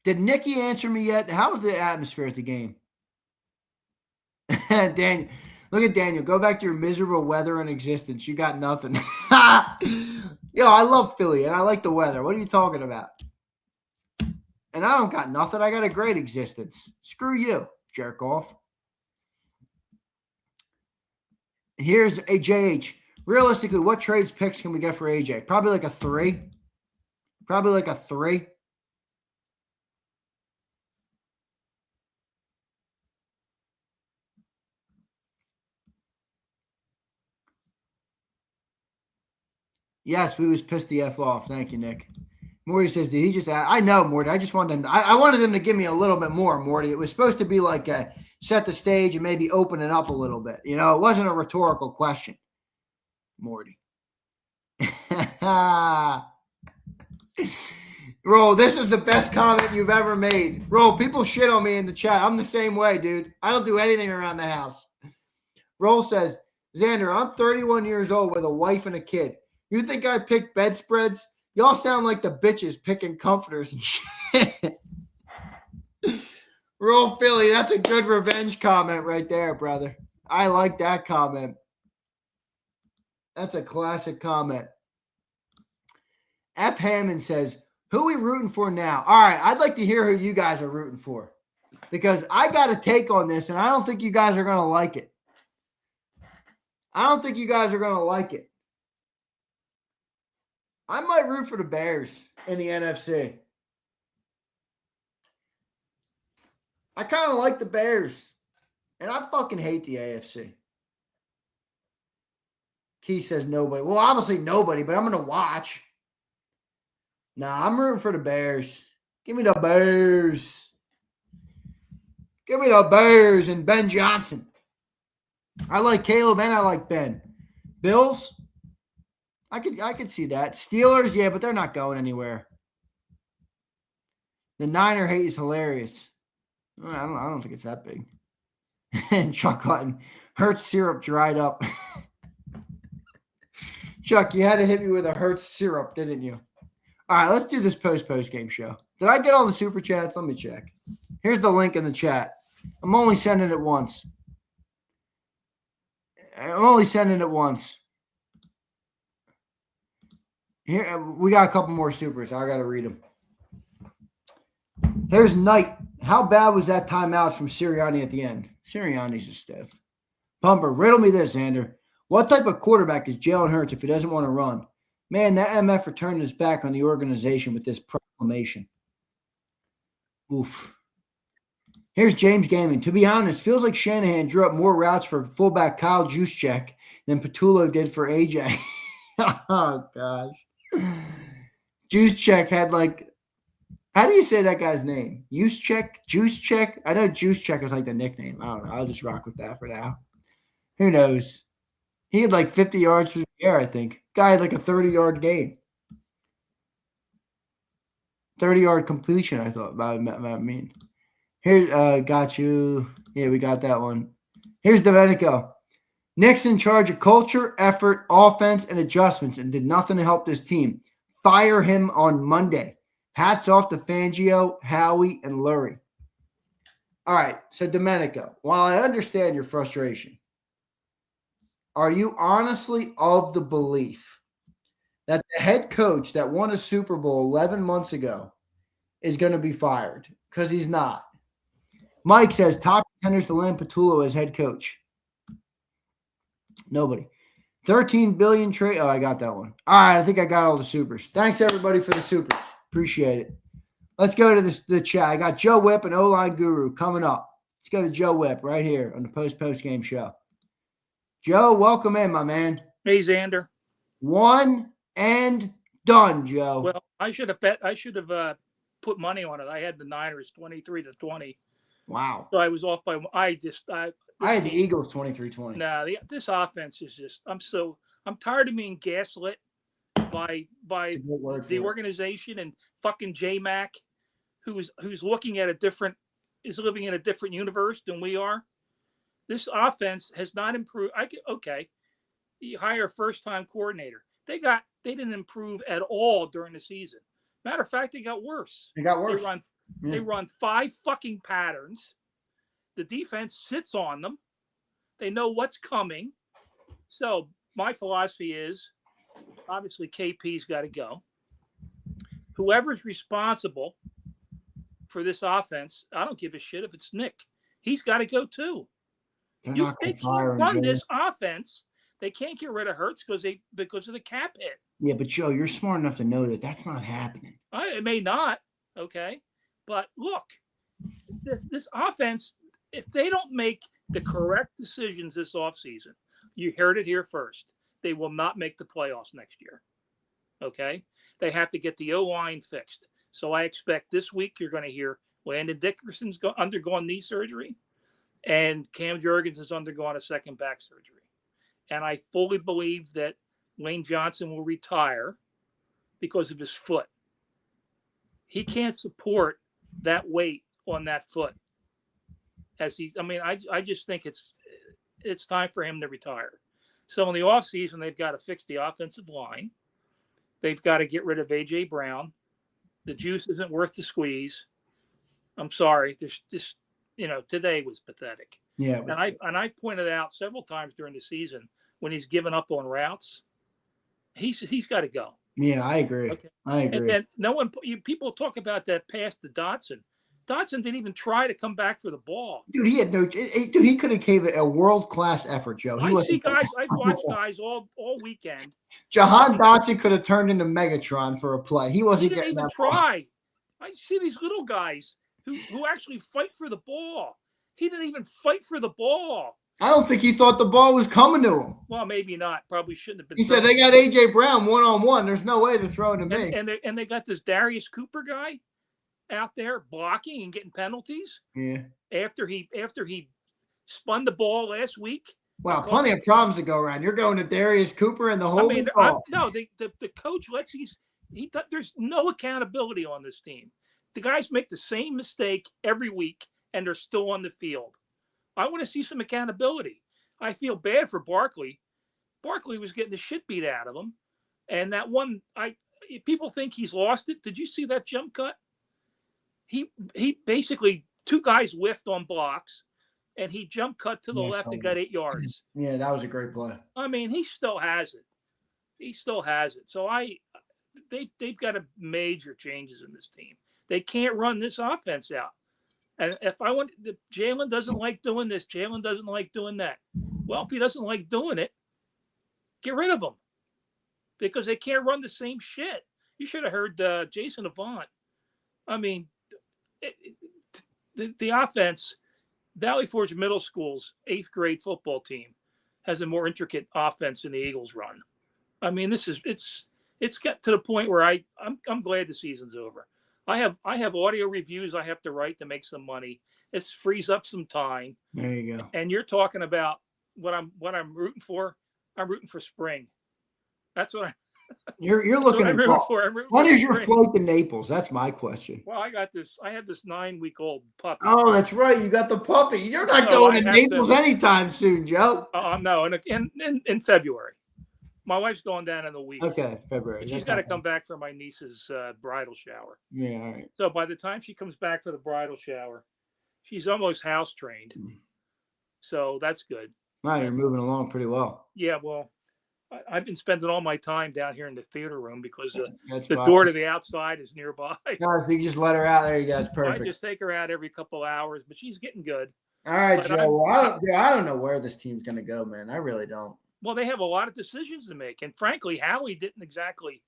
Did Nikki answer me yet? How was the atmosphere at the game? Daniel, look at Daniel. Go back to your miserable weather and existence. You got nothing. Yo, I love Philly, and I like the weather. What are you talking about? And I don't got nothing. I got a great existence. Screw you, jerk off. Here's a JH. Realistically, what trades picks can we get for AJ? Probably like a 3. Probably like a 3. Yes, we was pissed the F off. Thank you, Nick. Morty says, did he just add? I know, Morty. I just wanted him. I wanted him to give me a little bit more, Morty. It was supposed to be like set the stage and maybe open it up a little bit. You know, it wasn't a rhetorical question, Morty. Roll, this is the best comment you've ever made. Roll, people shit on me in the chat. I'm the same way, dude. I don't do anything around the house. Roll says, Zander, I'm 31 years old with a wife and a kid. You think I pick bedspreads? Y'all sound like the bitches picking comforters and shit. Roll Philly, that's a good revenge comment right there, brother. I like that comment. That's a classic comment. F. Hammond says, who are we rooting for now? All right, I'd like to hear who you guys are rooting for because I got a take on this, and I don't think you guys are going to like it. I don't think you guys are going to like it. I might root for the Bears in the NFC. I kind of like the Bears, and I fucking hate the AFC. Key says nobody. Well, obviously nobody, but I'm going to watch. Nah, I'm rooting for the Bears. Give me the Bears. Give me the Bears and Ben Johnson. I like Caleb and I like Ben. Bills? I could see that. Steelers, yeah, but they're not going anywhere. The Niner hate is hilarious. I don't think it's that big. And Chuck Hutton. Hurts syrup dried up. Chuck, you had to hit me with a Hurts syrup, didn't you? All right, let's do this post-game show. Did I get all the super chats? Let me check. Here's the link in the chat. I'm only sending it once. Here, we got a couple more supers. I got to read them. Here's Knight. How bad was that timeout from Sirianni at the end? Sirianni's a stiff. Pumper, riddle me this, Xander. What type of quarterback is Jalen Hurts if he doesn't want to run? Man, that MF returned his back on the organization with this proclamation. Oof. Here's James Gaming. To be honest, feels like Shanahan drew up more routes for fullback Kyle Juszczyk than Patullo did for AJ. Oh, gosh. Juszczyk had how do you say that guy's name? Juszczyk? I know Juszczyk is like the nickname. I don't know. I'll just rock with that for now. Who knows? He had 50 yards through the air, I think. Guy had a 30-yard game. 30-yard completion, I thought. I mean. Here, got you. Yeah, we got that one. Here's Domenico. Nick's in charge of culture, effort, offense, and adjustments and did nothing to help this team. Fire him on Monday. Hats off to Fangio, Howie, and Lurie. All right, so Domenico, while I understand your frustration, are you honestly of the belief that the head coach that won a Super Bowl 11 months ago is going to be fired? Because he's not. Mike says top contenders to land Patullo as head coach. Nobody. 13 billion trade. Oh, I got that one. All right, I think I got all the supers. Thanks everybody for the supers. Appreciate it. Let's go to the chat. I got Joe Whipp and O-Line Guru coming up. Let's go to Joe Whipp right here on the Postgame Show. Joe, welcome in, my man. Hey, Zander. One and done, Joe. Well, I should have put money on it. I had the Niners 23-20. Wow. So I was off by. I had the Eagles 23-20. Nah, this offense is just. I'm tired of being gaslit by the organization and fucking J-Mac, who's looking at living in a different universe than we are. This offense has not improved. Okay, you hire a first-time coordinator. They didn't improve at all during the season. Matter of fact, they got worse. They run 5 fucking patterns. The defense sits on them. They know what's coming. So my philosophy is, obviously, KP's got to go. Whoever's responsible for this offense, I don't give a shit if it's Nick. He's got to go too. They can't run this offense. They can't get rid of Hurts because of the cap hit. Yeah, but Joe, you're smart enough to know that that's not happening. It may not, okay? But look, this offense, if they don't make the correct decisions this offseason, you heard it here first, they will not make the playoffs next year, okay? They have to get the O-line fixed. So I expect this week you're going to hear Landon Dickerson's undergone knee surgery, and Cam Jurgens has undergone a second back surgery. And I fully believe that Lane Johnson will retire because of his foot. He can't support that weight on that foot. I just think it's time for him to retire. So in the offseason, they've got to fix the offensive line. They've got to get rid of A.J. Brown. The juice isn't worth the squeeze. I'm sorry. There's just, today was pathetic. Yeah. And I pointed out several times during the season when he's given up on routes, he's got to go. Yeah, I agree. Okay. I agree. And then people talk about that pass to Dotson. Dotson didn't even try to come back for the ball. Dude, he could have gave it a world-class effort, Joe. I've watched guys all weekend. Jahan Dotson could have turned into Megatron for a play. He wasn't didn't even try. I see these little guys who actually fight for the ball. He didn't even fight for the ball. I don't think he thought the ball was coming to him. Well, maybe not. Probably shouldn't have been. He said they got A.J. Brown one-on-one. There's no way they're throwing to me. And they got this Darius Cooper guy out there blocking and getting penalties. Yeah. After he spun the ball last week. Wow, plenty of problems to go around. You're going to Darius Cooper and the whole the coach lets there's no accountability on this team. The guys make the same mistake every week and they're still on the field. I want to see some accountability. I feel bad for Barkley. Barkley was getting the shit beat out of him. And that one, people think he's lost it. Did you see that jump cut? He basically, 2 guys whiffed on blocks, and he jump cut to the left and got 8 yards. Yeah, that was a great play. I mean, he still has it. So they've got major changes in this team. They can't run this offense out. And if Jalen doesn't like doing this, Jalen doesn't like doing that. Well, if he doesn't like doing it, get rid of him because they can't run the same shit. You should have heard Jason Avant. I mean, the offense, Valley Forge Middle School's 8th grade football team has a more intricate offense than the Eagles run. I mean, it's got to the point where I'm glad the season's over. I have audio reviews I have to write to make some money. It frees up some time. There you go. And you're talking about what I'm rooting for. I'm rooting for spring. That's what you're looking at. When is your flight to Naples? That's my question. Well, I have this 9-week-old puppy. Oh, that's right. You got the puppy. You're not going to Naples anytime soon, Joe. No, in February. My wife's going down in a week. Okay, February. She's got to come back for my niece's bridal shower. Yeah, all right. So by the time she comes back for the bridal shower, she's almost house trained. So that's good. Wow, you're moving along pretty well. Yeah, well, I've been spending all my time down here in the theater room because the why. door to the outside is nearby. No, if you just let her out, there you go. It's perfect. I just take her out every couple hours, but she's getting good. All right, But Joe. Well, I don't know where this team's going to go, man. I really don't. Well, they have a lot of decisions to make. And frankly, Howie didn't exactly,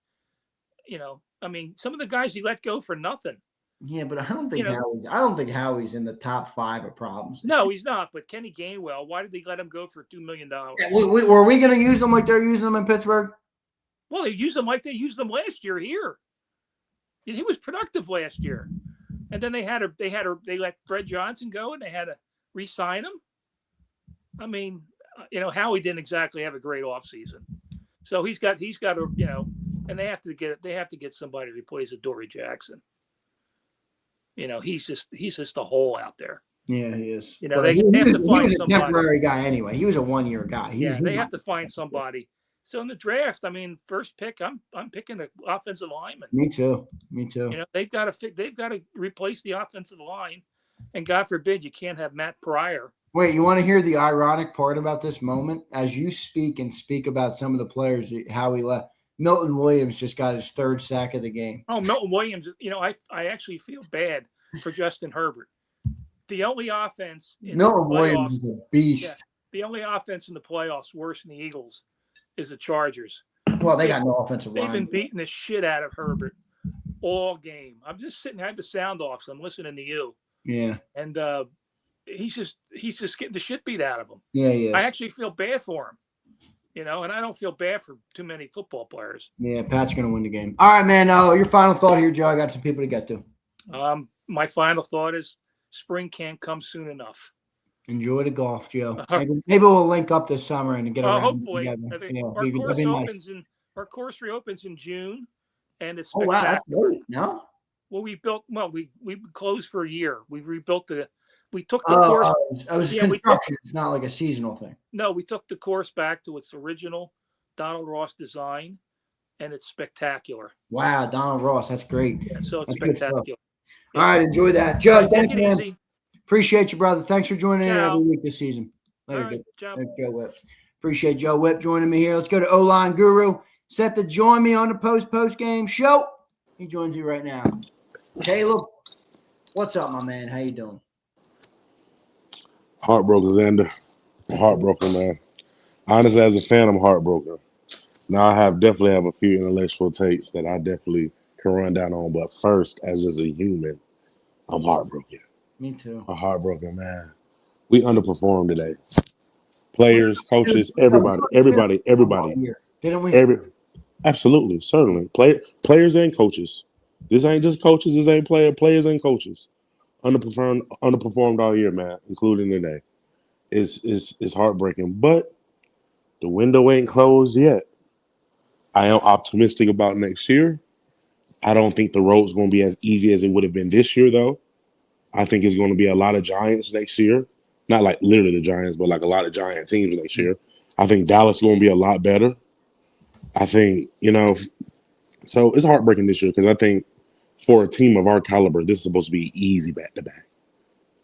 I mean, some of the guys he let go for nothing. Yeah, but I don't think Howie's in the top 5 of problems. No, he's not. But Kenny Gainwell, why did they let him go for $2 million? Yeah, were we going to use him like they're using him in Pittsburgh? Well, they used him like they used him last year here. He was productive last year. And then they let Fred Johnson go and they had to re-sign him. I mean, Howie didn't exactly have a great offseason. So he's got to, and they have to get somebody to replace Adoree Jackson. He's just a hole out there. Yeah, he is. They have to find somebody. A temporary guy anyway. He was a 1-year guy. They have to find somebody. So in the draft, I mean, first pick, I'm picking the offensive lineman. Me too. They've got to replace the offensive line, and God forbid you can't have Matt Pryor. Wait, you want to hear the ironic part about this moment? As you speak about some of the players, how he left. Milton Williams just got his 3rd sack of the game. Oh, Milton Williams, I actually feel bad for Justin Herbert. The only offense in Milton the playoffs, Williams is a beast. Yeah, the only offense in the playoffs worse than the Eagles is the Chargers. Well, they got no offensive line. They've been beating the shit out of Herbert all game. I'm just sitting, I had the sound off, so I'm listening to you. Yeah. And he's just getting the shit beat out of him. Yeah, he is. I actually feel bad for him. And I don't feel bad for too many football players. Yeah, Pat's going to win the game. All right, man. Your final thought here, Joe. I got some people to get to. My final thought is spring can't come soon enough. Enjoy the golf, Joe. Maybe we'll link up this summer and get around hopefully. together. Our course reopens in June, and it's spectacular. Oh, wow, that's great. No? Well, we closed for a year. We rebuilt we took the course. Construction. It's not like a seasonal thing. No, we took the course back to its original Donald Ross design, and it's spectacular. Wow, Donald Ross, that's great. Yeah, so it's spectacular. Yeah. All right, enjoy that, Joe. Take it easy. Appreciate you, brother. Thanks for joining in every week this season. Later, right, Thanks, Joe Whipp. Appreciate Joe Whipp joining me here. Let's go to O-Line Guru. Set to join me on the post-game show. He joins me right now. Caleb, what's up, my man? How you doing? Heartbroken, Zander. I'm heartbroken, man. Honestly, as a fan, I'm heartbroken. Now, I definitely have a few intellectual takes that I definitely can run down on. But first, as just a human, I'm heartbroken. Me too. I'm heartbroken, man. We underperformed today. Players, coaches, everybody. Didn't we? Absolutely, certainly. Players and coaches. This ain't just coaches. This ain't players and coaches. Underperformed all year, man, including today. It's heartbreaking, but the window ain't closed yet. I am optimistic about next year. I don't think the road's going to be as easy as it would have been this year, though. I think it's going to be a lot of Giants next year. Not like literally the Giants, but like a lot of Giant teams next year. I think Dallas is going to be a lot better. I think, so it's heartbreaking this year because I think for a team of our caliber, this is supposed to be easy back-to-back.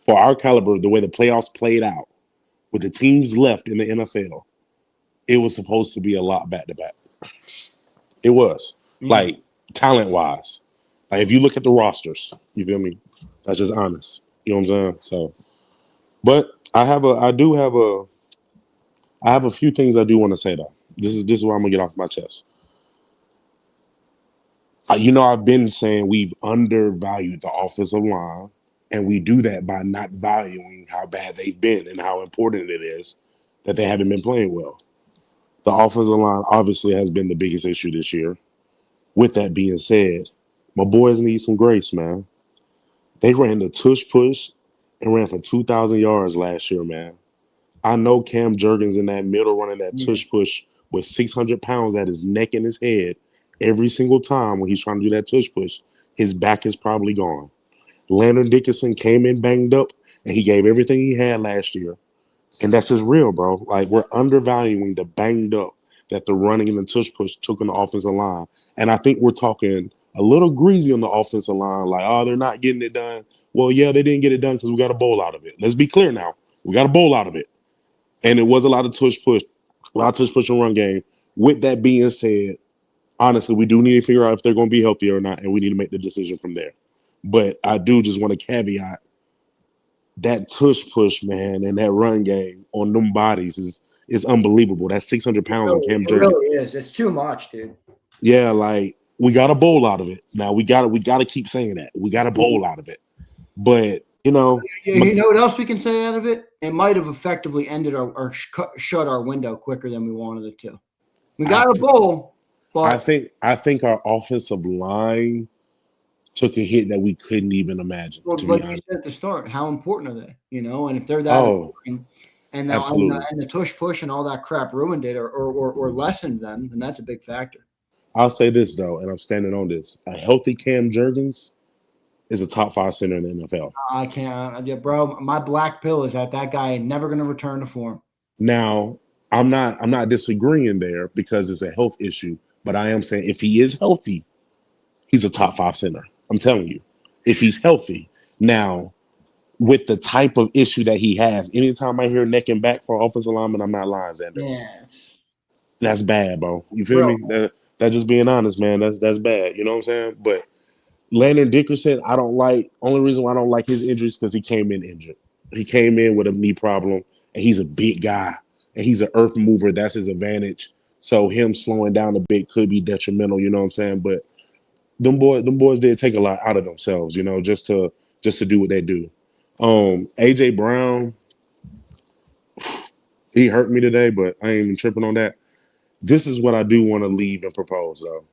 For our caliber, the way the playoffs played out, with the teams left in the NFL, it was supposed to be a lot back-to-back. It was. Like, talent-wise. Like, if you look at the rosters, you feel me? That's just honest. You know what I'm saying? So, but I have a few things I do want to say, though. This is where I'm going to get off my chest. I've been saying we've undervalued the offensive line, and we do that by not valuing how bad they've been and how important it is that they haven't been playing well. The offensive line obviously has been the biggest issue this year. With that being said, my boys need some grace, man. They ran the tush push and ran for 2,000 yards last year, man. I know Cam Jurgens in that middle running that tush push with 600 pounds at his neck and his head. Every single time when he's trying to do that tush push, his back is probably gone. Landon Dickinson came in banged up, and he gave everything he had last year. And that's just real, bro. Like, we're undervaluing the banged up that the running and the tush push took on the offensive line. And I think we're talking a little greasy on the offensive line, like, oh, they're not getting it done. Well, yeah, they didn't get it done because we got a bowl out of it. Let's be clear now. We got a bowl out of it. And it was a lot of tush push and run game. With that being said, honestly, we do need to figure out if they're going to be healthy or not, and we need to make the decision from there. But I do just want to caveat that tush push, man, and that run game on them bodies is unbelievable. That's 600 pounds on Cam It Jurgens. really is. It's too much, dude. Yeah, like we got a bowl out of it. Now we gotta keep saying that. We got a bowl out of it. But you know what else we can say out of it? It might have effectively ended or shut our window quicker than we wanted it to. We got a bowl, but I think our offensive line took a hit that we couldn't even imagine. Well, like you said at the start, how important are they? You know, and if they're that important, and the tush push and all that crap ruined it or lessened them, then that's a big factor. I'll say this though, and I'm standing on this: a healthy Cam Jurgens is a top 5 center in the NFL. I can't, bro. My black pill is that guy ain't never going to return to form. Now, I'm not disagreeing there because it's a health issue, but I am saying if he is healthy, he's a top 5 center. I'm telling you, if he's healthy. Now, with the type of issue that he has, anytime I hear neck and back for offensive lineman, I'm not lying, Zander. Yeah. That's bad, bro. You feel me? That just being honest, man. That's bad. You know what I'm saying? But Landon Dickerson, I don't like. Only reason why I don't like his injuries because he came in injured. He came in with a knee problem, and he's a big guy, and he's an earth mover. That's his advantage. So him slowing down a bit could be detrimental. You know what I'm saying? But them boys did take a lot out of themselves, you know, just to do what they do. AJ Brown, he hurt me today, but I ain't even tripping on that. This is what I do want to leave and propose, though.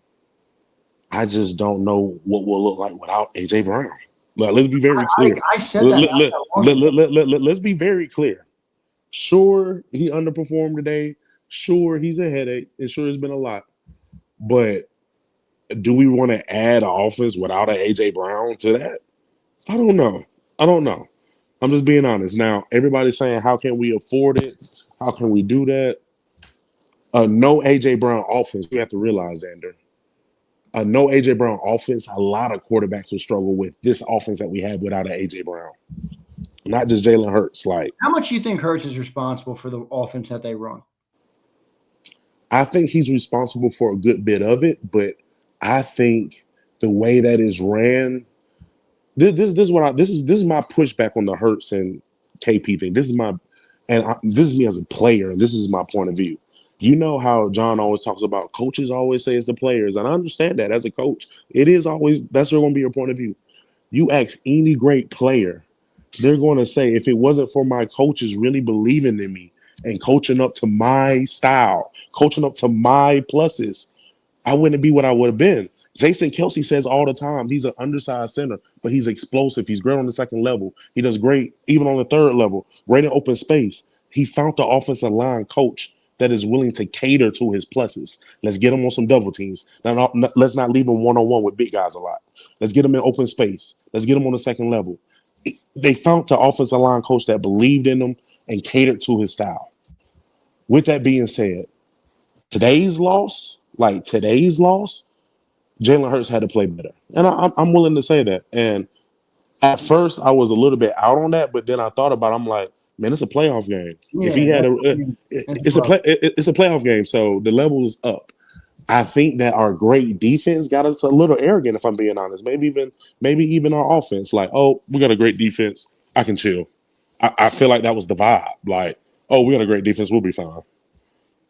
I just don't know what we'll look like without AJ Brown. Like, let's be very clear. I said that. Let's be very clear. Sure, he underperformed today. Sure, he's a headache. And sure, it's been a lot. But do we want to add an offense without an AJ Brown to that? I don't know. I'm just being honest. Now, everybody's saying, how can we afford it? How can we do that? No AJ Brown offense, you have to realize, Zander. No AJ Brown offense, a lot of quarterbacks will struggle with this offense that we have without an AJ Brown. Not just Jalen Hurts. Like, how much do you think Hurts is responsible for the offense that they run? I think he's responsible for a good bit of it, but I think the way that is ran, this is my pushback on the Hurts and KP thing. This is me as a player, and this is my point of view. You know how John always talks about coaches always say it's the players, and I understand that as a coach. It is always that's going to be your point of view. You ask any great player, they're going to say, if it wasn't for my coaches really believing in me and coaching up to my style, coaching up to my pluses, I wouldn't be what I would have been. Jason Kelce says all the time he's an undersized center, but he's explosive. He's great on the second level. He does great even on the third level, great in open space. He found the offensive line coach that is willing to cater to his pluses. Let's get him on some double teams. Now, let's not leave him one-on-one with big guys a lot. Let's get him in open space. Let's get him on the second level. They found the offensive line coach that believed in him and catered to his style. With that being said, today's loss, Jalen Hurts had to play better. And I'm willing to say that. And at first, I was a little bit out on that, but then I thought about it. I'm like, man, it's a playoff game. Yeah, if he had it's a playoff game, so the level is up. I think that our great defense got us a little arrogant, if I'm being honest. Maybe even our offense, like, oh, we got a great defense, I can chill. I feel like that was the vibe. Like, oh, we got a great defense, we'll be fine.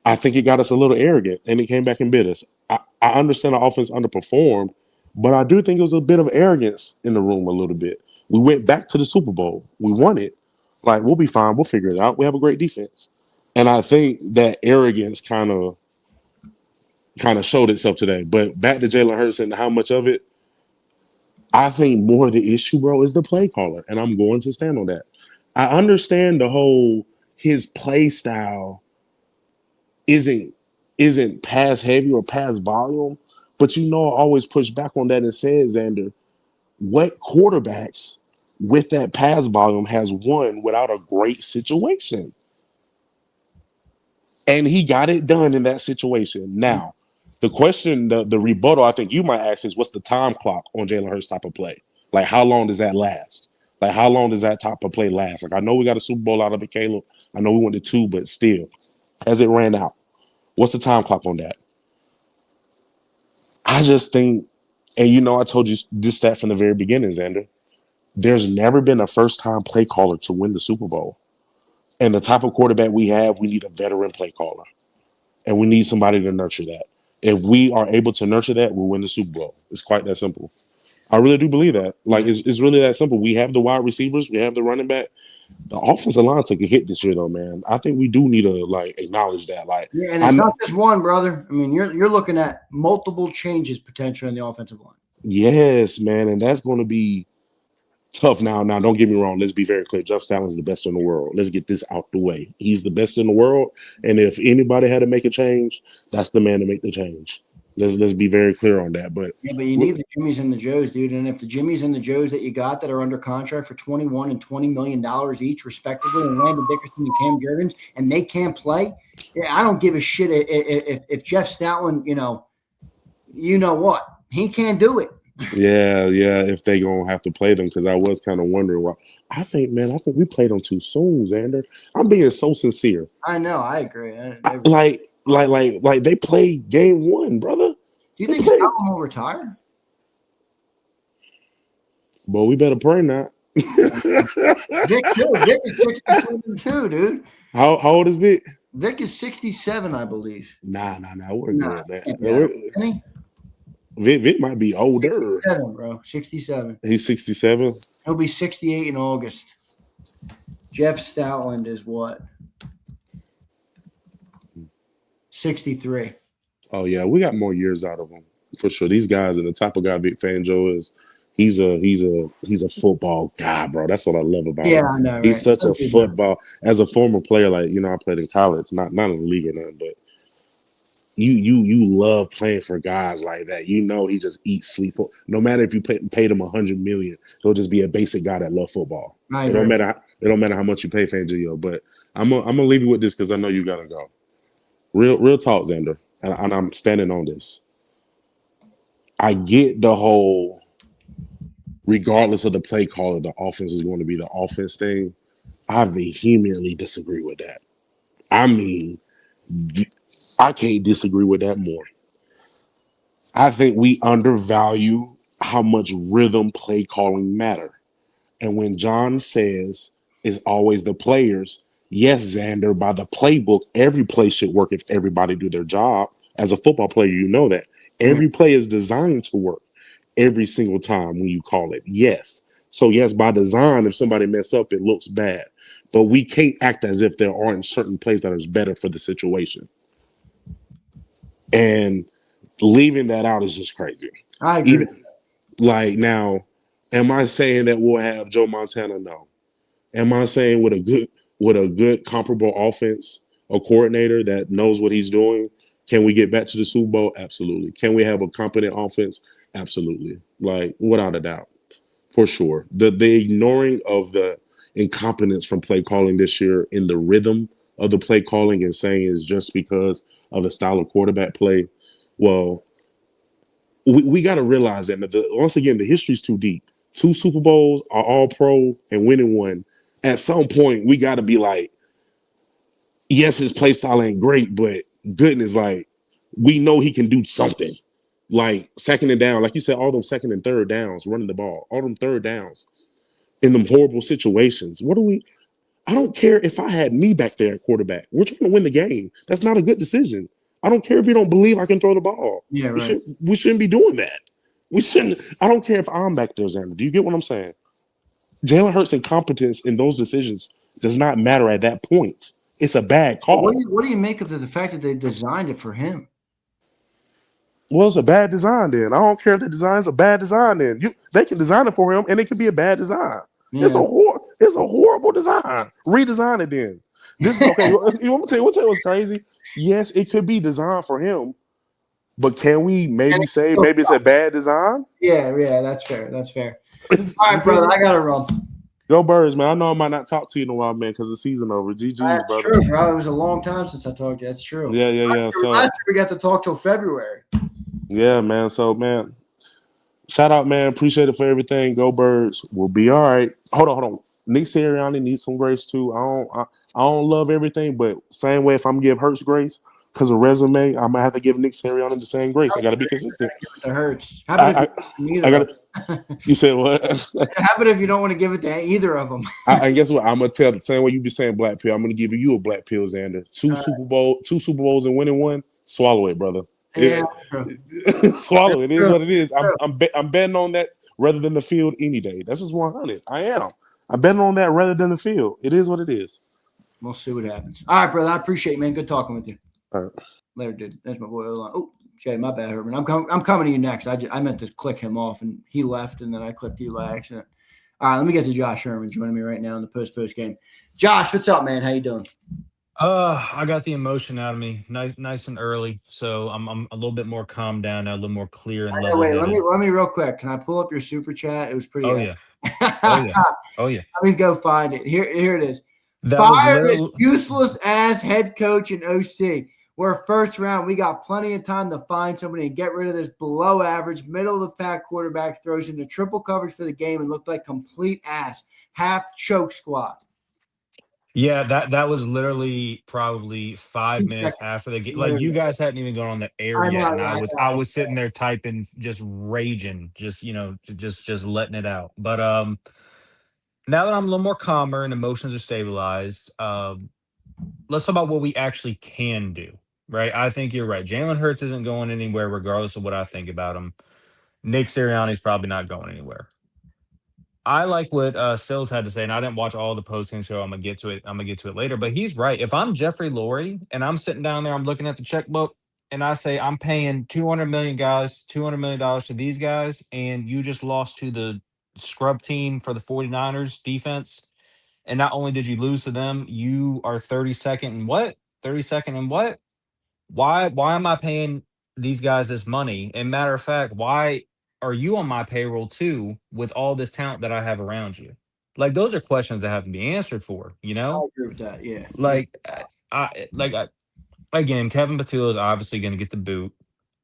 I think it got us a little arrogant, and it came back and bit us. I understand the offense underperformed, but I do think it was a bit of arrogance in the room a little bit. We went back to the Super Bowl. We won it. Like, we'll be fine. We'll figure it out. We have a great defense. And I think that arrogance kind of showed itself today. But back to Jalen Hurts and how much of it, I think more of the issue, bro, is the play caller. And I'm going to stand on that. I understand the whole his play style isn't pass heavy or pass volume. But I always push back on that and say, Zander, what quarterbacks with that pass volume has won without a great situation? And he got it done in that situation. Now, the question, the rebuttal I think you might ask is, what's the time clock on Jalen Hurts type of play? Like, how long does that last? Like, how long does that type of play last? Like, I know we got a Super Bowl out of it, Caleb. I know we went to 2, but still, as it ran out, what's the time clock on that? I just think, and I told you this stat from the very beginning, Xander. There's never been a first-time play caller to win the Super Bowl. And the type of quarterback we have, we need a veteran play caller. And we need somebody to nurture that. If we are able to nurture that, we'll win the Super Bowl. It's quite that simple. I really do believe that. Like, it's really that simple. We have the wide receivers. We have the running back. The offensive line took a hit this year, though, man. I think we do need to, acknowledge that. Yeah, and it's not just one, brother. I mean, you're looking at multiple changes potentially in the offensive line. Yes, man, and that's going to be tough. Now, don't get me wrong. Let's be very clear. Jeff Allen's the best in the world. Let's get this out the way. He's the best in the world, and if anybody had to make a change, that's the man to make the change. Let's be very clear on that. But yeah, but you need the Jimmies and the Joes, dude. And if the Jimmies and the Joes that you got that are under contract for $21 and $20 million each, respectively, and Landon Dickerson and Cam Jurgens, and they can't play, I don't give a shit if Jeff Stoutland, you know what, he can't do it. Yeah. If they gonna have to play them, because I was kind of wondering why. I think we played them too soon, Xander. I'm being so sincere. I know, I agree. Like they played game 1, brother. Do you think Stoutland will retire? Well, we better pray not. Vic is 67 too, dude. How old is Vic? Vic is 67, I believe. Nah, we're good, man. Vic might be older. 67, bro. 67. He's 67. He'll be 68 in August. Jeff Stoutland is what? 63. Oh yeah, we got more years out of him for sure. These guys, and the type of guy Vic Fangio is, he's a football guy, bro. That's what I love about him. Yeah, I know. Right? He's such a football. As a former player, I played in college, not in the league or nothing, but you love playing for guys like that. He just eats, sleep. No matter if you paid him $100 million, he'll just be a basic guy that loves football. It don't matter how much you pay Fangio. But I'm gonna leave you with this because I know you gotta go. Real talk, Xander, and I'm standing on this. I get the whole, regardless of the play caller, the offense is going to be the offense thing. I vehemently disagree with that. I mean, I can't disagree with that more. I think we undervalue how much rhythm play calling matter. And when John says it's always the players, yes, Xander, by the playbook, every play should work if everybody do their job. As a football player, you know that. Every play is designed to work every single time when you call it. Yes. So, yes, by design, if somebody mess up, it looks bad. But we can't act as if there aren't certain plays that is better for the situation. And leaving that out is just crazy. I agree. Now, am I saying that we'll have Joe Montana? No. Am I saying with a good comparable offense, a coordinator that knows what he's doing, can we get back to the Super Bowl? Absolutely. Can we have a competent offense? Absolutely. Without a doubt. For sure. The ignoring of the incompetence from play calling this year in the rhythm of the play calling and saying is just because of the style of quarterback play. Well, we got to realize that once again, the history's too deep. 2 Super Bowls are all pro and winning one. At some point, we got to be like, yes, his play style ain't great, but goodness, we know he can do something. Second and down, like you said, all them second and third downs, running the ball, all them third downs in them horrible situations. I don't care if I had me back there at quarterback. We're trying to win the game. That's not a good decision. I don't care if you don't believe I can throw the ball. Yeah, right. We shouldn't be doing that. We shouldn't. I don't care if I'm back there, Xander. Do you get what I'm saying? Jalen Hurts' incompetence in those decisions does not matter at that point. It's a bad call. What do you make of the fact that they designed it for him? Well, it's a bad design then. I don't care if the design's a bad design then. They can design it for him, and it could be a bad design. Yeah. It's a horrible design. Redesign it then. This is okay. You want me to tell you what's crazy? Yes, it could be designed for him, but can we maybe say maybe it's a bad design? Yeah, that's fair. All right, brother, I gotta run. Go Birds, man. I know I might not talk to you in a while, man, because the season over. GG's, That's brother. True, bro. It was a long time since I talked to you. That's true. Yeah. So last year we got to talk till February. Yeah, man. So, man, shout out, man. Appreciate it for everything. Go Birds. We'll be all right. Hold on. Nick Sirianni needs some grace too. I don't love everything, but same way if I'm giving Hurts grace because of resume, I'm gonna have to give Nick Sirianni the same grace. I got to be consistent. It hurts. How about if I got to. You said what? How about if you don't want to give it to either of them? And guess what? I'm gonna tell the same way you be saying black pill. I'm gonna give you a black pill, Xander. Two Super Bowls and winning one. Swallow it, brother. Yeah, swallow it. It is what it is. I'm betting on that rather than the field any day. That's just 100. I am. I'm betting on that rather than the field. It is what it is. We'll see what happens. All right, brother. I appreciate it, man. Good talking with you. All right. Later, dude. That's my boy. Oh, Jay, my bad, Herman. I'm coming to you next. I meant to click him off, and he left, and then I clicked you by accident. All right, let me get to Josh Herman joining me right now in the post game. Josh, what's up, man? How you doing? I got the emotion out of me, nice and early, so I'm a little bit more calmed down now, a little more clear and level. Wait, let me real quick. Can I pull up your super chat? It was pretty. Oh yeah, oh yeah. Let me go find it. Here it is. That Fire this useless ass head coach and OC. We're first round. We got plenty of time to find somebody and get rid of this below average, middle of the pack quarterback throws into triple coverage for the game and looked like complete ass. Half choke squad. Yeah, that was literally probably 5 minutes after the game. Like you guys hadn't even gone on the air yet, and I was sitting there typing, just raging, just just letting it out. But now that I'm a little more calmer and emotions are stabilized, let's talk about what we actually can do. Right, I think you're right. Jalen Hurts isn't going anywhere, regardless of what I think about him. Nick Sirianni's probably not going anywhere. I like what Sills had to say, and I didn't watch all the postings, so I'm gonna get to it later. But he's right. If I'm Jeffrey Lurie and I'm sitting down there, I'm looking at the checkbook, and I say I'm paying $200 million to these guys, and you just lost to the scrub team for the 49ers defense, and not only did you lose to them, you are 32nd and what? 32nd and what? Why am I paying these guys this money? And matter of fact, why are you on my payroll too with all this talent that I have around you? Like those are questions that have to be answered for, you know? I agree with that, yeah. Again, Kevin Patullo is obviously going to get the boot.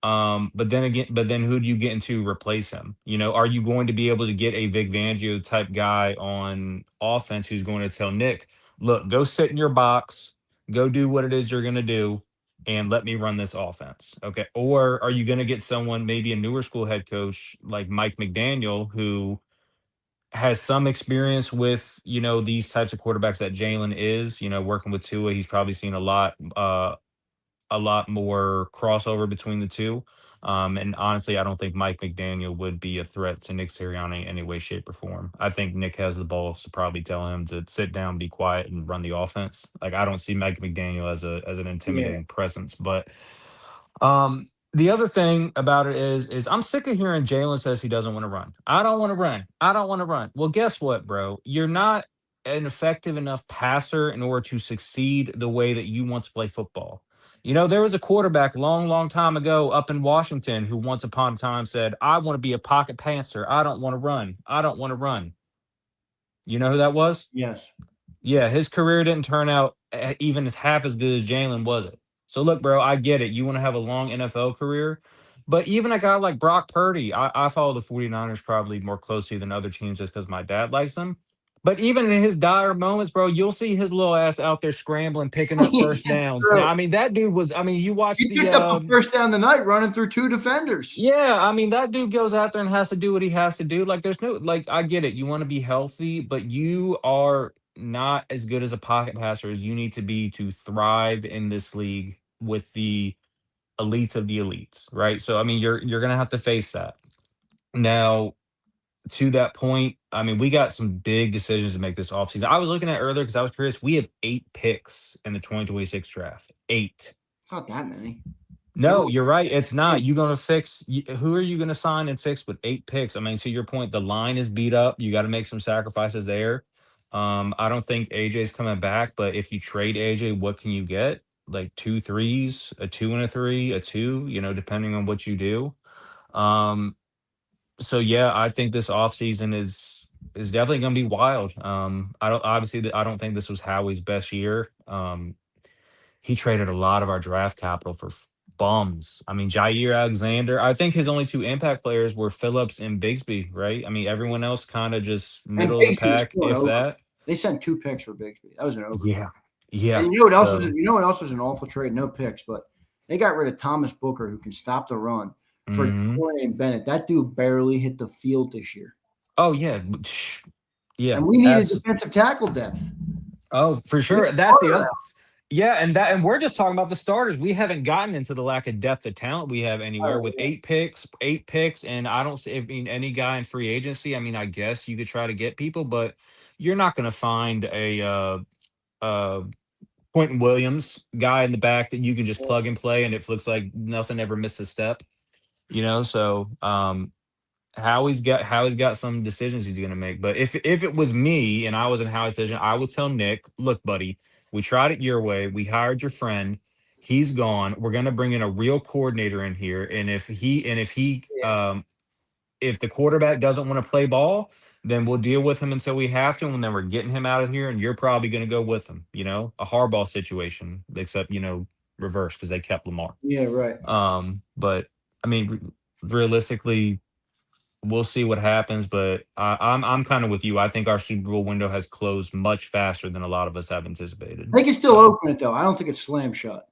But then who do you get in to replace him? You know, are you going to be able to get a Vic Fangio type guy on offense who's going to tell Nick, look, go sit in your box, go do what it is you're going to do, and let me run this offense. Okay. Or are you going to get someone, maybe a newer school head coach like Mike McDaniel, who has some experience with, these types of quarterbacks that Jalen is, working with Tua. He's probably seen a lot more crossover between the two. And honestly, I don't think Mike McDaniel would be a threat to Nick Sirianni in any way, shape, or form. I think Nick has the balls to probably tell him to sit down, be quiet, and run the offense. Like I don't see Mike McDaniel as an intimidating presence. But the other thing about it is I'm sick of hearing Jalen says he doesn't want to run. I don't want to run. I don't want to run. Well, guess what, bro? You're not an effective enough passer in order to succeed the way that you want to play football. There was a quarterback long time ago up in Washington who once upon a time said, I want to be a pocket passer. I don't want to run. I don't want to run. You know who that was? Yes. Yeah, his career didn't turn out even as half as good as Jalen, was it? So look, bro, I get it. You want to have a long NFL career. But even a guy like Brock Purdy, I follow the 49ers probably more closely than other teams just because my dad likes them. But even in his dire moments, bro, you'll see his little ass out there scrambling, picking up first downs. Now, I mean, that dude was, you watched he picked up the first down tonight running through two defenders. Yeah, I mean, that dude goes out there and has to do what he has to do. Like, there's no, I get it. You want to be healthy, but you are not as good as a pocket passer as you need to be to thrive in this league with the elites of the elites, right? So, I mean, you're going to have to face that. Now, to that point, I mean, we got some big decisions to make this offseason. I was looking at earlier because I was curious. We have 8 picks in the 2026 draft. 8. It's not that many. No, you're right. It's not. You're going to fix. Who are you going to sign and fix with 8 picks? I mean, to your point, the line is beat up. You got to make some sacrifices there. I don't think AJ's coming back, but if you trade AJ, what can you get? Like 2 3s, a 2 and a 3, a 2, depending on what you do. So yeah, I think this offseason is definitely going to be wild. I don't think this was Howie's best year. He traded a lot of our draft capital for bums. I mean, Jair Alexander. I think his only 2 impact players were Phillips and Bigsby, right? I mean, everyone else kind of just middle of the pack, if that. They sent 2 picks for Bigsby. That was an over. Yeah. Yeah. And you know what else was? You know what else was an awful trade? No picks, but they got rid of Thomas Booker, who can stop the run, for Jordan Bennett. That dude barely hit the field this year. Oh yeah, yeah. And we needed defensive tackle depth. Oh, for sure. That's the other. Yeah, and we're just talking about the starters. We haven't gotten into the lack of depth of talent we have anywhere with 8 picks, and I don't see. I mean, any guy in free agency. I mean, I guess you could try to get people, but you're not going to find a Quentin Williams guy in the back that you can just plug and play, and it looks like nothing ever missed a step. So Howie's got some decisions he's gonna make. But if it was me and I was in Howie's position, I would tell Nick, look, buddy, we tried it your way. We hired your friend. He's gone. We're gonna bring in a real coordinator in here. And if the quarterback doesn't want to play ball, then we'll deal with him until we have to, and then we're getting him out of here, and you're probably gonna go with him, a Harbaugh situation, except reverse because they kept Lamar. Yeah, right. But I mean, realistically, we'll see what happens, but I'm kind of with you. I think our Super Bowl window has closed much faster than a lot of us have anticipated. They can still open it though. I don't think it's slam shut.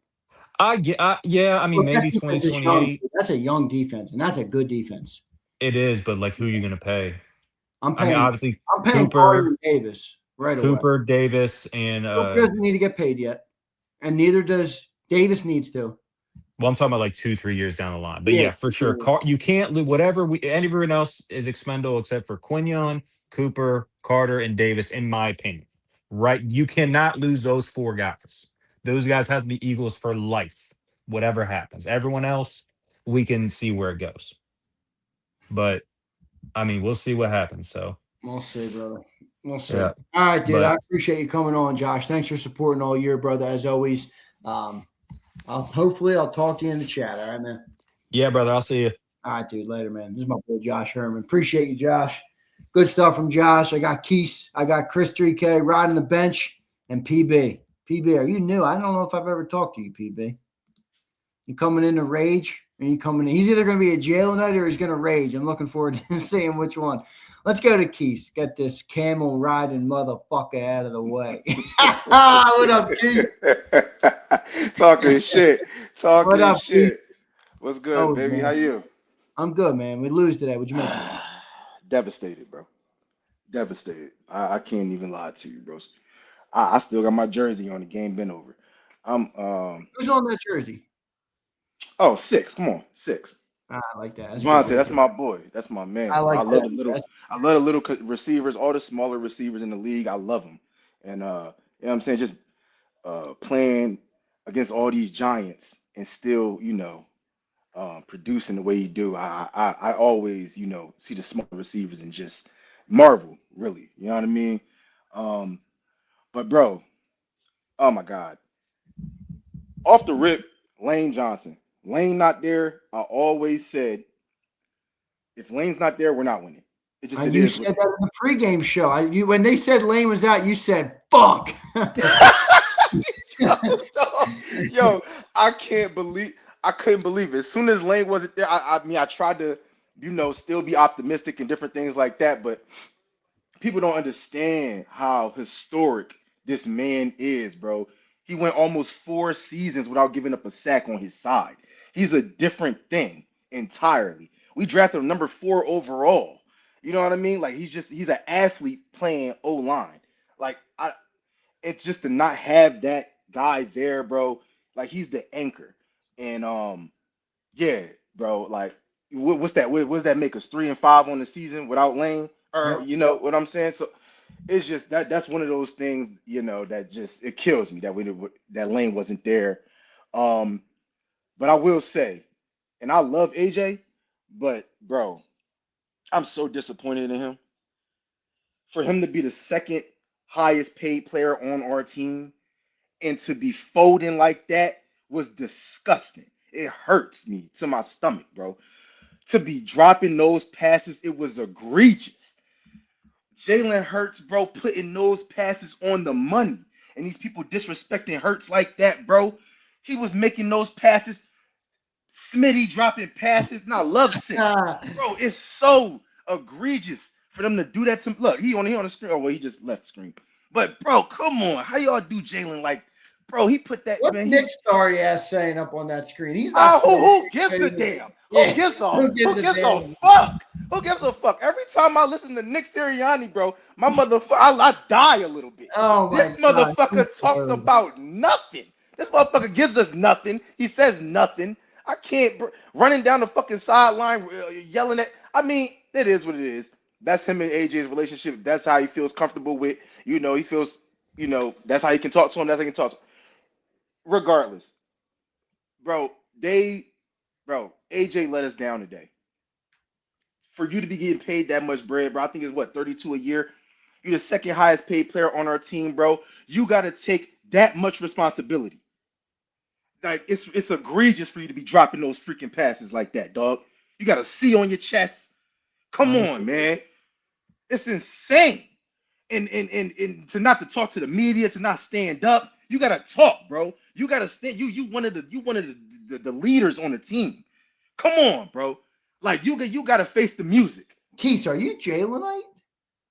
Yeah. I mean, maybe 2028. That's a young defense, and that's a good defense. It is, but like, who are you going to pay? I'm paying. Obviously, I'm paying Cooper Davis right away. Cooper Davis and Cooper doesn't need to get paid yet, and neither does Davis needs to. Well, I'm talking about like 2-3 years down the line. But yeah, for sure. You can't lose everyone else is expendable except for Quinion, Cooper, Carter, and Davis, in my opinion. Right? You cannot lose those 4 guys. Those guys have to be Eagles for life, whatever happens. Everyone else, we can see where it goes. But I mean, we'll see what happens. So we'll see, brother. We'll see. Yeah. All right, dude. I appreciate you coming on, Josh. Thanks for supporting all year, brother, as always. Hopefully I'll talk to you in the chat. All right, man. Yeah, brother. I'll see you. All right, dude. Later, man. This is my boy Josh Herman. Appreciate you, Josh. Good stuff from Josh. I got Keese. I got Chris 3K riding the bench, and PB. PB, are you new? I don't know if I've ever talked to you, PB. You coming in to rage? Or you coming in? He's either going to be a jail night or he's going to rage. I'm looking forward to seeing which one. Let's go to Keese. Get this camel riding motherfucker out of the way. What up, Keese? Talking shit. What up, shit. Keith? What's good, baby? Man. How you? I'm good, man. We lose today. What'd you make? Devastated, bro. Devastated. I can't even lie to you, bro. I still got my jersey on. The game been over. Who's on that jersey? Oh, 6. Come on, 6. I like that. That's my boy. That's my man. I love the little receivers, all the smaller receivers in the league. I love them. And you know what I'm saying, just playing against all these giants and still, producing the way you do. I always, see the small receivers and just marvel, really. You know what I mean? But bro, oh my God. Off the rip, Lane Johnson. Lane not there. I always said, if Lane's not there, we're not winning. You said that in the pregame show. When they said Lane was out, you said, fuck. Yo, I couldn't believe it. As soon as Lane wasn't there, I tried to, still be optimistic and different things like that, but people don't understand how historic this man is, bro. He went almost 4 seasons without giving up a sack on his side. He's a different thing entirely. We drafted him number 4 overall. You know what I mean? Like, he's an athlete playing O-line. Like, it's just to not have that guy there, bro. Like, he's the anchor. And yeah, bro, like, what's that? What does that make us 3-5 on the season without Lane? Or you know what I'm saying? So it's just that's one of those things, that just it kills me that Lane wasn't there. But I will say, and I love AJ, but bro, I'm so disappointed in him. For him to be the second highest paid player on our team and to be folding like that was disgusting. It hurts me to my stomach, bro. To be dropping those passes, it was egregious. Jalen Hurts, bro, putting those passes on the money. And these people disrespecting Hurts like that, bro. He was making those passes. Smitty dropping passes. And I love Six. Bro, it's so egregious for them to do that to him. Look, he on the screen. Oh, well, he just left screen. But, bro, come on. How y'all do Jalen like bro, he put that What's man. Nick Starry ass saying up on that screen? He's not. Who gives a damn? Yeah. Who gives a Who gives a fuck? damn? Who gives a fuck? Every time I listen to Nick Sirianni, bro, my motherfucker, I die a little bit. Oh my This God. motherfucker talks about nothing. This motherfucker gives us nothing. He says nothing. I can't running down the fucking sideline yelling at. I mean, it is what it is. That's him and AJ's relationship. That's how he feels comfortable with. You know, he feels. You know, that's how he can talk to him. That's how he can talk to him. Regardless, bro, AJ let us down today. For you to be getting paid that much bread, bro, I think it's what, 32 a year. You're the second highest paid player on our team, bro. You got to take that much responsibility. Like it's egregious for you to be dropping those freaking passes like that, dog. You got a C on your chest. Come on, man. It's insane. And to not to talk to the media, to not stand up. You gotta talk, bro. You gotta stand. You one of the leaders on the team. Come on, bro. Like you gotta face the music. Keith, are you Jalenite?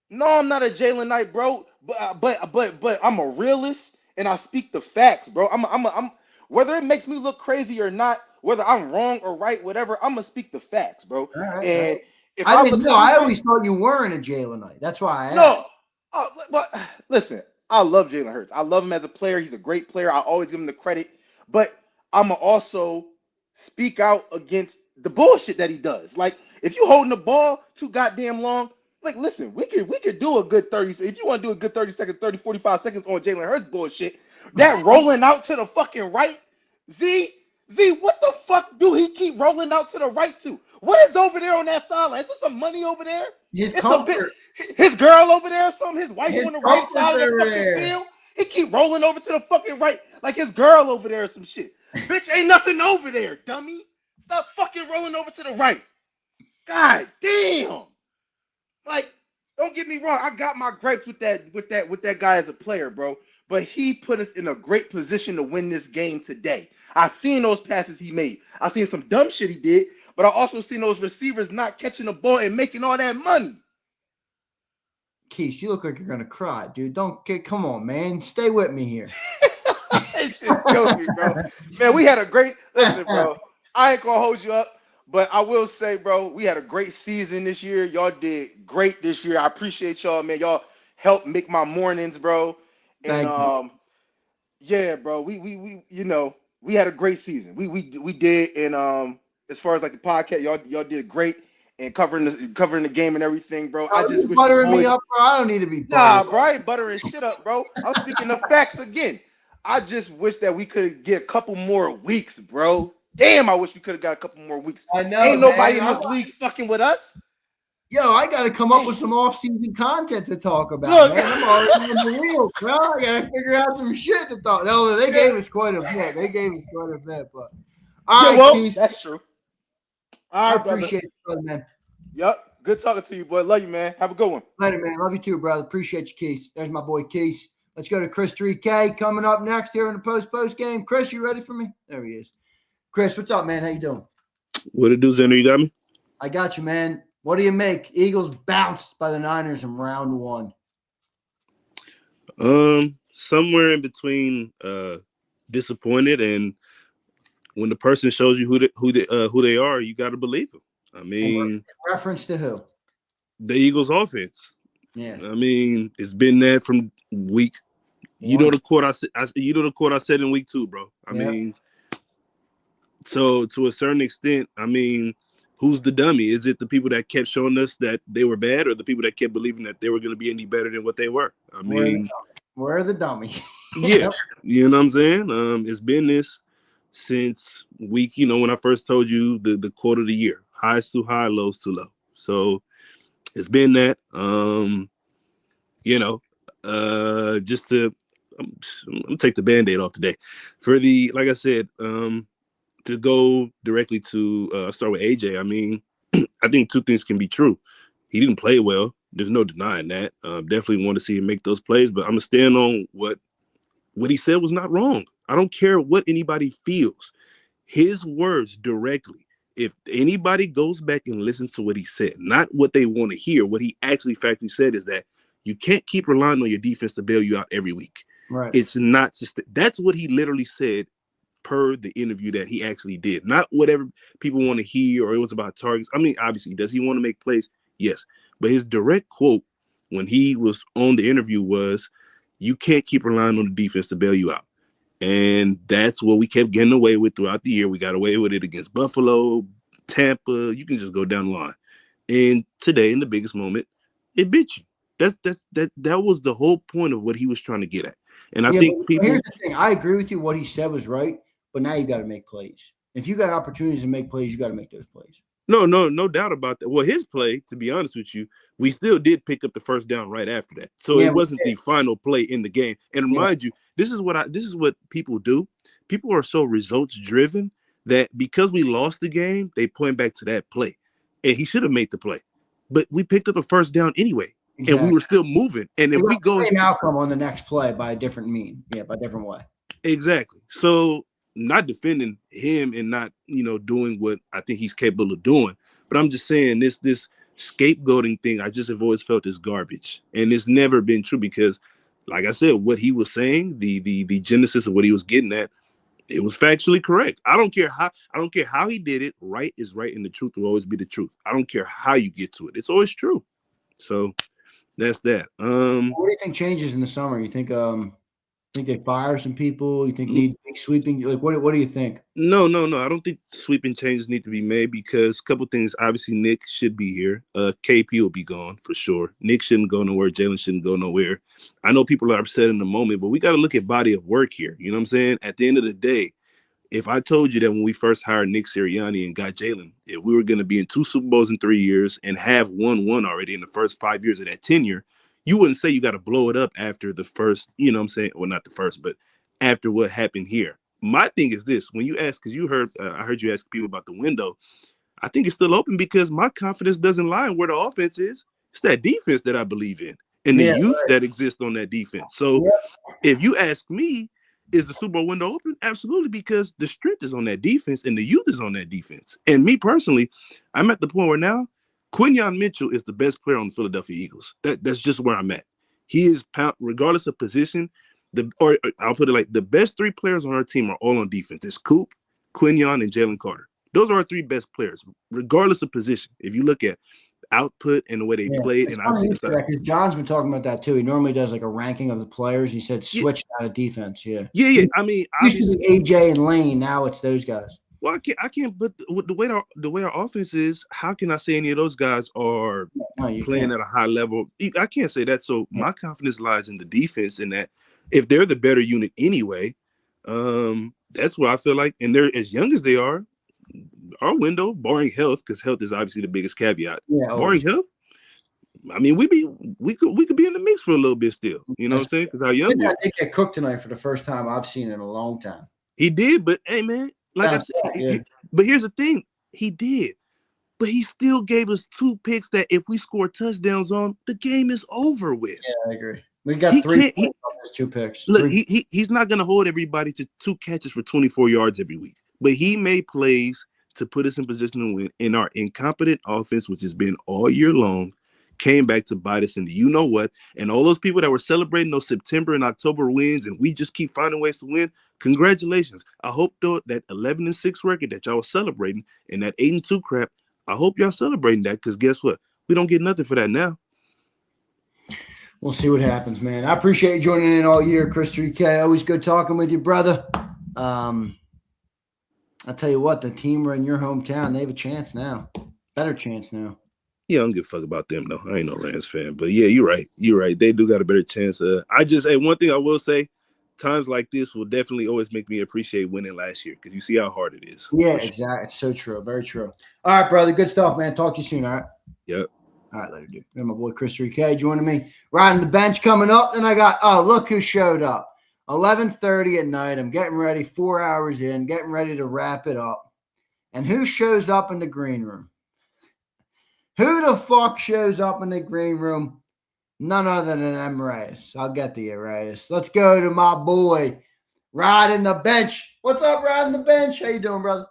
No, I'm not a Jalen Knight, bro. But I'm a realist and I speak the facts, bro. I'm whether it makes me look crazy or not, whether I'm wrong or right, whatever. I'm gonna speak the facts, bro. Right, and if I didn't know. I stupid, always thought you weren't a Jalenite. That's why I asked. no. But listen, I love Jalen Hurts. I love him as a player. He's a great player. I always give him the credit. But I'ma also speak out against the bullshit that he does. Like if you holding the ball too goddamn long, like listen, we could do a good 30. If you want to do a good 30 seconds, 30, 45 seconds on Jalen Hurts bullshit, that rolling out to the fucking right, Z, what the fuck do he keep rolling out to the right to? What is over there on that sideline? Is there some money over there? His comfort. His girl over there or something? His wife His on the right comfort's side of the over fucking there. field? He keep rolling over to the fucking right like his girl over there or some shit. Bitch, ain't nothing over there, dummy. Stop fucking rolling over to the right. God damn. Like, don't get me wrong. I got my gripes with that guy as a player, bro. But he put us in a great position to win this game today. I seen those passes he made. I seen some dumb shit he did, but I also seen those receivers not catching the ball and making all that money. Keith, you look like you're gonna cry, dude. Come on, man. Stay with me here. It's just joking, bro. Man, we had a great listen, bro. I ain't gonna hold you up, but I will say, bro, we had a great season this year. Y'all did great this year. I appreciate y'all, man. Y'all helped make my mornings, bro. And Thank you. yeah, bro. We we had a great season. We did, and as far as like the podcast, y'all did great and covering the game and everything, bro. I just wish buttering me up, bro. I don't need to be nah, buttered. bro. I ain't buttering shit up, bro. I'm speaking the facts again. I just wish that we could get a couple more weeks, bro. Damn, I wish we could have got a couple more weeks. I know. Ain't nobody man. in this league fucking with us. Yo, I got to come up with some off-season content to talk about, Look. man. I'm already on the wheel, bro. I got to figure out some shit to talk. No, they gave us quite a bit. But all right, well, Keith. that's true. I All right, appreciate it, brother, man. Yep. Good talking to you, boy. Love you, man. Have a good one. Later, man. Love you too, brother. Appreciate you, Keith. There's my boy, Keith. Let's go to Chris 3K coming up next here in the post game. Chris, you ready for me? There he is. Chris, what's up, man? How you doing? What it do, Zander? You got me? I got you, man. What do you make? Eagles bounced by the Niners in round one. Somewhere in between disappointed and when the person shows you who they are, you got to believe them. I mean, in reference to who? The Eagles' offense. Yeah. I mean, it's been that from week. You know the quote I said. You know the quote I said in week 2, bro. I mean, so to a certain extent, I mean, who's the dummy? Is it the people that kept showing us that they were bad, or the people that kept believing that they were going to be any better than what they were? I mean, we're the dummy. Yeah, you know what I'm saying? It's been this since week. You know, when I first told you the quote of the year: highs too high, lows too low. So it's been that. You know, just to I'm gonna take the Band-Aid off today. For the, like I said, to go directly to start with AJ. I mean, I think two things can be true. He didn't play well. There's no denying that. Definitely want to see him make those plays, but I'm gonna stand on what he said was not wrong. I don't care what anybody feels. His words directly. If anybody goes back and listens to what he said, not what they want to hear, what he actually factually said is that you can't keep relying on your defense to bail you out every week. Right. It's not that's what he literally said per the interview that he actually did. Not whatever people want to hear or it was about targets. I mean, obviously, does he want to make plays? Yes. But his direct quote when he was on the interview was, you can't keep relying on the defense to bail you out. And that's what we kept getting away with throughout the year. We got away with it against Buffalo, Tampa. You can just go down the line. And today, in the biggest moment, it bit you. That was the whole point of what he was trying to get at. And I think people. Here's the thing. I agree with you. What he said was right, but now you got to make plays. If you got opportunities to make plays, you got to make those plays. No doubt about that. Well, his play, to be honest with you, we still did pick up the first down right after that. So it wasn't the final play in the game. And mind you, this is what people do. People are so results driven that because we lost the game, they point back to that play. And he should have made the play. But we picked up a first down anyway. Exactly. And we were still moving. And if we go same outcome on the next play by a different mean. Yeah, by a different way. Exactly. So not defending him and not, doing what I think he's capable of doing. But I'm just saying this scapegoating thing, I just have always felt is garbage. And it's never been true because, like I said, what he was saying, the genesis of what he was getting at, it was factually correct. I don't care how he did it. Right is right, and the truth will always be the truth. I don't care how you get to it. It's always true. So that's that. What do you think changes in the summer? You think they fire some people? You think need big sweeping? Like what do you think? No. I don't think sweeping changes need to be made because a couple things. Obviously, Nick should be here. KP will be gone for sure. Nick shouldn't go nowhere. Jalen shouldn't go nowhere. I know people are upset in the moment, but we got to look at body of work here. You know what I'm saying? At the end of the day, if I told you that when we first hired Nick Sirianni and got Jalen, if we were going to be in 2 Super Bowls in 3 years and have won one already in the first 5 years of that tenure, you wouldn't say you got to blow it up after the first, you know what I'm saying? Well, not the first, but after what happened here. My thing is this, when you ask, because I heard you ask people about the window, I think it's still open because my confidence doesn't lie in where the offense is. It's that defense that I believe in and the youth that exists on that defense. So if you ask me, is the Super Bowl window open? Absolutely, because the strength is on that defense and the youth is on that defense. And me personally, I'm at the point where now Quinyon Mitchell is the best player on the Philadelphia Eagles. That's just where I'm at. He is, regardless of position, or I'll put it like the best 3 players on our team are all on defense. It's Coop, Quinyon, and Jalen Carter. Those are our 3 best players, regardless of position. If you look at output and the way they played, and obviously because John's been talking about that too. He normally does like a ranking of the players. He said switch out of defense. Yeah. I mean, used to be AJ and Lane. Now it's those guys. Well, I can't. But the way our offense is, how can I say any of those guys are playing at a high level? I can't say that. So my confidence lies in the defense, and that if they're the better unit anyway, that's where I feel like, and they're as young as they are. Our window, barring health, because health is obviously the biggest caveat. Yeah, barring health, I mean, we could be in the mix for a little bit still. You know what I'm saying? Because how young we are. They get cooked tonight for the first time I've seen in a long time. He did, but hey, man, like I said, but here's the thing: he did, but he still gave us 2 picks that if we score touchdowns on, the game is over with. Yeah, I agree. We got 3 on his 2 picks. Look, he's not going to hold everybody to 2 catches for 24 yards every week, but he made plays to put us in position to win. And our incompetent offense, which has been all year long, came back to bite us in the you-know-what. And all those people that were celebrating those September and October wins, and we just keep finding ways to win, congratulations. I hope, though, that 11-6 record that y'all were celebrating and that 8-2 crap, I hope y'all celebrating that because guess what? We don't get nothing for that now. We'll see what happens, man. I appreciate you joining in all year, Chris 3K. Always good talking with you, brother. I'll tell you what, the team are in your hometown. They have a chance now. Better chance now. Yeah, I don't give a fuck about them, though. I ain't no Rams fan. But, yeah, you're right. You're right. They do got a better chance. One thing I will say, times like this will definitely always make me appreciate winning last year because you see how hard it is. Yeah, exactly. It's so true. Very true. All right, brother. Good stuff, man. Talk to you soon, all right? Yep. All right, later, dude. And my boy Chris 3K joining me. Riding the bench coming up. And I got, look who showed up. 11:30 at night. I'm getting ready, 4 hours in, getting ready to wrap it up. And who shows up in the green room? Who the fuck shows up in the green room? None other than M. Reyes. I'll get to you, Reyes. Let's go to my boy, riding the bench. What's up, riding the bench? How you doing, brother?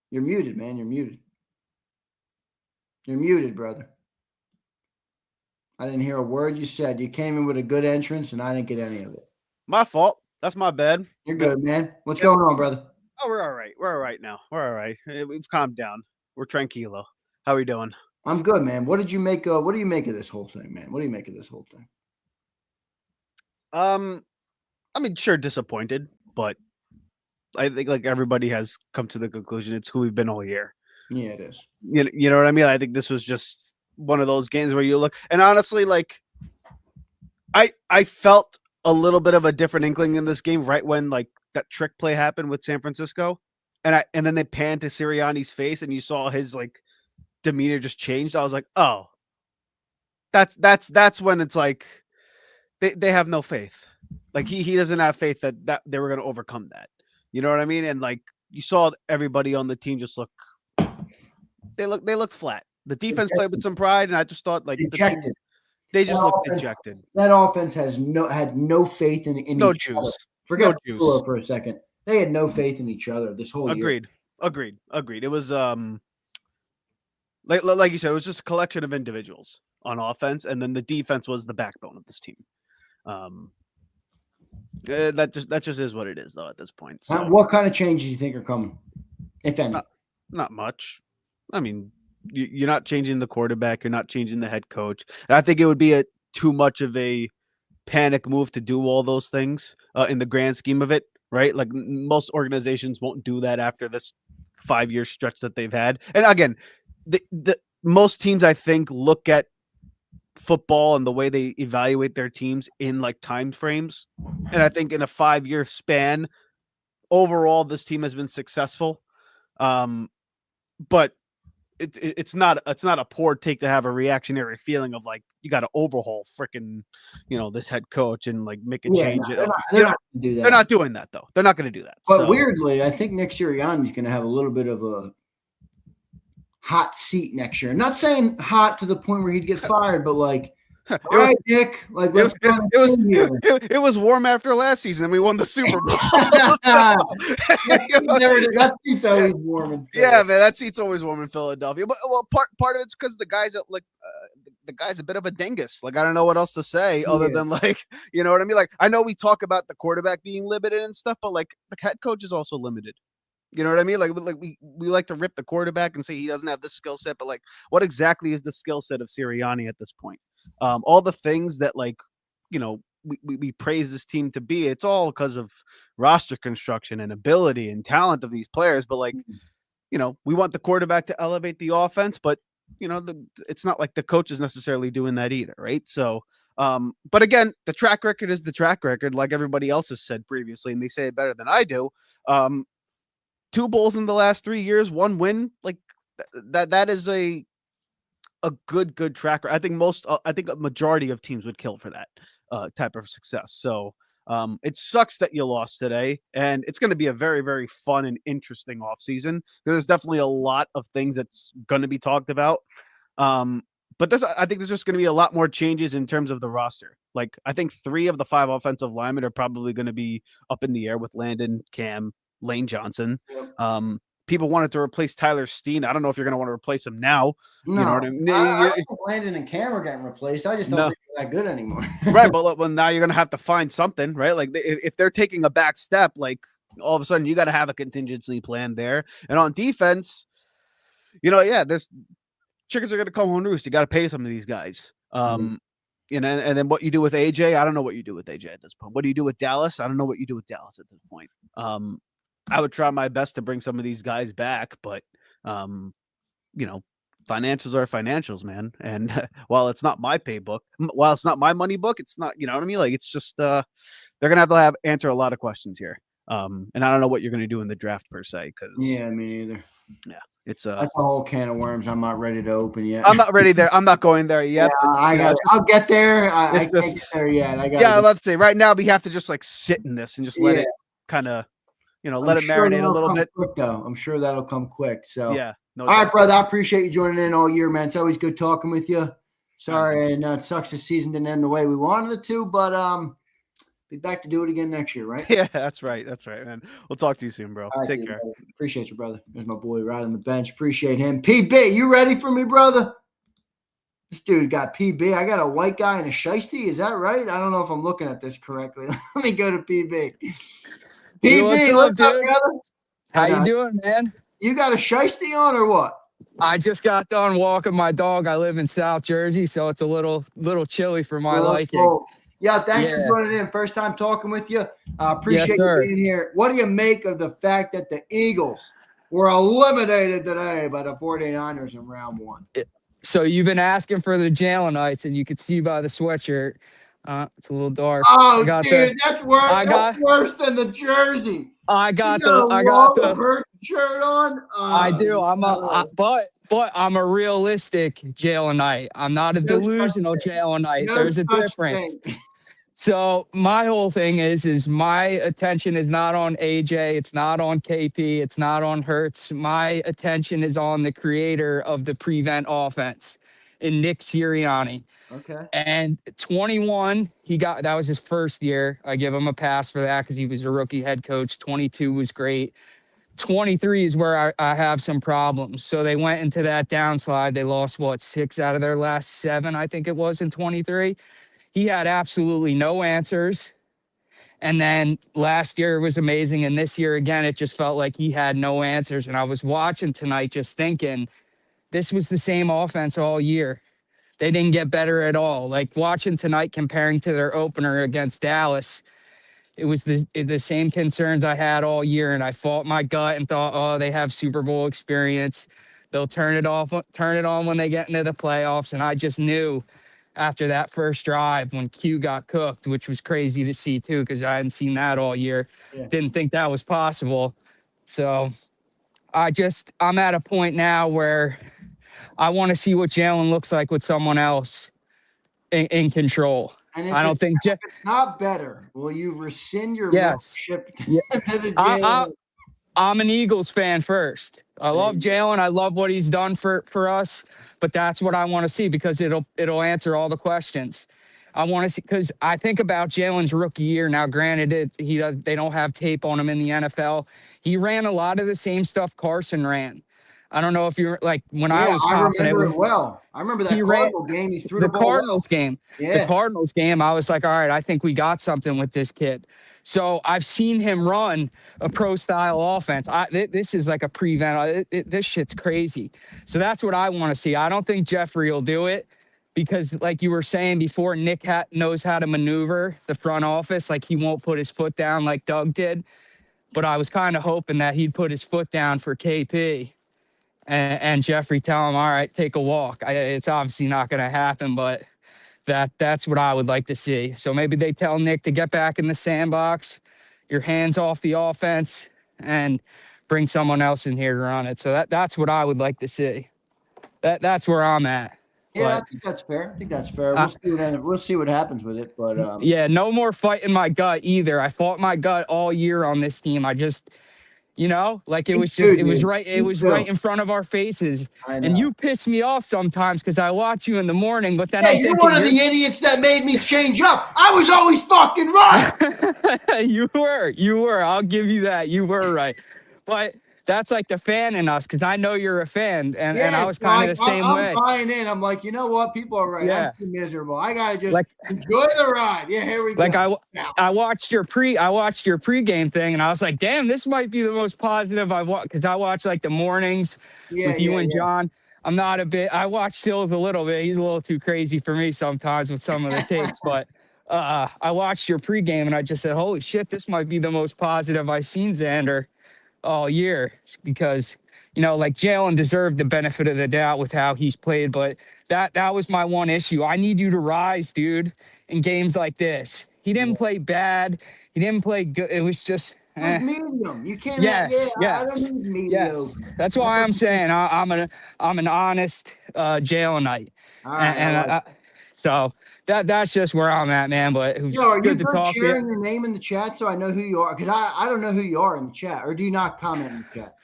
You're muted, man. You're muted. You're muted, brother. I didn't hear a word you said. You came in with a good entrance, and I didn't get any of it. My fault. That's my bad. You're good, man. What's going on, brother? Oh, we're all right. We're all right now. We're all right. We've calmed down. We're tranquilo. How are we doing? I'm good, man. What do you make of this whole thing, man? What do you make of this whole thing? I mean, sure, disappointed, but I think like everybody has come to the conclusion it's who we've been all year. Yeah, it is. You know what I mean? I think this was just one of those games where you look, and honestly, like I felt a little bit of a different inkling in this game right when like that trick play happened with San Francisco, and then they panned to Sirianni's face, and you saw his like demeanor just changed. I was like, oh, that's when it's like they have no faith. Like he doesn't have faith that they were going to overcome that. You know what I mean? And like you saw everybody on the team just they looked flat. The defense played with some pride, and I just thought like they just looked dejected. That offense had no faith in no each juice. other. Forget no juice for a second. They had no faith in each other this whole year. Agreed. It was like you said, it was just a collection of individuals on offense, and then the defense was the backbone of this team. That just is what it is, though. At this point, so what kind of changes do you think are coming, if any? Not much. I mean, you're not changing the quarterback. You're not changing the head coach. And I think it would be too much of a panic move to do all those things in the grand scheme of it, right? Like most organizations won't do that after this 5-year stretch that they've had. And again, the most teams I think look at football and the way they evaluate their teams in like time frames. And I think in a 5-year span, overall, this team has been successful. But it's not a poor take to have a reactionary feeling of like you got to overhaul freaking this head coach and like make a change. They're not gonna do that. They're not doing that though. They're not going to do that. But weirdly, I think Nick Sirianni's going to have a little bit of a hot seat next year. Not saying hot to the point where he'd get fired, but like, all right, Nick, like it was warm after last season and we won the Super Bowl. That seat's always warm. Yeah, man, that seat's always warm in Philadelphia. But part of it's because the guy's the guy's a bit of a dingus. Like I don't know what else to say other than like, you know what I mean? Like I know we talk about the quarterback being limited and stuff, but like the head coach is also limited. You know what I mean? Like we like to rip the quarterback and say he doesn't have this skill set, but like what exactly is the skill set of Sirianni at this point? All the things that like, we praise this team to be, it's all because of roster construction and ability and talent of these players. But like, we want the quarterback to elevate the offense, but it's not like the coach is necessarily doing that either. Right. So, but again, the track record is the track record, like everybody else has said previously, and they say it better than I do. 2 bowls in the last 3 years, 1 win, like that is a good track record. I think a majority of teams would kill for that type of success. So it sucks that you lost today, and it's going to be a very, very fun and interesting offseason because there's definitely a lot of things that's going to be talked about. But I think there's just going to be a lot more changes in terms of the roster. Like I think 3 of the 5 offensive linemen are probably going to be up in the air with Landon, Cam, Lane Johnson. People wanted to replace Tyler Steen. I don't know if you're going to want to replace him now. No, you know what I mean? I think Landon and Cam are getting replaced. I just don't think they're that good anymore. Right, but well, now you're going to have to find something, right? Like if they're taking a back step, like all of a sudden you got to have a contingency plan there. And on defense, there's chickens are going to come home roost. You got to pay some of these guys. And then what you do with AJ, I don't know what you do with AJ at this point. What do you do with Dallas? I don't know what you do with Dallas at this point. I would try my best to bring some of these guys back, but financials are financials, man. And while it's not my paybook, while it's not my money book, it's not, you know what I mean? Like it's just they're gonna have to answer a lot of questions here. And I don't know what you're gonna do in the draft per se, because me neither. Yeah. That's a whole can of worms I'm not ready to open yet. I'm not ready there. I'm not going there yet. Yeah, I'll get there. I can't get there yet. I'm about to say right now we have to just like sit in this and just let it kind of, let it marinate a little bit. Quick, though. I'm sure that'll come quick. So yeah. All right, brother. I appreciate you joining in all year, man. It's always good talking with you. Sorry, and it sucks the season didn't end the way we wanted it to, but be back to do it again next year, right? Yeah, that's right. That's right, man. We'll talk to you soon, bro. Right, Take care. Brother. Appreciate you, brother. There's my boy right on the bench. Appreciate him. PB, you ready for me, brother? This dude got PB. I got a white guy and a shiesty. Is that right? I don't know if I'm looking at this correctly. Let me go to PB. PB, what's up, brother? How you doing, man? You got a shiesty on or what? I just got done walking my dog. I live in South Jersey, so it's a little chilly for my liking. Cool. Yeah, thanks for joining in. First time talking with you. Appreciate you being here. What do you make of the fact that the Eagles were eliminated today by the 49ers in round one? So you've been asking for the Jalenites, and you can see by the sweatshirt. It's a little dark. Oh, dude, that's worse. That's worse than the jersey. I got the Hurts shirt on. I do. But I'm a realistic Jalenite. I'm not a delusional Jalenite. There's a difference. So my whole thing is my attention is not on AJ. It's not on KP. It's not on Hurts. My attention is on the creator of the prevent offense in Nick Sirianni. Okay. And 21, that was his first year. I give him a pass for that because he was a rookie head coach. 22 was great. 23 is where I have some problems. So they went into that downslide. They lost, 6 out of their last 7, I think it was, in 23. He had absolutely no answers. And then last year was amazing. And this year, again, it just felt like he had no answers. And I was watching tonight just thinking, this was the same offense all year. They didn't get better at all. Like watching tonight, comparing to their opener against Dallas, it was the same concerns I had all year. And I fought my gut and thought, oh, they have Super Bowl experience. They'll turn it on when they get into the playoffs. And I just knew after that first drive when Q got cooked, which was crazy to see too, because I hadn't seen that all year. Yeah. Didn't think that was possible. So I'm at a point now where I want to see what Jalen looks like with someone else in control. And I don't think if it's not better, will you rescind your membership to the Jalen? I'm an Eagles fan first. I love Jalen. I love what he's done for us, but that's what I want to see because it'll answer all the questions. I want to see because I think about Jalen's rookie year. Now, granted, they don't have tape on him in the NFL. He ran a lot of the same stuff Carson ran. I don't know if you're like when I was confident. I remember it well. I remember that Cardinals game. He threw the ball Cardinals game. Yeah. The Cardinals game. I was like, all right, I think we got something with this kid. So I've seen him run a pro style offense. This is like a prevent. This shit's crazy. So that's what I want to see. I don't think Jeffrey will do it because, like you were saying before, Nick knows how to maneuver the front office. Like he won't put his foot down like Doug did. But I was kind of hoping that he'd put his foot down for KP. And Jeffrey tell him, all right, take a walk. It's obviously not going to happen, but that's what I would like to see. So maybe they tell Nick to get back in the sandbox, your hands off the offense, and bring someone else in here to run it. So that's what I would like to see. That's where I'm at. Yeah, I think that's fair. We'll see what happens with it. But yeah, no more fighting my gut either. I fought my gut all year on this team. I just. Like it was right in front of our faces. And you piss me off sometimes because I watch you in the morning, but then you're one of the idiots that made me change up. I was always fucking right. You were. I'll give you that. You were right. But that's like the fan in us because I know you're a fan, and I was kind of the same way. I'm buying in. I'm like, you know what? People are right. Yeah. I'm too miserable. I gotta just enjoy the ride. Yeah, here we go. Like I watched your pregame thing, and I was like, damn, this might be the most positive I've watched because I watch like the mornings with you and John. I'm not a bit. I watch Sills a little bit. He's a little too crazy for me sometimes with some of the takes, but. I watched your pregame, and I just said, holy shit, this might be the most positive I've seen Zander all year because, like Jalen deserved the benefit of the doubt with how he's played, but that was my one issue. I need you to rise, dude, in games like this. He didn't play bad. He didn't play good. It was just medium. You can't. Yes. I don't need medium. Yes. That's why I'm saying I'm an honest Jalenite. All right. So that's just where I'm at, man. But it was good to talk to you. Sharing your name in the chat so I know who you are because I don't know who you are in the chat. Or do you not comment in the chat?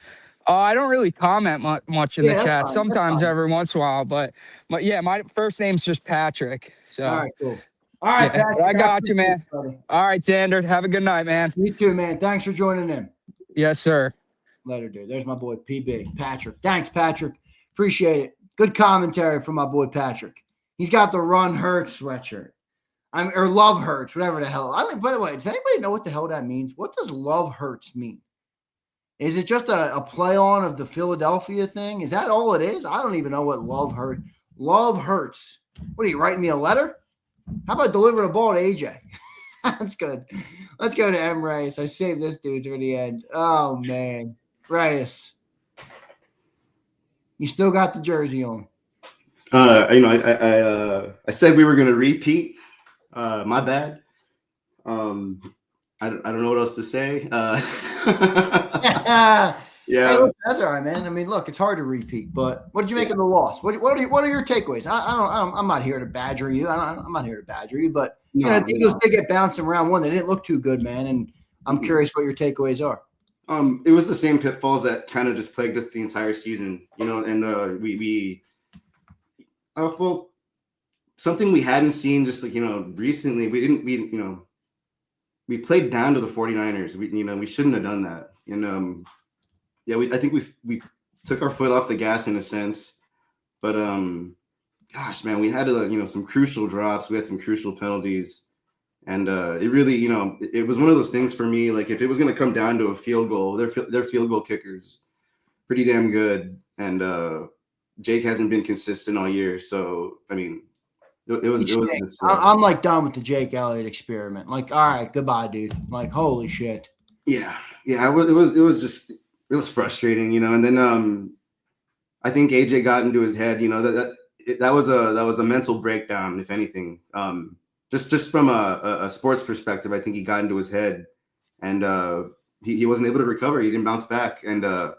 I don't really comment much in the chat. Fine. Sometimes every once in a while, but yeah, my first name's just Patrick. So all right, cool. All right, Patrick, I got you, man. All right, Zander, have a good night, man. You too, man. Thanks for joining in. Yes, sir. Later, dude. There's my boy PB, Patrick. Thanks, Patrick. Appreciate it. Good commentary from my boy Patrick. He's got the Run Hurts sweatshirt. Or Love Hurts, whatever the hell. By the way, does anybody know what the hell that means? What does Love Hurts mean? Is it just a play on of the Philadelphia thing? Is that all it is? I don't even know what Love Hurts. Love Hurts. What are you writing me a letter? How about deliver the ball to AJ? That's good. Let's go to M. Reyes. I saved this dude for the end. Oh man, Reyes, you still got the jersey on. I said we were going to repeat. My bad. I don't know what else to say. Yeah, hey, look, that's all right, man. I mean, look, it's hard to repeat. But what did you make of the loss? What are your takeaways? I'm not here to badger you. I'm not here to badger you. But the Eagles did get bounced in round one. They didn't look too good, man. And I'm curious what your takeaways are. It was the same pitfalls that kind of just plagued us the entire season, and we well, something we hadn't seen just recently. We played down to the 49ers. We shouldn't have done that. And I think we took our foot off the gas in a sense, but gosh, man, we had some crucial drops. We had some crucial penalties, and it really, it was one of those things for me. Like if it was going to come down to a field goal, their field goal kickers pretty damn good, and Jake hasn't been consistent all year. So I mean, it was. I'm like done with the Jake Elliott experiment. Like, all right, goodbye, dude. Like, holy shit. Yeah. It was frustrating, and then I think AJ got into his head, that was a mental breakdown, if anything. Just from a sports perspective, I think he got into his head, and he wasn't able to recover. He didn't bounce back, and I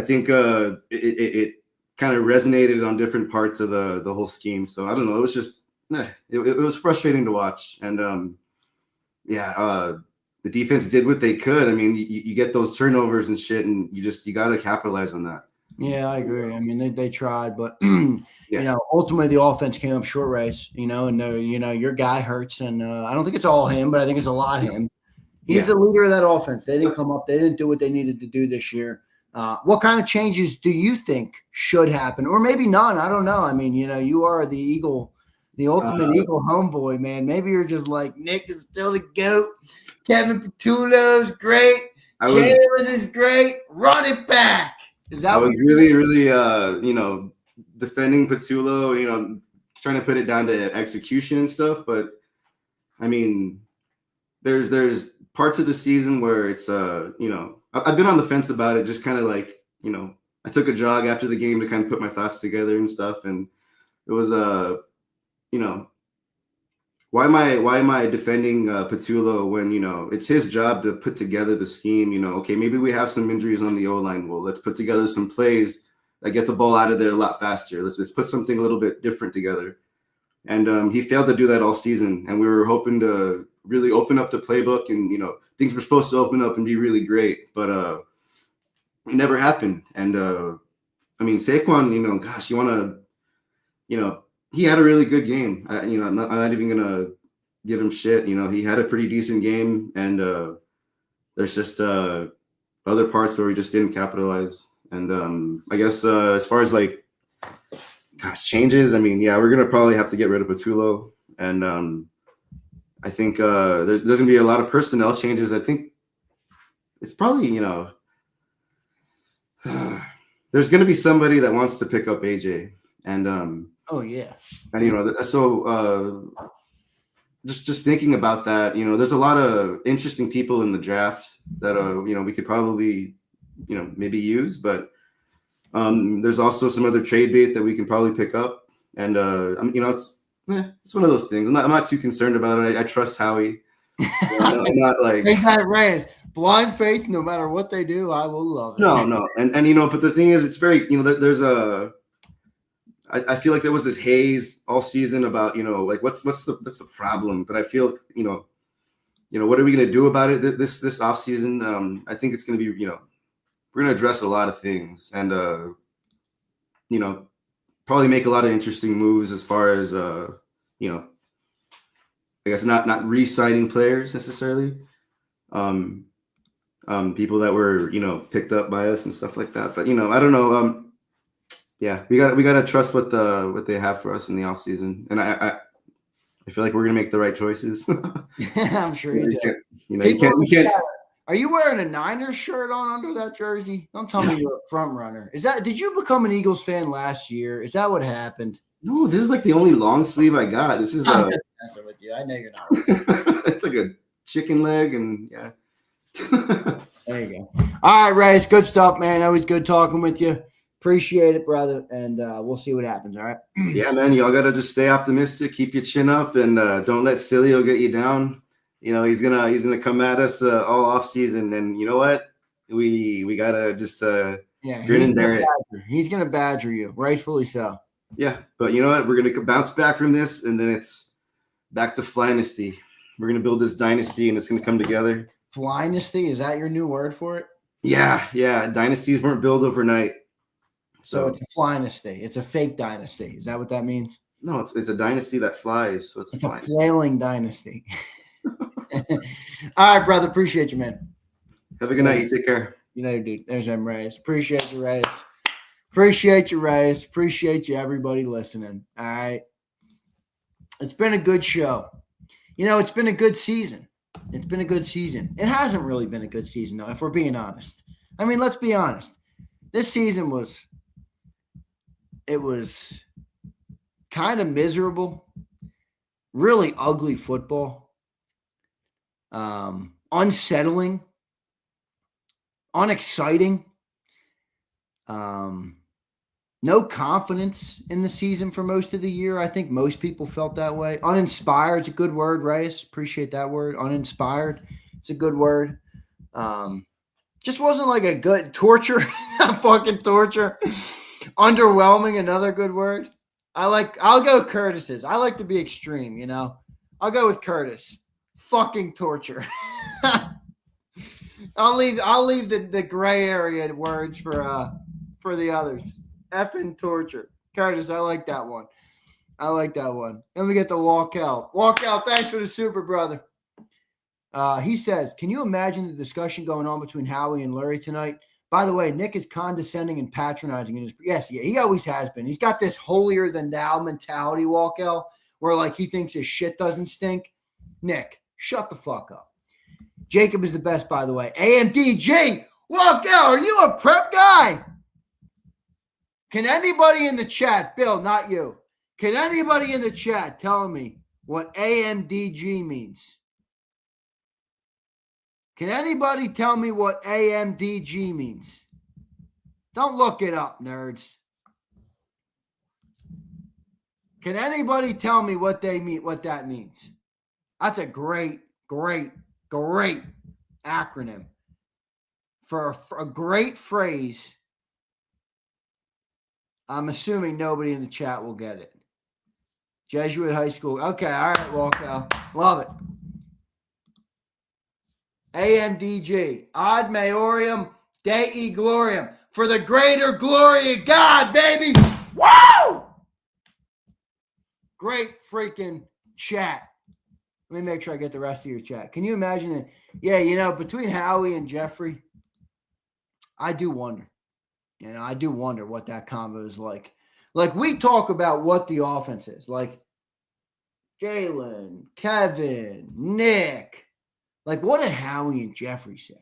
think it kind of resonated on different parts of the whole scheme. So I don't know. It was just it was frustrating to watch, and the defense did what they could. I mean, you get those turnovers and shit, and you got to capitalize on that. Yeah, I agree. I mean, they tried, but ultimately the offense came up short, Race. And your guy Hurts, and I don't think it's all him, but I think it's a lot him. He's the leader of that offense. They didn't come up. They didn't do what they needed to do this year. What kind of changes do you think should happen, or maybe none? I don't know. I mean, you are the Eagle, the ultimate Eagle homeboy, man. Maybe you're just like Nick is still the GOAT. Kevin Patullo's great. Jalen is great. Run it back. I was really, really, defending Patullo, trying to put it down to execution and stuff. But I mean, there's parts of the season where it's, I've been on the fence about it. Just kind of like, I took a jog after the game to kind of put my thoughts together and stuff. And it was, why am I defending Patullo when it's his job to put together the scheme? Okay, maybe we have some injuries on the O-line. Well, let's put together some plays that get the ball out of there a lot faster. Let's put something a little bit different together. And he failed to do that all season. And we were hoping to really open up the playbook, and things were supposed to open up and be really great, but it never happened. And I mean, Saquon, gosh, you want to, he had a really good game. I'm not even gonna give him shit. He had a pretty decent game, and there's just other parts where we just didn't capitalize. And I guess as far as changes, I mean, we're gonna probably have to get rid of Patullo, and I think there's gonna be a lot of personnel changes. I think it's probably there's gonna be somebody that wants to pick up AJ, and oh yeah, and so just thinking about that, there's a lot of interesting people in the draft that we could probably maybe use, but there's also some other trade bait that we can probably pick up, and it's one of those things. I'm not too concerned about it. I trust Howie. I'm not like Reyes, blind faith. No matter what they do, I will love it. No, and but the thing is, it's very there's a. I feel like there was this haze all season about what's the problem, but I feel what are we going to do about it this off season? I think it's going to be we're going to address a lot of things, and probably make a lot of interesting moves as far as I guess not re-signing players necessarily, people that were picked up by us and stuff like that. But I don't know. yeah, we gotta trust what they have for us in the offseason. And I feel like we're gonna make the right choices. I'm sure you do. You can't. Are you wearing a Niners shirt on under that jersey? Don't tell me you're a front runner. Did you become an Eagles fan last year? Is that what happened? No, this is like the only long sleeve I got. This is I'm just messing with you. I know you're not. It's like a chicken leg, and yeah. There you go. All right, Ray, it's good stuff, man. Always good talking with you. Appreciate it, brother, and we'll see what happens. All right. Yeah, man. Y'all gotta just stay optimistic, keep your chin up, and don't let Sileo get you down. You know, he's gonna come at us all off season, and you know what? We gotta just grin and bear it. He's gonna badger you, rightfully so. Yeah, but you know what? We're gonna bounce back from this, and then it's back to Flynasty. We're gonna build this dynasty, and it's gonna come together. Flynasty, is that your new word for it? Yeah. Dynasties weren't built overnight. So it's a flynasty. It's a fake dynasty. Is that what that means? No, it's a dynasty that flies. So it's a flailing dynasty. All right, brother. Appreciate you, man. Have a good night. You take care. You later, dude. There's M. Reyes. Appreciate you, Reyes. Appreciate you, Reyes. Appreciate you, everybody listening. All right. It's been a good show. You know, it's been a good season. It's been a good season. It hasn't really been a good season, though, if we're being honest. I mean, let's be honest. This season was kind of miserable, really ugly football, unsettling, unexciting, no confidence in the season for most of the year. I think most people felt that way. Uninspired is a good word, Reyes. Appreciate that word. Uninspired. It's a good word. Just wasn't like a good torture. Fucking torture. Underwhelming, another good word. I'll go Curtis's. I like to be extreme, you know. I'll go with Curtis. Fucking torture. I'll leave the gray area words for the others. Effing torture. Curtis, I like that one. Then we get the walkout. Walkout, thanks for the super, brother. He says, can you imagine the discussion going on between Howie and Lurie tonight? By the way, Nick is condescending and patronizing in his. Yes, yeah, he always has been. He's got this holier than thou mentality, walkout, where like he thinks his shit doesn't stink. Nick, shut the fuck up. JAKIB is the best, by the way. AMDG, walkout, are you a prep guy? Can anybody in the chat, Bill, not you, can anybody in the chat tell me what AMDG means? Can anybody tell me what AMDG means? Don't look it up, nerds. Can anybody tell me what that means? That's a great acronym for a great phrase. I'm assuming nobody in the chat will get it. Jesuit High School. Okay, all right, Walkout. Love it. AMDG, ad maiorem Dei gloriam, for the greater glory of God, baby. Woo! Great freaking chat. Let me make sure I get the rest of your chat. Can you imagine that? Yeah, you know, between Howie and Jeffrey, I do wonder. You know, I do wonder what that combo is like. Like, we talk about what the offense is. Like, Jalen, Kevin, Nick. Like, what did Howie and Jeffrey say?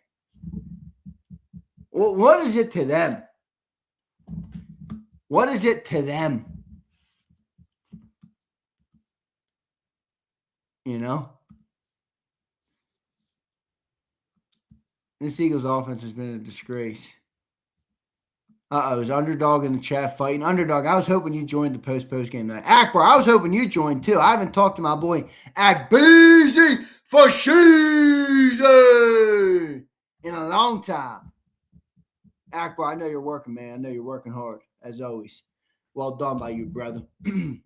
Well, what is it to them? What is it to them? You know? This Eagles offense has been a disgrace. Is Underdog in the chat fighting? Underdog, I was hoping you joined the post-game night. Akbar, I was hoping you joined too. I haven't talked to my boy Akbeezy for Sheezy in a long time. Akbar, I know you're working, man. I know you're working hard, as always. Well done by you, brother. Give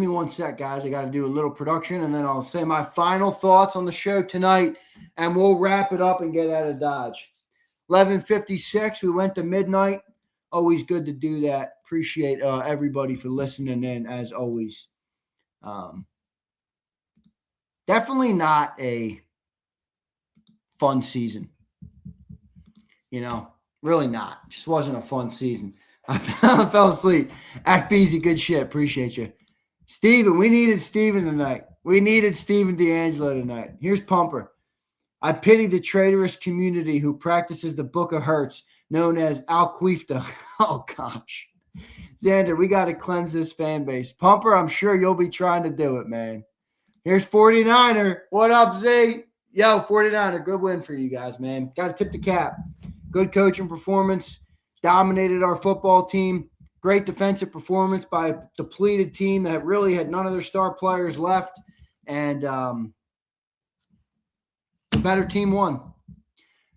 me 1 sec, guys. I got to do a little production, and then I'll say my final thoughts on the show tonight, and we'll wrap it up and get out of Dodge. 11:56. We went to midnight. Always good to do that. Appreciate everybody for listening in, as always. Definitely not a fun season. You know, really not. Just wasn't a fun season. I fell asleep. Act Beezy, good shit. Appreciate you. Steven, we needed Steven tonight. We needed Steven D'Angelo tonight. Here's Pumper. I pity the traitorous community who practices the Book of Hurts, known as Al-Quifta. Oh, gosh. Zander, we got to cleanse this fan base. Pumper, I'm sure you'll be trying to do it, man. Here's 49er. What up, Z? Yo, 49er, good win for you guys, man. Got to tip the cap. Good coaching performance. Dominated our football team. Great defensive performance by a depleted team that really had none of their star players left. And the better team won.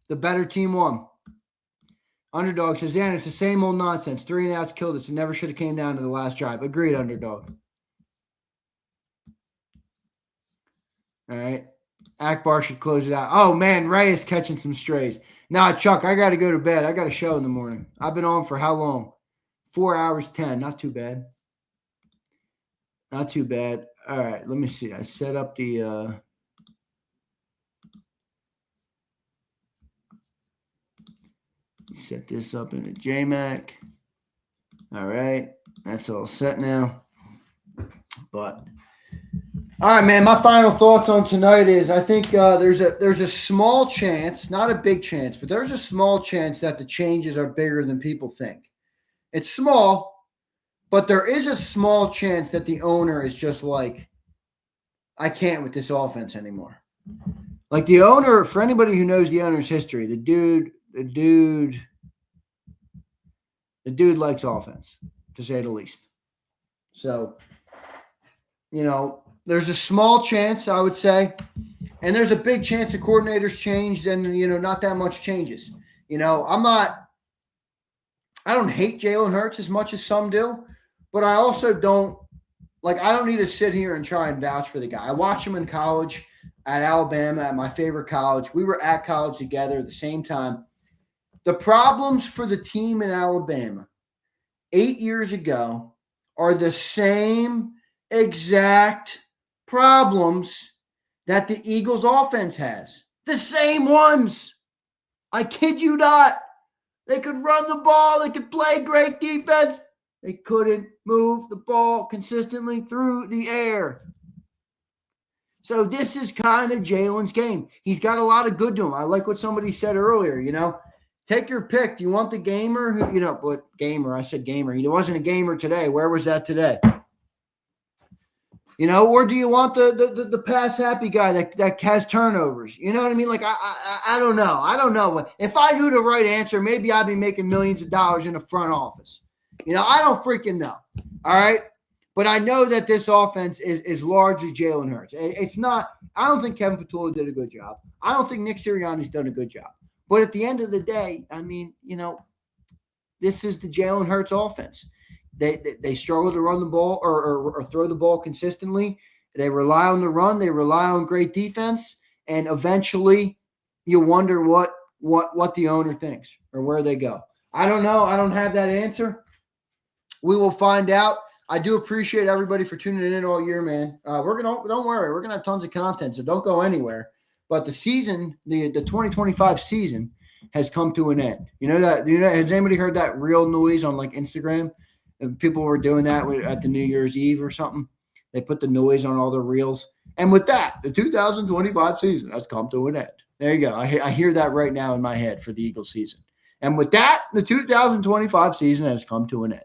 The better team won. Underdog says, Xander, it's the same old nonsense. 3 and outs killed us. It never should have came down to the last drive. Agreed, Underdog. All right. Akbar should close it out. Oh, man, Ray is catching some strays. Nah, Chuck, I got to go to bed. I got a show in the morning. I've been on for how long? 4 hours, 10. Not too bad. Not too bad. All right, let me see. I set up the set this up in a JMac. All right, that's all set now. But all right, man, my final thoughts on tonight is I think there's a small chance, not a big chance, but there's a small chance that the changes are bigger than people think. It's small, but there is a small chance that the owner is just like, I can't with this offense anymore. Like the owner, for anybody who knows the owner's history, the dude likes offense, to say the least. So, there's a small chance, I would say, and there's a big chance the coordinators changed and, not that much changes. I don't hate Jalen Hurts as much as some do, but I also don't I don't need to sit here and try and vouch for the guy. I watched him in college at Alabama, at my favorite college. We were at college together at the same time. The problems for the team in Alabama 8 years ago are the same exact problems that the Eagles offense has. The same ones. I kid you not. They could run the ball. They could play great defense. They couldn't move the ball consistently through the air. So this is kind of Jalen's game. He's got a lot of good to him. I like what somebody said earlier, Take your pick. Do you want the gamer who, gamer, I said gamer. He wasn't a gamer today. Where was that today? Or do you want the pass happy guy that has turnovers? You know what I mean? I don't know. I don't know. If I knew the right answer, maybe I'd be making millions of dollars in the front office. I don't freaking know. All right. But I know that this offense is largely Jalen Hurts. It's not, I don't think Kevin Patullo did a good job. I don't think Nick Sirianni's done a good job. But at the end of the day, this is the Jalen Hurts offense. They struggle to run the ball or throw the ball consistently. They rely on the run. They rely on great defense. And eventually you wonder what the owner thinks or where they go. I don't know. I don't have that answer. We will find out. I do appreciate everybody for tuning in all year, man. Don't worry. We're going to have tons of content, so don't go anywhere. But the season, the 2025 season has come to an end. Has anybody heard that real noise on Instagram? And people were doing that at the New Year's Eve or something. They put the noise on all the reels. And with that, the 2025 season has come to an end. There you go. I hear that right now in my head for the Eagles season. And with that, the 2025 season has come to an end.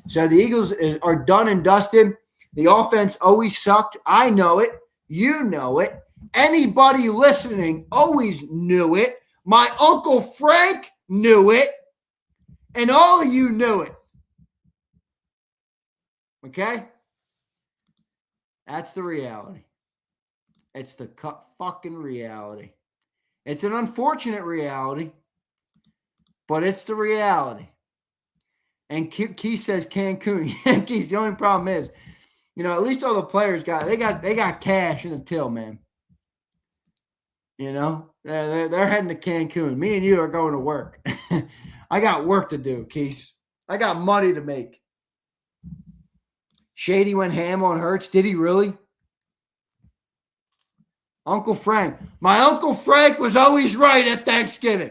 So the Eagles are done and dusted. The offense always sucked. I know it. You know it. Anybody listening always knew it. My Uncle Frank knew it. And all of you knew it. Okay? That's the reality. It's the fucking reality. It's an unfortunate reality, but it's the reality. And Keith says Cancun. Yeah, Keith, the only problem is, at least all the players got cash in the till, man. They're heading to Cancun. Me and you are going to work. I got work to do, Keith. I got money to make. Shady went ham on Hurts. Did he really? Uncle Frank. My Uncle Frank was always right at Thanksgiving.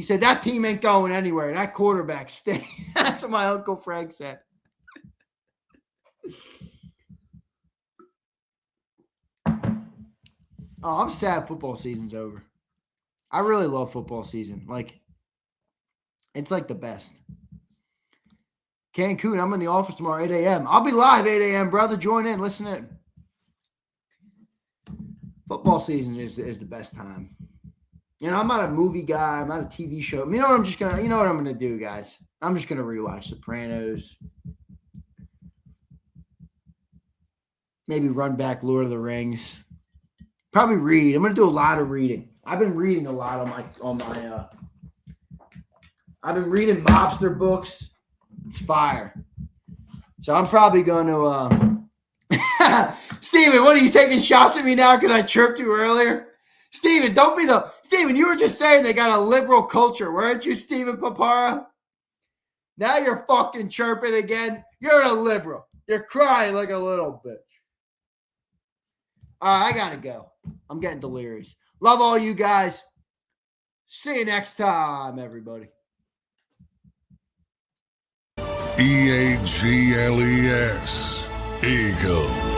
He said, that team ain't going anywhere. That quarterback stay. That's what my Uncle Frank said. Oh, I'm sad football season's over. I really love football season. Like, it's like the best. Cancun, I'm in the office tomorrow, 8 a.m. I'll be live 8 a.m., brother. Join in. Listen in. Football season is the best time. You know, I'm not a movie guy. I'm not a TV show. You know what I'm gonna do, guys? I'm just gonna rewatch Sopranos. Maybe run back Lord of the Rings. Probably read. I'm gonna do a lot of reading. I've been reading a lot I've been reading mobster books. It's fire. So I'm probably going to Steven, what are you taking shots at me now because I chirped you earlier? Steven, Steven, you were just saying they got a liberal culture, weren't you, Steven Papara? Now you're fucking chirping again. You're a liberal. You're crying like a little bitch. All right, I gotta go. I'm getting delirious. Love all you guys. See you next time, everybody. EAGLES. Eagles.